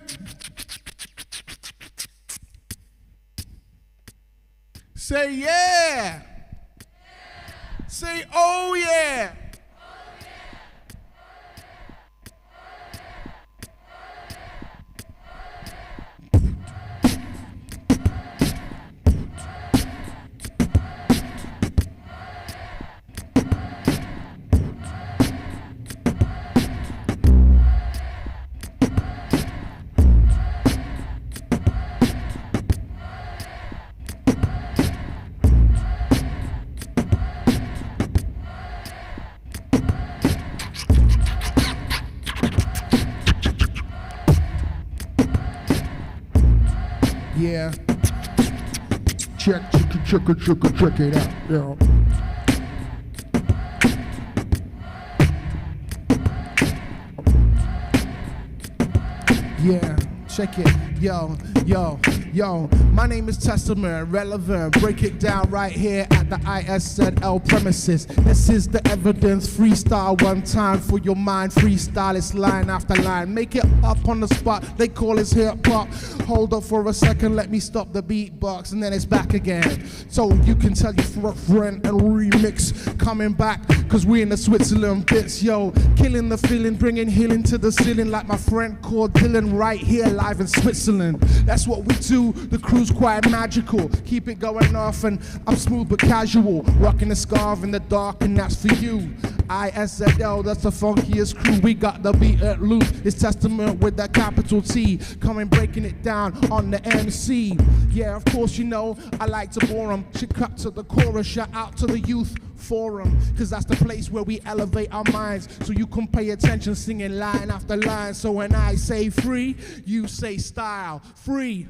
say yeah. Say oh yeah. Yeah. Check it out. Yeah. Yeah, check it. Yo, my name is Testament, relevant. Break it down right here at the ISZL premises. This is the evidence, freestyle one time for your mind. Freestyle, it's line after line. Make it up on the spot, they call this hip hop. Hold up for a second, let me stop the beatbox, and then it's back again. So you can tell your friend and remix. Coming back, cause we in the Switzerland bits, yo. Killing the feeling, bringing healing to the ceiling, like my friend called Dylan right here live in Switzerland. That's what we do, the crew's quite magical. Keep it going off and I'm smooth but casual. Rocking the scarf in the dark and that's for you. ISZL, that's the funkiest crew. We got the beat at loose. It's Testament with that capital T. Coming breaking it down on the MC. Yeah, of course you know, I like to bore 'em. Should cut to the chorus, shout out to the youth forum, cause that's the place where we elevate our minds, so you can pay attention, singing line after line. So when I say free, you say style. Free.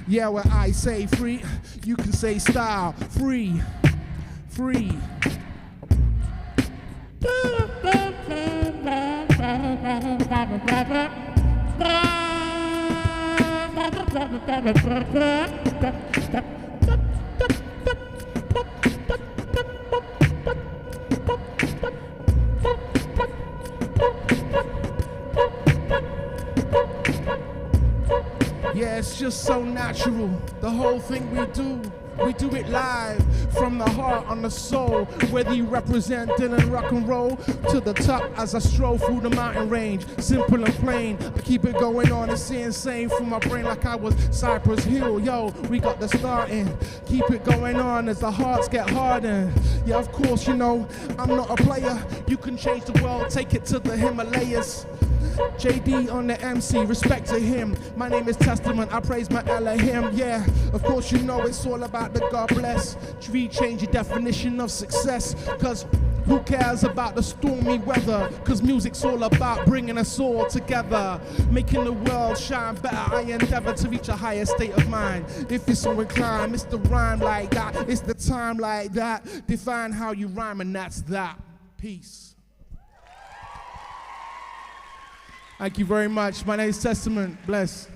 Yeah, when I say free, you can say style. Free. Yeah, it's just so natural. The whole thing we do it live from the heart on the soul. Whether you represent Dylan rock and roll to the top as I stroll through the mountain range. Simple and plain, I keep it going on. It's insane from my brain like I was Cypress Hill. Yo, we got the starting. Keep it going on as the hearts get hardened. Yeah, of course, you know, I'm not a player. You can change the world, take it to the Himalayas. JD on the MC, respect to him. My name is Testament, I praise my Elohim. Yeah, of course you know it's all about the God bless. Change your definition of success, cause who cares about the stormy weather? Cause music's all about bringing us all together, making the world shine better. I endeavor to reach a higher state of mind. If you're so inclined, it's the rhyme like that. It's the time like that. Define how you rhyme and that's that. Peace. Thank you very much. My name is Testament. Bless.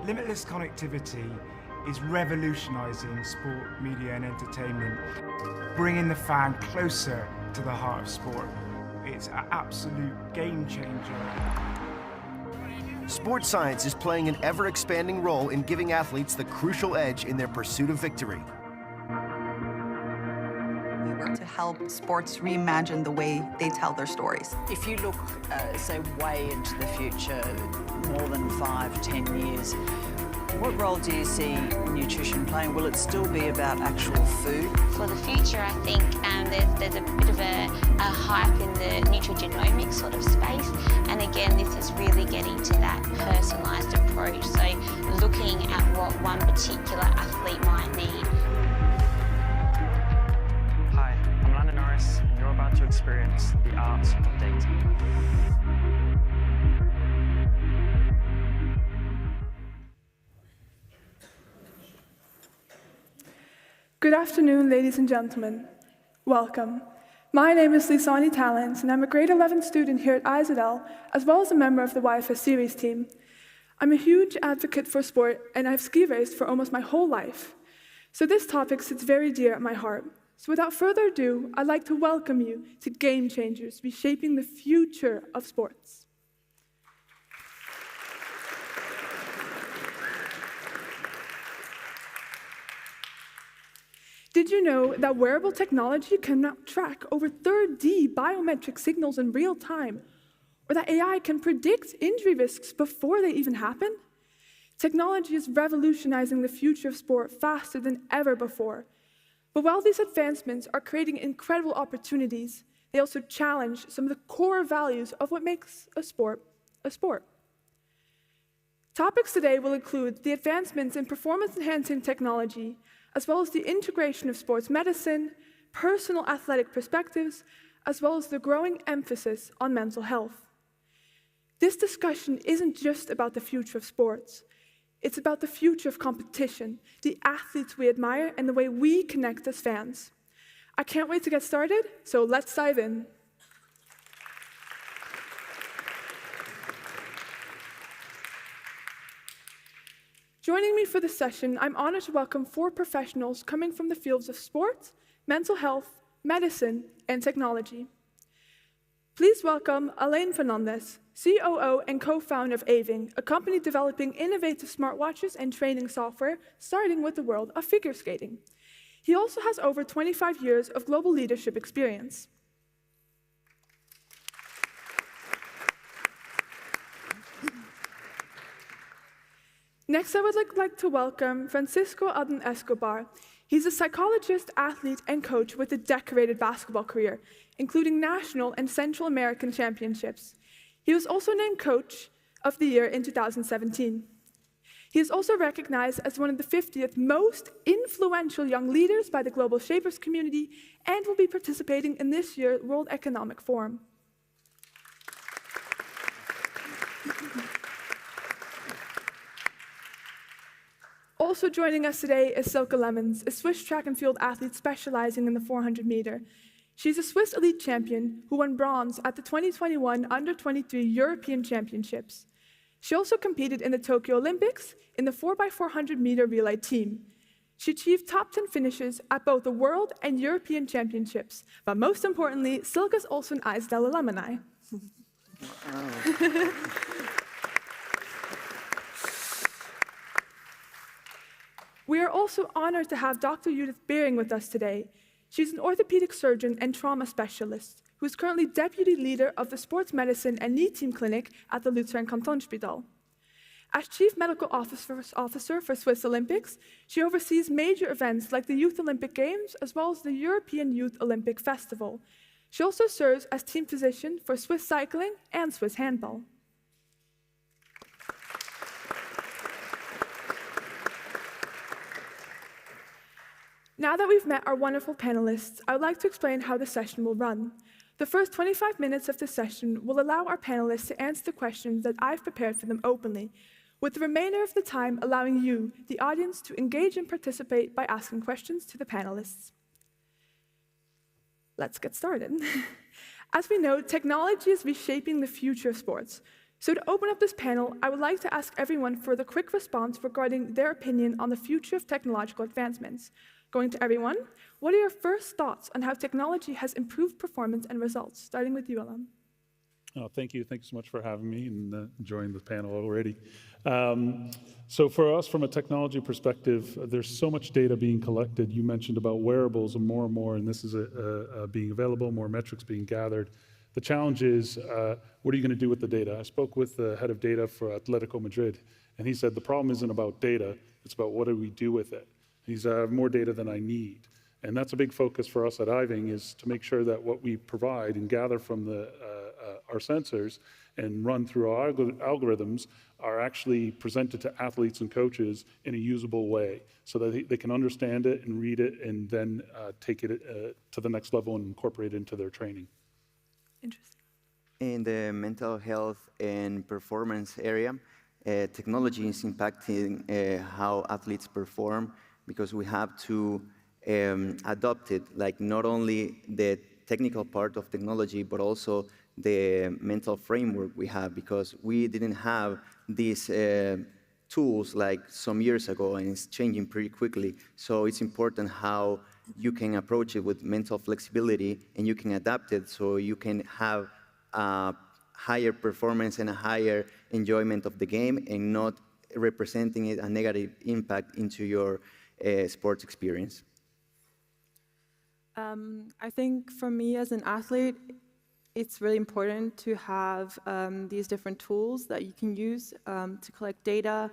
Limitless connectivity is revolutionizing sport, media, and entertainment, bringing the fan closer to the heart of sport. It's an absolute game changer. Sports science is playing an ever-expanding role in giving athletes the crucial edge in their pursuit of victory. We work to help sports reimagine the way they tell their stories. If you look, say, way into the future, more than 5, 10 years, what role do you see nutrition playing? Will it still be about actual food? For the future, I think there's a bit of a hype in the nutrigenomics sort of space. And again, this is really getting to that personalised approach. So looking at what one particular athlete might need. Hi, I'm Landon Norris, and you're about to experience the art of data. Good afternoon, ladies and gentlemen. Welcome. My name is Lisani Talents, and I'm a grade 11 student here at IZL, as well as a member of the YFS series team. I'm a huge advocate for sport, and I've ski raced for almost my whole life. So this topic sits very dear at my heart. So without further ado, I'd like to welcome you to Game Changers, reshaping the future of sports. Did you know that wearable technology can now track over 3D biometric signals in real time? Or that AI can predict injury risks before they even happen? Technology is revolutionizing the future of sport faster than ever before. But while these advancements are creating incredible opportunities, they also challenge some of the core values of what makes a sport a sport. Topics today will include the advancements in performance-enhancing technology, as well as the integration of sports medicine, personal athletic perspectives, as well as the growing emphasis on mental health. This discussion isn't just about the future of sports. It's about the future of competition, the athletes we admire, and the way we connect as fans. I can't wait to get started, so let's dive in. Joining me for this session, I'm honored to welcome 4 professionals coming from the fields of sport, mental health, medicine, and technology. Please welcome Alain Fernandez, COO and co-founder of Aving, a company developing innovative smartwatches and training software, starting with the world of figure skating. He also has over 25 years of global leadership experience. Next, I would like to welcome Francisco Adán Escobar. He's a psychologist, athlete, and coach with a decorated basketball career, including national and Central American championships. He was also named Coach of the Year in 2017. He is also recognized as one of the 50th most influential young leaders by the Global Shapers community and will be participating in this year's World Economic Forum. Also joining us today is Silke Lemmens, a Swiss track and field athlete specializing in the 400 meter. She's a Swiss elite champion who won bronze at the 2021 Under-23 European Championships. She also competed in the Tokyo Olympics in the 4x400 meter relay team. She achieved top 10 finishes at both the World and European Championships. But most importantly, Silke is also an ISDEL alumni. We are also honored to have Dr. Judith Bering with us today. She's an orthopedic surgeon and trauma specialist who is currently deputy leader of the sports medicine and knee team clinic at the Luzern Kantonsspital. As chief medical officer for Swiss Olympics, she oversees major events like the Youth Olympic Games as well as the European Youth Olympic Festival. She also serves as team physician for Swiss cycling and Swiss handball. Now that we've met our wonderful panelists, I would like to explain how the session will run. The first 25 minutes of the session will allow our panelists to answer the questions that I've prepared for them openly, with the remainder of the time allowing you, the audience, to engage and participate by asking questions to the panelists. Let's get started. As we know, technology is reshaping the future of sports. So to open up this panel, I would like to ask everyone for the quick response regarding their opinion on the future of technological advancements. Going to everyone, what are your first thoughts on how technology has improved performance and results? Starting with you, Alan. Thank you. Thank you so much for having me and enjoying the panel already. So for us, from a technology perspective, there's so much data being collected. You mentioned about wearables and more, and this is being available, more metrics being gathered. The challenge is, what are you going to do with the data? I spoke with the head of data for Atletico Madrid, and he said the problem isn't about data, it's about what do we do with it. He's more data than I need. And that's a big focus for us at IVING, is to make sure that what we provide and gather from our sensors and run through our algorithms are actually presented to athletes and coaches in a usable way so that they can understand it and read it and then take it to the next level and incorporate it into their training. Interesting. In the mental health and performance area, technology is impacting how athletes perform, because we have to adopt it, like not only the technical part of technology, but also the mental framework we have, because we didn't have these tools like some years ago, and it's changing pretty quickly. So it's important how you can approach it with mental flexibility, and you can adapt it so you can have a higher performance and a higher enjoyment of the game, and not representing it a negative impact into your sports experience. I think for me as an athlete, it's really important to have these different tools that you can use to collect data,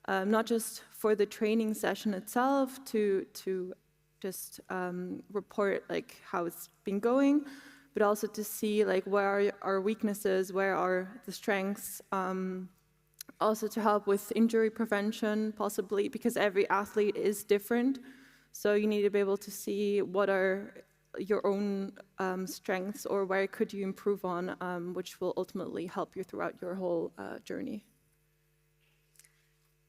not just for the training session itself, to just report like how it's been going, but also to see like where are our weaknesses, where are the strengths, also to help with injury prevention possibly, because every athlete is different. So you need to be able to see what are your own strengths, or where could you improve on, which will ultimately help you throughout your whole journey.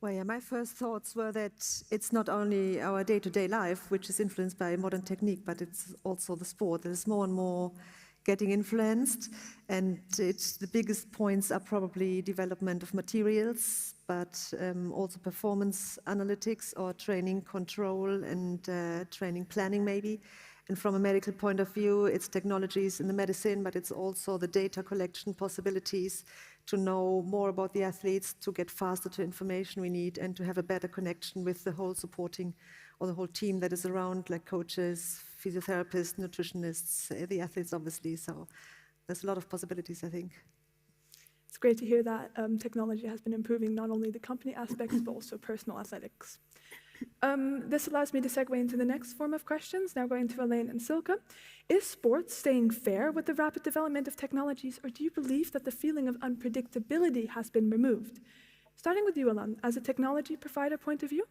Well, yeah, my first thoughts were that it's not only our day-to-day life, which is influenced by modern technique, but it's also the sport. There's more and more getting influenced, and the biggest points are probably development of materials, but also performance analytics or training control and training planning maybe. And from a medical point of view, it's technologies in the medicine, but it's also the data collection possibilities to know more about the athletes, to get faster to information we need, and to have a better connection with the whole supporting or the whole team that is around, like coaches, physiotherapists, nutritionists, the athletes obviously. So there's a lot of possibilities, I think. It's great to hear that technology has been improving not only the company aspects, but also personal athletics. This allows me to segue into the next form of questions, now going to Elaine and Silke. Is sports staying fair with the rapid development of technologies, or do you believe that the feeling of unpredictability has been removed? Starting with you, Alan, as a technology provider point of view?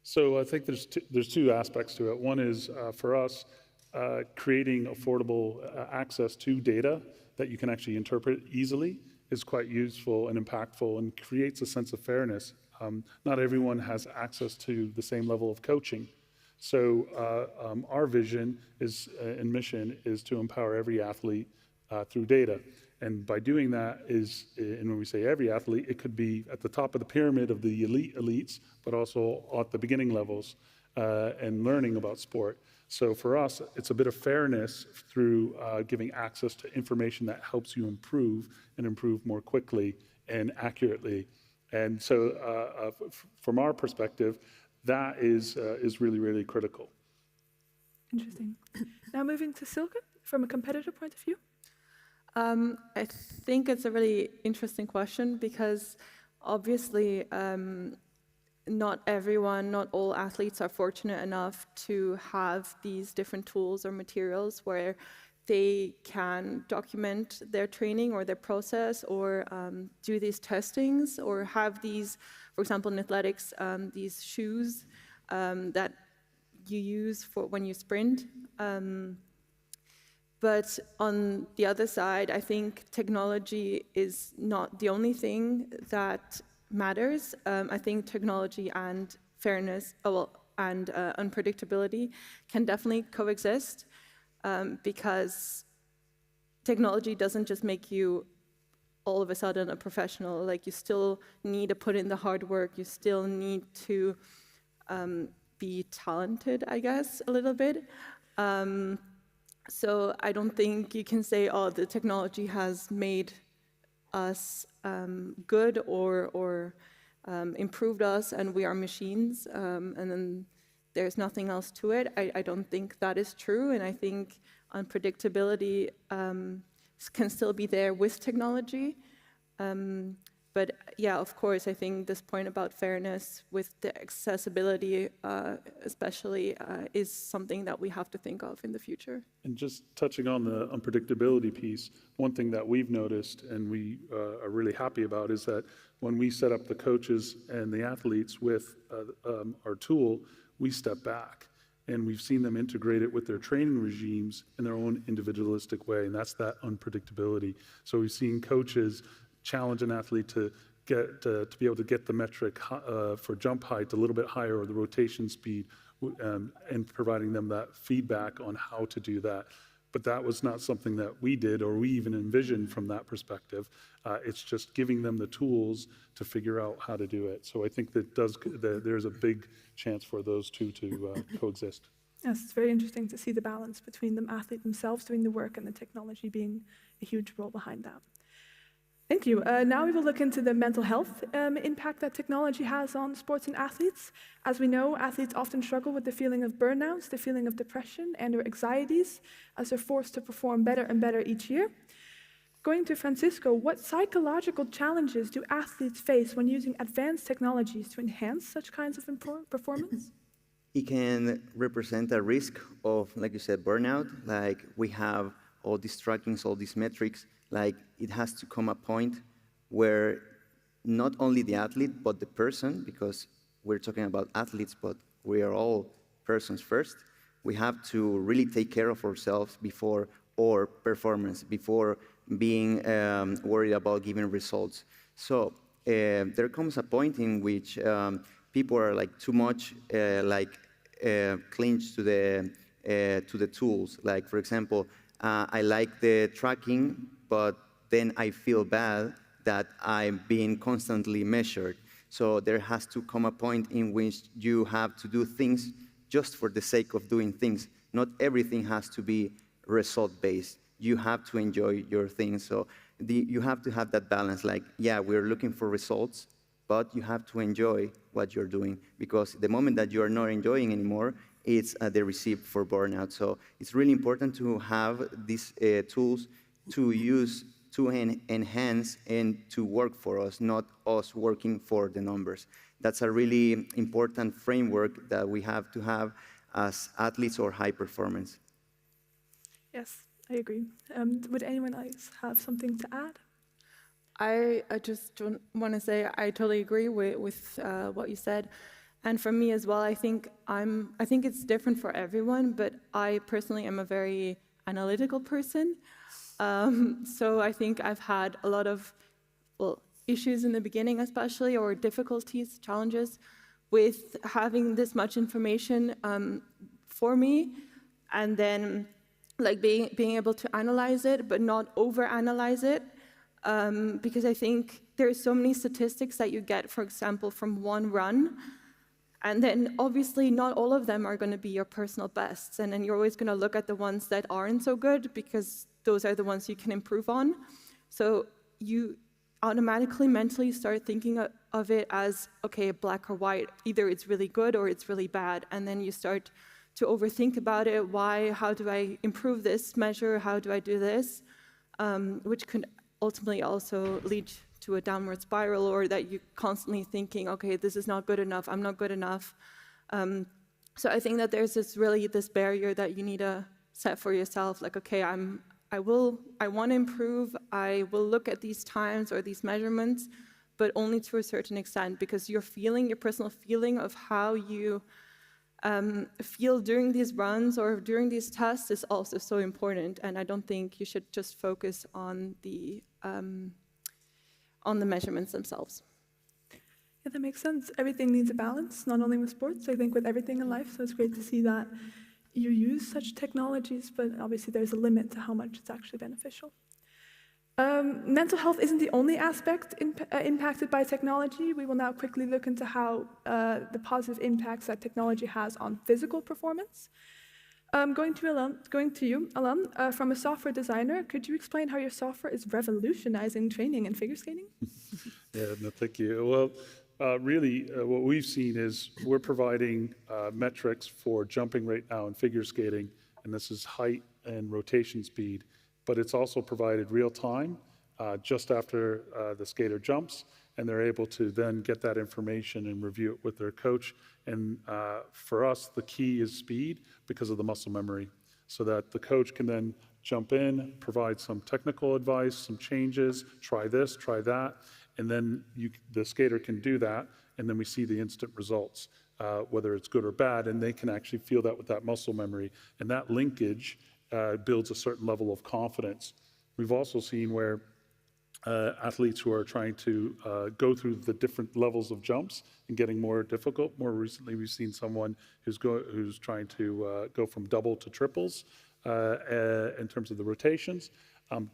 So I think there's two aspects to it. One is, for us, creating affordable access to data that you can actually interpret easily is quite useful and impactful, and creates a sense of fairness. Not everyone has access to the same level of coaching. So our vision is, and mission is to empower every athlete through data. And by doing that and when we say every athlete, it could be at the top of the pyramid of the elites, but also at the beginning levels and learning about sport. So for us, it's a bit of fairness through giving access to information that helps you improve and improve more quickly and accurately. And so from our perspective, that is really, really critical. Interesting. Now moving to Silke, from a competitor point of view. I think it's a really interesting question, because obviously not all athletes are fortunate enough to have these different tools or materials where they can document their training or their process, or do these testings, or have these, for example, in athletics, these shoes that you use for when you sprint. But on the other side, I think technology is not the only thing that matters. I think technology and fairness, and unpredictability can definitely coexist, because technology doesn't just make you all of a sudden a professional. Like, you still need to put in the hard work. You still need to be talented, I guess, a little bit. So I don't think you can say, oh, the technology has made us good or improved us and we are machines, and then there's nothing else to it. I don't think that is true, and I think unpredictability can still be there with technology. But yeah, of course, I think this point about fairness with the accessibility especially is something that we have to think of in the future. And just touching on the unpredictability piece, one thing that we've noticed and we are really happy about is that when we set up the coaches and the athletes with our tool, we step back. And we've seen them integrate it with their training regimes in their own individualistic way, and that's that unpredictability. So we've seen coaches challenge an athlete to be able to get the metric for jump height a little bit higher, or the rotation speed, and providing them that feedback on how to do that. But that was not something that we did or we even envisioned from that perspective. It's just giving them the tools to figure out how to do it. So I think there's a big chance for those two to coexist. Yes, it's very interesting to see the balance between the athlete themselves doing the work and the technology being a huge role behind that. Thank you. Now we will look into the mental health impact that technology has on sports and athletes. As we know, athletes often struggle with the feeling of burnout, the feeling of depression, and their anxieties as they're forced to perform better and better each year. Going to Francisco, what psychological challenges do athletes face when using advanced technologies to enhance such kinds of performance? It can represent a risk of, like you said, burnout. Like, we have all these trackings, all these metrics. Like, it has to come a point where not only the athlete, but the person, because we're talking about athletes, but we are all persons first. We have to really take care of ourselves before our performance, before being worried about giving results. So there comes a point in which people are like too much clinged to the tools. Like, for example, I like the tracking, but then I feel bad that I'm being constantly measured. So there has to come a point in which you have to do things just for the sake of doing things. Not everything has to be result-based. You have to enjoy your things. So you have to have that balance. Like, yeah, we're looking for results, but you have to enjoy what you're doing, because the moment that you are not enjoying anymore, it's the recipe for burnout. So it's really important to have these tools to use to enhance and to work for us, not us working for the numbers. That's a really important framework that we have to have as athletes or high performance. Yes, I agree. Would anyone else have something to add? I just want to say I totally agree with what you said. And for me as well, I think it's different for everyone, but I personally am a very analytical person. So I think I've had a lot of issues in the beginning, especially, or difficulties, challenges with having this much information for me, and then like being able to analyze it, but not over-analyze it, because I think there's so many statistics that you get, for example, from one run, and then obviously not all of them are going to be your personal bests, and then you're always going to look at the ones that aren't so good, because those are the ones you can improve on. So you automatically mentally start thinking of it as, okay, black or white, either it's really good or it's really bad, and then you start to overthink about it. Why? How do I improve this measure? How do I do this? Which could ultimately also lead to a downward spiral, or that you're constantly thinking, okay, this is not good enough, I'm not good enough. So I think that there's this barrier that you need to set for yourself, like, okay, I want to improve, I will look at these times or these measurements, but only to a certain extent, because your personal feeling of how you feel during these runs or during these tests is also so important, and I don't think you should just focus on the measurements themselves. Yeah, that makes sense. Everything needs a balance, not only with sports, I think with everything in life, so it's great to see that you use such technologies, but obviously there's a limit to how much it's actually beneficial. Mental health isn't the only aspect impacted by technology. We will now quickly look into how the positive impacts that technology has on physical performance. Going to you, Alan, from a software designer, could you explain how your software is revolutionizing training and figure skating? Yeah, no, thank you. Well, really, what we've seen is we're providing metrics for jumping right now in figure skating, and this is height and rotation speed, but it's also provided real time just after the skater jumps, and they're able to then get that information and review it with their coach. And for us, the key is speed because of the muscle memory, so that the coach can then jump in, provide some technical advice, some changes, try this, try that, and then the skater can do that, and then we see the instant results, whether it's good or bad, and they can actually feel that with that muscle memory. And that linkage builds a certain level of confidence. We've also seen where athletes who are trying to go through the different levels of jumps and getting more difficult. More recently, we've seen someone who's trying to go from double to triples in terms of the rotations,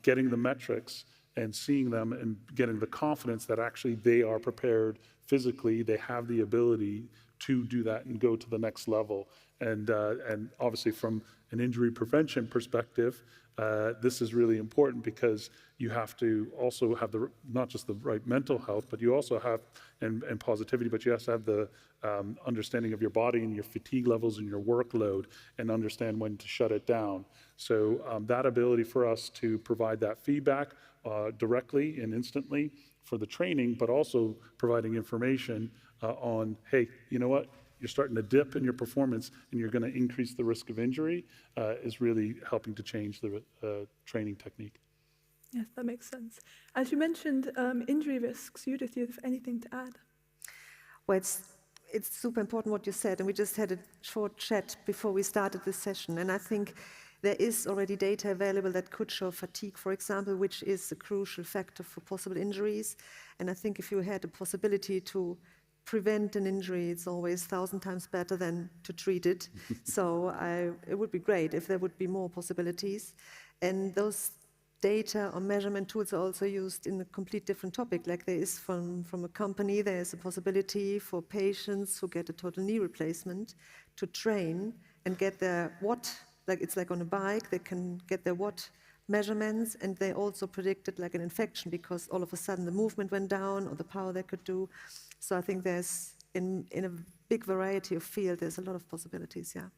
getting the metrics and seeing them and getting the confidence that actually they are prepared physically, they have the ability to do that and go to the next level. And obviously from an injury prevention perspective, this is really important because you have to also have not just the right mental health, but you also have, and positivity, but you also have the understanding of your body and your fatigue levels and your workload and understand when to shut it down. So that ability for us to provide that feedback directly and instantly for the training, but also providing information on, hey, you know what? You're starting to dip in your performance and you're going to increase the risk of injury is really helping to change the training technique. Yes, that makes sense. As you mentioned, injury risks. Judith, do you have anything to add? Well, it's super important what you said, and we just had a short chat before we started this session, and I think there is already data available that could show fatigue, for example, which is a crucial factor for possible injuries. And I think if you had a possibility to prevent an injury, it's always 1,000 times better than to treat it. So it would be great if there would be more possibilities. And those data or measurement tools are also used in a complete different topic. Like there is from a company, there is a possibility for patients who get a total knee replacement to train and get their watt, like it's like on a bike, they can get their watt measurements, and they also predicted like an infection because all of a sudden the movement went down or the power they could do. So I think there's, in a big variety of field, there's a lot of possibilities, yeah.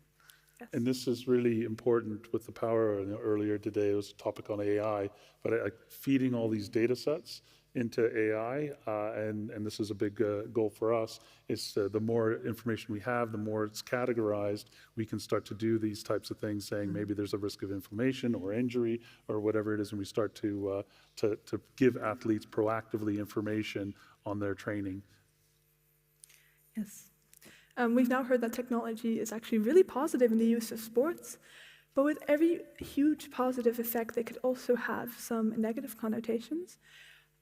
Yes. And this is really important with the power. Earlier today, it was a topic on AI, but feeding all these data sets into AI, and this is a big goal for us, is the more information we have, the more it's categorized, we can start to do these types of things, saying maybe there's a risk of inflammation or injury or whatever it is, and we start to give athletes proactively information on their training. Yes. We've now heard that technology is actually really positive in the use of sports, but with every huge positive effect, they could also have some negative connotations.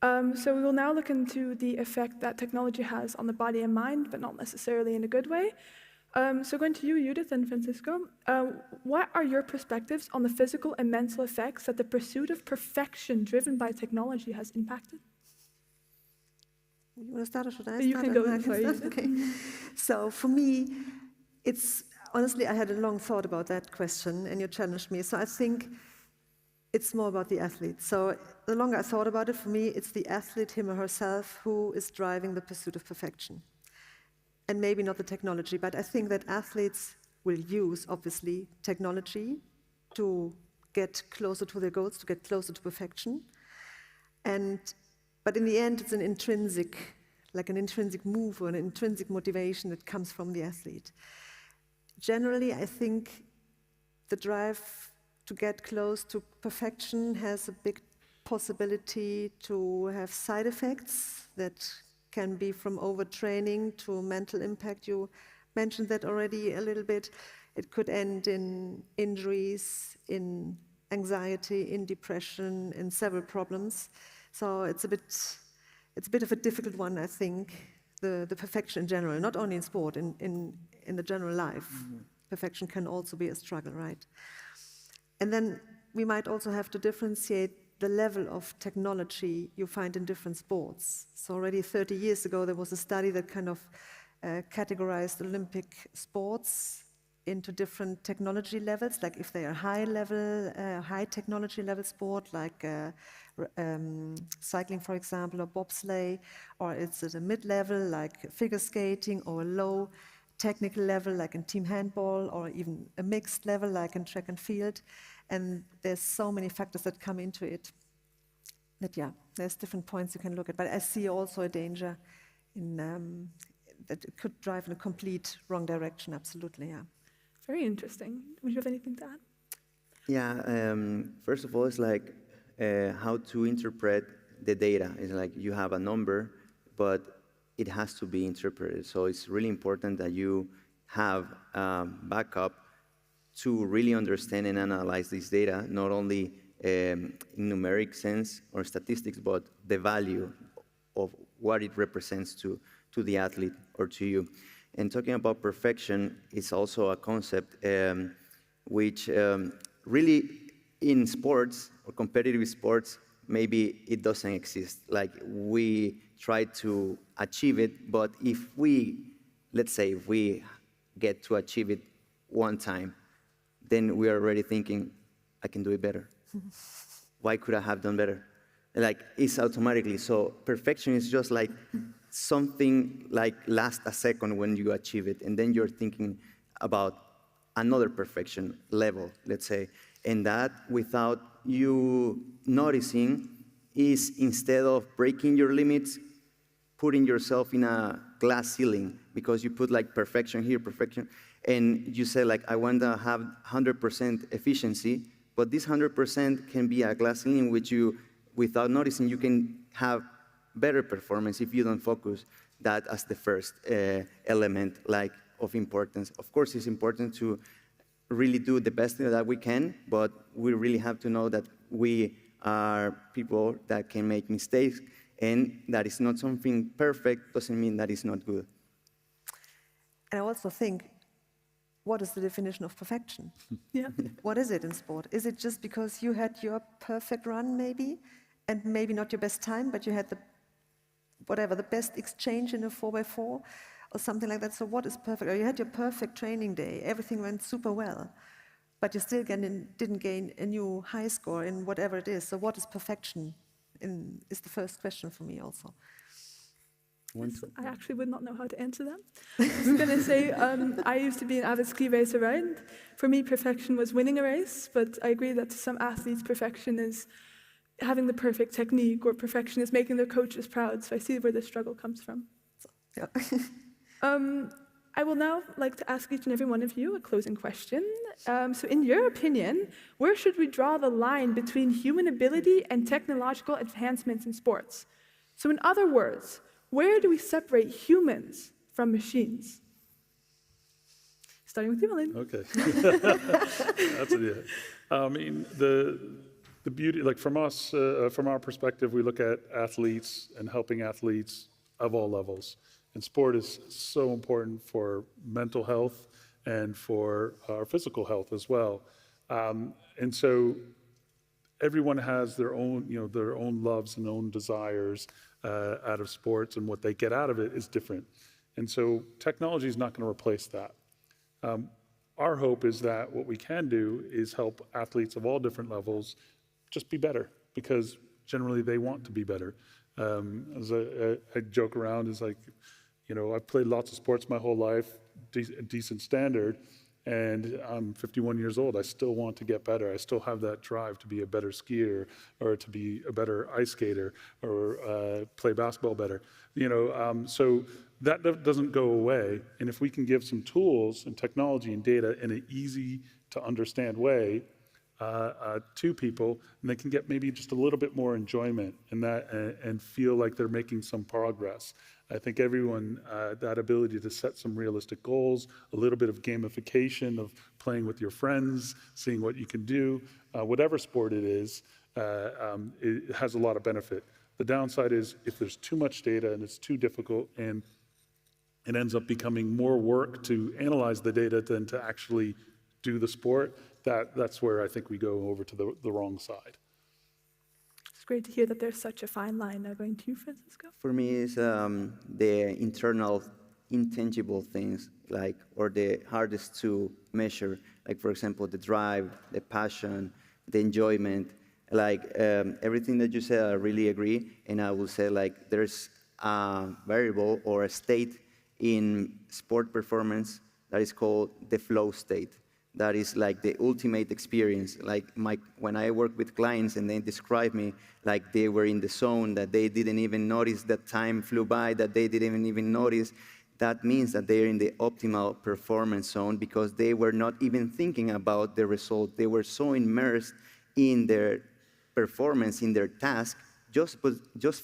So we will now look into the effect that technology has on the body and mind, but not necessarily in a good way. So going to you, Judith and Francisco, what are your perspectives on the physical and mental effects that the pursuit of perfection driven by technology has impacted? You want to start or should I You start? can go. Okay. So for me, it's honestly, I had a long thought about that question and you challenged me. So I think it's more about the athlete. So the longer I thought about it, for me, it's the athlete, him or herself, who is driving the pursuit of perfection. And maybe not the technology, but I think that athletes will use, obviously, technology to get closer to their goals, to get closer to perfection. But in the end, it's an intrinsic move or an intrinsic motivation that comes from the athlete. Generally, I think the drive to get close to perfection has a big possibility to have side effects that can be from overtraining to mental impact. You mentioned that already a little bit. It could end in injuries, in anxiety, in depression, in several problems. So it's a bit of a difficult one, I think, the perfection in general, not only in sport, in the general life. Mm-hmm. Perfection can also be a struggle, right? And then we might also have to differentiate the level of technology you find in different sports. So already 30 years ago, there was a study that kind of categorized Olympic sports into different technology levels, like if they are high technology level sport, like cycling, for example, or bobsleigh, or it's at a mid-level, like figure skating, or a low technical level, like in team handball, or even a mixed level, like in track and field. And there's so many factors that come into it that, yeah, there's different points you can look at. But I see also a danger in that it could drive in a complete wrong direction, absolutely, yeah. Very interesting. Would you have anything to add? Yeah, first of all, it's like how to interpret the data. It's like you have a number, but it has to be interpreted. So it's really important that you have backup to really understand and analyze this data, not only in numeric sense or statistics, but the value of what it represents to the athlete or to you. And talking about perfection is also a concept which really in sports or competitive sports, maybe it doesn't exist. Like we try to achieve it, but if we, let's say, if we get to achieve it one time, then we are already thinking, I can do it better. Why could I have done better? Like it's automatically. So perfection is just like something like lasts a second when you achieve it, and then you're thinking about another perfection level, let's say. And that, without you noticing, is instead of breaking your limits, putting yourself in a glass ceiling, because you put like perfection here, perfection, and you say like, I want to have 100% efficiency, but this 100% can be a glass ceiling which you, without noticing, you can have better performance if you don't focus that as the first element like of importance. Of course, it's important to really do the best that we can, but we really have to know that we are people that can make mistakes, and that is not something perfect doesn't mean that it's not good. And I also think, what is the definition of perfection? Yeah. What is it in sport? Is it just because you had your perfect run, maybe, and maybe not your best time, but you had the best exchange in a 4x4 or something like that? So what is perfect? Or you had your perfect training day, everything went super well, but you still didn't gain a new high score in whatever it is. So what is perfection? Is the first question for me also. Yes, I actually would not know how to answer that. I was going to say, I used to be an avid ski racer, right? For me, perfection was winning a race, but I agree that to some athletes, perfection is having the perfect technique, or perfection is making their coaches proud. So I see where the struggle comes from. Yeah. I will now like to ask each and every one of you a closing question. So in your opinion, where should we draw the line between human ability and technological advancements in sports? So in other words, where do we separate humans from machines? Starting with you, Ellen. Okay. That's it. I mean, the beauty, like from us, from our perspective, we look at athletes and helping athletes of all levels. And sport is so important for mental health and for our physical health as well. And so everyone has their own, their own loves and own desires out of sports, and what they get out of it is different. And so technology is not going to replace that. Our hope is that what we can do is help athletes of all different levels just be better, because generally they want to be better. As I joke around, is like, I've played lots of sports my whole life, decent standard, and I'm 51 years old. I still want to get better. I still have that drive to be a better skier, or to be a better ice skater, or play basketball better. So that doesn't go away. And if we can give some tools and technology and data in an easy to understand way to people, and they can get maybe just a little bit more enjoyment in that, and feel like they're making some progress. I think everyone, that ability to set some realistic goals, a little bit of gamification of playing with your friends, seeing what you can do, whatever sport it is, it has a lot of benefit. The downside is if there's too much data and it's too difficult, and it ends up becoming more work to analyze the data than to actually do the sport, that's where I think we go over to the wrong side. It's great to hear that there's such a fine line. Now going to you, Francisco. For me, it's the internal, intangible things, like, or the hardest to measure, like, for example, the drive, the passion, the enjoyment. Like, everything that you said, I really agree. And I will say, like, there's a variable or a state in sport performance that is called the flow state. That is like the ultimate experience. Like when I work with clients and they describe me like they were in the zone, that they didn't even notice that time flew by, that they didn't even notice, that means that they're in the optimal performance zone because they were not even thinking about the result. They were so immersed in their performance, in their task, just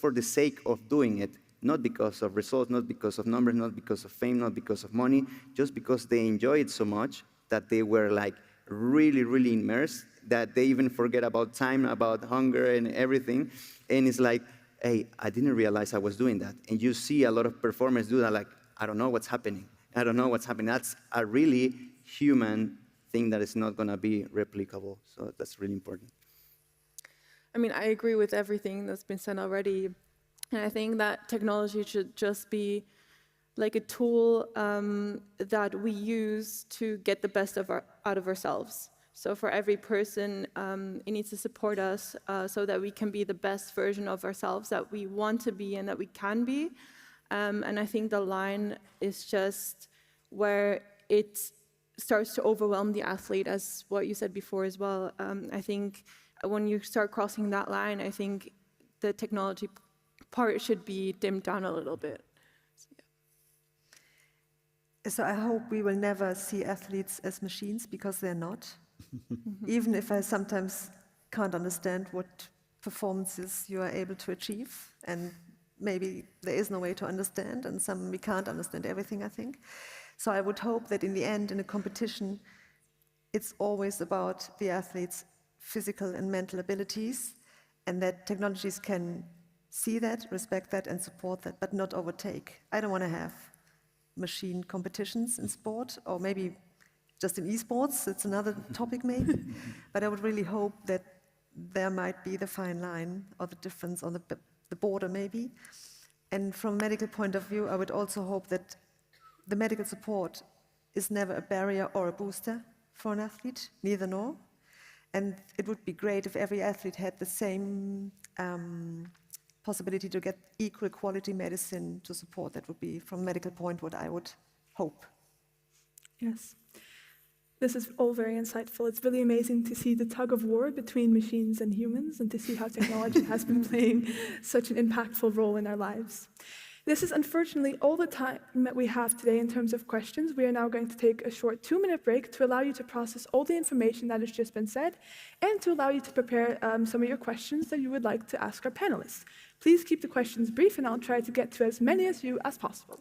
for the sake of doing it, not because of results, not because of numbers, not because of fame, not because of money, just because they enjoy it so much that they were like really, really immersed, that they even forget about time, about hunger and everything. And it's like, hey, I didn't realize I was doing that. And you see a lot of performers do that, like, I don't know what's happening. I don't know what's happening. That's a really human thing that is not gonna be replicable. So that's really important. I mean, I agree with everything that's been said already. And I think that technology should just be like a tool that we use to get the best out of ourselves. So for every person, it needs to support us so that we can be the best version of ourselves that we want to be and that we can be. And I think the line is just where it starts to overwhelm the athlete, as what you said before as well. I think when you start crossing that line, I think the technology part should be dimmed down a little bit. So I hope we will never see athletes as machines, because they're not. Even if I sometimes can't understand what performances you are able to achieve, and maybe there is no way to understand, and we can't understand everything, I think. So I would hope that in the end, in a competition, it's always about the athletes' physical and mental abilities, and that technologies can see that, respect that, and support that, but not overtake. I don't want to have machine competitions in sport, or maybe just in esports. It's another topic maybe. But I would really hope that there might be the fine line or the difference on the border maybe. And from a medical point of view, I would also hope that the medical support is never a barrier or a booster for an athlete, neither nor. And it would be great if every athlete had the same possibility to get equal quality medicine to support. That would be, from a medical point, what I would hope. Yes. This is all very insightful. It's really amazing to see the tug of war between machines and humans, and to see how technology has been playing such an impactful role in our lives. This is unfortunately all the time that we have today in terms of questions. We are now going to take a short 2-minute break to allow you to process all the information that has just been said, and to allow you to prepare some of your questions that you would like to ask our panelists. Please keep the questions brief, and I'll try to get to as many as you as possible.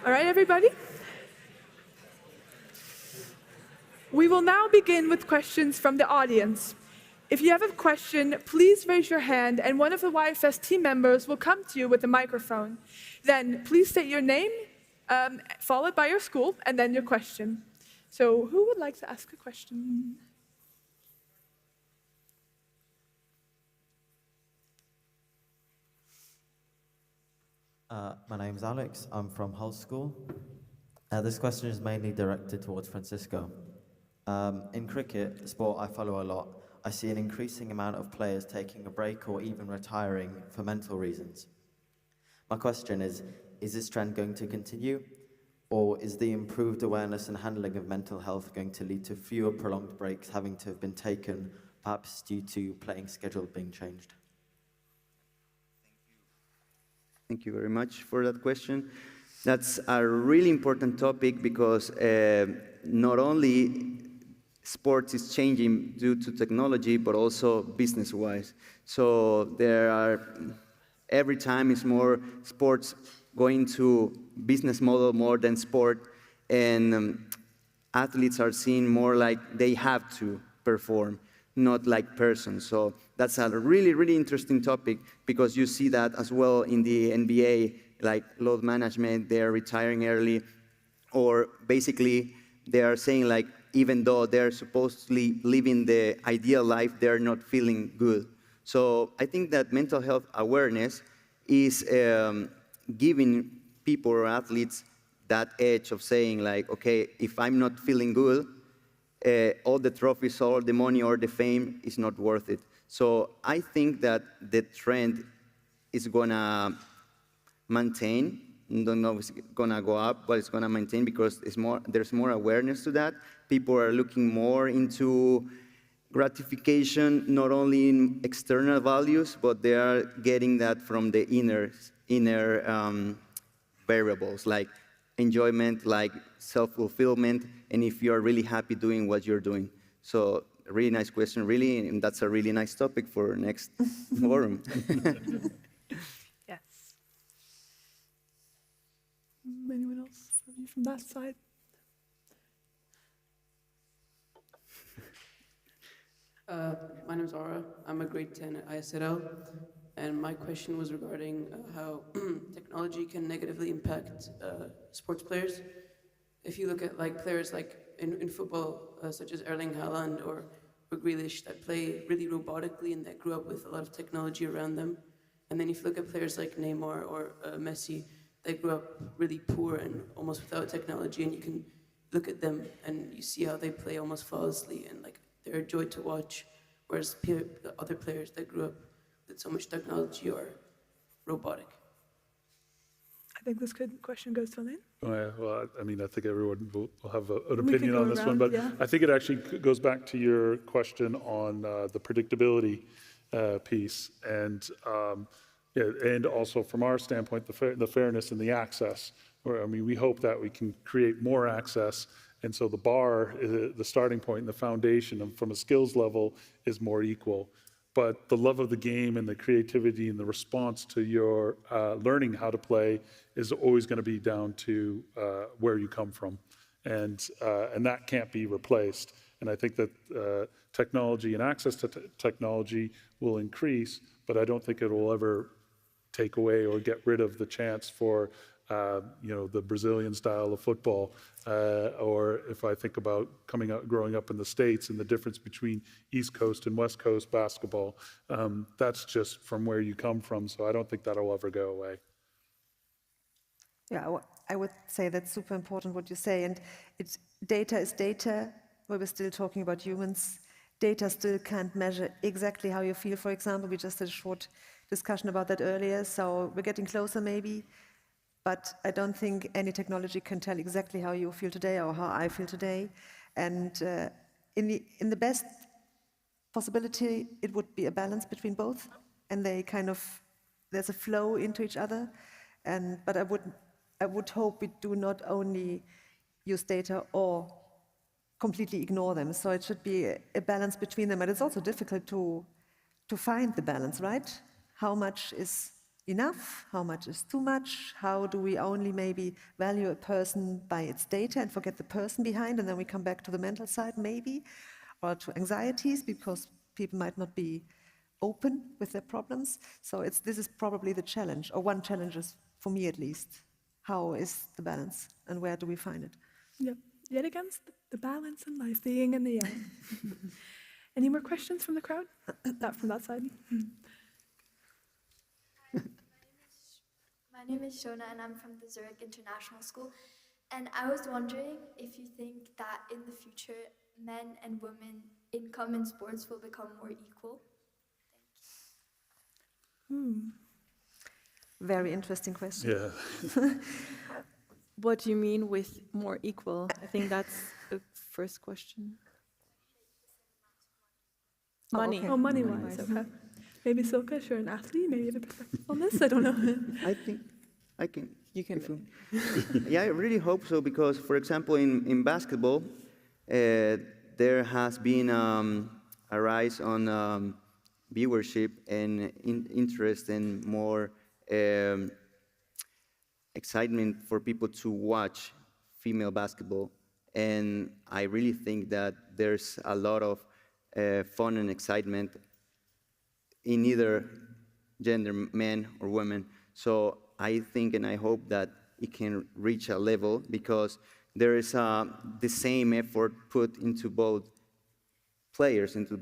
All right, everybody? We will now begin with questions from the audience. If you have a question, please raise your hand and one of the YFS team members will come to you with a microphone. Then please state your name, followed by your school, and then your question. So who would like to ask a question? My name's Alex. I'm from Hull School. This question is mainly directed towards Francisco. In cricket, a sport I follow a lot, I see an increasing amount of players taking a break or even retiring for mental reasons. My question is this trend going to continue? Or is the improved awareness and handling of mental health going to lead to fewer prolonged breaks having to have been taken, perhaps due to playing schedule being changed? Thank you very much for that question. That's a really important topic because not only sports is changing due to technology, but also business-wise. So there are, every time is more sports going to business model more than sport, and athletes are seen more like they have to perform, not like persons. So that's a really, really interesting topic because you see that as well in the NBA, like load management, they're retiring early, or basically they are saying like, even though they're supposedly living the ideal life, they're not feeling good. So I think that mental health awareness is giving people or athletes that edge of saying like, okay, if I'm not feeling good, all the trophies, all the money or the fame is not worth it. So I think that the trend is gonna maintain. Don't know if it's gonna go up, but it's gonna maintain because there's more awareness to that. People are looking more into gratification, not only in external values, but they are getting that from the inner variables, like enjoyment, like self-fulfillment, and if you're really happy doing what you're doing. So a really nice question, really, and that's a really nice topic for next forum. Yes. Anyone else from that side? My name is Aura. I'm a grade 10 at ISL, and my question was regarding how technology can negatively impact sports players. If you look at like players like in football, such as Erling Haaland or Grealish, that play really robotically and that grew up with a lot of technology around them. And then if you look at players like Neymar or Messi, they grew up really poor and almost without technology, and you can look at them and you see how they play almost flawlessly, and like they're a joy to watch, whereas the other players that grew up with so much technology are robotic. I think this question goes to Elaine. Well, I mean, I think everyone will have an opinion on this one, but yeah. I think it actually goes back to your question on the predictability piece, and also from our standpoint, the fairness and the access. I mean, we hope that we can create more access, and so the bar, the starting point and the foundation from a skills level is more equal. But the love of the game and the creativity and the response to your learning how to play is always going to be down to where you come from. And that can't be replaced. And I think that technology and access to technology will increase, but I don't think it will ever take away or get rid of the chance for the Brazilian style of football, or if I think about growing up in the States and the difference between East Coast and West Coast basketball, that's just from where you come from, so I don't think that'll ever go away. Yeah, I would say that's super important what you say, and data is data, where we're still talking about humans. Data still can't measure exactly how you feel, for example. We just had a short discussion about that earlier, so we're getting closer maybe. But I don't think any technology can tell exactly how you feel today or how I feel today. And in the best possibility, it would be a balance between both, and there's a flow into each other. But I would hope we do not only use data or completely ignore them. So it should be a balance between them. And it's also difficult to find the balance, right? how much is enough, how much is too much, how do we only maybe value a person by its data and forget the person behind, and then we come back to the mental side maybe, or to anxieties because people might not be open with their problems. So this is probably the challenge, or one challenge is, for me at least. How is the balance and where do we find it? Yep. Yet again, the balance in life, the yin and the yang. Any more questions from the crowd? Not from that side. My name is Shona and I'm from the Zurich International School. And I was wondering if you think that in the future, men and women income in sports will become more equal? Very interesting question. Yeah. What do you mean with more equal? I think that's the first question. Money. Okay. Oh, money-wise, okay. Maybe Silke, you're an athlete, maybe you have a perspective on this, I don't know. I think I can. You can. Yeah, I really hope so because, for example, in basketball, there has been a rise on viewership and interest and more excitement for people to watch female basketball. And I really think that there's a lot of fun and excitement in either gender, men or women. So I think and I hope that it can reach a level because there is the same effort put into both players, into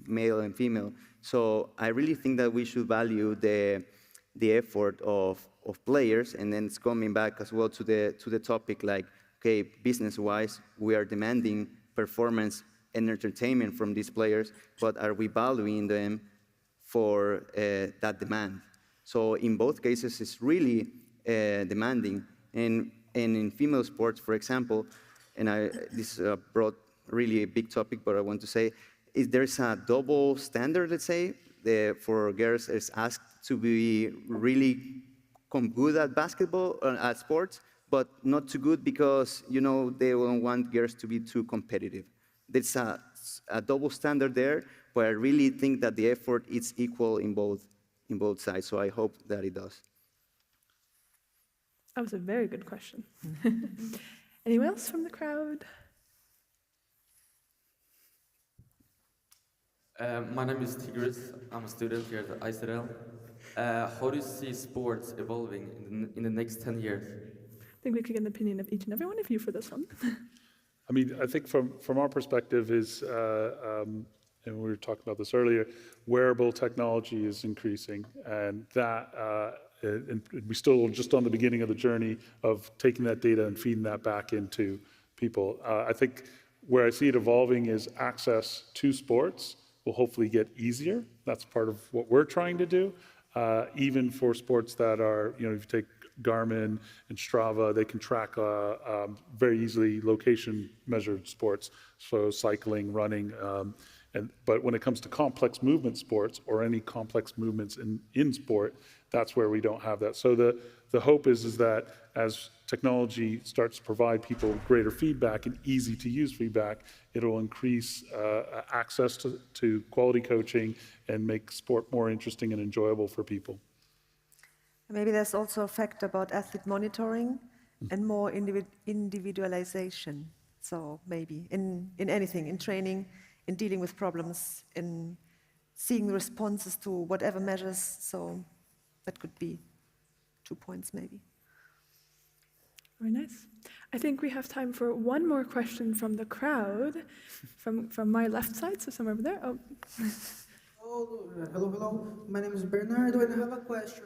male and female. So I really think that we should value the effort of players, and then it's coming back as well to the topic like, okay, business-wise, we are demanding performance and entertainment from these players, but are we valuing them for that demand? So in both cases, it's really demanding. And in female sports, for example, and this brought really a big topic, but I want to say, is there's a double standard, let's say, for girls is asked to be really good at basketball, at sports, but not too good because, you know, they don't want girls to be too competitive. There's a double standard there, but I really think that the effort is equal in both sides, so I hope that it does. That was a very good question. Anyone else from the crowd? My name is Tigris. I'm a student here at IZL. How do you see sports evolving in the next 10 years? I think we could get an opinion of each and every one of you for this one. I mean, I think from our perspective is, and we were talking about this earlier, wearable technology is increasing, and that, and we still just on the beginning of the journey of taking that data and feeding that back into people. I think where I see it evolving is access to sports will hopefully get easier. That's part of what we're trying to do. Even for sports that are, you know, if you take Garmin and Strava, they can track very easily location measured sports, so cycling, running, but when it comes to complex movement sports or any complex movements in sport, that's where we don't have that. So the hope is that as technology starts to provide people greater feedback and easy to use feedback, it'll increase access to quality coaching and make sport more interesting and enjoyable for people. Maybe there's also a fact about athlete monitoring and more individualization. So maybe in anything, in training, in dealing with problems, in seeing the responses to whatever measures. So that could be 2 points maybe. Very nice. I think we have time for one more question from the crowd, from my left side, so somewhere over there. Oh. Hello. My name is Bernardo, and I have a question.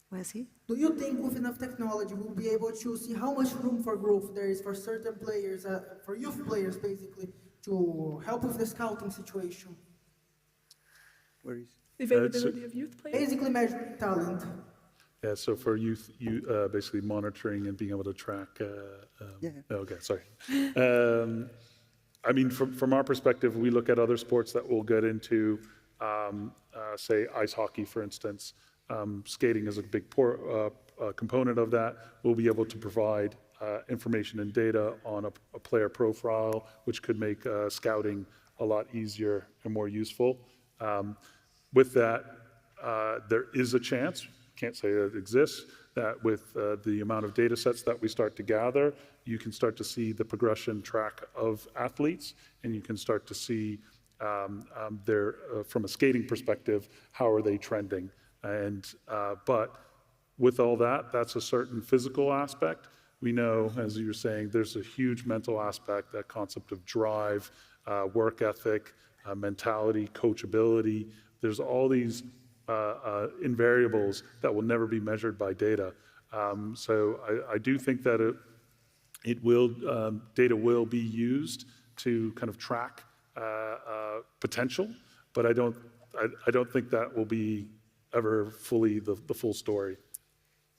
Where is he? Do you think with enough technology we'll be able to see how much room for growth there is for certain players, for youth players basically, to help with the scouting situation? Where is the availability of youth players? Basically measuring talent. Yeah, so for youth, basically monitoring and being able to track. Okay, sorry. I mean, from our perspective, we look at other sports that will get into, say, ice hockey, for instance. Skating is a big component of that. We'll be able to provide information and data on a player profile, which could make scouting a lot easier and more useful. With that, there is a chance, can't say that it exists, that with the amount of data sets that we start to gather, you can start to see the progression track of athletes, and you can start to see from a skating perspective, how are they trending? But with all that, that's a certain physical aspect. We know, as you were saying, there's a huge mental aspect, that concept of drive, work ethic, mentality, coachability. There's all these invariables that will never be measured by data. So I do think that data will be used to kind of track potential, but I don't think that will be ever fully the full story.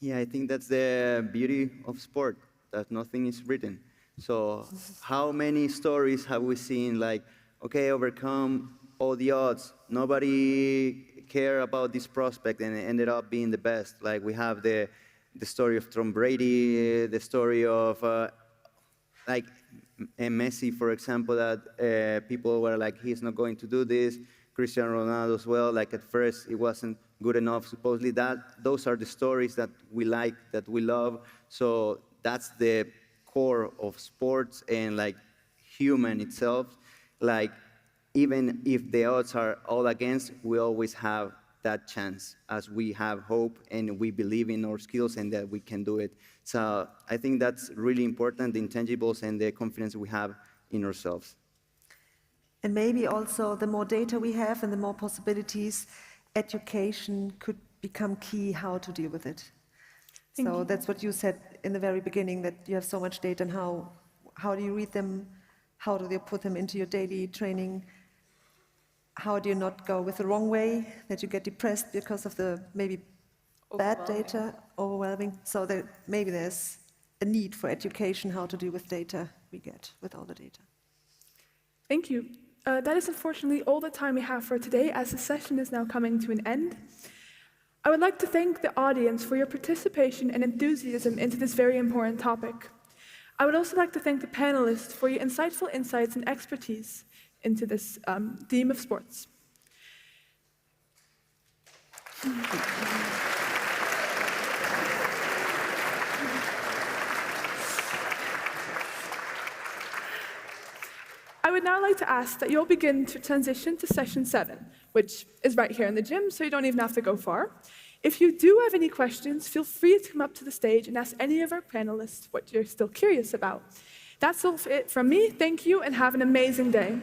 Yeah, I think that's the beauty of sport, that nothing is written. So how many stories have we seen, like, okay, overcome all the odds, nobody cared about this prospect and it ended up being the best. Like we have the story of Tom Brady, the story of like Messi, for example, that people were like, he's not going to do this. Cristiano Ronaldo as well, like at first it wasn't good enough, supposedly. Those are the stories that we like, that we love. So that's the core of sports and like human itself. Like even if the odds are all against, we always have that chance, as we have hope and we believe in our skills and that we can do it. So I think that's really important, the intangibles and the confidence we have in ourselves. And maybe also the more data we have and the more possibilities, education could become key how to deal with it. So that's what you said in the very beginning, that you have so much data, and how do you read them? How do you put them into your daily training? How do you not go with the wrong way, that you get depressed because of the maybe bad data, overwhelming? So maybe there's a need for education, how to deal with data we get with all the data. Thank you. That is unfortunately all the time we have for today, as the session is now coming to an end. I would like to thank the audience for your participation and enthusiasm into this very important topic. I would also like to thank the panelists for your insightful insights and expertise into this theme of sports. I would now like to ask that you'll begin to transition to session 7, which is right here in the gym, so you don't even have to go far. If you do have any questions, feel free to come up to the stage and ask any of our panelists what you're still curious about. That's all it from me. Thank you, and have an amazing day.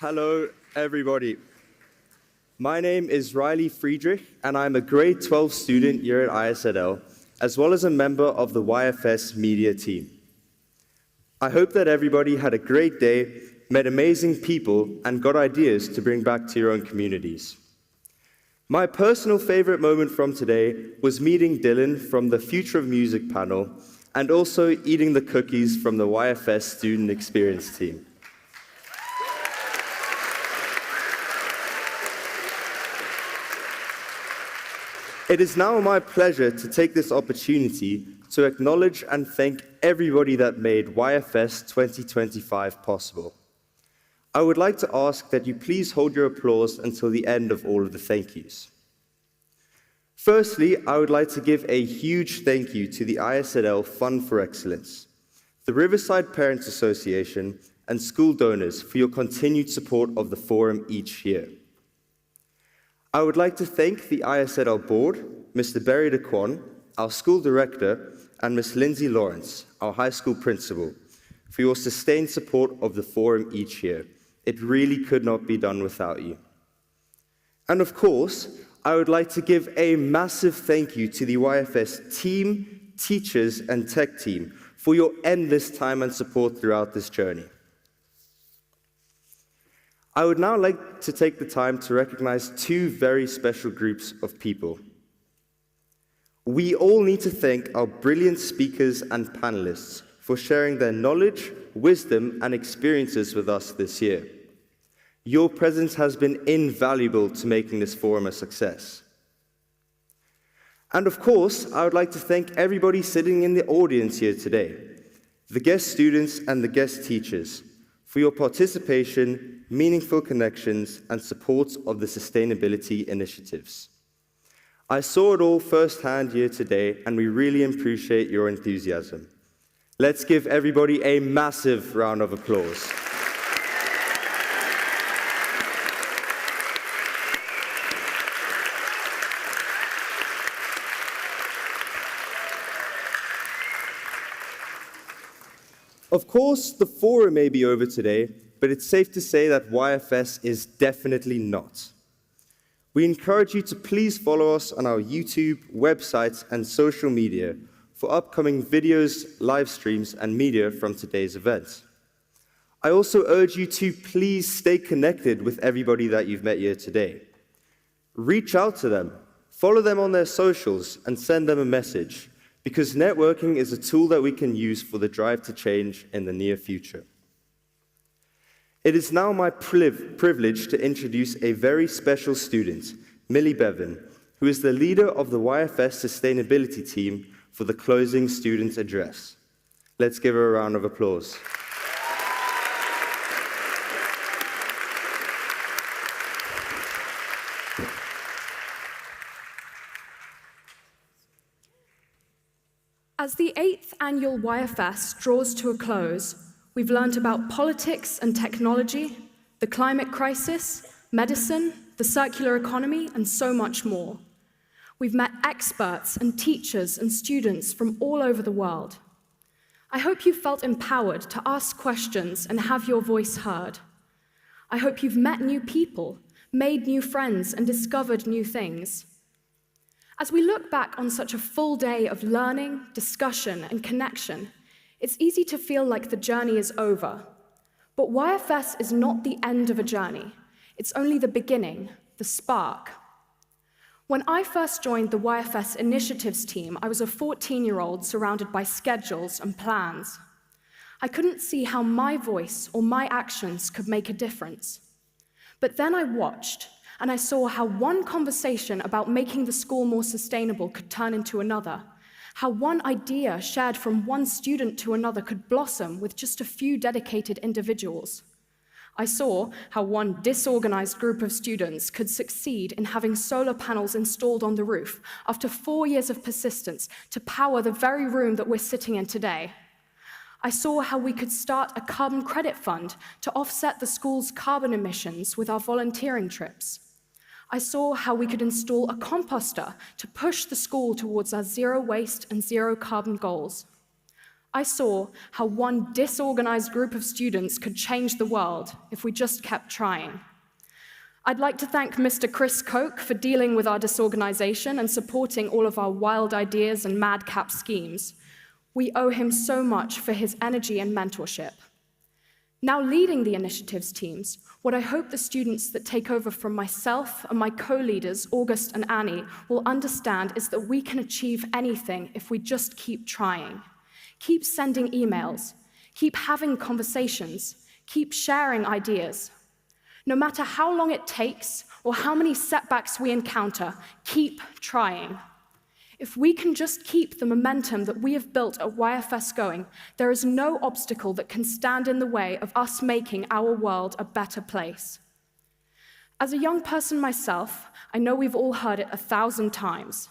Hello, everybody. My name is Riley Friedrich, and I'm a grade 12 student here at ISL, as well as a member of the YFS media team. I hope that everybody had a great day, met amazing people, and got ideas to bring back to your own communities. My personal favorite moment from today was meeting Dylan from the Future of Music panel, and also eating the cookies from the YFS student experience team. It is now my pleasure to take this opportunity to acknowledge and thank everybody that made YFS 2025 possible. I would like to ask that you please hold your applause until the end of all of the thank yous. Firstly, I would like to give a huge thank you to the ISL Fund for Excellence, the Riverside Parents Association, and school donors for your continued support of the forum each year. I would like to thank the ISL board, Mr. Barry DeQuan, our school director, and Ms. Lindsay Lawrence, our high school principal, for your sustained support of the forum each year. It really could not be done without you. And of course, I would like to give a massive thank you to the YFS team, teachers, and tech team for your endless time and support throughout this journey. I would now like to take the time to recognize two very special groups of people. We all need to thank our brilliant speakers and panelists for sharing their knowledge, wisdom, and experiences with us this year. Your presence has been invaluable to making this forum a success. And of course, I would like to thank everybody sitting in the audience here today, the guest students and the guest teachers, for your participation, meaningful connections, and support of the sustainability initiatives. I saw it all firsthand here today, and we really appreciate your enthusiasm. Let's give everybody a massive round of applause. Of course, the forum may be over today, but it's safe to say that YFS is definitely not. We encourage you to please follow us on our YouTube, websites, and social media for upcoming videos, live streams, and media from today's event. I also urge you to please stay connected with everybody that you've met here today. Reach out to them, follow them on their socials, and send them a message, because networking is a tool that we can use for the drive to change in the near future. It is now my privilege to introduce a very special student, Millie Bevan, who is the leader of the YFS sustainability team for the closing student address. Let's give her a round of applause. As the 8th annual YFS draws to a close, we've learned about politics and technology, the climate crisis, medicine, the circular economy, and so much more. We've met experts and teachers and students from all over the world. I hope you felt empowered to ask questions and have your voice heard. I hope you've met new people, made new friends, and discovered new things. As we look back on such a full day of learning, discussion, and connection, it's easy to feel like the journey is over. But YFS is not the end of a journey. It's only the beginning, the spark. When I first joined the YFS initiatives team, I was a 14-year-old surrounded by schedules and plans. I couldn't see how my voice or my actions could make a difference. But then I watched, and I saw how one conversation about making the school more sustainable could turn into another, how one idea shared from one student to another could blossom with just a few dedicated individuals. I saw how one disorganized group of students could succeed in having solar panels installed on the roof after 4 years of persistence to power the very room that we're sitting in today. I saw how we could start a carbon credit fund to offset the school's carbon emissions with our volunteering trips. I saw how we could install a composter to push the school towards our zero waste and zero carbon goals. I saw how one disorganized group of students could change the world if we just kept trying. I'd like to thank Mr. Chris Koch for dealing with our disorganization and supporting all of our wild ideas and madcap schemes. We owe him so much for his energy and mentorship. Now leading the initiatives teams, what I hope the students that take over from myself and my co-leaders, August and Annie, will understand is that we can achieve anything if we just keep trying. Keep sending emails, keep having conversations, keep sharing ideas. No matter how long it takes or how many setbacks we encounter, keep trying. If we can just keep the momentum that we have built at YFS going, there is no obstacle that can stand in the way of us making our world a better place. As a young person myself, I know we've all heard it 1,000 times,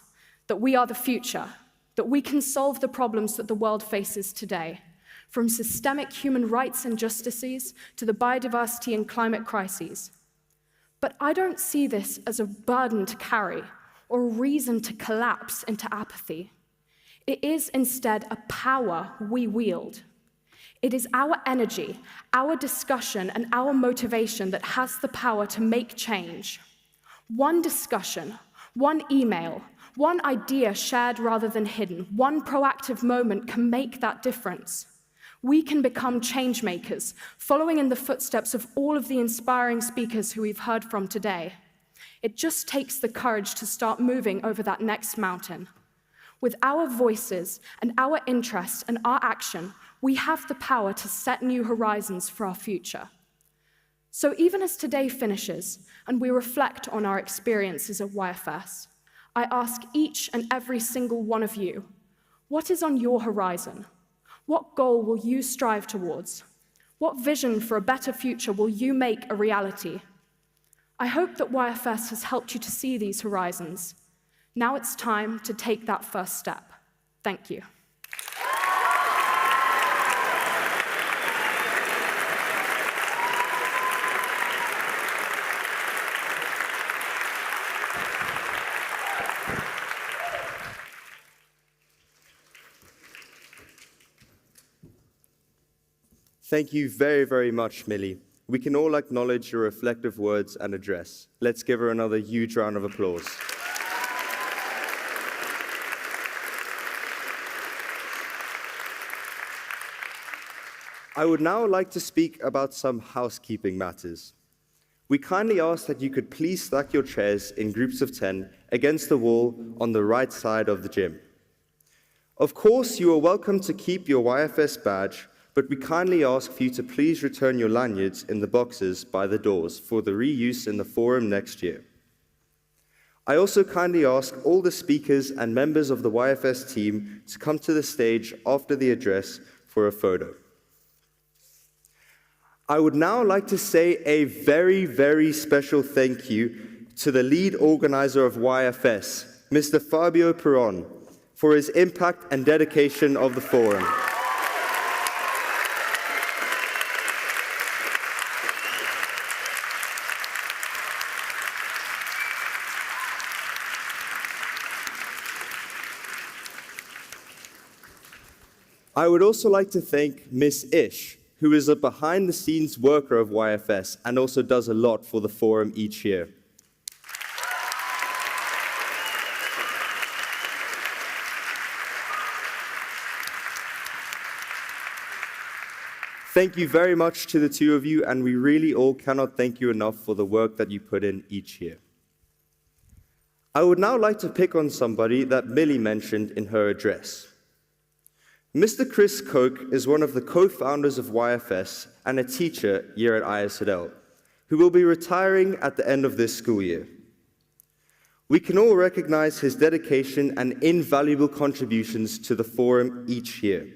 that we are the future, that we can solve the problems that the world faces today, from systemic human rights injustices to the biodiversity and climate crises. But I don't see this as a burden to carry, or a reason to collapse into apathy. It is instead a power we wield. It is our energy, our discussion, and our motivation that has the power to make change. One discussion, one email, one idea shared rather than hidden, one proactive moment can make that difference. We can become change makers, following in the footsteps of all of the inspiring speakers who we've heard from today. It just takes the courage to start moving over that next mountain. With our voices and our interests and our action, we have the power to set new horizons for our future. So even as today finishes and we reflect on our experiences at YFS, I ask each and every single one of you, what is on your horizon? What goal will you strive towards? What vision for a better future will you make a reality? I hope that YFS has helped you to see these horizons. Now it's time to take that first step. Thank you. Thank you very, very much, Millie. We can all acknowledge your reflective words and address. Let's give her another huge round of applause. I would now like to speak about some housekeeping matters. We kindly ask that you could please stack your chairs in groups of 10 against the wall on the right side of the gym. Of course, you are welcome to keep your YFS badge, but we kindly ask for you to please return your lanyards in the boxes by the doors for the reuse in the forum next year. I also kindly ask all the speakers and members of the YFS team to come to the stage after the address for a photo. I would now like to say a very, very special thank you to the lead organizer of YFS, Mr. Fabio Peron, for his impact and dedication of the forum. I would also like to thank Miss Ish, who is a behind-the-scenes worker of YFS and also does a lot for the forum each year. Thank you very much to the two of you, and we really all cannot thank you enough for the work that you put in each year. I would now like to pick on somebody that Millie mentioned in her address. Mr. Chris Koch is one of the co-founders of YFS and a teacher here at ISL, who will be retiring at the end of this school year. We can all recognize his dedication and invaluable contributions to the forum each year.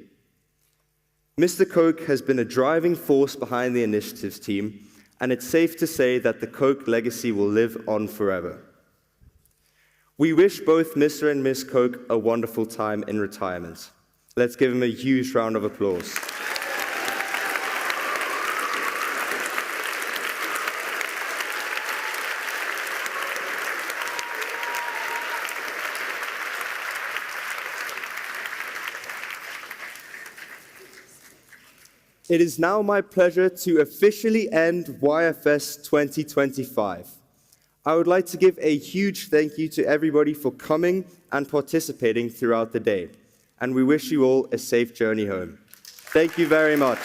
Mr. Koch has been a driving force behind the initiatives team, and it's safe to say that the Koch legacy will live on forever. We wish both Mr. and Ms. Koch a wonderful time in retirement. Let's give him a huge round of applause. It is now my pleasure to officially end YFS 2025. I would like to give a huge thank you to everybody for coming and participating throughout the day, and we wish you all a safe journey home. Thank you very much.